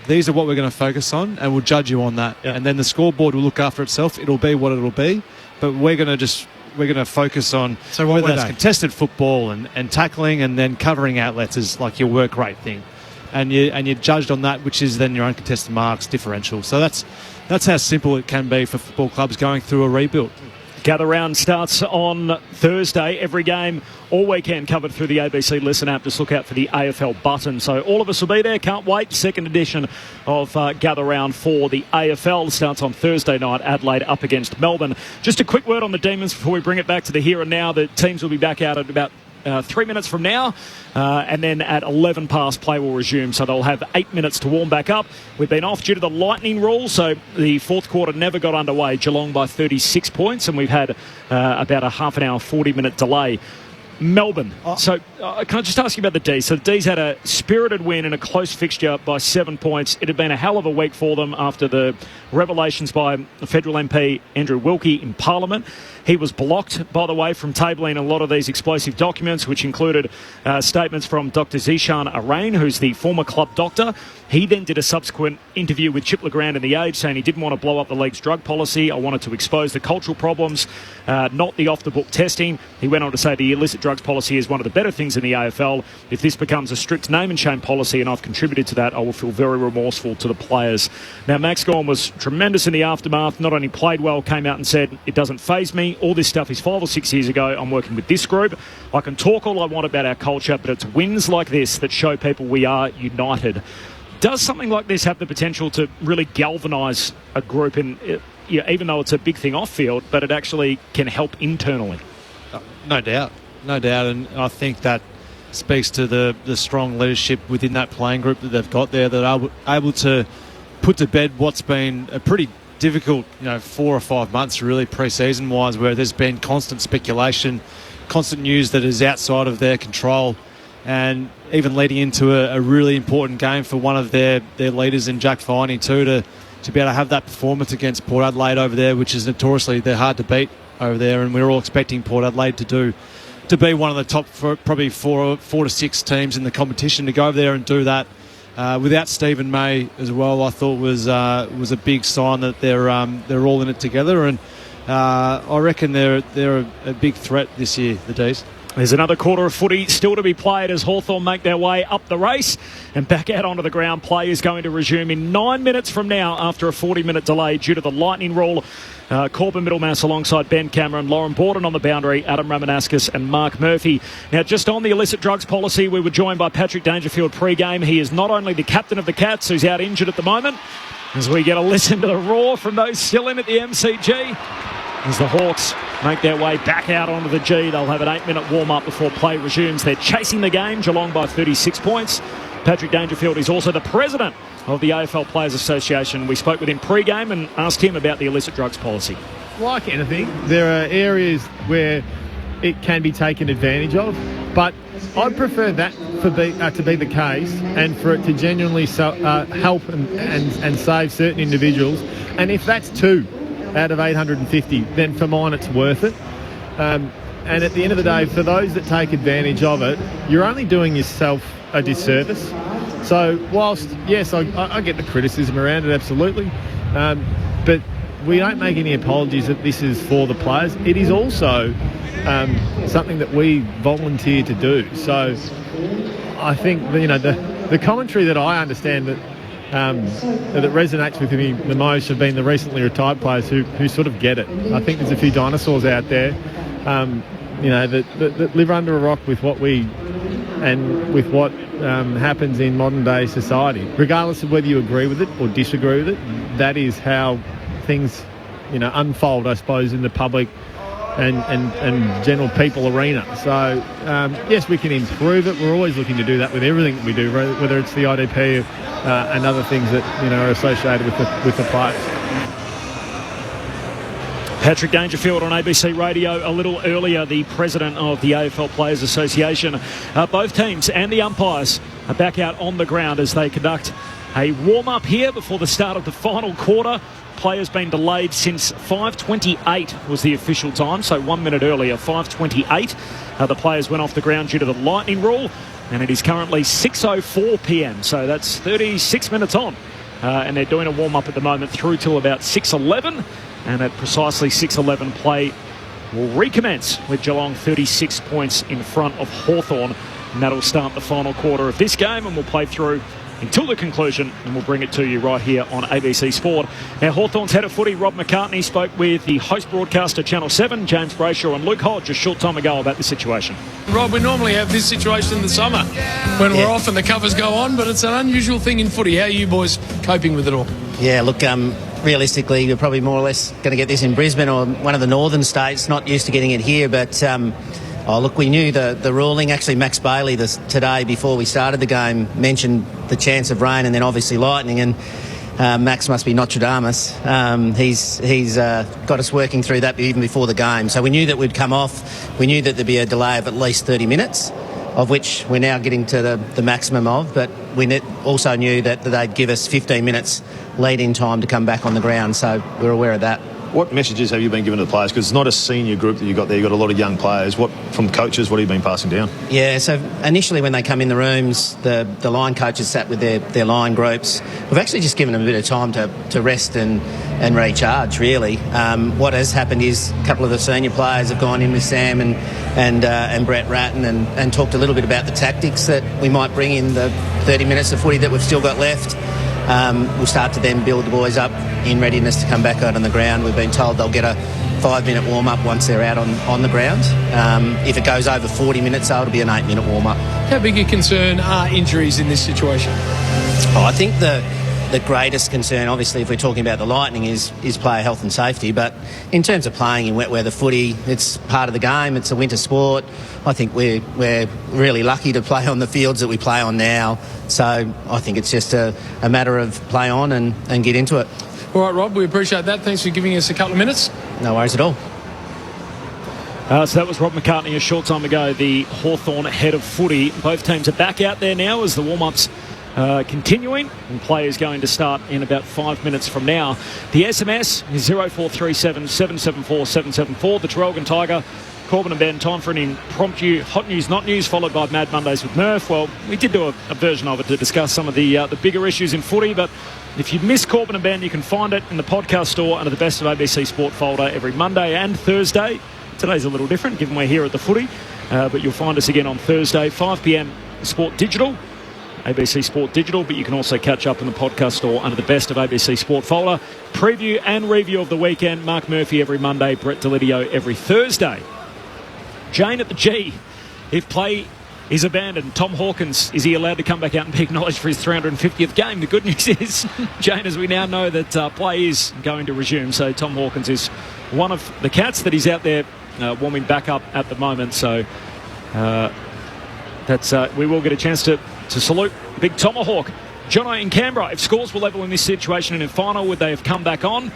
These are what we're going to focus on, and we'll judge you on that. Yeah. And then the scoreboard will look after itself. It'll be what it'll be. But we're going to focus on whether that's contested football and tackling, and then covering outlets is like your work rate thing. And you're judged on that, which is then your uncontested marks differential. So that's how simple it can be for football clubs going through a rebuild. Gather Round starts on Thursday. Every game all weekend covered through the ABC Listen app. Just look out for the AFL button. So all of us will be there. Can't wait. Second edition of Gather Round for the AFL starts on Thursday night. Adelaide up against Melbourne. Just a quick word on the Demons before we bring it back to the here and now. The teams will be back out at about 3 minutes from now, and then at 11 past play will resume, so they'll have 8 minutes to warm back up. We've been off due to the lightning rule, so the fourth quarter never got underway. Geelong by 36 points, and we've had about a half an hour, 40-minute delay. Melbourne. So can I just ask you about the D's? So the D's had a spirited win in a close fixture by 7 points. It had been a hell of a week for them after the revelations by federal MP Andrew Wilkie in Parliament. He was blocked, by the way, from tabling a lot of these explosive documents, which included statements from Dr. Zishan Arain, who's the former club doctor. He then did a subsequent interview with Chip Legrand in The Age, saying he didn't want to blow up the league's drug policy. I wanted to expose the cultural problems, not the off-the-book testing. He went on to say the illicit drugs policy is one of the better things in the AFL. If this becomes a strict name and shame policy and I've contributed to that, I will feel very remorseful to the players. Now, Max Gorn was tremendous in the aftermath. Not only played well, came out and said, it doesn't faze me. All this stuff is 5 or 6 years ago. I'm working with this group. I can talk all I want about our culture, but it's wins like this that show people we are united. Does something like this have the potential to really galvanise a group, even though it's a big thing off field, but it actually can help internally? No doubt. And I think that speaks to the strong leadership within that playing group that they've got there, that are able to put to bed what's been a pretty difficult 4 or 5 months really pre-season wise, where there's been constant speculation, constant news that is outside of their control, and even leading into a really important game for one of their leaders in Jack Viney too, to be able to have that performance against Port Adelaide over there, which is notoriously they're hard to beat over there, and we're all expecting Port Adelaide to be one of the top probably four to six teams in the competition. To go over there and do that without Stephen May as well, I thought was a big sign that they're all in it together, and I reckon they're a big threat this year, the D's. There's another quarter of footy still to be played as Hawthorn make their way up the race and back out onto the ground. Play is going to resume in 9 minutes from now after a 40-minute delay due to the lightning rule. Corbin Middlemass alongside Ben Cameron, Lauren Borden on the boundary, Adam Ramanauskas and Mark Murphy. Now, just on the illicit drugs policy, we were joined by Patrick Dangerfield pre-game. He is not only the captain of the Cats, who's out injured at the moment, as we get a listen to the roar from those still in at the MCG. As the Hawks make their way back out onto the G, they'll have an 8-minute warm-up before play resumes. They're chasing the game, Geelong by 36 points. Patrick Dangerfield is also the president of the AFL Players Association. We spoke with him pre-game and asked him about the illicit drugs policy. Like anything, there are areas where it can be taken advantage of, but I'd prefer that to be the case and for it to genuinely help and save certain individuals. And if that's 2 out of 850, then for mine it's worth it. And at the end of the day, for those that take advantage of it, you're only doing yourself a disservice. So whilst, yes, I get the criticism around it, absolutely, but we don't make any apologies that this is for the players. It is also something that we volunteer to do. So I think the commentary that I understand that that resonates with me the most have been the recently retired players who sort of get it. I think there's a few dinosaurs out there, that live under a rock with what happens in modern day society. Regardless of whether you agree with it or disagree with it, that is how things, unfold, I suppose, in the public and general people arena. So, yes, we can improve it. We're always looking to do that with everything that we do, whether it's the IDP and other things that, are associated with the players. Patrick Dangerfield on ABC Radio. A little earlier, the president of the AFL Players Association. Both teams and the umpires are back out on the ground as they conduct a warm-up here before the start of the final quarter. Players been delayed since 5:28 was the official time, so 1 minute earlier, 5:28. The players went off the ground due to the lightning rule, and it is currently 6:04 p.m, so that's 36 minutes on. And they're doing a warm-up at the moment through till about 6:11, and at precisely 6:11 play will recommence with Geelong 36 points in front of Hawthorn, and that'll start the final quarter of this game, and we'll play through until the conclusion, and we'll bring it to you right here on ABC Sport. Now, Hawthorn's head of footy, Rob McCartney, spoke with the host broadcaster, Channel 7, James Brayshaw, and Luke Hodge a short time ago about the situation. Rob, we normally have this situation in the summer when we're off and the covers go on, but it's an unusual thing in footy. How are you boys coping with it all? Yeah, look, realistically, you're probably more or less going to get this in Brisbane or one of the northern states, not used to getting it here, but... we knew the ruling. Actually, Max Bailey today, before we started the game, mentioned the chance of rain and then obviously lightning. And Max must be Nostradamus. He's got us working through that even before the game. So we knew that we'd come off. We knew that there'd be a delay of at least 30 minutes, of which we're now getting to the maximum of. But we also knew that they'd give us 15 minutes lead-in time to come back on the ground. So we're aware of that. What messages have you been giving to the players? Because it's not a senior group that you've got there. You've got a lot of young players. From coaches, what have you been passing down? Yeah, so initially when they come in the rooms, the line coaches sat with their line groups. We've actually just given them a bit of time to rest and recharge, really. What has happened is a couple of the senior players have gone in with Sam and Brett Ratton and talked a little bit about the tactics that we might bring in the 30 minutes of footy that we've still got left. We'll start to then build the boys up in readiness to come back out on the ground. We've been told they'll get a 5-minute warm-up once they're out on the ground. If it goes over 40 minutes, though, it'll be an 8-minute warm-up. How big a concern are injuries in this situation? I think the greatest concern, obviously, if we're talking about the Lightning, is player health and safety. But in terms of playing in wet weather footy, it's part of the game. It's a winter sport. I think we're really lucky to play on the fields that we play on now. So I think it's just a matter of play on and get into it. All right, Rob, we appreciate that. Thanks for giving us a couple of minutes. No worries at all. So that was Rob McCartney a short time ago, the Hawthorn head of footy. Both teams are back out there now as the warm-ups continuing, and play is going to start in about 5 minutes from now. The SMS is 0437 774 774. The Traralgon Tiger, Corbin and Ben, time for an impromptu Hot News, Not News, followed by Mad Mondays with Murph. Well, we did do a version of it to discuss some of the bigger issues in footy, but if you miss Corbin and Ben, you can find it in the podcast store under the Best of ABC Sport folder every Monday and Thursday. Today's a little different, given we're here at the footy, but you'll find us again on Thursday, 5 p.m, Sport Digital, ABC Sport Digital, but you can also catch up in the podcast store under the Best of ABC Sport folder. Preview and review of the weekend. Mark Murphy every Monday, Brett Delidio every Thursday. Jane at the G. If play is abandoned, Tom Hawkins, is he allowed to come back out and be acknowledged for his 350th game? The good news is, Jane, as we now know, that play is going to resume. So Tom Hawkins is one of the Cats that he's out there warming back up at the moment. So we will get a chance to salute Big Tomahawk. Jono in Canberra, if scores were level in this situation and in final, would they have come back on?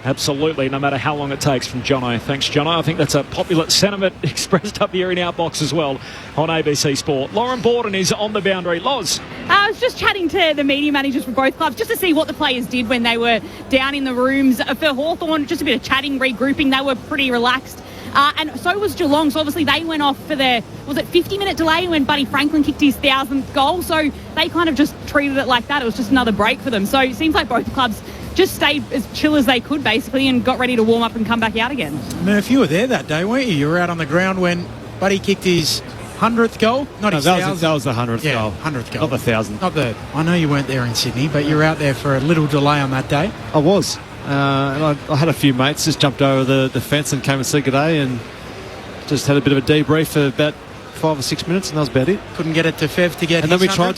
Absolutely, no matter how long it takes, from Jono. Thanks, Jono. I think that's a popular sentiment expressed up here in our box as well on ABC Sport. Lauren Borden is on the boundary. Loz. I was just chatting to the media managers for both clubs just to see what the players did when they were down in the rooms. For Hawthorn, just a bit of chatting, regrouping. They were pretty relaxed. And so was Geelong. So obviously they went off for their, 50-minute delay when Buddy Franklin kicked his 1,000th goal. So they kind of just treated it like that. It was just another break for them. So it seems like both clubs just stayed as chill as they could, basically, and got ready to warm up and come back out again. Murph, you were there that day, weren't you? You were out on the ground when Buddy kicked his 100th goal? Not his 1,000th. That was the 100th goal. 100th goal. Not the 1,000th. Not the. I know you weren't there in Sydney, but you were out there for a little delay on that day. I was. And I had a few mates just jumped over the fence and came and said good day and just had a bit of a debrief for about 5 or 6 minutes, and that was about it. Couldn't get it to Fev to get. And then we tried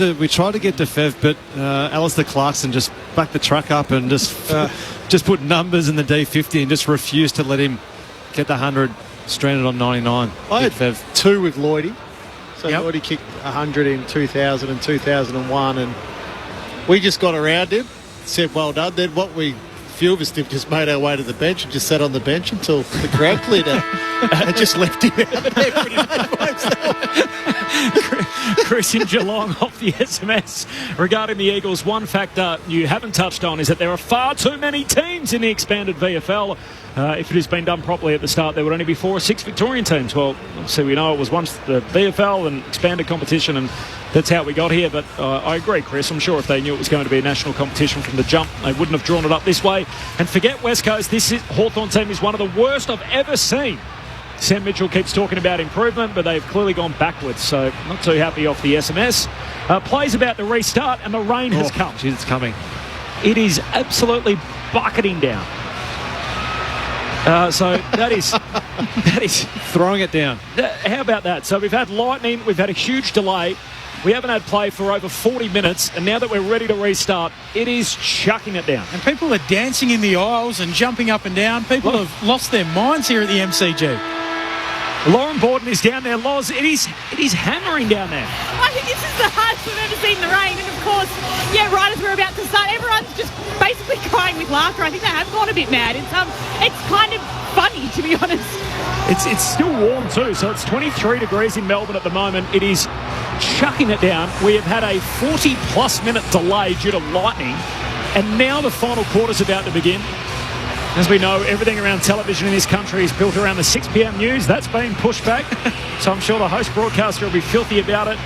to get to Fev, but Alistair Clarkson just backed the truck up and just put numbers in the D50 and just refused to let him get the 100 stranded on 99. I had Fev 2 with Lloydie. So Lloydie kicked 100 in 2000 and 2001, and we just got around him, said well done. Then few of us just made our way to the bench and just sat on the bench until the crowd cleared out and just left him out there pretty much by himself. Chris in Geelong off the SMS regarding the Eagles. One factor you haven't touched on is that there are far too many teams in the expanded VFL. If it has been done properly at the start, there would only be 4 or 6 Victorian teams. Well, obviously we know it was once the VFL and expanded competition, and that's how we got here. But I agree, Chris. I'm sure if they knew it was going to be a national competition from the jump, they wouldn't have drawn it up this way. And forget West Coast. This Hawthorn team is one of the worst I've ever seen. Sam Mitchell keeps talking about improvement, but they've clearly gone backwards, so not too happy off the SMS. Play's about to restart, and the rain has come. Geez, it's coming. It is absolutely bucketing down. So that is throwing it down. How about that? So we've had lightning, we've had a huge delay. We haven't had play for over 40 minutes, and now that we're ready to restart, it is chucking it down. And people are dancing in the aisles and jumping up and down. People have lost their minds here at the MCG. Lauren Borden is down there. Loz, it is hammering down there. I think this is the hardest we've ever seen in the rain. And, of course, right as we're about to start, everyone's just basically crying with laughter. I think they have gone a bit mad. It's kind of funny, to be honest. It's still warm too, so it's 23 degrees in Melbourne at the moment. It is chucking it down. We have had a 40-plus minute delay due to lightning, and now the final quarter's about to begin. As we know, everything around television in this country is built around the 6 p.m. news. That's been pushed back, so I'm sure the host broadcaster will be filthy about it.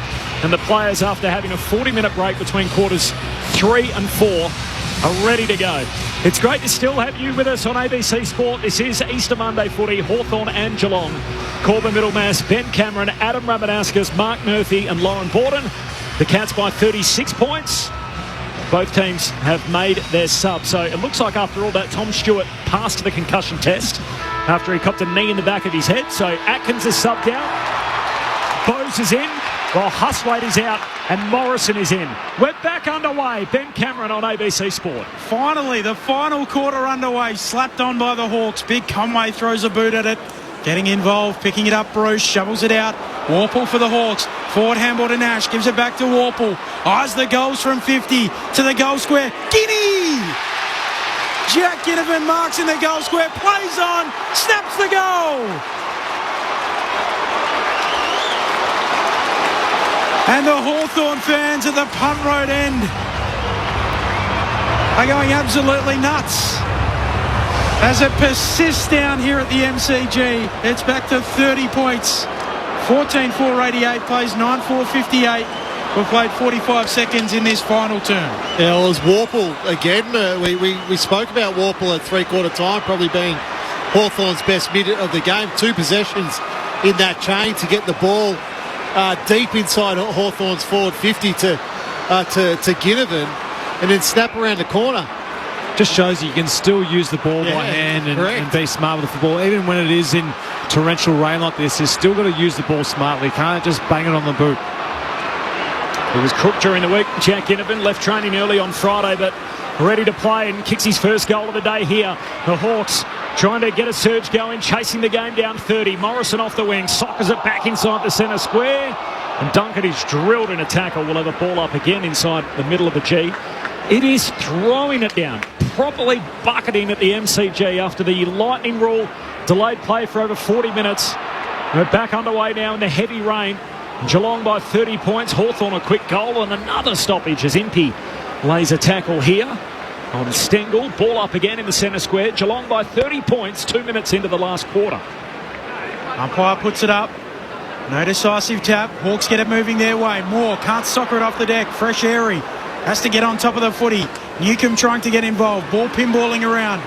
And the players, after having a 40-minute break between quarters 3 and 4, are ready to go. It's great to still have you with us on ABC Sport. This is Easter Monday footy, Hawthorn and Geelong. Corbin Middlemass, Ben Cameron, Adam Ramanauskas, Mark Murphy and Lauren Borden. The Cats by 36 points. Both teams have made their sub. So it looks like after all that, Tom Stewart passed the concussion test after he copped a knee in the back of his head. So Atkins is subbed out. Bose is in, while Huswaite is out and Morrison is in. We're back underway. Ben Cameron on ABC Sport. Finally, the final quarter underway. Slapped on by the Hawks. Big Conway throws a boot at it. Getting involved, picking it up, Bruce, shovels it out. Warple for the Hawks. Forward handball to Nash, gives it back to Warple. Eyes the goals from 50 to the goal square. Guinea! Jack Ginnivan marks in the goal square, plays on, snaps the goal! And the Hawthorn fans at the Punt Road end are going absolutely nuts. As it persists down here at the MCG, it's back to 30 points. 14-4-88, plays 9-4-58. We've played 45 seconds in this final term. Yeah, well, it was Warple again. We spoke about Warple at three-quarter time, probably being Hawthorn's best mid of the game. 2 possessions in that chain to get the ball deep inside Hawthorn's forward 50 to Ginnivan and then snap around the corner. Just shows you can still use the ball by hand and be smart with the ball. Even when it is in torrential rain like this, you've still got to use the ball smartly. Can't just bang it on the boot. He was crook during the week. Jack Ginnivan left training early on Friday, but ready to play and kicks his first goal of the day here. The Hawks trying to get a surge going, chasing the game down 30. Morrison off the wing, sockers it back inside the centre square. And Duncan is drilled in a tackle. We'll have a ball up again inside the middle of the G. It is throwing it down, properly bucketing at the MCG after the lightning rule. Delayed play for over 40 minutes. We're back underway now in the heavy rain. Geelong by 30 points. Hawthorn a quick goal and another stoppage as Impey lays a tackle here on Stengel. Ball up again in the centre square. Geelong by 30 points, 2 minutes into the last quarter. Umpire puts it up. No decisive tap. Hawks get it moving their way. Moore can't soccer it off the deck. Fresh airy. Has to get on top of the footy. Newcombe trying to get involved. Ball pinballing around.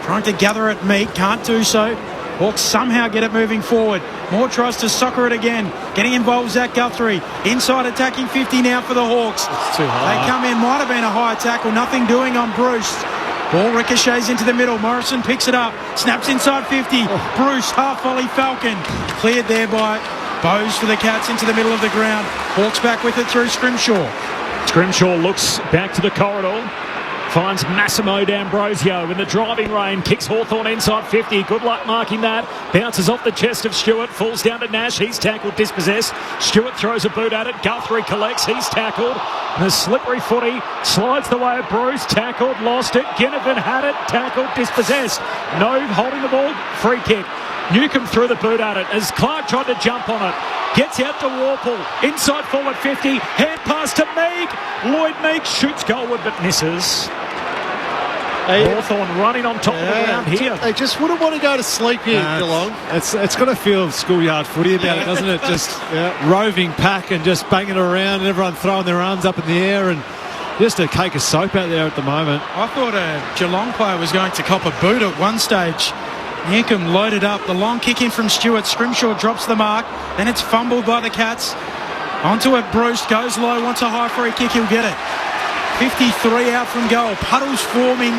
Trying to gather at Meek. Can't do so. Hawks somehow get it moving forward. Moore tries to soccer it again. Getting involved, Zach Guthrie. Inside attacking 50 now for the Hawks. It's too high. They come in, might have been a high tackle. Nothing doing on Bruce. Ball ricochets into the middle. Morrison picks it up. Snaps inside 50. Bruce, half volley Falcon. Cleared there by Bowes for the Cats into the middle of the ground. Hawks back with it through Scrimshaw. Scrimshaw looks back to the corridor. Finds Massimo D'Ambrosio in the driving lane. Kicks Hawthorn inside 50. Good luck marking that. Bounces off the chest of Stewart. Falls down to Nash. He's tackled, dispossessed. Stewart throws a boot at it. Guthrie collects. He's tackled. And a slippery footy. Slides the way of Bruce. Tackled. Lost it. Ginnivan had it. Tackled. Dispossessed. Nove holding the ball. Free kick. Newcombe threw the boot at it as Clark tried to jump on it. Gets out to Warple. Inside forward 50. Hand pass to Meek. Lloyd Meek shoots goalward but misses. Hawthorn running on top of the ground here. They just wouldn't want to go to sleep here, Geelong. It's got to feel schoolyard footy about it, doesn't it? Just roving pack and just banging it around and everyone throwing their arms up in the air and just a cake of soap out there at the moment. I thought a Geelong player was going to cop a boot at one stage. Newcombe loaded up. The long kick in from Stewart. Scrimshaw drops the mark. Then it's fumbled by the Cats. Onto it, Bruce goes low, wants a high free kick, he'll get it. 53 out from goal. Puddles forming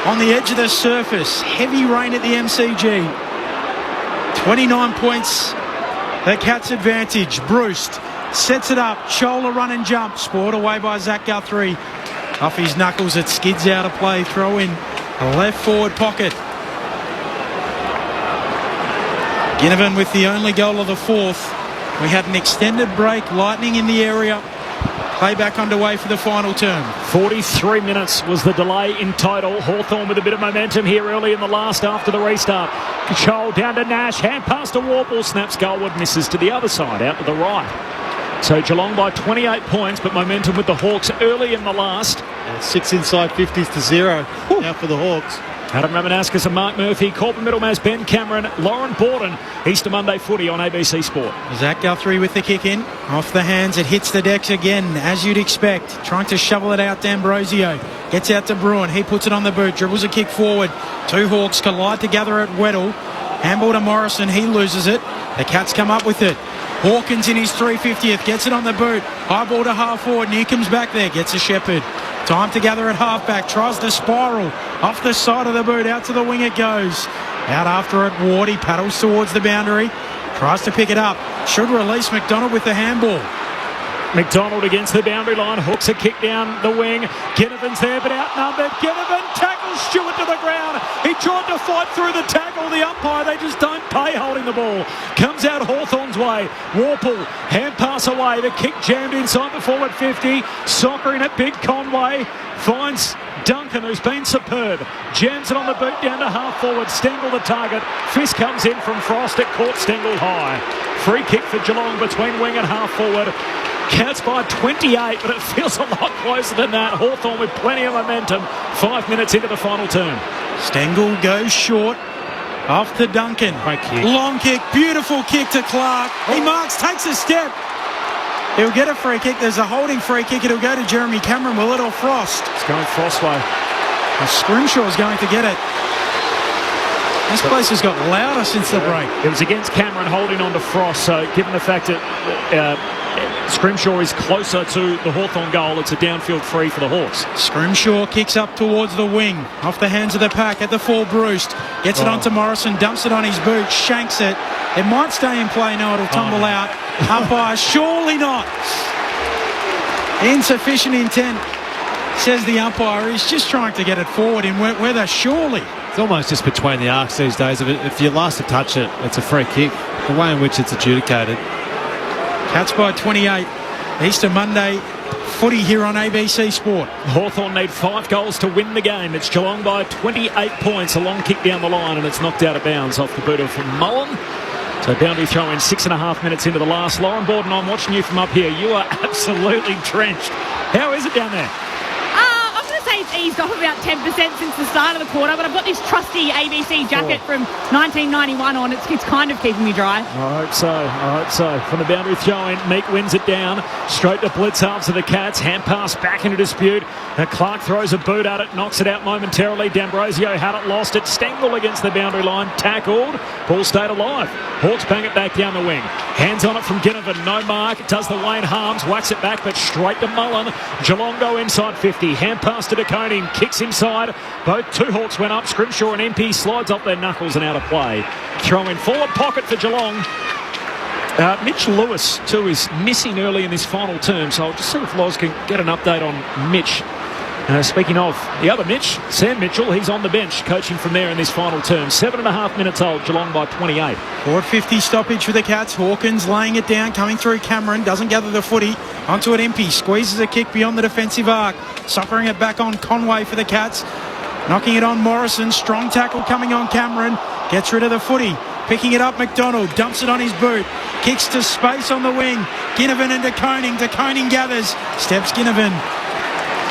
on the edge of the surface. Heavy rain at the MCG. 29 points. The Cats' advantage. Bruce sets it up. Shoulder run and jump. Spoiled away by Zach Guthrie. Off his knuckles, it skids out of play. Throw in a left forward pocket. Ginnivan with the only goal of the fourth. We had an extended break, lightning in the area. Play back underway for the final term. 43 minutes was the delay in total. Hawthorn with a bit of momentum here early in the last after the restart. Control down to Nash, hand pass to Warple, snaps goalward, misses to the other side, out to the right. So Geelong by 28 points, but momentum with the Hawks early in the last. 6 inside 50s to 0 now for the Hawks. Adam Ramanauskas and Mark Murphy, Corbin Middlemaz, Ben Cameron, Lauren Borden, Easter Monday footy on ABC Sport. Zach Guthrie with the kick in. Off the hands, it hits the decks again, as you'd expect. Trying to shovel it out, D'Ambrosio. Gets out to Bruin, he puts it on the boot, dribbles a kick forward. Two Hawks collide together at Weddle. Handball to Morrison, he loses it. The Cats come up with it. Hawkins in his 350th, gets it on the boot. High ball to half forward, Newcomb's back there, gets a Shepherd. Time to gather at halfback, tries to spiral. Off the side of the boot, out to the wing it goes. Out after it, Ward, he paddles towards the boundary. Tries to pick it up. Should release McDonald with the handball. McDonald against the boundary line, hooks a kick down the wing. Ginnivan's there but outnumbered. Ginnivan tackles Stewart to the ground. He tried to fight through the tackle. The umpire, they just don't pay holding the ball. Comes out Hawthorn's way. Warple, hand pass away. The kick jammed inside the forward 50. Soccering it, Big Conway. Finds Duncan, who's been superb. Jams it on the boot down to half forward. Stengel the target. Fist comes in from Frost. It caught Stengel high. Free kick for Geelong between wing and half forward. Cats by 28, but it feels a lot closer than that. Hawthorn with plenty of momentum. 5 minutes into the final term. Stengel goes short. Off to Duncan. Long kick, beautiful kick to Clark. He marks, takes a step. He'll get a free kick. There's a holding free kick. It'll go to Jeremy Cameron. Will it or Frost? It's going Frost way. Scrimshaw's going to get it. This place has got louder since the break. It was against Cameron holding on to Frost, so given the fact that Scrimshaw is closer to the Hawthorn goal, it's a downfield free for the Hawks. Scrimshaw kicks up towards the wing. Off the hands of the pack at the full. Bruce gets it onto Morrison, dumps it on his boot, shanks it. It might stay in play. No, it'll tumble out. Umpire, surely not. Insufficient intent, says the umpire. He's just trying to get it forward in weather, surely. It's almost just between the arcs these days. If you last to touch it, it's a free kick. The way in which it's adjudicated. Cats by 28. Easter Monday footy here on ABC Sport. Hawthorn need 5 goals to win the game. It's Geelong by 28 points. A long kick down the line and it's knocked out of bounds off the boot of Mullen. So boundary throw in 6.5 minutes into the last. Lauren Borden, I'm watching you from up here. You are absolutely drenched. How is it down there? I'm going to say say it's eased off about 10% since the start of the quarter, but I've got this trusty ABC jacket from 1991 on. It's kind of keeping me dry. I hope so. From the boundary throw-in, Meek wins it down. Straight to blitz after the Cats. Hand pass back into dispute. Clark throws a boot at it, knocks it out momentarily. D'Ambrosio had it, lost it. Stengel against the boundary line, tackled. Ball stayed alive. Hawks bang it back down the wing. Hands on it from Ginnivan, no mark. Does the Wayne Harms, whacks it back, but straight to Mullen. Geelong go inside 50. Hand pass to DeConing, kicks inside. Both two Hawks went up. Scrimshaw and MP slides off their knuckles and out of play. Throw in forward pocket for Geelong. Mitch Lewis, too, is missing early in this final term, so I'll just see if Loz can get an update on Mitch. Speaking of the other Mitch, Sam Mitchell, he's on the bench, coaching from there in this final term. 7.5 minutes old, Geelong by 28. 4:50 stoppage for the Cats. Hawkins laying it down, coming through Cameron, doesn't gather the footy. Onto an MP, squeezes a kick beyond the defensive arc. Suffering it back on Conway for the Cats. Knocking it on Morrison, strong tackle coming on Cameron. Gets rid of the footy. Picking it up, McDonald, dumps it on his boot. Kicks to space on the wing. Ginnivan and DeConing. DeConing gathers. Steps Ginnivan.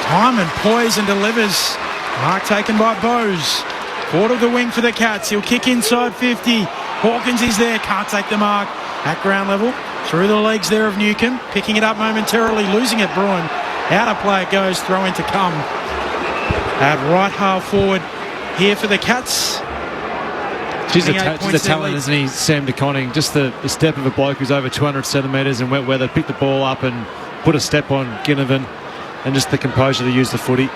Time and poise and delivers. Mark taken by Bose. Forward of the wing for the Cats. He'll kick inside 50. Hawkins is there. Can't take the mark. At ground level. Through the legs there of Newcomb. Picking it up momentarily. Losing it, Bruin. Out of play it goes. Throw in to come. At right half forward here for the Cats. She's a talent, isn't he, Sam DeConing? Just the step of a bloke who's over 200 centimetres in wet weather, picked the ball up and put a step on Ginnivan, and just the composure to use the footy.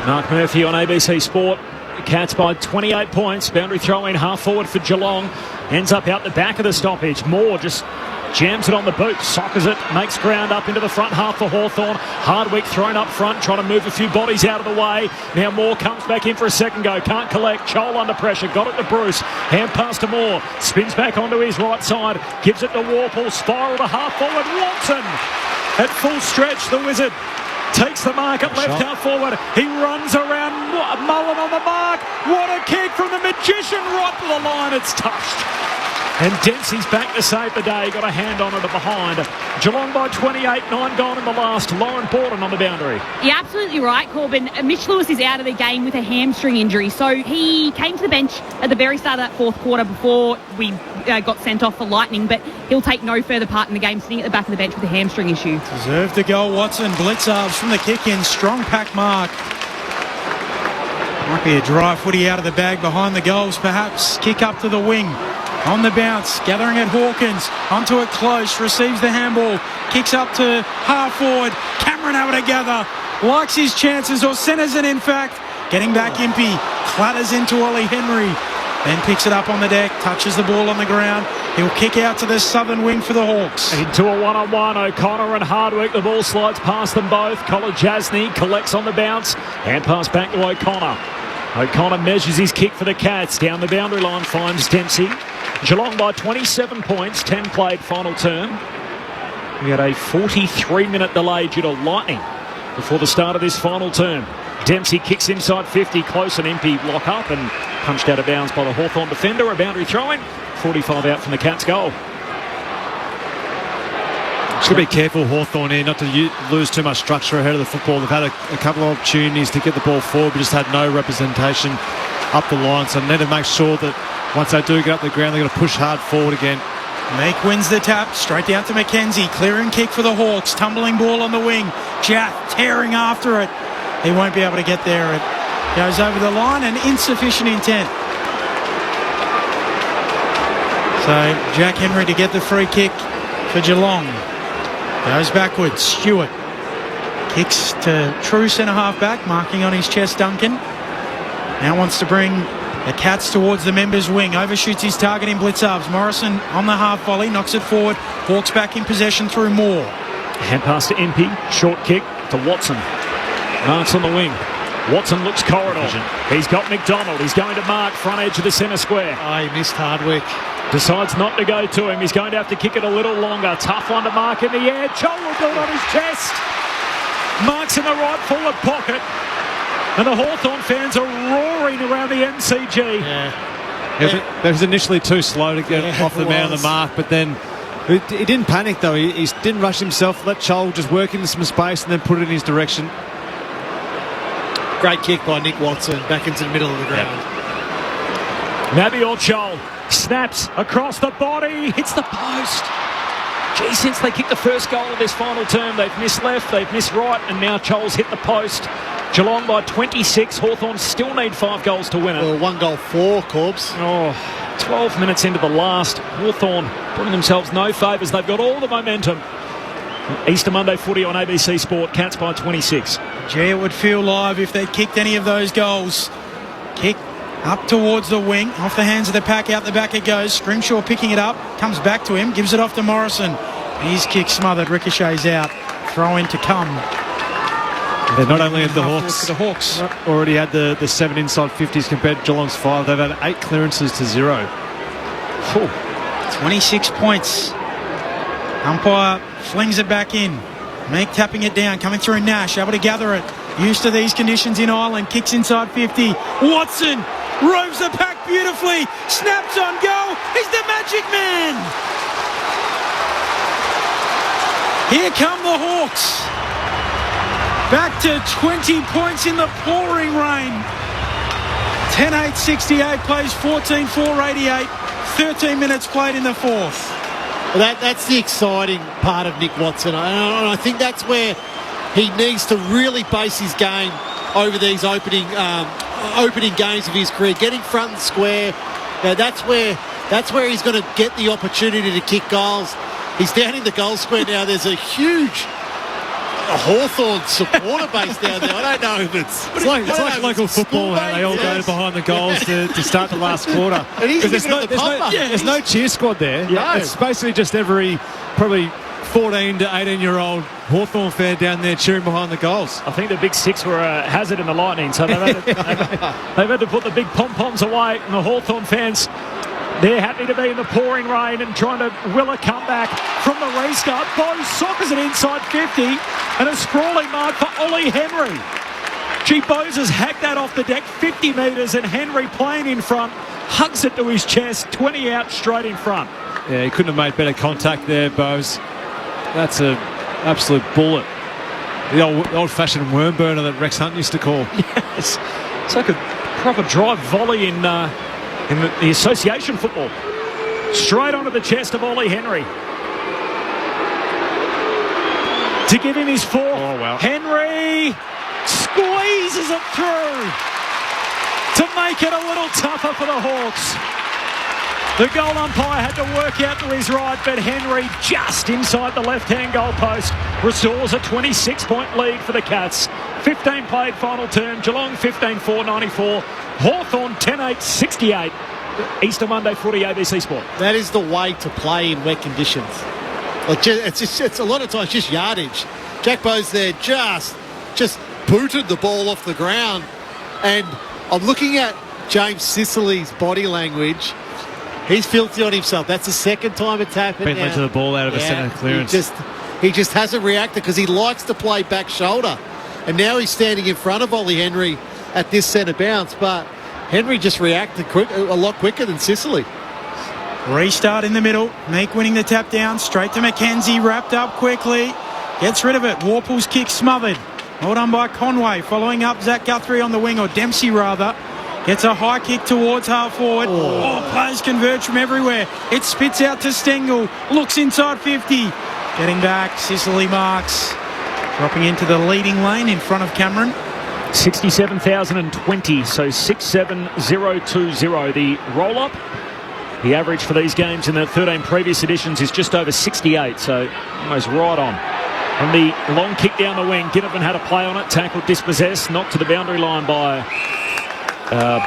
Mark Murphy on ABC Sport. The Cats by 28 points. Boundary throw-in half forward for Geelong. Ends up out the back of the stoppage. Moore just jams it on the boot, soccers it, makes ground up into the front half for Hawthorn. Hardwick thrown up front, trying to move a few bodies out of the way. Now Moore comes back in for a second go, can't collect. Chol under pressure, got it to Bruce. Hand pass to Moore, spins back onto his right side, gives it to Warple, spiral to half forward. Watson at full stretch, the Wizard takes the mark at left half forward. He runs around Mullen on the mark. What a kick from the Magician, right to the line. It's touched. And Dempsey's back to save the day. Got a hand on it behind. Geelong by 28, 9 gone in the last. Lauren Borden on the boundary. You're absolutely right, Corbin. Mitch Lewis is out of the game with a hamstring injury. So he came to the bench at the very start of that fourth quarter before we got sent off for Lightning, but he'll take no further part in the game, sitting at the back of the bench with a hamstring issue. Deserved the goal, Watson. Blitzarves from the kick-in. Strong pack mark. Might be a dry footy out of the bag behind the goals, perhaps. Kick up to the wing. On the bounce, gathering at Hawkins, onto it close, receives the handball, kicks up to half forward, Cameron able to gather, likes his chances, or centres it in fact, getting back Impey, clatters into Ollie Henry, then picks it up on the deck, touches the ball on the ground, he'll kick out to the southern wing for the Hawks. Into a one-on-one, O'Connor and Hardwick, the ball slides past them both, Colin Jasny collects on the bounce, hand pass back to O'Connor. O'Connor measures his kick for the Cats, down the boundary line, finds Dempsey. Geelong by 27 points, 10 played final term. We had a 43-minute delay due to lightning before the start of this final term. Dempsey kicks inside 50, close and empty, lock up and punched out of bounds by the Hawthorn defender. A boundary throw-in, 45 out from the Cats' goal. Should be careful, Hawthorn here, not to lose too much structure ahead of the football. They've had a couple of opportunities to get the ball forward, but just had no representation up the line. So they need to make sure that once they do get up the ground, they're going to push hard forward again. Meek wins the tap, straight down to Mackenzie. Clearing kick for the Hawks, tumbling ball on the wing. Jack tearing after it. He won't be able to get there. It goes over the line and insufficient intent. So Jack Henry to get the free kick for Geelong. Goes backwards, Stewart. Kicks to true centre-half back, marking on his chest Duncan. Now wants to bring the Cats towards the members' wing. Overshoots his target in blitzarves. Morrison on the half volley, knocks it forward. Hawks back in possession through Moore. Hand pass to Impey, short kick to Watson. Marks on the wing. Watson looks corridor. He's got McDonald. He's going to mark front edge of the centre square. He missed Hardwick. Decides not to go to him. He's going to have to kick it a little longer. Tough one to mark in the air. Chol will do it on his chest. Marks in the right forward pocket. And the Hawthorn fans are roaring around the MCG. Yeah. That was initially too slow to get off the man on the mark, but then he didn't panic though. He didn't rush himself, let Chol just work into some space and then put it in his direction. Great kick by Nick Watson back into the middle of the ground. Nabil Chol snaps across the body, hits the post. Gee, since they kicked the first goal of this final term, they've missed left, they've missed right, and now Chol's hit the post. Geelong by 26. Hawthorn still need 5 goals to win it. Well, 1 goal for Corbs. 12 minutes into the last. Hawthorn putting themselves no favours. They've got all the momentum. Easter Monday footy on ABC Sport. Cats by 26. Gee, it would feel live if they'd kicked any of those goals. Kick up towards the wing, off the hands of the pack, out the back it goes. Scrimshaw picking it up, comes back to him, gives it off to Morrison. His kick smothered, ricochets out. Throw in to come. Yeah, not only had the Hawks already had the 7 inside 50s compared to Geelong's 5, they've had 8 clearances to 0. 26 points. Umpire flings it back in. Meek tapping it down, coming through Nash, able to gather it. Used to these conditions in Ireland, kicks inside 50. Watson roves the pack beautifully, snaps on goal. He's the magic man. Here come the Hawks. Back to 20 points in the pouring rain. 10-8-68, plays 14-4-88. 13 minutes played in the fourth. Well, that's the exciting part of Nick Watson. And I think that's where he needs to really base his game over these opening games of his career. Getting front and square. That's where he's going to get the opportunity to kick goals. He's down in the goal square now. There's a huge Hawthorn supporter base down there. I don't know if it's like local football, how they all go behind the goals to start the last quarter. Because there's no cheer squad there. No. It's basically just every probably 14 to 18-year-old Hawthorn fan down there cheering behind the goals. I think the big 6 were a hazard in the Lightning, so they've had to put the big pom-poms away, and the Hawthorn fans, they're happy to be in the pouring rain and trying to will a comeback from the restart. Bose soccers it inside 50 and a sprawling mark for Ollie Henry. Gee, Bose has hacked that off the deck 50 metres and Henry playing in front, hugs it to his chest, 20 out straight in front. Yeah, he couldn't have made better contact there, Bose. That's an absolute bullet. The old-fashioned worm burner that Rex Hunt used to call. Yes, it's like a proper drive volley in the association football. Straight onto the chest of Ollie Henry. To give him his fourth. Oh, wow. Henry squeezes it through to make it a little tougher for the Hawks. The goal umpire had to work out to his right, but Henry just inside the left-hand goal post restores a 26-point lead for the Cats. 15 played final term. Geelong 15-4-94. Hawthorn 10-8-68. Easter Monday footy, ABC Sport. That is the way to play in wet conditions. It's a lot of times just yardage. Jack Bose there just booted the ball off the ground. And I'm looking at James Sicily's body language. He's filthy on himself. That's the second time it's happened. Bent to the ball out of a centre clearance. He just hasn't reacted because he likes to play back shoulder. And now he's standing in front of Ollie Henry at this centre bounce. But Henry just reacted a lot quicker than Sicily. Restart in the middle. Meek winning the tap down. Straight to Mackenzie. Wrapped up quickly. Gets rid of it. Warple's kick smothered. Well done by Conway. Following up Zach Guthrie on the wing, or Dempsey rather. Gets a high kick towards half forward. Players converge from everywhere. It spits out to Stengel. Looks inside 50. Getting back. Sicily marks. Dropping into the leading lane in front of Cameron. 67,020, so 67020. The roll-up. The average for these games in the 13 previous editions is just over 68, so almost right on. From the long kick down the wing, Ginnivan had a play on it, tackled, dispossessed, knocked to the boundary line by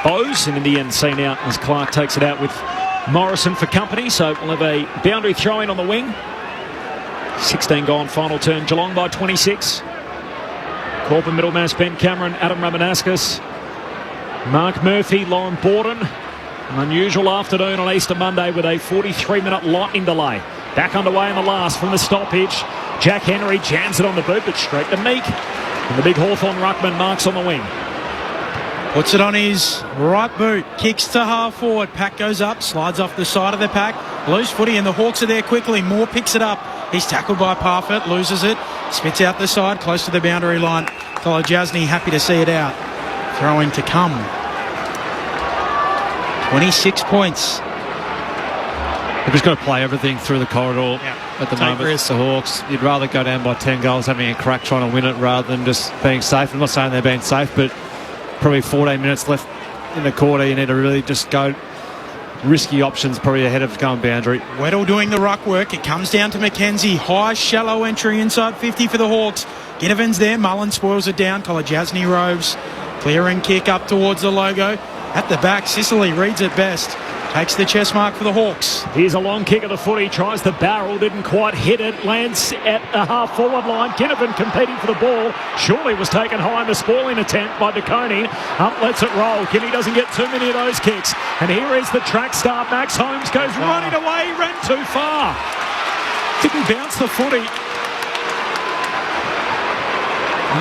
Bose, and in the end seen out as Clark takes it out with Morrison for company, so we'll have a boundary throw-in on the wing. 16 gone, final turn, Geelong by 26. Corbin, Middlemass, Ben Cameron, Adam Ramanaskas, Mark Murphy, Lauren Borden. An unusual afternoon on Easter Monday with a 43-minute lightning delay. Back underway in the last from the stoppage. Jack Henry jams it on the boot, but straight to Meek. And the big Hawthorn ruckman marks on the wing. Puts it on his right boot. Kicks to half forward. Pack goes up. Slides off the side of the pack. Loose footy and the Hawks are there quickly. Moore picks it up. He's tackled by Parfitt. Loses it. Spits out the side close to the boundary line. Kolodjasny happy to see it out. Throw-in to come. 26 points. They've just got to play everything through the corridor at the moment. risks. The Hawks, you'd rather go down by 10 goals having a crack trying to win it rather than just being safe. I'm not saying they're being safe, but probably 14 minutes left in the quarter. You need to really just go risky options probably ahead of going boundary. Weddle doing the ruck work. It comes down to McKenzie. High, shallow entry inside 50 for the Hawks. Ginnivan's there. Mullen spoils it down. Kolajasny roves. Clearing kick up towards the logo. At the back, Sicily reads it best. Takes the chest mark for the Hawks. Here's a long kick of the footy. Tries the barrel. Didn't quite hit it. Lands at the half-forward line. Ginnivan competing for the ball. Surely was taken high in the spoiling attempt by DeConey. Up lets it roll. Kinney doesn't get too many of those kicks. And here is the track star. Max Holmes goes running away. Ran too far. Didn't bounce the footy.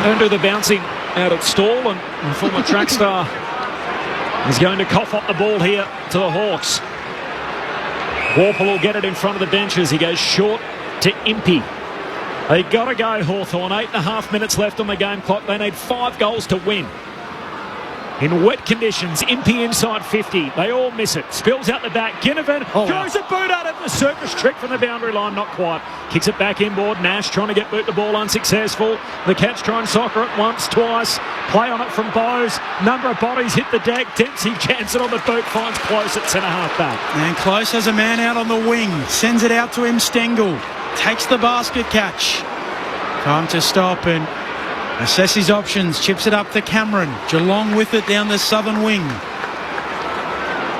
Don't do the bouncing out at stall. And the former track star is going to cough up the ball here to the Hawks. Warple will get it in front of the benches. He goes short to Impey. They got to go, Hawthorn. 8.5 minutes left on the game clock. They need 5 goals to win. In wet conditions, Impey inside 50. They all miss it. Spills out the back. Ginnivan throws a boot at it. The circus trick from the boundary line, not quite. Kicks it back inboard. Nash trying to get boot the ball, unsuccessful. The Cats try and soccer it once, twice. Play on it from Bowes. Number of bodies hit the deck. Dempsey chance it on the boot. Finds Close at centre-half back. And Close has a man out on the wing. Sends it out to him, Stengel. Takes the basket catch. Time to stop and assess his options. Chips it up to Cameron. Geelong with it down the southern wing.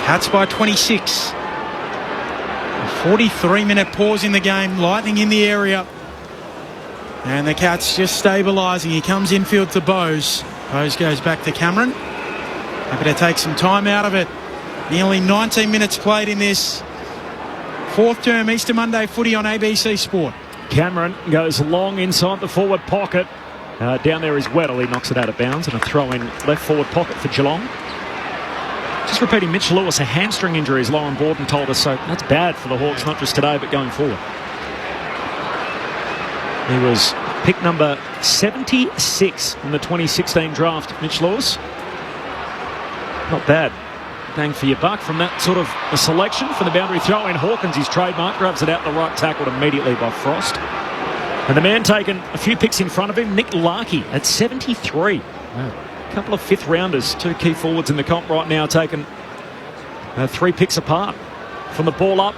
Cats by 26. A 43-minute pause in the game. Lightning in the area. And the Cats just stabilising. He comes infield to Bowes. Bowes goes back to Cameron. Happy to take some time out of it. Nearly 19 minutes played in this fourth term Easter Monday footy on ABC Sport. Cameron goes long inside the forward pocket. Down there is Weddle. He knocks it out of bounds and a throw in left forward pocket for Geelong. Just repeating, Mitch Lewis, a hamstring injury, as Lauren Borden told us, so that's bad for the Hawks, not just today but going forward. He was pick number 76 in the 2016 draft, Mitch Lewis. Not bad. Bang for your buck from that sort of a selection for the boundary throw in. Hawkins, his trademark, grabs it out the right, tackled immediately by Frost. And the man taken a few picks in front of him, Nick Larkey, at 73. Wow. A couple of fifth rounders, 2 key forwards in the comp right now, taken 3 picks apart. From the ball up,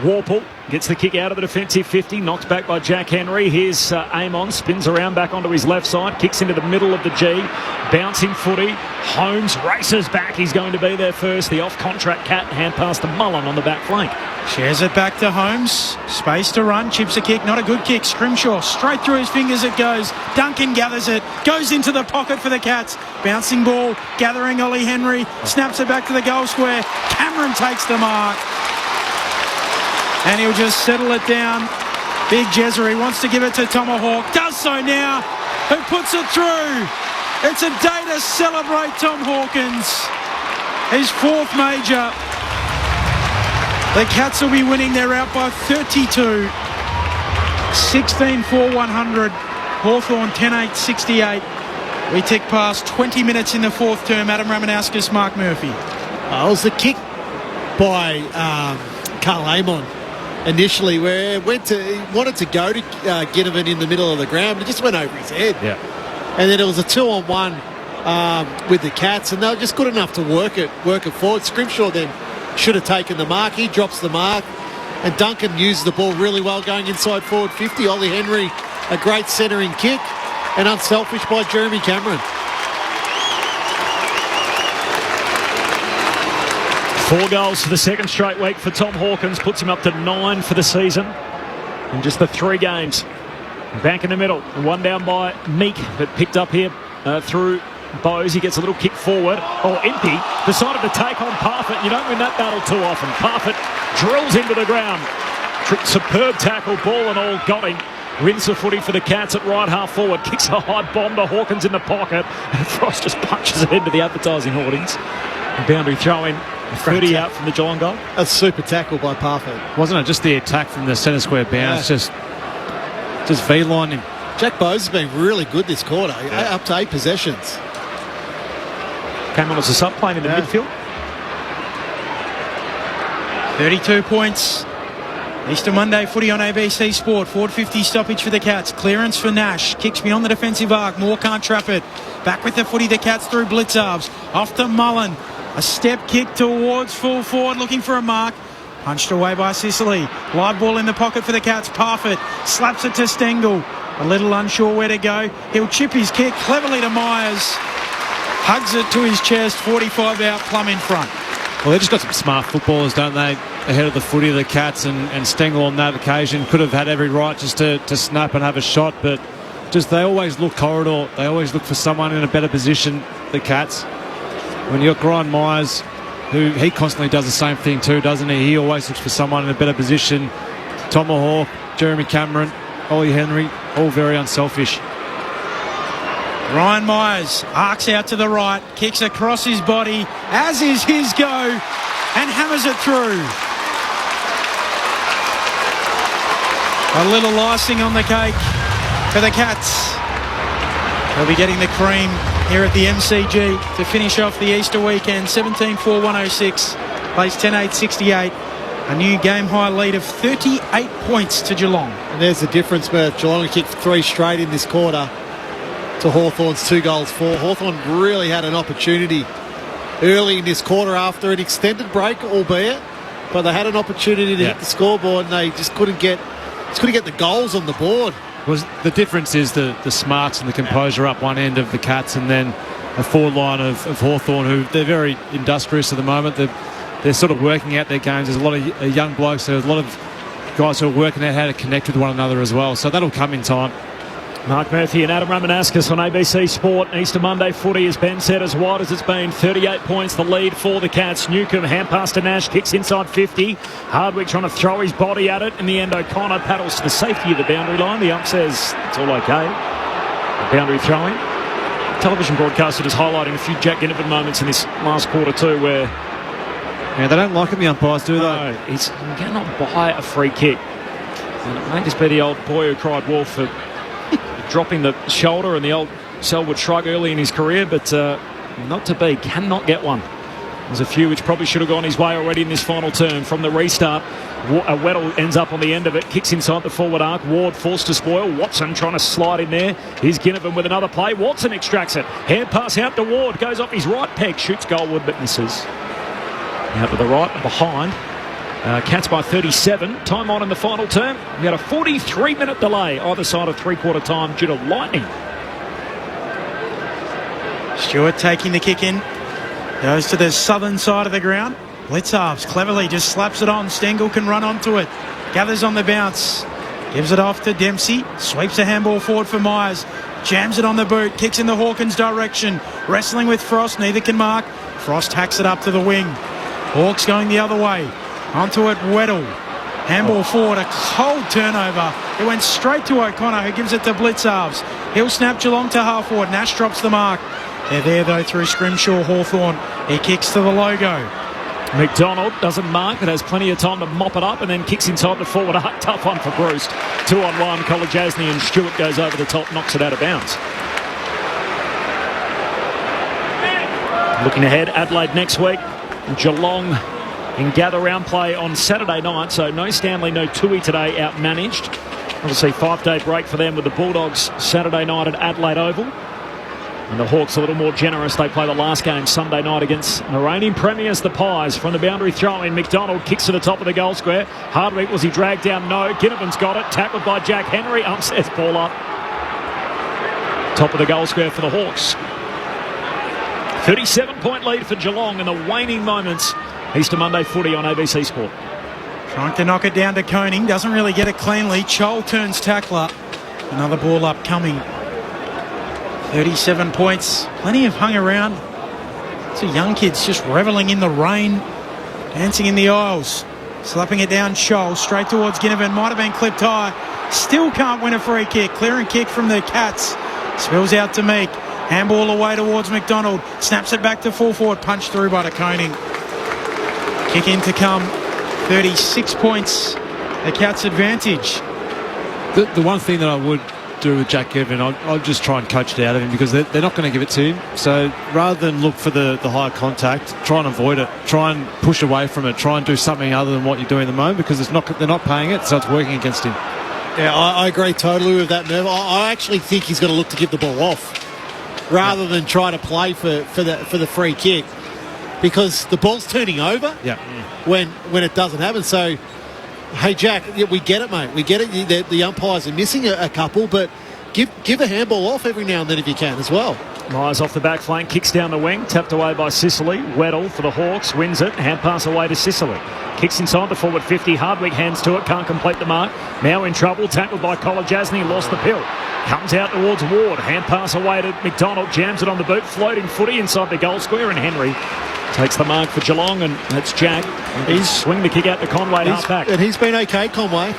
Warple gets the kick out of the defensive 50, knocked back by Jack Henry. Here's Amon, spins around back onto his left side, kicks into the middle of the G, bouncing footy. Holmes races back, he's going to be there first. The off-contract Cat, hand pass to Mullen on the back flank. Shares it back to Holmes. Space to run. Chips a kick. Not a good kick. Scrimshaw straight through his fingers it goes. Duncan gathers it. Goes into the pocket for the Cats. Bouncing ball. Gathering Ollie Henry. Snaps it back to the goal square. Cameron takes the mark. And he'll just settle it down. Big Jezzery wants to give it to Tomahawk. Does so now. Who puts it through? It's a day to celebrate Tom Hawkins. His 4th major. The Cats will be winning. They're out by 32. 16-4-100. Hawthorn 10-8-68. We tick past 20 minutes in the 4th term. Adam Ramanauskas, Mark Murphy. It was the kick by Carl Amon initially where he wanted to go to Ginnivan in the middle of the ground, but it just went over his head. Yeah. And then it was a 2-on-1 with the Cats, and they were just good enough to work it forward. Scrimshaw then should have taken the mark. He drops the mark, and Duncan used the ball really well going inside forward 50. Ollie Henry, a great centering kick, and unselfish by Jeremy Cameron. 4 goals for the second straight week for Tom Hawkins, puts him up to 9 for the season in just the 3 games. Back in the middle, 1 down by Meek, but picked up here through Bowes. He gets a little kick forward. Impey decided to take on Parfitt. You don't win that battle too often. Parfitt drills into the ground. Superb tackle, ball and all, got him. Wins the footy for the Cats at right half forward. Kicks a high bomb to Hawkins in the pocket. And Frost just punches it into the advertising hoardings. A boundary throw in. 30 out from the Geelong goal. A super tackle by Parfitt. Wasn't it just the attack from the centre square bounce? Just V-line him. Jack Bowes has been really good this quarter. Up to 8 possessions. Came on as a sub playing in the midfield. 32 points. Easter Monday footy on ABC Sport. 4:50 stoppage for the Cats. Clearance for Nash. Kicks beyond the defensive arc. Moore can't trap it. Back with the footy, the Cats through Blitzarves. Off to Mullen. A step kick towards full forward, looking for a mark. Punched away by Sicily. Live ball in the pocket for the Cats. Parfitt slaps it to Stengel. A little unsure where to go. He'll chip his kick cleverly to Myers. Hugs it to his chest. 45 out, Plum in front. Well, they've just got some smart footballers, don't they, ahead of the footy of the Cats, and Stengel on that occasion could have had every right just to snap and have a shot, but just they always look corridor. They always look for someone in a better position, the Cats. When you've got Brian Myers, who he constantly does the same thing too, doesn't he? He always looks for someone in a better position. Tomahawk, Jeremy Cameron, Ollie Henry, all very unselfish. Ryan Myers arcs out to the right, kicks across his body, as is his go, and hammers it through. A little icing on the cake for the Cats. They'll be getting the cream here at the MCG to finish off the Easter weekend. 17-4-106, plays 10-8-68. A new game-high lead of 38 points to Geelong. And there's the difference, Murph. Geelong kicked 3 straight in this quarter to Hawthorn's 2 goals 4. Hawthorn really had an opportunity early in this quarter after an extended break, albeit, but they had an opportunity to hit the scoreboard and they just couldn't get the goals on the board. Was the difference is the smarts and the composure up one end of the Cats, and then a forward line of Hawthorn, who they're very industrious at the moment. They're sort of working out their games. There's a lot of young blokes. There's a lot of guys who are working out how to connect with one another as well. So that'll come in time. Mark Murphy and Adam Ramanauskas on ABC Sport. Easter Monday footy, as Ben said, as wide as it's been. 38 points the lead for the Cats. Newcomb, hand pass to Nash, kicks inside 50. Hardwick trying to throw his body at it. In the end, O'Connor paddles to the safety of the boundary line. The ump says it's all okay. The boundary throwing. Television broadcaster just highlighting a few Jack Ginnivan moments in this last quarter too, where they don't like it, the umpires, do they? No, he cannot buy a free kick. And it may just be the old boy who cried wolf for dropping the shoulder and the old Selwood shrug early in his career, but not to be. Cannot get one. There's a few which probably should have gone his way already in this final term. From the restart, Weddle ends up on the end of it, kicks inside the forward arc. Ward forced to spoil. Watson trying to slide in there. Here's Ginnivan with another play. Watson extracts it. Hand pass out to Ward. Goes off his right peg. Shoots goalward but misses. Out to the right and behind. Cats by 37. Time on in the final term. We had a 43-minute delay either side of three-quarter time due to lightning. Stewart taking the kick in. Goes to the southern side of the ground. Blitzarves cleverly just slaps it on. Stengel can run onto it. Gathers on the bounce. Gives it off to Dempsey. Sweeps a handball forward for Myers. Jams it on the boot. Kicks in the Hawkins direction. Wrestling with Frost. Neither can mark. Frost hacks it up to the wing. Hawks going the other way. Onto it, Weddle. Handball forward, a cold turnover. It went straight to O'Connor, who gives it to Blitzarves. He'll snap Geelong to half forward. Nash drops the mark. They're there, though, through Scrimshaw Hawthorn. He kicks to the logo. McDonald doesn't mark, but has plenty of time to mop it up and then kicks inside the forward arc. Tough one for Bruce. 2-on-1, Kolajasny and Stewart goes over the top, knocks it out of bounds. Looking ahead, Adelaide next week. Geelong in gather round play on Saturday night, so no Stanley, no Tui today, outmanaged. Obviously 5-day break for them with the Bulldogs Saturday night at Adelaide Oval. And the Hawks a little more generous. They play the last game Sunday night against the reigning premiers, the Pies. From the boundary throw in, McDonald kicks to the top of the goal square. Hardwick, was he dragged down? No. Ginnivan's got it. Tackled by Jack Henry. Says ball up. Top of the goal square for the Hawks. 37-point lead for Geelong in the waning moments. Easter Monday footy on ABC Sport. Trying to knock it down to Koning. Doesn't really get it cleanly. Chol turns tackler. Another ball up coming. 37 points. Plenty of hung around. Two young kids just revelling in the rain. Dancing in the aisles. Slapping it down Chol. Straight towards Ginnivan. Might have been clipped high. Still can't win a free kick. Clearing kick from the Cats. Spills out to Meek. Handball away towards McDonald. Snaps it back to full forward. Punched through by the Koning. Kick in to come. 36 points. The Cats' advantage. The one thing that I would do with Jack Kevin, I'll just try and coach it out of him, because they're not going to give it to him. So rather than look for the higher contact, try and avoid it. Try and push away from it. Try and do something other than what you're doing at the moment, because they're not paying it, so it's working against him. Yeah, I agree totally with that, Merv. I actually think he's going to look to give the ball off rather than try to play for the free kick, because the ball's turning over when it doesn't happen. So, hey, Jack, we get it, mate. We get it. The umpires are missing a couple, but give a handball off every now and then if you can as well. Myers off the back flank, kicks down the wing, tapped away by Sicily. Weddle for the Hawks, wins it, hand pass away to Sicily. Kicks inside the forward 50, Hardwick hands to it, can't complete the mark. Now in trouble, tackled by Kolajasny, lost the pill. Comes out towards Ward, hand pass away to McDonald, jams it on the boot, floating footy inside the goal square, and Henry takes the mark for Geelong, and that's Jack. He's swinging the kick out to Conway, half back. And he's been okay, Conway.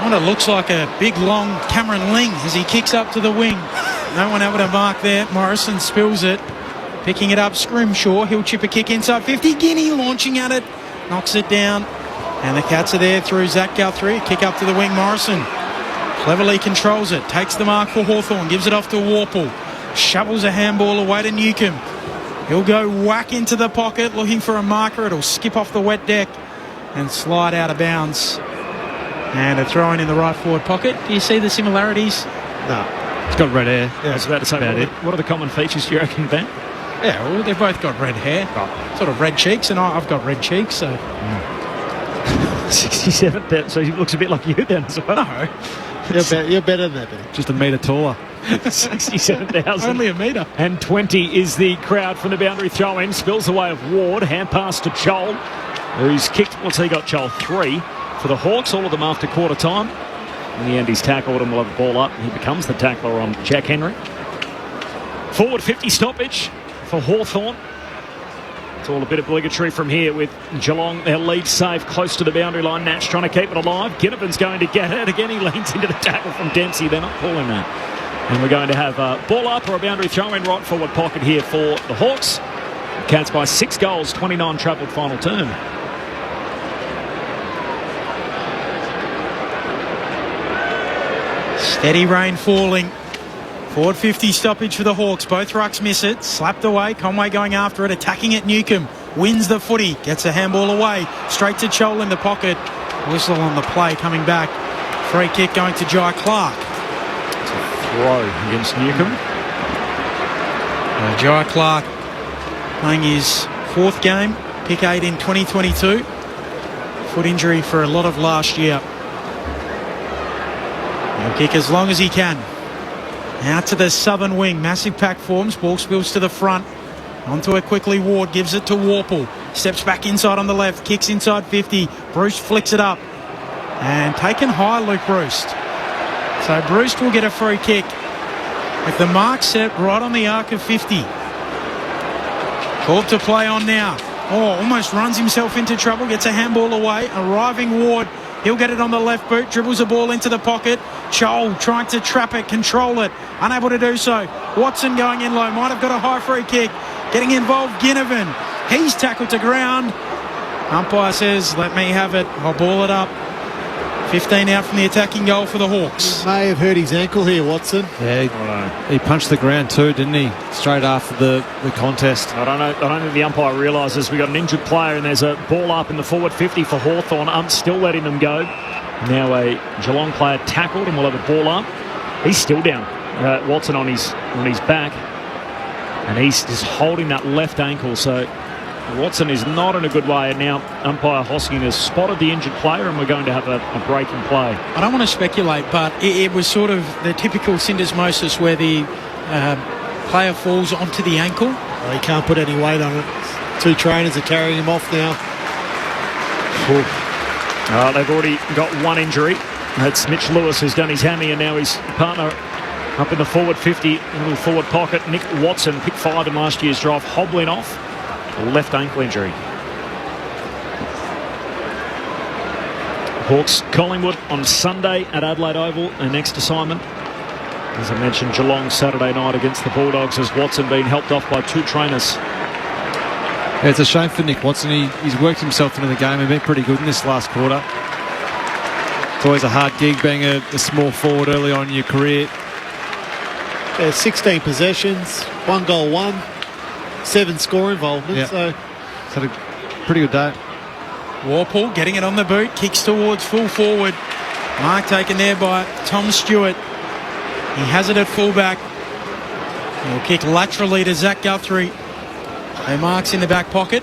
What it looks like a big, long Cameron Ling as he kicks up to the wing. No one able to mark there. Morrison spills it. Picking it up, Scrimshaw. He'll chip a kick inside 50. Guinea launching at it. Knocks it down. And the Cats are there through Zach Guthrie. Kick up to the wing, Morrison. Cleverly controls it. Takes the mark for Hawthorn. Gives it off to Warple. Shovels a handball away to Newcomb. He'll go whack into the pocket looking for a marker. It'll skip off the wet deck and slide out of bounds. And a throw in the right forward pocket. Do you see the similarities? No. It's got red hair. Yeah, I was about to say, what are the common features, do you reckon, Ben? Yeah, well, they've both got red hair. Sort of red cheeks, and I've got red cheeks, so... 67, so he looks a bit like you then as well. No. You're better than that, Ben. Just a metre taller. 67,000. Only a metre. And 20 is the crowd from the boundary throw-in. Spills away of Ward. Hand pass to Chol, who's kicked... What's he got, Chol? 3 for the Hawks, all of them after quarter time. In the end, he's tackled and will have the ball up. He becomes the tackler on Jack Henry. Forward 50 stoppage for Hawthorn. It's all a bit obligatory from here with Geelong, their lead safe close to the boundary line. Natch trying to keep it alive. Ginnivan's going to get it. Again, he leans into the tackle from Dempsey. They're not calling that. And we're going to have a ball up or a boundary throw in right forward pocket here for the Hawks. The Cats by 6 goals, 29 travelled final term. Steady rain falling. Forward 50 stoppage for the Hawks. Both rucks miss it. Slapped away. Conway going after it. Attacking at Newcomb. Wins the footy. Gets a handball away. Straight to Chol in the pocket. Whistle on the play coming back. Free kick going to Jai Clark. It's a throw against Newcomb. Jai Clark playing his 4th game. Pick 8 in 2022. Foot injury for a lot of last year. He'll kick as long as he can. Out to the southern wing. Massive pack forms. Ball spills to the front. Onto it quickly. Ward gives it to Warple. Steps back inside on the left. Kicks inside 50. Bruce flicks it up. And taken high, Luke Bruce. So Bruce will get a free kick with the mark set right on the arc of 50. Called to play on now. Oh, almost runs himself into trouble. Gets a handball away. Arriving Ward. He'll get it on the left boot, dribbles the ball into the pocket. Chol trying to trap it, control it, unable to do so. Watson going in low, might have got a high free kick. Getting involved, Ginnivan. He's tackled to ground. Umpire says, let me have it. I'll ball it up. 15 out from the attacking goal for the Hawks. He may have hurt his ankle here, Watson. Yeah, he punched the ground too, didn't he? Straight after the contest. I don't think the umpire realises we've got an injured player and there's a ball up in the forward 50 for Hawthorn. I'm still letting them go. Now a Geelong player tackled and we'll have a ball up. He's still down. Watson on his back. And he's just holding that left ankle. So Watson is not in a good way, and now umpire Hosking has spotted the injured player and we're going to have a break in play. I don't want to speculate, but it was sort of the typical syndesmosis where the player falls onto the ankle. Well, he can't put any weight on it. 2 trainers are carrying him off now. They've already got 1 injury. That's Mitch Lewis who's done his hammy, and now his partner up in the forward 50, little forward pocket. Nick Watson, pick 5 in last year's draft, hobbling off. Left ankle injury. Hawks Collingwood on Sunday at Adelaide Oval, their next assignment. As I mentioned, Geelong Saturday night against the Bulldogs, as Watson being helped off by 2 trainers. Yeah, it's a shame for Nick Watson. He's worked himself into the game and been pretty good in this last quarter. It's always a hard gig being a small forward early on in your career. 16 possessions, 1 goal, 7 score involvement. Yeah. So it's had a pretty good day. Warple getting it on the boot, kicks towards full forward. Mark taken there by Tom Stewart. He has it at fullback. He'll kick laterally to Zach Guthrie. So Mark's in the back pocket.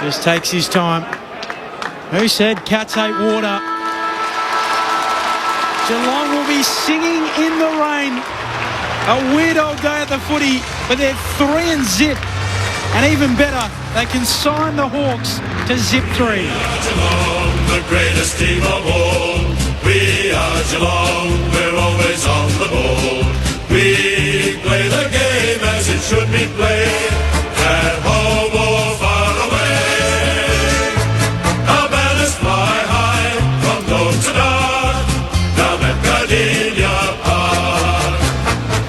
Just takes his time. Who said Cats hate water? Geelong will be singing in the rain. A weird old day at the footy, but they're 3 and zip. And even better, they can sign the Hawks to zip 3. Geelong, the greatest team of all. We are Geelong, we're always on the ball. We play the game as it should be played, at home or far away. Our banners fly high from dawn to dark, down at Gardenia Park.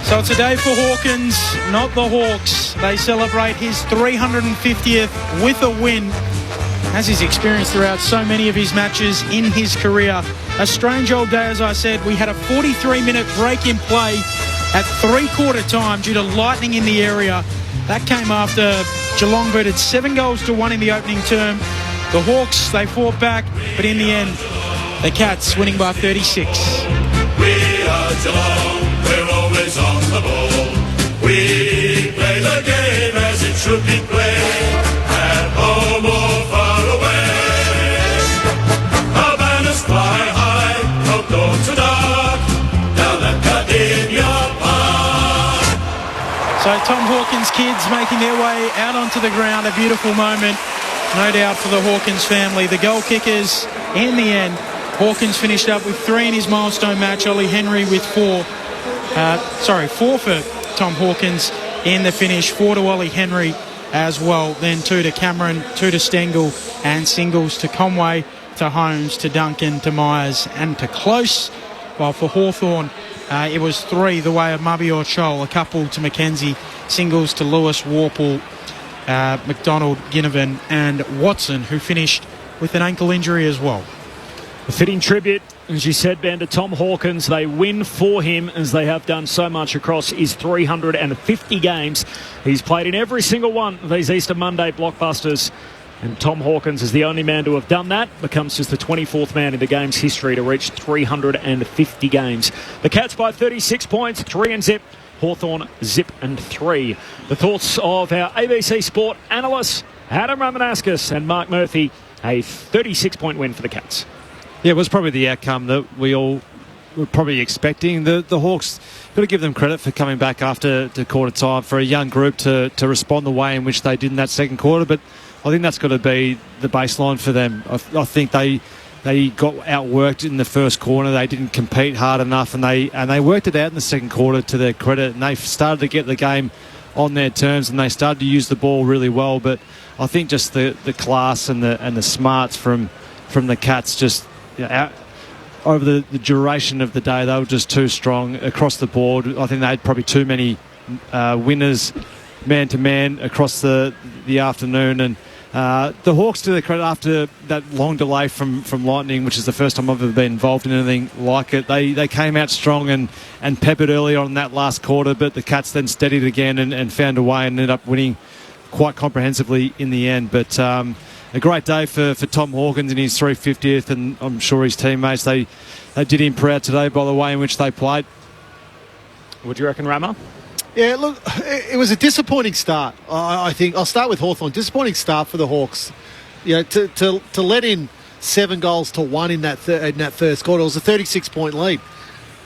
So it's a day for Hawkins, not the Hawks. They celebrate his 350th with a win, as he's experienced throughout so many of his matches in his career. A strange old day, as I said. We had a 43-minute break in play at three-quarter time due to lightning in the area. That came after Geelong booted 7 goals to 1 in the opening term. The Hawks, they fought back, but in the end, the Cats winning by 36. We are Geelong, we're always on the ball. We play the game as it should be played, at home or far away. Our banners fly high from dawn to dark, down at Gardenia Park. So Tom Hawkins' kids making their way out onto the ground. A beautiful moment, no doubt, for the Hawkins family. The goal kickers, in the end, Hawkins finished up with 3 in his milestone match. Ollie Henry with 4. 4 for Tom Hawkins in the finish. 4 to Ollie Henry as well. Then 2 to Cameron, 2 to Stengel, and singles to Conway, to Holmes, to Duncan, to Myers, and to Close. While for Hawthorn, it was 3 the way of Mabior Chol, a couple to Mackenzie, singles to Lewis, Warple, McDonald, Ginnivan, and Watson, who finished with an ankle injury as well. A fitting tribute, as you said, Ben, to Tom Hawkins. They win for him, as they have done so much across his 350 games. He's played in every single one of these Easter Monday blockbusters. And Tom Hawkins is the only man to have done that. Becomes just the 24th man in the game's history to reach 350 games. The Cats by 36 points, 3 and zip. Hawthorn zip and 3. The thoughts of our ABC Sport analysts, Adam Ramanauskas and Mark Murphy. A 36-point win for the Cats. Yeah, it was probably the outcome that we all were probably expecting. The Hawks, got to give them credit for coming back after the quarter time, for a young group to respond the way in which they did in that second quarter. But I think that's got to be the baseline for them. I think they got outworked in the first quarter. They didn't compete hard enough, and they worked it out in the second quarter, to their credit. And they started to get the game on their terms, and they started to use the ball really well. But I think just the class and the smarts from the Cats, just over the duration of the day, they were just too strong across the board. I think they had probably too many winners man-to-man across the afternoon. And the Hawks, to their credit, after that long delay from lightning, which is the first time I've ever been involved in anything like it, they came out strong and peppered early on in that last quarter, but the Cats then steadied again and found a way and ended up winning quite comprehensively in the end. But a great day for Tom Hawkins in his 350th, and I'm sure his teammates, they did him proud today by the way in which they played. What do you reckon, Rama? Yeah, look, it was a disappointing start. I think I'll start with Hawthorn. Disappointing start for the Hawks. You know, to let in 7 goals to 1 in that first quarter. It was a 36-point lead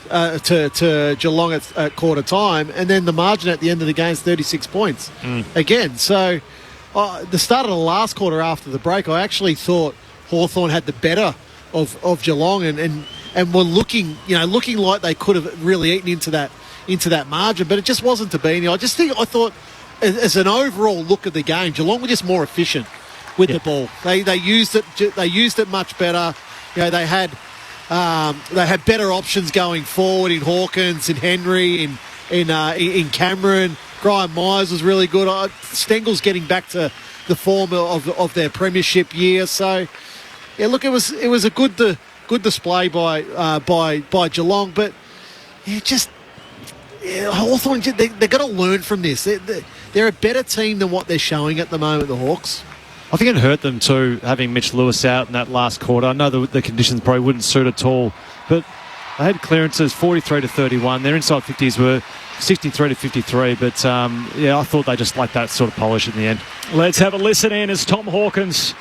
to Geelong at quarter time, and then the margin at the end of the game is 36 points again. So the start of the last quarter after the break, I actually thought Hawthorn had the better of Geelong and were looking like they could have really eaten into that margin, but it just wasn't to be. I thought as an overall look at the game, Geelong were just more efficient with the ball. They used it much better. You know, they had better options going forward in Hawkins, in Henry, in Cameron. Graham Myers was really good. Stengel's getting back to the form of their premiership year. So Yeah, look, it was a good display by Geelong, but Hawthorn, they've got to learn from this. They're a better team than what they're showing at the moment, the Hawks. I think it hurt them too, having Mitch Lewis out in that last quarter. I know the conditions probably wouldn't suit at all, but they had clearances 43-31. Their inside 50s were 63-53, but I thought they just lacked that sort of polish in the end. Let's have a listen in as Tom Hawkins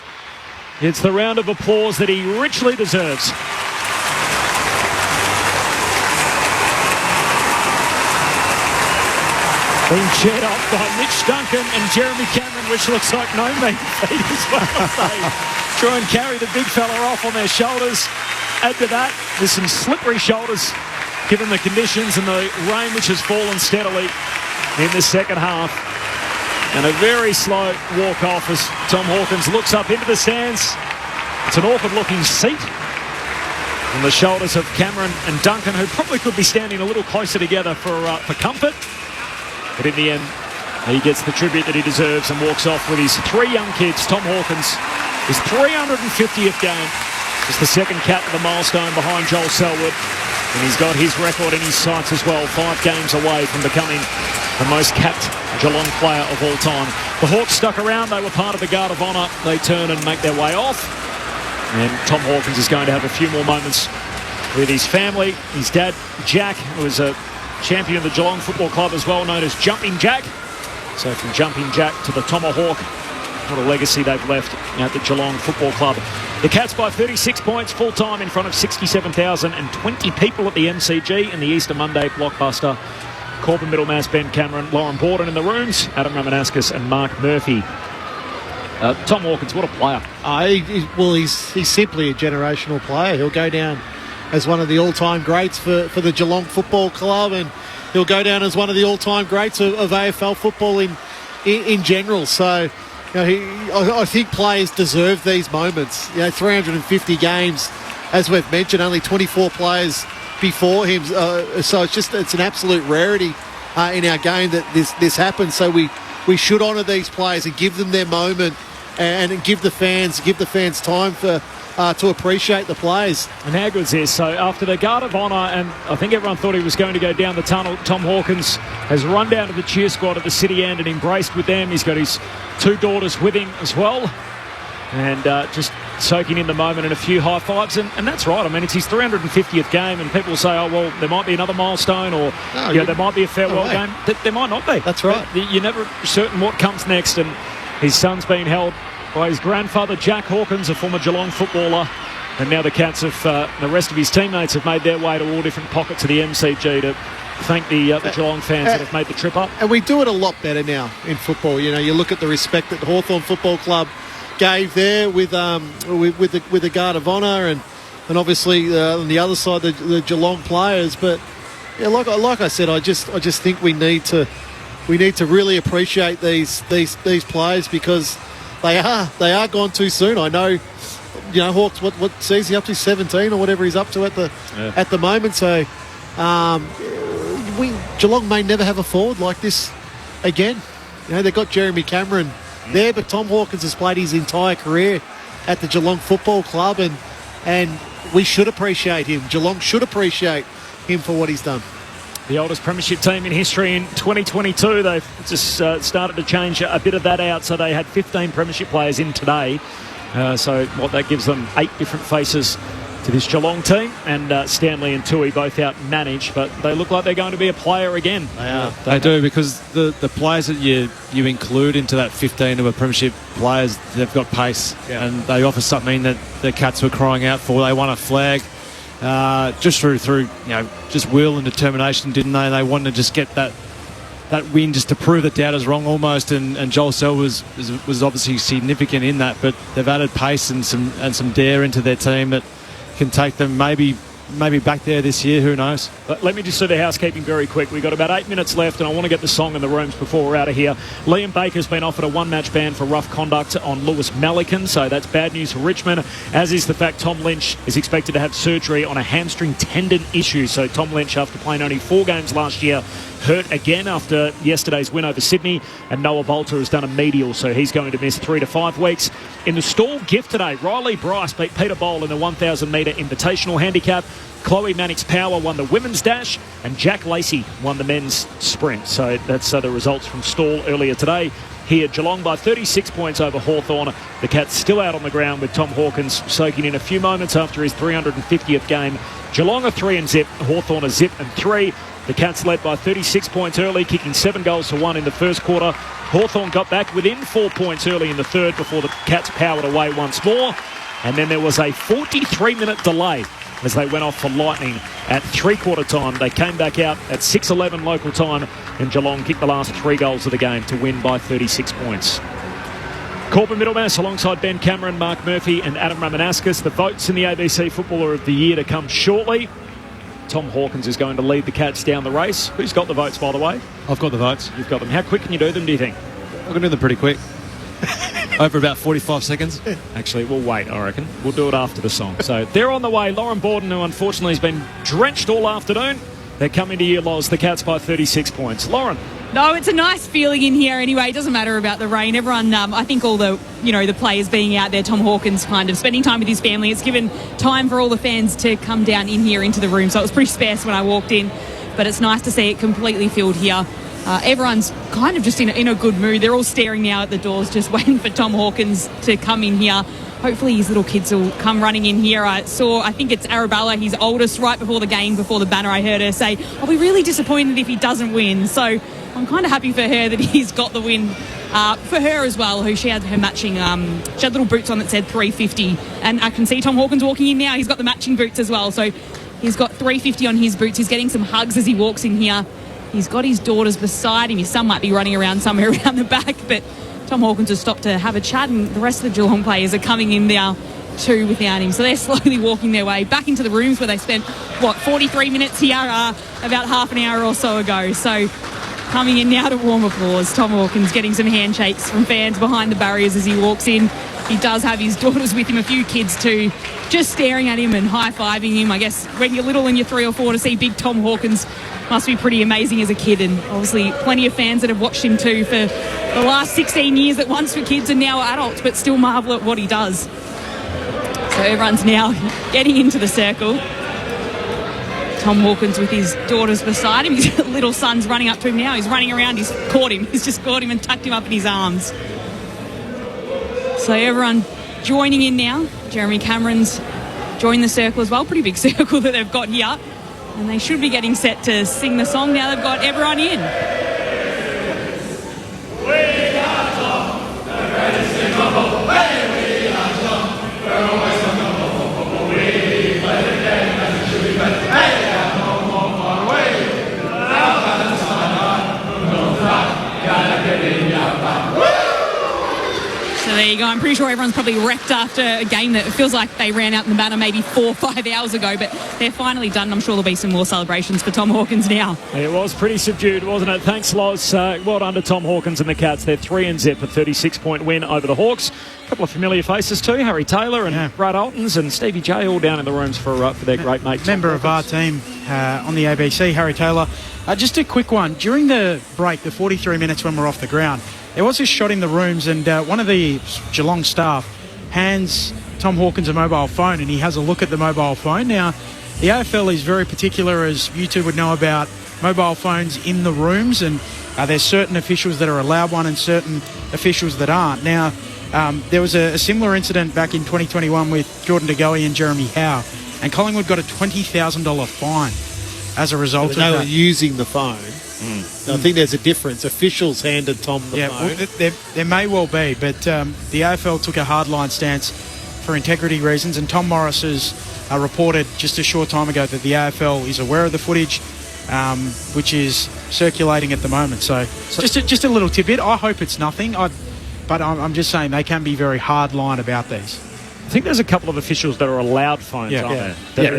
gets the round of applause that he richly deserves. Being cheered up by Mitch Duncan and Jeremy Cameron, which looks like no mean feat as well. They try and carry the big fella off on their shoulders. Add to that, there's some slippery shoulders given the conditions and the rain which has fallen steadily in the second half. And a very slow walk off as Tom Hawkins looks up into the stands. It's an awkward looking seat on the shoulders of Cameron and Duncan, who probably could be standing a little closer together for comfort. But in the end, he gets the tribute that he deserves and walks off with his 3 young kids. Tom Hawkins, his 350th game. Just the second cap of the milestone behind Joel Selwood. And he's got his record in his sights as well, 5 games away from becoming the most capped Geelong player of all time. The Hawks stuck around. They were part of the Guard of Honour. They turn and make their way off. And Tom Hawkins is going to have a few more moments with his family. His dad, Jack, who was a champion of the Geelong Football Club, as well known as Jumping Jack. So from Jumping Jack to the Tomahawk, what a legacy they've left at the Geelong Football Club. The Cats by 36 points, full-time in front of 67,020 people at the MCG in the Easter Monday blockbuster. Corbin Middlemass, Ben Cameron, Lauren Borden in the rooms, Adam Ramanauskas and Mark Murphy. Tom Hawkins, what a player. He's simply a generational player. He'll go down as one of the all-time greats for the Geelong Football Club, and he'll go down as one of the all-time greats of AFL football in general. So, I think players deserve these moments. 350 games, as we've mentioned, only 24 players before him. So it's an absolute rarity in our game that this happens. So we should honour these players and give them their moment and give the fans time to appreciate the players. And how good is this? So after the Guard of Honour, and I think everyone thought he was going to go down the tunnel, Tom Hawkins has run down to the cheer squad at the City End and embraced with them. He's got his 2 daughters with him as well. And just soaking in the moment and a few high fives. And that's right. I mean, it's his 350th game, and people say, oh, well, there might be another milestone, or there might be a farewell game. There might not be. That's right. You're never certain what comes next. And his son's been held by his grandfather, Jack Hawkins, a former Geelong footballer. And now the Cats the rest of his teammates have made their way to all different pockets of the MCG to thank the Geelong fans that have made the trip up. And we do it a lot better now in football. You look at the respect that the Hawthorn Football Club gave there with the Guard of Honour, and obviously on the other side the Geelong players. But like I said, I just think we need to really appreciate these players, because they are gone too soon. I know, Hawks, what season he up to, 17 or whatever he's up to at the moment. So Geelong may never have a forward like this again. They've got Jeremy Cameron there, but Tom Hawkins has played his entire career at the Geelong Football Club, and we should appreciate him. Geelong should appreciate him for what he's done. The oldest premiership team in history in 2022. They've just started to change a bit of that out, so they had 15 premiership players in today. So what that gives them 8 different faces to this Geelong team, and Stanley and Tui both out managed, but they look like they're going to be a player again. They are. They do, because the players that you include into that 15 of a premiership players, they've got pace, and they offer something that the Cats were crying out for. They won a flag just through just will and determination, didn't they? They wanted to just get that win just to prove that doubters wrong almost, and Joel Sell was obviously significant in that, but they've added pace and some dare into their team that can take them maybe back there this year, who knows. But let me just do the housekeeping very quick. We've got about 8 minutes left, and I want to get the song in the rooms before we're out of here. Liam Baker's been offered a 1-match ban for rough conduct on Lewis Malikan, so that's bad news for Richmond, as is the fact Tom Lynch is expected to have surgery on a hamstring tendon issue. So Tom Lynch, after playing only 4 games last year hurt again after yesterday's win over Sydney, and Noah Bolter has done a medial, so he's going to miss 3 to 5 weeks. In the stall gift today, Riley Bryce beat Peter Bowl in the 1,000 metre invitational handicap. Chloe Mannix Power won the women's dash, and Jack Lacey won the men's sprint. So that's the results from stall earlier today. Here, Geelong by 36 points over Hawthorn. The Cats still out on the ground with Tom Hawkins soaking in a few moments after his 350th game. Geelong are 3 and zip, Hawthorn are zip and 3. The Cats led by 36 points early, kicking 7 goals to 1 in the first quarter. Hawthorn got back within 4 points early in the third before the Cats powered away once more. And then there was a 43-minute delay as they went off for lightning at three-quarter time. They came back out at 6:11 local time, and Geelong kicked the last 3 goals of the game to win by 36 points. Corbin Middlemass alongside Ben Cameron, Mark Murphy and Adam Ramanauskas. The votes in the ABC Footballer of the Year to come shortly. Tom Hawkins is going to lead the Cats down the race. Who's got the votes, by the way? I've got the votes. You've got them. How quick can you do them, do you think? I'm going to do them pretty quick. Over about 45 seconds. Actually, we'll wait, I reckon. We'll do it after the song. So they're on the way. Lauren Borden, who unfortunately has been drenched all afternoon. They're coming to you, Loz, the Cats by 36 points. Lauren. No, it's a nice feeling in here anyway. It doesn't matter about the rain. Everyone, I think all the, the players being out there, Tom Hawkins kind of spending time with his family. It's given time for all the fans to come down in here into the room. So it was pretty sparse when I walked in, but it's nice to see it completely filled here. Everyone's kind of just in a good mood. They're all staring now at the doors, just waiting for Tom Hawkins to come in here. Hopefully his little kids will come running in here. I think it's Arabella, his oldest, right before the game, before the banner, I heard her say, I'll be really disappointed if he doesn't win. So I'm kind of happy for her that he's got the win. For her as well, who she had her matching, she had little boots on that said 350. And I can see Tom Hawkins walking in now. He's got the matching boots as well. So he's got 350 on his boots. He's getting some hugs as he walks in here. He's got his daughters beside him. His son might be running around somewhere around the back, but Tom Hawkins has stopped to have a chat, and the rest of the Geelong players are coming in now too without him. So they're slowly walking their way back into the rooms where they spent, 43 minutes here about half an hour or so ago. So coming in now to warm applause. Tom Hawkins getting some handshakes from fans behind the barriers as he walks in. He does have his daughters with him, a few kids too, just staring at him and high-fiving him. I guess when you're little and you're 3 or 4, to see big Tom Hawkins must be pretty amazing as a kid, and obviously plenty of fans that have watched him too for the last 16 years that once were kids and now are adults, but still marvel at what he does. So everyone's now getting into the circle. Tom Hawkins with his daughters beside him. His little son's running up to him now. He's running around. He's caught him. He's just caught him and tucked him up in his arms. So everyone joining in now. Jeremy Cameron's joined the circle as well. Pretty big circle that they've got here. And they should be getting set to sing the song now. They've got everyone in. We are Tom, the greatest team of all. We are Tom, we're always on the ball. We play the game as it should be played. Hey, home, home, away. Now balance on high, no front, gotta get in your back. So there you go. I'm pretty sure everyone's probably wrecked after a game that it feels like they ran out in the banner maybe 4 or 5 hours ago, but they're finally done. I'm sure there'll be some more celebrations for Tom Hawkins now. It was pretty subdued, wasn't it? Thanks, Loz. Well done to Tom Hawkins and the Cats. They're 3 and zip, a 36-point win over the Hawks. A couple of familiar faces too, Harry Taylor and Brad Altons and Stevie J, all down in the rooms for their great mate. Member of our team on the ABC, Harry Taylor. Just a quick one. During the break, the 43 minutes when we're off the ground, there was a shot in the rooms, and one of the Geelong staff hands Tom Hawkins a mobile phone, and he has a look at the mobile phone. Now, the AFL is very particular, as you two would know, about mobile phones in the rooms, and there's certain officials that are allowed one and certain officials that aren't. Now, there was a similar incident back in 2021 with Jordan De Goey and Jeremy Howe, and Collingwood got a $20,000 fine as a result of that. They were using the phone. I think there's a difference. Officials handed Tom the phone. Well, there may well be, but the AFL took a hardline stance for integrity reasons, and Tom Morris has reported just a short time ago that the AFL is aware of the footage, which is circulating at the moment. So just a little tidbit. I hope it's nothing, but I'm just saying they can be very hardline about these. I think there's a couple of officials that are allowed phones, aren't there?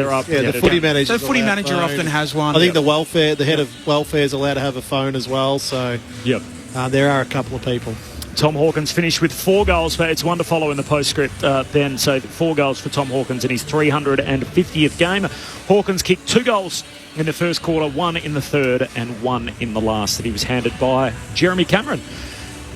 The footy manager. The footy manager often has one. I think the head of welfare is allowed to have a phone as well. So there are a couple of people. Tom Hawkins finished with 4 goals. It's one to follow in the postscript then. So 4 goals for Tom Hawkins in his 350th game. Hawkins kicked 2 goals in the first quarter, 1 in the third and 1 in the last, that he was handed by Jeremy Cameron.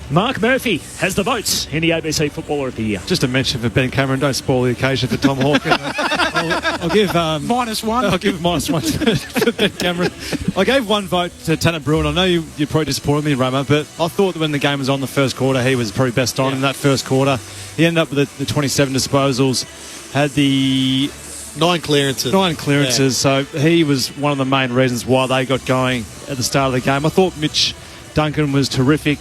Mark Murphy has the votes in the ABC Footballer of the Year. Just a mention for Ben Cameron, don't spoil the occasion for Tom Hawkins. I'll give... -1. I'll give -1 for Ben Cameron. I gave 1 vote to Tanner Bruin. I know you're probably disappointed me, Rama, but I thought that when the game was on the first quarter, he was probably best on in that first quarter. He ended up with the 27 disposals, had the... 9 clearances. 9 clearances, so he was one of the main reasons why they got going at the start of the game. I thought Mitch Duncan was terrific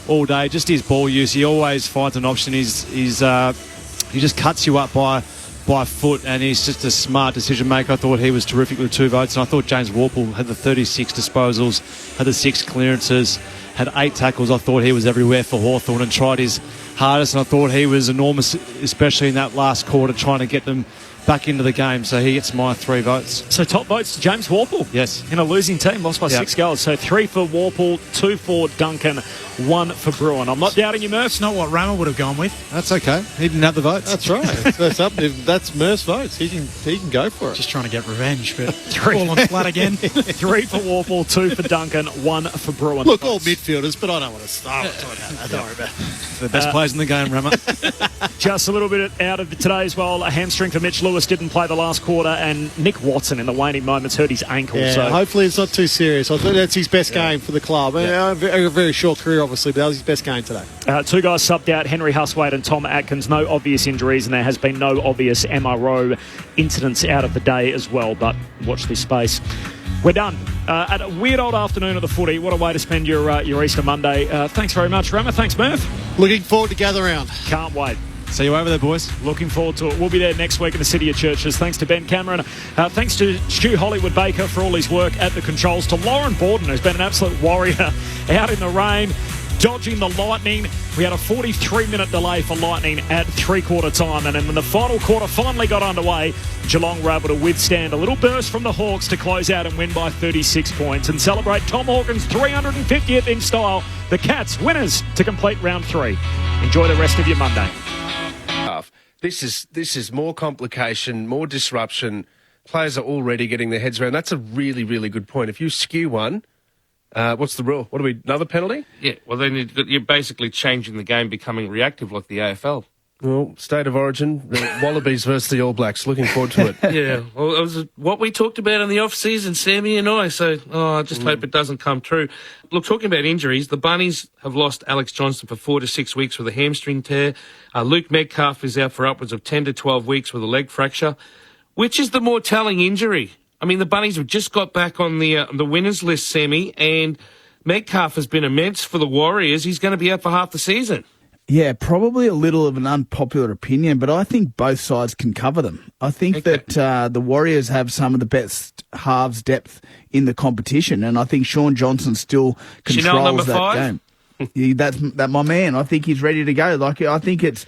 all day, just his ball use. He always finds an option. He just cuts you up by foot, and he's just a smart decision maker. I thought he was terrific with 2 votes, and I thought James Worpel had the 36 disposals, had the 6 clearances, had 8 tackles. I thought he was everywhere for Hawthorn and tried his hardest, and I thought he was enormous, especially in that last quarter, trying to get them back into the game. So he gets my 3 votes. So top votes to James Worpel. Yes. In a losing team, lost by 6 goals. So 3 for Worpel, 2 for Duncan, 1 for Bruin. I'm not doubting you, Murph. It's not what Rama would have gone with. That's okay. He didn't have the votes. That's right. That's Murph's votes. He can go for it. Just trying to get revenge, but falling flat again. 3 for Worpel, 2 for Duncan, 1 for Bruin. Look, all midfielders, but I don't want to start talking about that. Don't worry about it. The best players in the game, Rama. Just a little bit out of today as well. A hamstring for Mitch Lewis, didn't play the last quarter, and Nick Watson in the waning moments hurt his ankle. Yeah, so hopefully it's not too serious. I think that's his best game for the club. A very short career, obviously, but that was his best game today. 2 guys subbed out, Henry Huswaite and Tom Atkins. No obvious injuries, and there has been no obvious MRO incidents out of the day as well, but watch this space. We're done. At a weird old afternoon of the footy. What a way to spend your Easter Monday. Thanks very much, Rama. Thanks, Murph. Looking forward to gather round. Can't wait. See you over there, boys. Looking forward to it. We'll be there next week in the City of Churches. Thanks to Ben Cameron. Thanks to Stu Hollywood Baker for all his work at the controls. To Lauren Borden, who's been an absolute warrior out in the rain, dodging the lightning. We had a 43-minute delay for lightning at 3/4 time. And then when the final quarter finally got underway, Geelong were able to withstand a little burst from the Hawks to close out and win by 36 points and celebrate Tom Hawkins' 350th in style. The Cats winners to complete round 3. Enjoy the rest of your Monday. This is more complication, more disruption. Players are already getting their heads around. That's a really, really good point. If you skew one, what's the rule? Another penalty? Yeah, well, then you're basically changing the game, becoming reactive like the AFL. Well, State of Origin, the Wallabies versus the All Blacks. Looking forward to it. Yeah, well, it was what we talked about in the off-season, Sammy and I, so I just hope it doesn't come true. Look, talking about injuries, the Bunnies have lost Alex Johnston for 4 to 6 weeks with a hamstring tear. Luke Metcalf is out for upwards of 10 to 12 weeks with a leg fracture. Which is the more telling injury? I mean, the Bunnies have just got back on the winners list, Sammy, and Metcalf has been immense for the Warriors. He's going to be out for half the season. Yeah, probably a little of an unpopular opinion, but I think both sides can cover them. I think that the Warriors have some of the best halves depth in the competition, and I think Sean Johnson still controls that game. That's my man. I think he's ready to go. Like I think it's.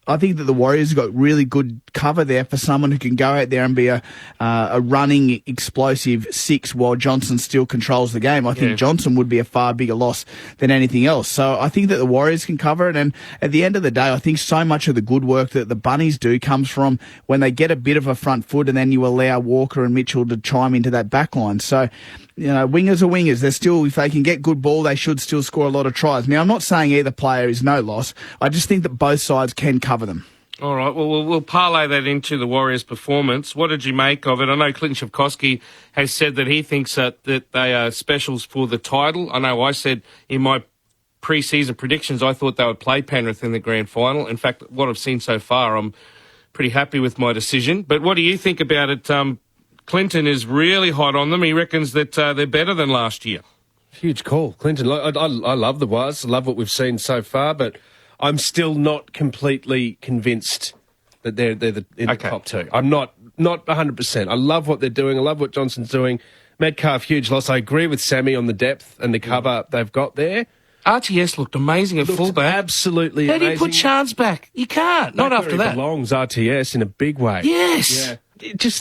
I think that the Warriors have got really good cover there for someone who can go out there and be a running, explosive 6 while Johnson still controls the game. I think Johnson would be a far bigger loss than anything else. So I think that the Warriors can cover it. And at the end of the day, I think so much of the good work that the Bunnies do comes from when they get a bit of a front foot and then you allow Walker and Mitchell to chime into that back line. So, you know, wingers are wingers. They're still, if they can get good ball, they should still score a lot of tries. Now, I'm not saying either player is no loss. I just think that both sides can cover them. All right, well, we'll parlay that into the Warriors' performance. What did you make of it? I know Clinton Shavkovsky has said that he thinks that they are specials for the title. I know I said in my pre-season predictions I thought they would play Penrith in the grand final. In fact, what I've seen so far, I'm pretty happy with my decision. But what do you think about it? Clinton is really hot on them. He reckons that they're better than last year. Huge call, Clinton. I love the Wires. I love what we've seen so far, but I'm still not completely convinced that they're in the top 2. I'm not 100%. I love what they're doing. I love what Johnson's doing. Metcalf, huge loss. I agree with Sammy on the depth and the cover they've got there. RTS looked amazing at fullback. Absolutely amazing. How do you put Chance back? You can't. Not after that. Belongs RTS in a big way. Yes. Yeah.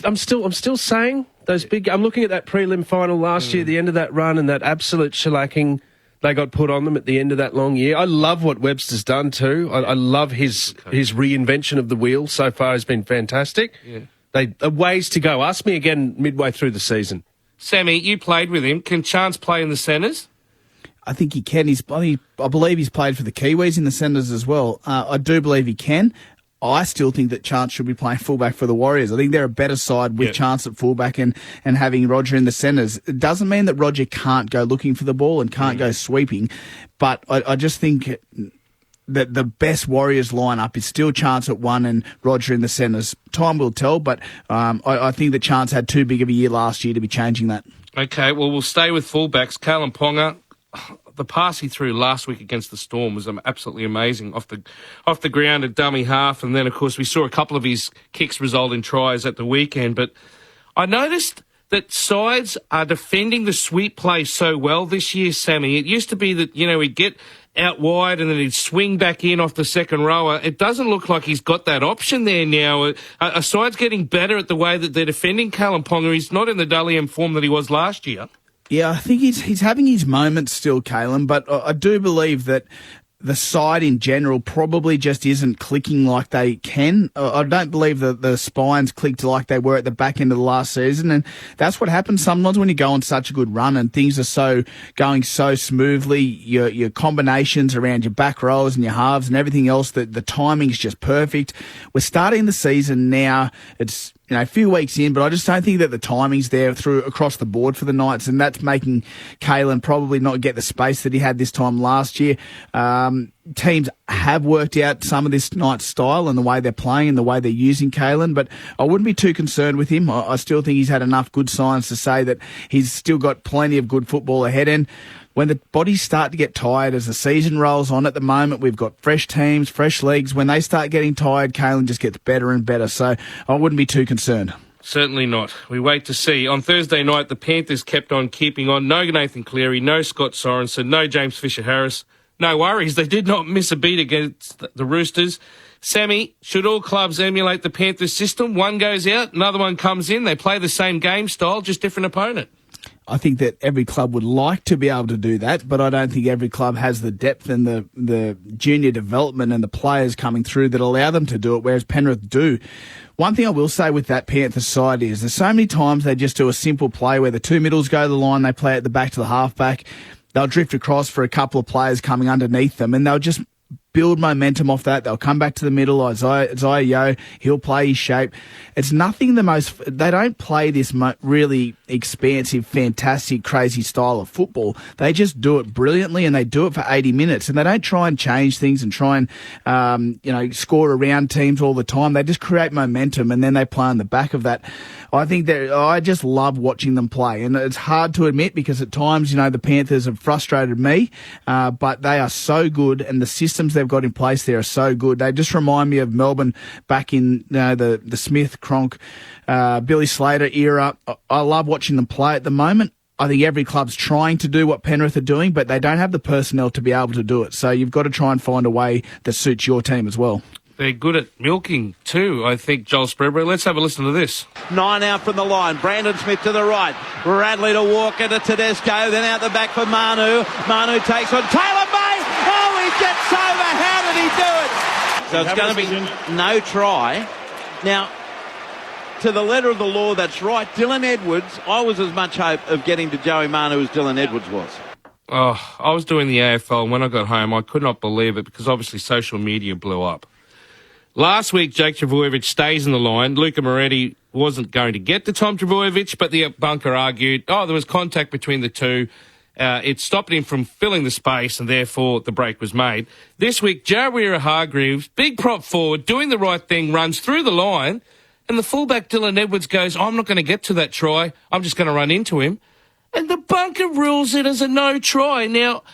I'm still saying those big. I'm looking at that prelim final last year, the end of that run, and that absolute shellacking they got put on them at the end of that long year. I love what Webster's done too. I love his reinvention of the wheel so far has been fantastic. Yeah. They are ways to go. Ask me again midway through the season. Sammy, you played with him. Can Chance play in the centres? I think he can. I believe he's played for the Kiwis in the centres as well. I do believe he can. I still think that Chance should be playing fullback for the Warriors. I think they're a better side with Chance at fullback and having Roger in the centres. It doesn't mean that Roger can't go looking for the ball and can't go sweeping, but I just think that the best Warriors lineup is still Chance at 1 and Roger in the centres. Time will tell, but I think that Chance had too big of a year last year to be changing that. Okay, well, we'll stay with fullbacks. Kalen Ponga, the pass he threw last week against the Storm was absolutely amazing off the ground at dummy half, and then of course we saw a couple of his kicks result in tries at the weekend. But I noticed that sides are defending the sweep play so well this year, Sammy. It used to be that he'd get out wide and then he'd swing back in off the second rower. It doesn't look like he's got that option there now. A side's getting better at the way that they're defending Kalen Ponga. He's not in the Dally M form that he was last year. Yeah, I think he's having his moments still, Kalen, but I do believe that the side in general probably just isn't clicking like they can. I don't believe that the spines clicked like they were at the back end of the last season, and that's what happens sometimes when you go on such a good run and things are going so smoothly. Your combinations around your back rows and your halves and everything else, the timing's just perfect. We're starting the season now. It's a few weeks in, but I just don't think that the timing's there across the board for the Knights, and that's making Kalen probably not get the space that he had this time last year. Teams have worked out some of this Knights style and the way they're playing and the way they're using Kalen, but I wouldn't be too concerned with him. I still think he's had enough good signs to say that he's still got plenty of good football ahead. And when the bodies start to get tired as the season rolls on at the moment, we've got fresh teams, fresh leagues. When they start getting tired, Kalen just gets better and better. So I wouldn't be too concerned. Certainly not. We wait to see. On Thursday night, the Panthers kept on keeping on. No Nathan Cleary, no Scott Sorensen, no James Fisher-Harris. No worries. They did not miss a beat against the Roosters. Sammy, should all clubs emulate the Panthers system? One goes out, another one comes in. They play the same game style, just different opponent. I think that every club would like to be able to do that, but I don't think every club has the depth and the junior development and the players coming through that allow them to do it, whereas Penrith do. One thing I will say with that Panthers side is there's so many times they just do a simple play where the two middles go to the line, they play at the back to the halfback, they'll drift across for a couple of players coming underneath them, and they'll just build momentum off that. They'll come back to the middle. Isaiah Yeo, he'll play his shape. It's nothing they don't play this really expansive, fantastic, crazy style of football. They just do it brilliantly, and they do it for 80 minutes, and they don't try and change things and try and score around teams all the time. They just create momentum, and then they play on the back of that. I just love watching them play, and it's hard to admit because at times, the Panthers have frustrated me, but they are so good, and the systems they've got in place there are so good. They just remind me of Melbourne back in the Smith, Cronk, Billy Slater era. I love watching them play at the moment. I think every club's trying to do what Penrith are doing, but they don't have the personnel to be able to do it. So you've got to try and find a way that suits your team as well. They're good at milking too, I think, Joel Spreadbury. Let's have a listen to this. 9 out from the line. Brandon Smith to the right. Radley to Walker to Tedesco. Then out the back for Manu. Manu takes on Taylor May. Oh, he gets over. How did he do it? So it's going to be no try. Now, to the letter of the law, that's right. Dylan Edwards, I was as much hope of getting to Joey Manu as Dylan Edwards was. Oh, I was doing the AFL, and when I got home, I could not believe it because obviously social media blew up. Last week, Jake Trbojevic stays in the line. Luca Moretti wasn't going to get to Tom Trbojevic, but the bunker argued, there was contact between the two. It stopped him from filling the space, and therefore the break was made. This week, Jareera Hargreaves, big prop forward, doing the right thing, runs through the line, and the fullback Dylan Edwards goes, I'm not going to get to that try. I'm just going to run into him. And the bunker rules it as a no try. Now,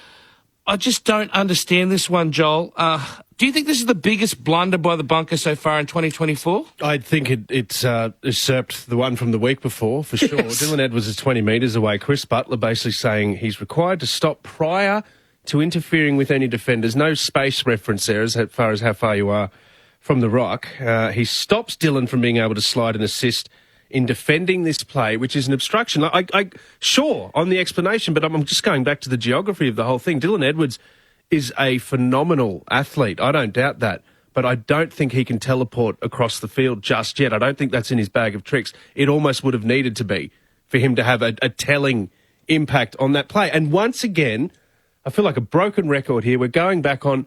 I just don't understand this one, Joel. Do you think this is the biggest blunder by the bunker so far in 2024? I think it's usurped the one from the week before, for sure. Yes. Dylan Edwards is 20 metres away. Chris Butler basically saying he's required to stop prior to interfering with any defenders. No space reference there as far as how far you are from the rock. He stops Dylan from being able to slide and assist in defending this play, which is an obstruction. Sure, on the explanation, but I'm just going back to the geography of the whole thing. Dylan Edwards is a phenomenal athlete. I don't doubt that. But I don't think he can teleport across the field just yet. I don't think that's in his bag of tricks. It almost would have needed to be for him to have a telling impact on that play. And once again, I feel like a broken record here. We're going back on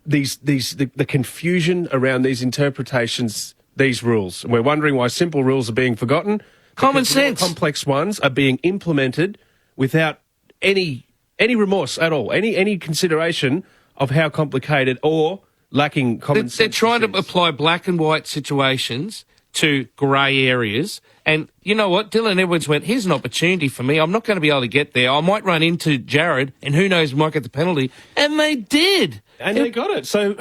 the confusion around these interpretations, these rules. And we're wondering why simple rules are being forgotten. Common sense. Complex ones are being implemented without any remorse at all, any consideration of how complicated or lacking common sense. They're trying to apply black and white situations to grey areas. And you know what? Dylan Edwards went, here's an opportunity for me. I'm not going to be able to get there. I might run into Jared, and who knows, might get the penalty. And they did. And they got it. So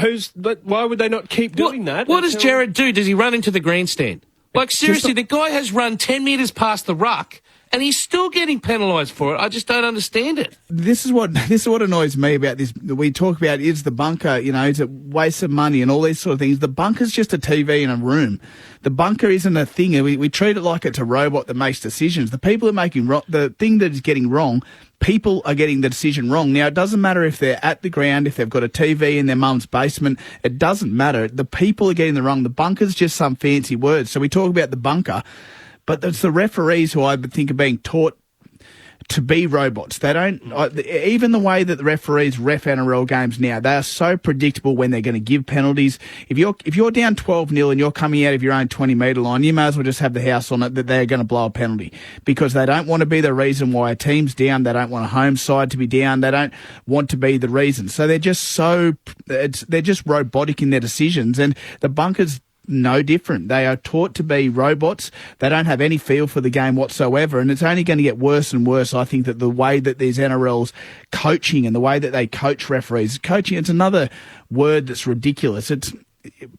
why would they not keep doing that? What does Jared do? Does he run into the grandstand? Like, seriously, the guy has run 10 metres past the ruck, and he's still getting penalised for it. I just don't understand it. This is what annoys me about this. We talk about, is the bunker, is it waste of money and all these sort of things. The bunker's just a TV in a room. The bunker isn't a thing. We treat it like it's a robot that makes decisions. The people are making the thing that is getting wrong. People are getting the decision wrong. Now, it doesn't matter if they're at the ground, if they've got a TV in their mum's basement. It doesn't matter. The people are getting the wrong. The bunker's just some fancy word. So we talk about the bunker, but it's the referees who I think are being taught to be robots. They don't, even the way that the referees ref NRL games now, they are so predictable when they're going to give penalties. If you're down 12-0 and you're coming out of your own 20-metre line, you may as well just have the house on it that they're going to blow a penalty, because they don't want to be the reason why a team's down. They don't want a home side to be down. They don't want to be the reason. So they're just they're just robotic in their decisions, and the bunkers no different. They are taught to be robots. They don't have any feel for the game whatsoever, and it's only going to get worse and worse. I think that the way that these NRL's coaching and the way that they coach referees, coaching, it's another word that's ridiculous.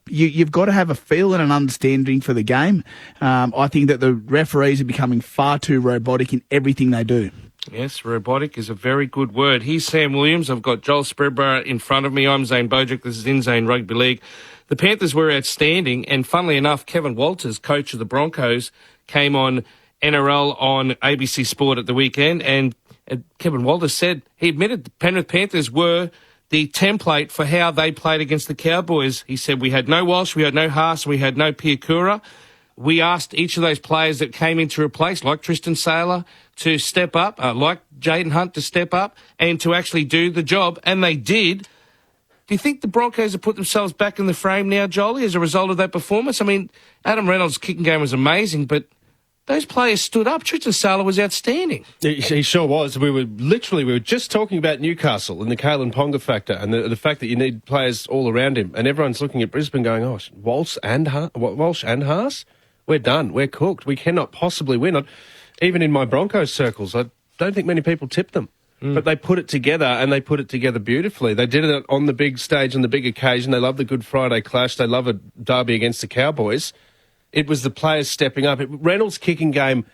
You've got to have a feel and an understanding for the game. I think that the referees are becoming far too robotic in everything they do. Yes, robotic is a very good word. Here's Sam Williams. I've got Joel Spreadborough in front of me. I'm Zane Bojic. This is In Zane Rugby League. The Panthers were outstanding, and funnily enough, Kevin Walters, coach of the Broncos, came on NRL on ABC Sport at the weekend, and Kevin Walters said he admitted the Penrith Panthers were the template for how they played against the Cowboys. He said, we had no Walsh, we had no Haas, we had no Piakura. We asked each of those players that came in to replace, like Tristan Saylor, to step up, like Jaden Hunt to step up and to actually do the job, and they did. Do you think the Broncos have put themselves back in the frame now, Jolie, as a result of that performance? I mean, Adam Reynolds' kicking game was amazing, but those players stood up. Tristan Saylor was outstanding. He sure was. We were just talking about Newcastle and the Kalen Ponga factor and the fact that you need players all around him. And everyone's looking at Brisbane going, oh, Walsh and Haas? We're done. We're cooked. We cannot possibly win. Even in my Broncos circles, I don't think many people tip them. But they put it together, and they put it together beautifully. They did it on the big stage, on the big occasion. They love the Good Friday clash. They love a derby against the Cowboys. It was the players stepping up. Reynolds' kicking game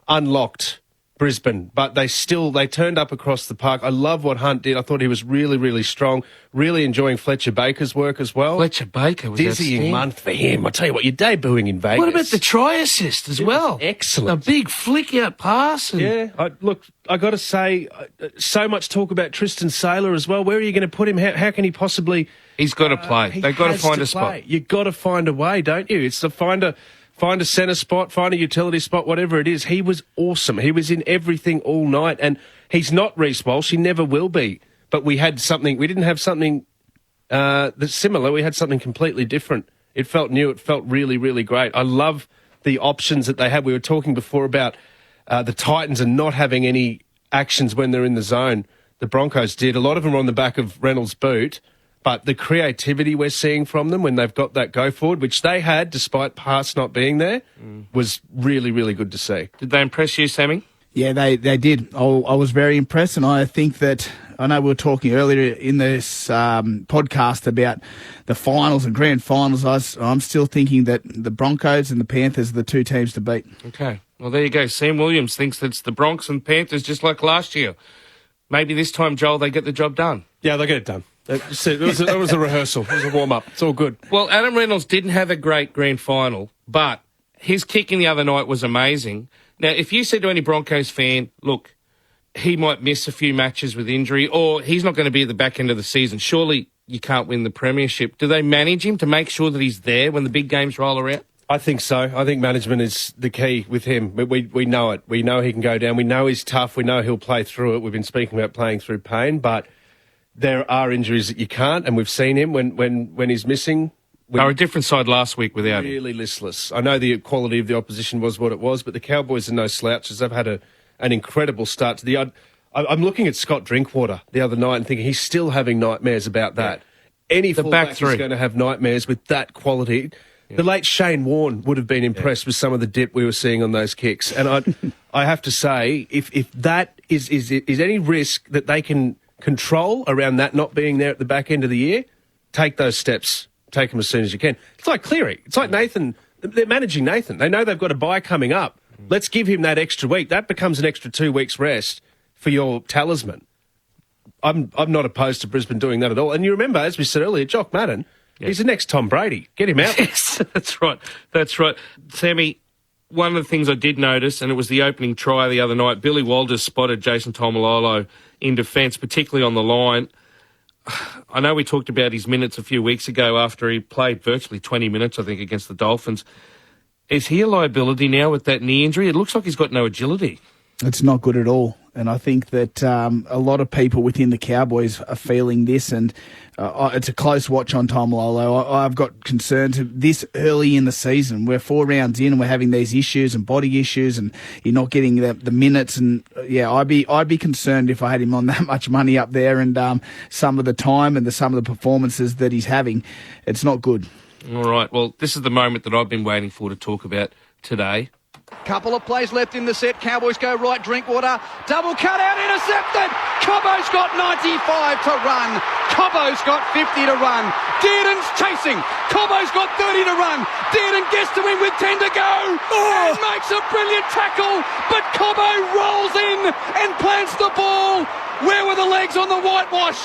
unlocked Brisbane, but they turned up across the park. I love what Hunt did. I thought he was really, really strong. Really enjoying Fletcher Baker's work as well. Fletcher Baker was dizzying month for him. I tell you what, you're debuting in Vegas. What about the try assist as well? Excellent. A big flick out pass. Yeah, I got to say, so much talk about Tristan Saylor as well. Where are you going to put him? How can he possibly? He's got to play. They've got to find a spot. You've got to find a way, don't you? It's to find a centre spot, find a utility spot, whatever it is. He was awesome. He was in everything all night, and he's not Reece Walsh. He never will be. But we had something. We didn't have something that's similar. We had something completely different. It felt new. It felt really, really great. I love the options that they had. We were talking before about the Titans and not having any actions when they're in the zone. The Broncos did. A lot of them were on the back of Reynolds' boot. But the creativity we're seeing from them when they've got that go forward, which they had despite Haas not being there, was really, really good to see. Did they impress you, Sammy? Yeah, they did. I was very impressed, and I think that, I know we were talking earlier in this podcast about the finals and grand finals. I'm still thinking that the Broncos and the Panthers are the two teams to beat. Okay. Well, there you go. Sam Williams thinks that it's the Bronx and Panthers just like last year. Maybe this time, Joel, they get the job done. Yeah, they get it done. It was a rehearsal. It was a warm-up. It's all good. Well, Adam Reynolds didn't have a great grand final, but his kicking the other night was amazing. Now, if you said to any Broncos fan, look, he might miss a few matches with injury or he's not going to be at the back end of the season, surely you can't win the premiership. Do they manage him to make sure that he's there when the big games roll around? I think so. I think management is the key with him. We know it. We know he can go down. We know he's tough. We know he'll play through it. We've been speaking about playing through pain, but there are injuries that you can't, and we've seen him when he's missing. They were a different side last week without him. Really listless. I know the quality of the opposition was what it was, but the Cowboys are no slouches. They've had an incredible start to the... I'm looking at Scott Drinkwater the other night and thinking he's still having nightmares about that. Yeah. Any fullback is going to have nightmares with that quality. Yeah. The late Shane Warne would have been impressed with some of the dip we were seeing on those kicks. And I have to say, if that is any risk that they can control around that not being there at the back end of the year, take those steps. Take them as soon as you can. It's like Cleary. It's like Nathan. They're managing Nathan. They know they've got a bye coming up. Let's give him that extra week. That becomes an extra 2 weeks rest for your talisman. I'm not opposed to Brisbane doing that at all. And you remember, as we said earlier, Jock Madden, he's the next Tom Brady. Get him out. Yes, that's right. That's right. Sammy, one of the things I did notice, and it was the opening try the other night, Billy Walters spotted Jason Taumalolo in defence, particularly on the line. I know we talked about his minutes a few weeks ago after he played virtually 20 minutes, I think, against the Dolphins. Is he a liability now with that knee injury? It looks like he's got no agility. It's not good at all. And I think that a lot of people within the Cowboys are feeling this, and it's a close watch on Taumalolo. I've got concerns this early in the season. We're 4 rounds in and we're having these issues and body issues, and you're not getting the minutes. And yeah, I'd be concerned if I had him on that much money up there, and some of the time and some of the performances that he's having, it's not good. All right. Well, this is the moment that I've been waiting for to talk about today. Couple of plays left in the set. Cowboys go right. Drinkwater. Double cut out. Intercepted. Cobbo's got 95 to run. Cobbo's got 50 to run. Dearden's chasing. Cobbo's got 30 to run. Dearden gets to him with 10 to go. And makes a brilliant tackle. But Cobbo rolls in and plants the ball. Where were the legs on the whitewash?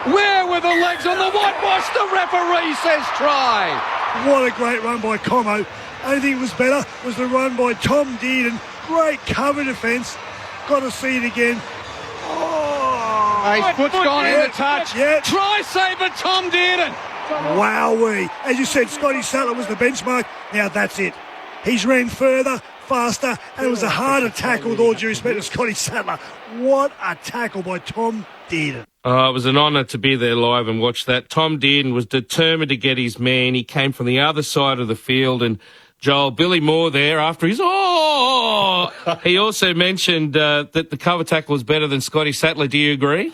Where were the legs on the whitewash? The referee says try. What a great run by Cobbo. Only thing that was better was the run by Tom Dearden. Great cover defence. Got to see it again. His foot's gone in the touch. Yeah. Try saver Tom Dearden. Wowee. As you said, Scotty Sattler was the benchmark. Now that's it. He's ran further, faster, and it was a harder tackle with all due respect to Scotty Sattler. What a tackle by Tom Dearden. It was an honour to be there live and watch that. Tom Dearden was determined to get his man. He came from the other side of the field, and Joel, Billy Moore there after his he also mentioned that the cover tackle was better than Scotty Sattler. Do you agree?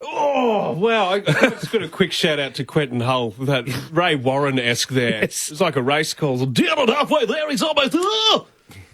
Oh, wow. I just got a quick shout out to Quentin Hull, that Ray Warren-esque there. Yes. It's like a race call. Down halfway there, he's almost... Oh!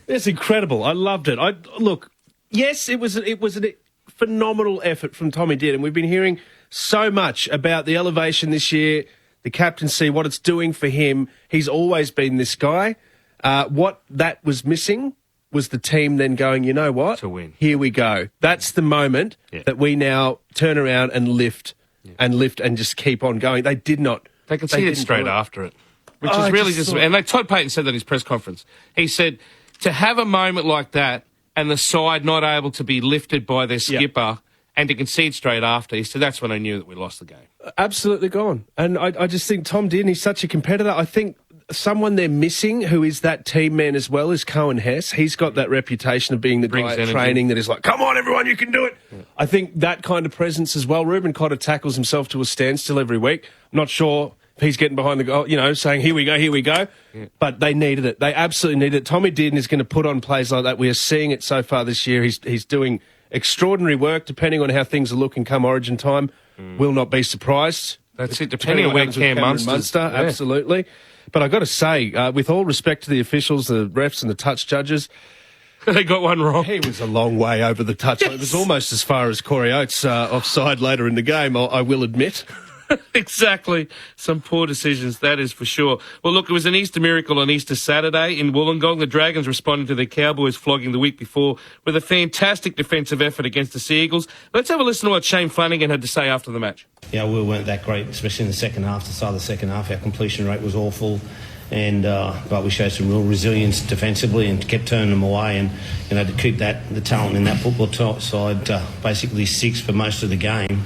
It's incredible. I loved it. Look, yes, it was a phenomenal effort from Tommy Dearden. We've been hearing so much about the elevation this year, the captaincy, what it's doing for him. He's always been this guy. What that was missing was the team then going, you know what? To win. Here we go. That's the moment that we now turn around and lift and just keep on going. They did not. They could see it straight after it, which is really just... And Todd Payton said that in his press conference. He said, to have a moment like that and the side not able to be lifted by their skipper and to concede straight after, he said, that's when I knew that we lost the game. Absolutely gone. And I just think Tom Dearden, he's such a competitor. I think someone they're missing who is that team man as well is Cohen Hess. He's got that reputation of being the guy at training that is like, come on, everyone, you can do it. Yeah. I think that kind of presence as well. Ruben Cotter tackles himself to a standstill every week. I'm not sure if he's getting behind the goal, saying, here we go. Yeah. But they needed it. They absolutely needed it. Tommy Dearden is going to put on plays like that. We are seeing it so far this year. He's doing extraordinary work, depending on how things are looking come Origin time. Will not be surprised. That's it, depending on where Cam Munster. Absolutely. But I've got to say, with all respect to the officials, the refs and the touch judges, they got one wrong. He was a long way over the touch. Yes. It was almost as far as Corey Oates offside later in the game, I will admit. Exactly. Some poor decisions, that is for sure. Well, look, it was an Easter miracle on Easter Saturday in Wollongong. The Dragons responded to their Cowboys flogging the week before with a fantastic defensive effort against the Sea Eagles. Let's have a listen to what Shane Flanagan had to say after the match. Yeah, we weren't that great, especially in the second half. The start of the second half, our completion rate was awful. and but we showed some real resilience defensively and kept turning them away, and to keep the talent in that football side basically 6 for most of the game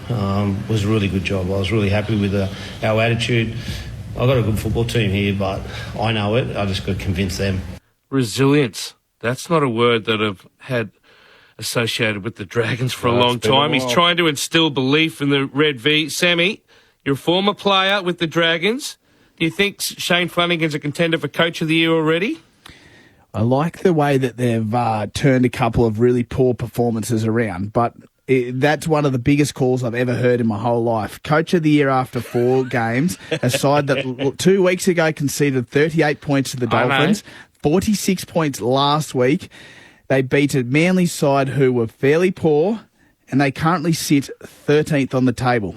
was a really good job. I was really happy with our attitude. I've got a good football team here, but I know it. I just got to convince them. Resilience. That's not a word that I've had associated with the Dragons for a long time. He's trying to instill belief in the Red V. Sammy, you're a former player with the Dragons. Do you think Shane Flanagan's a contender for Coach of the Year already? I like the way that they've turned a couple of really poor performances around, but that's one of the biggest calls I've ever heard in my whole life. Coach of the Year after 4 games, a side that 2 weeks ago conceded 38 points to the Dolphins, 46 points last week. They beat a Manly side who were fairly poor, and they currently sit 13th on the table.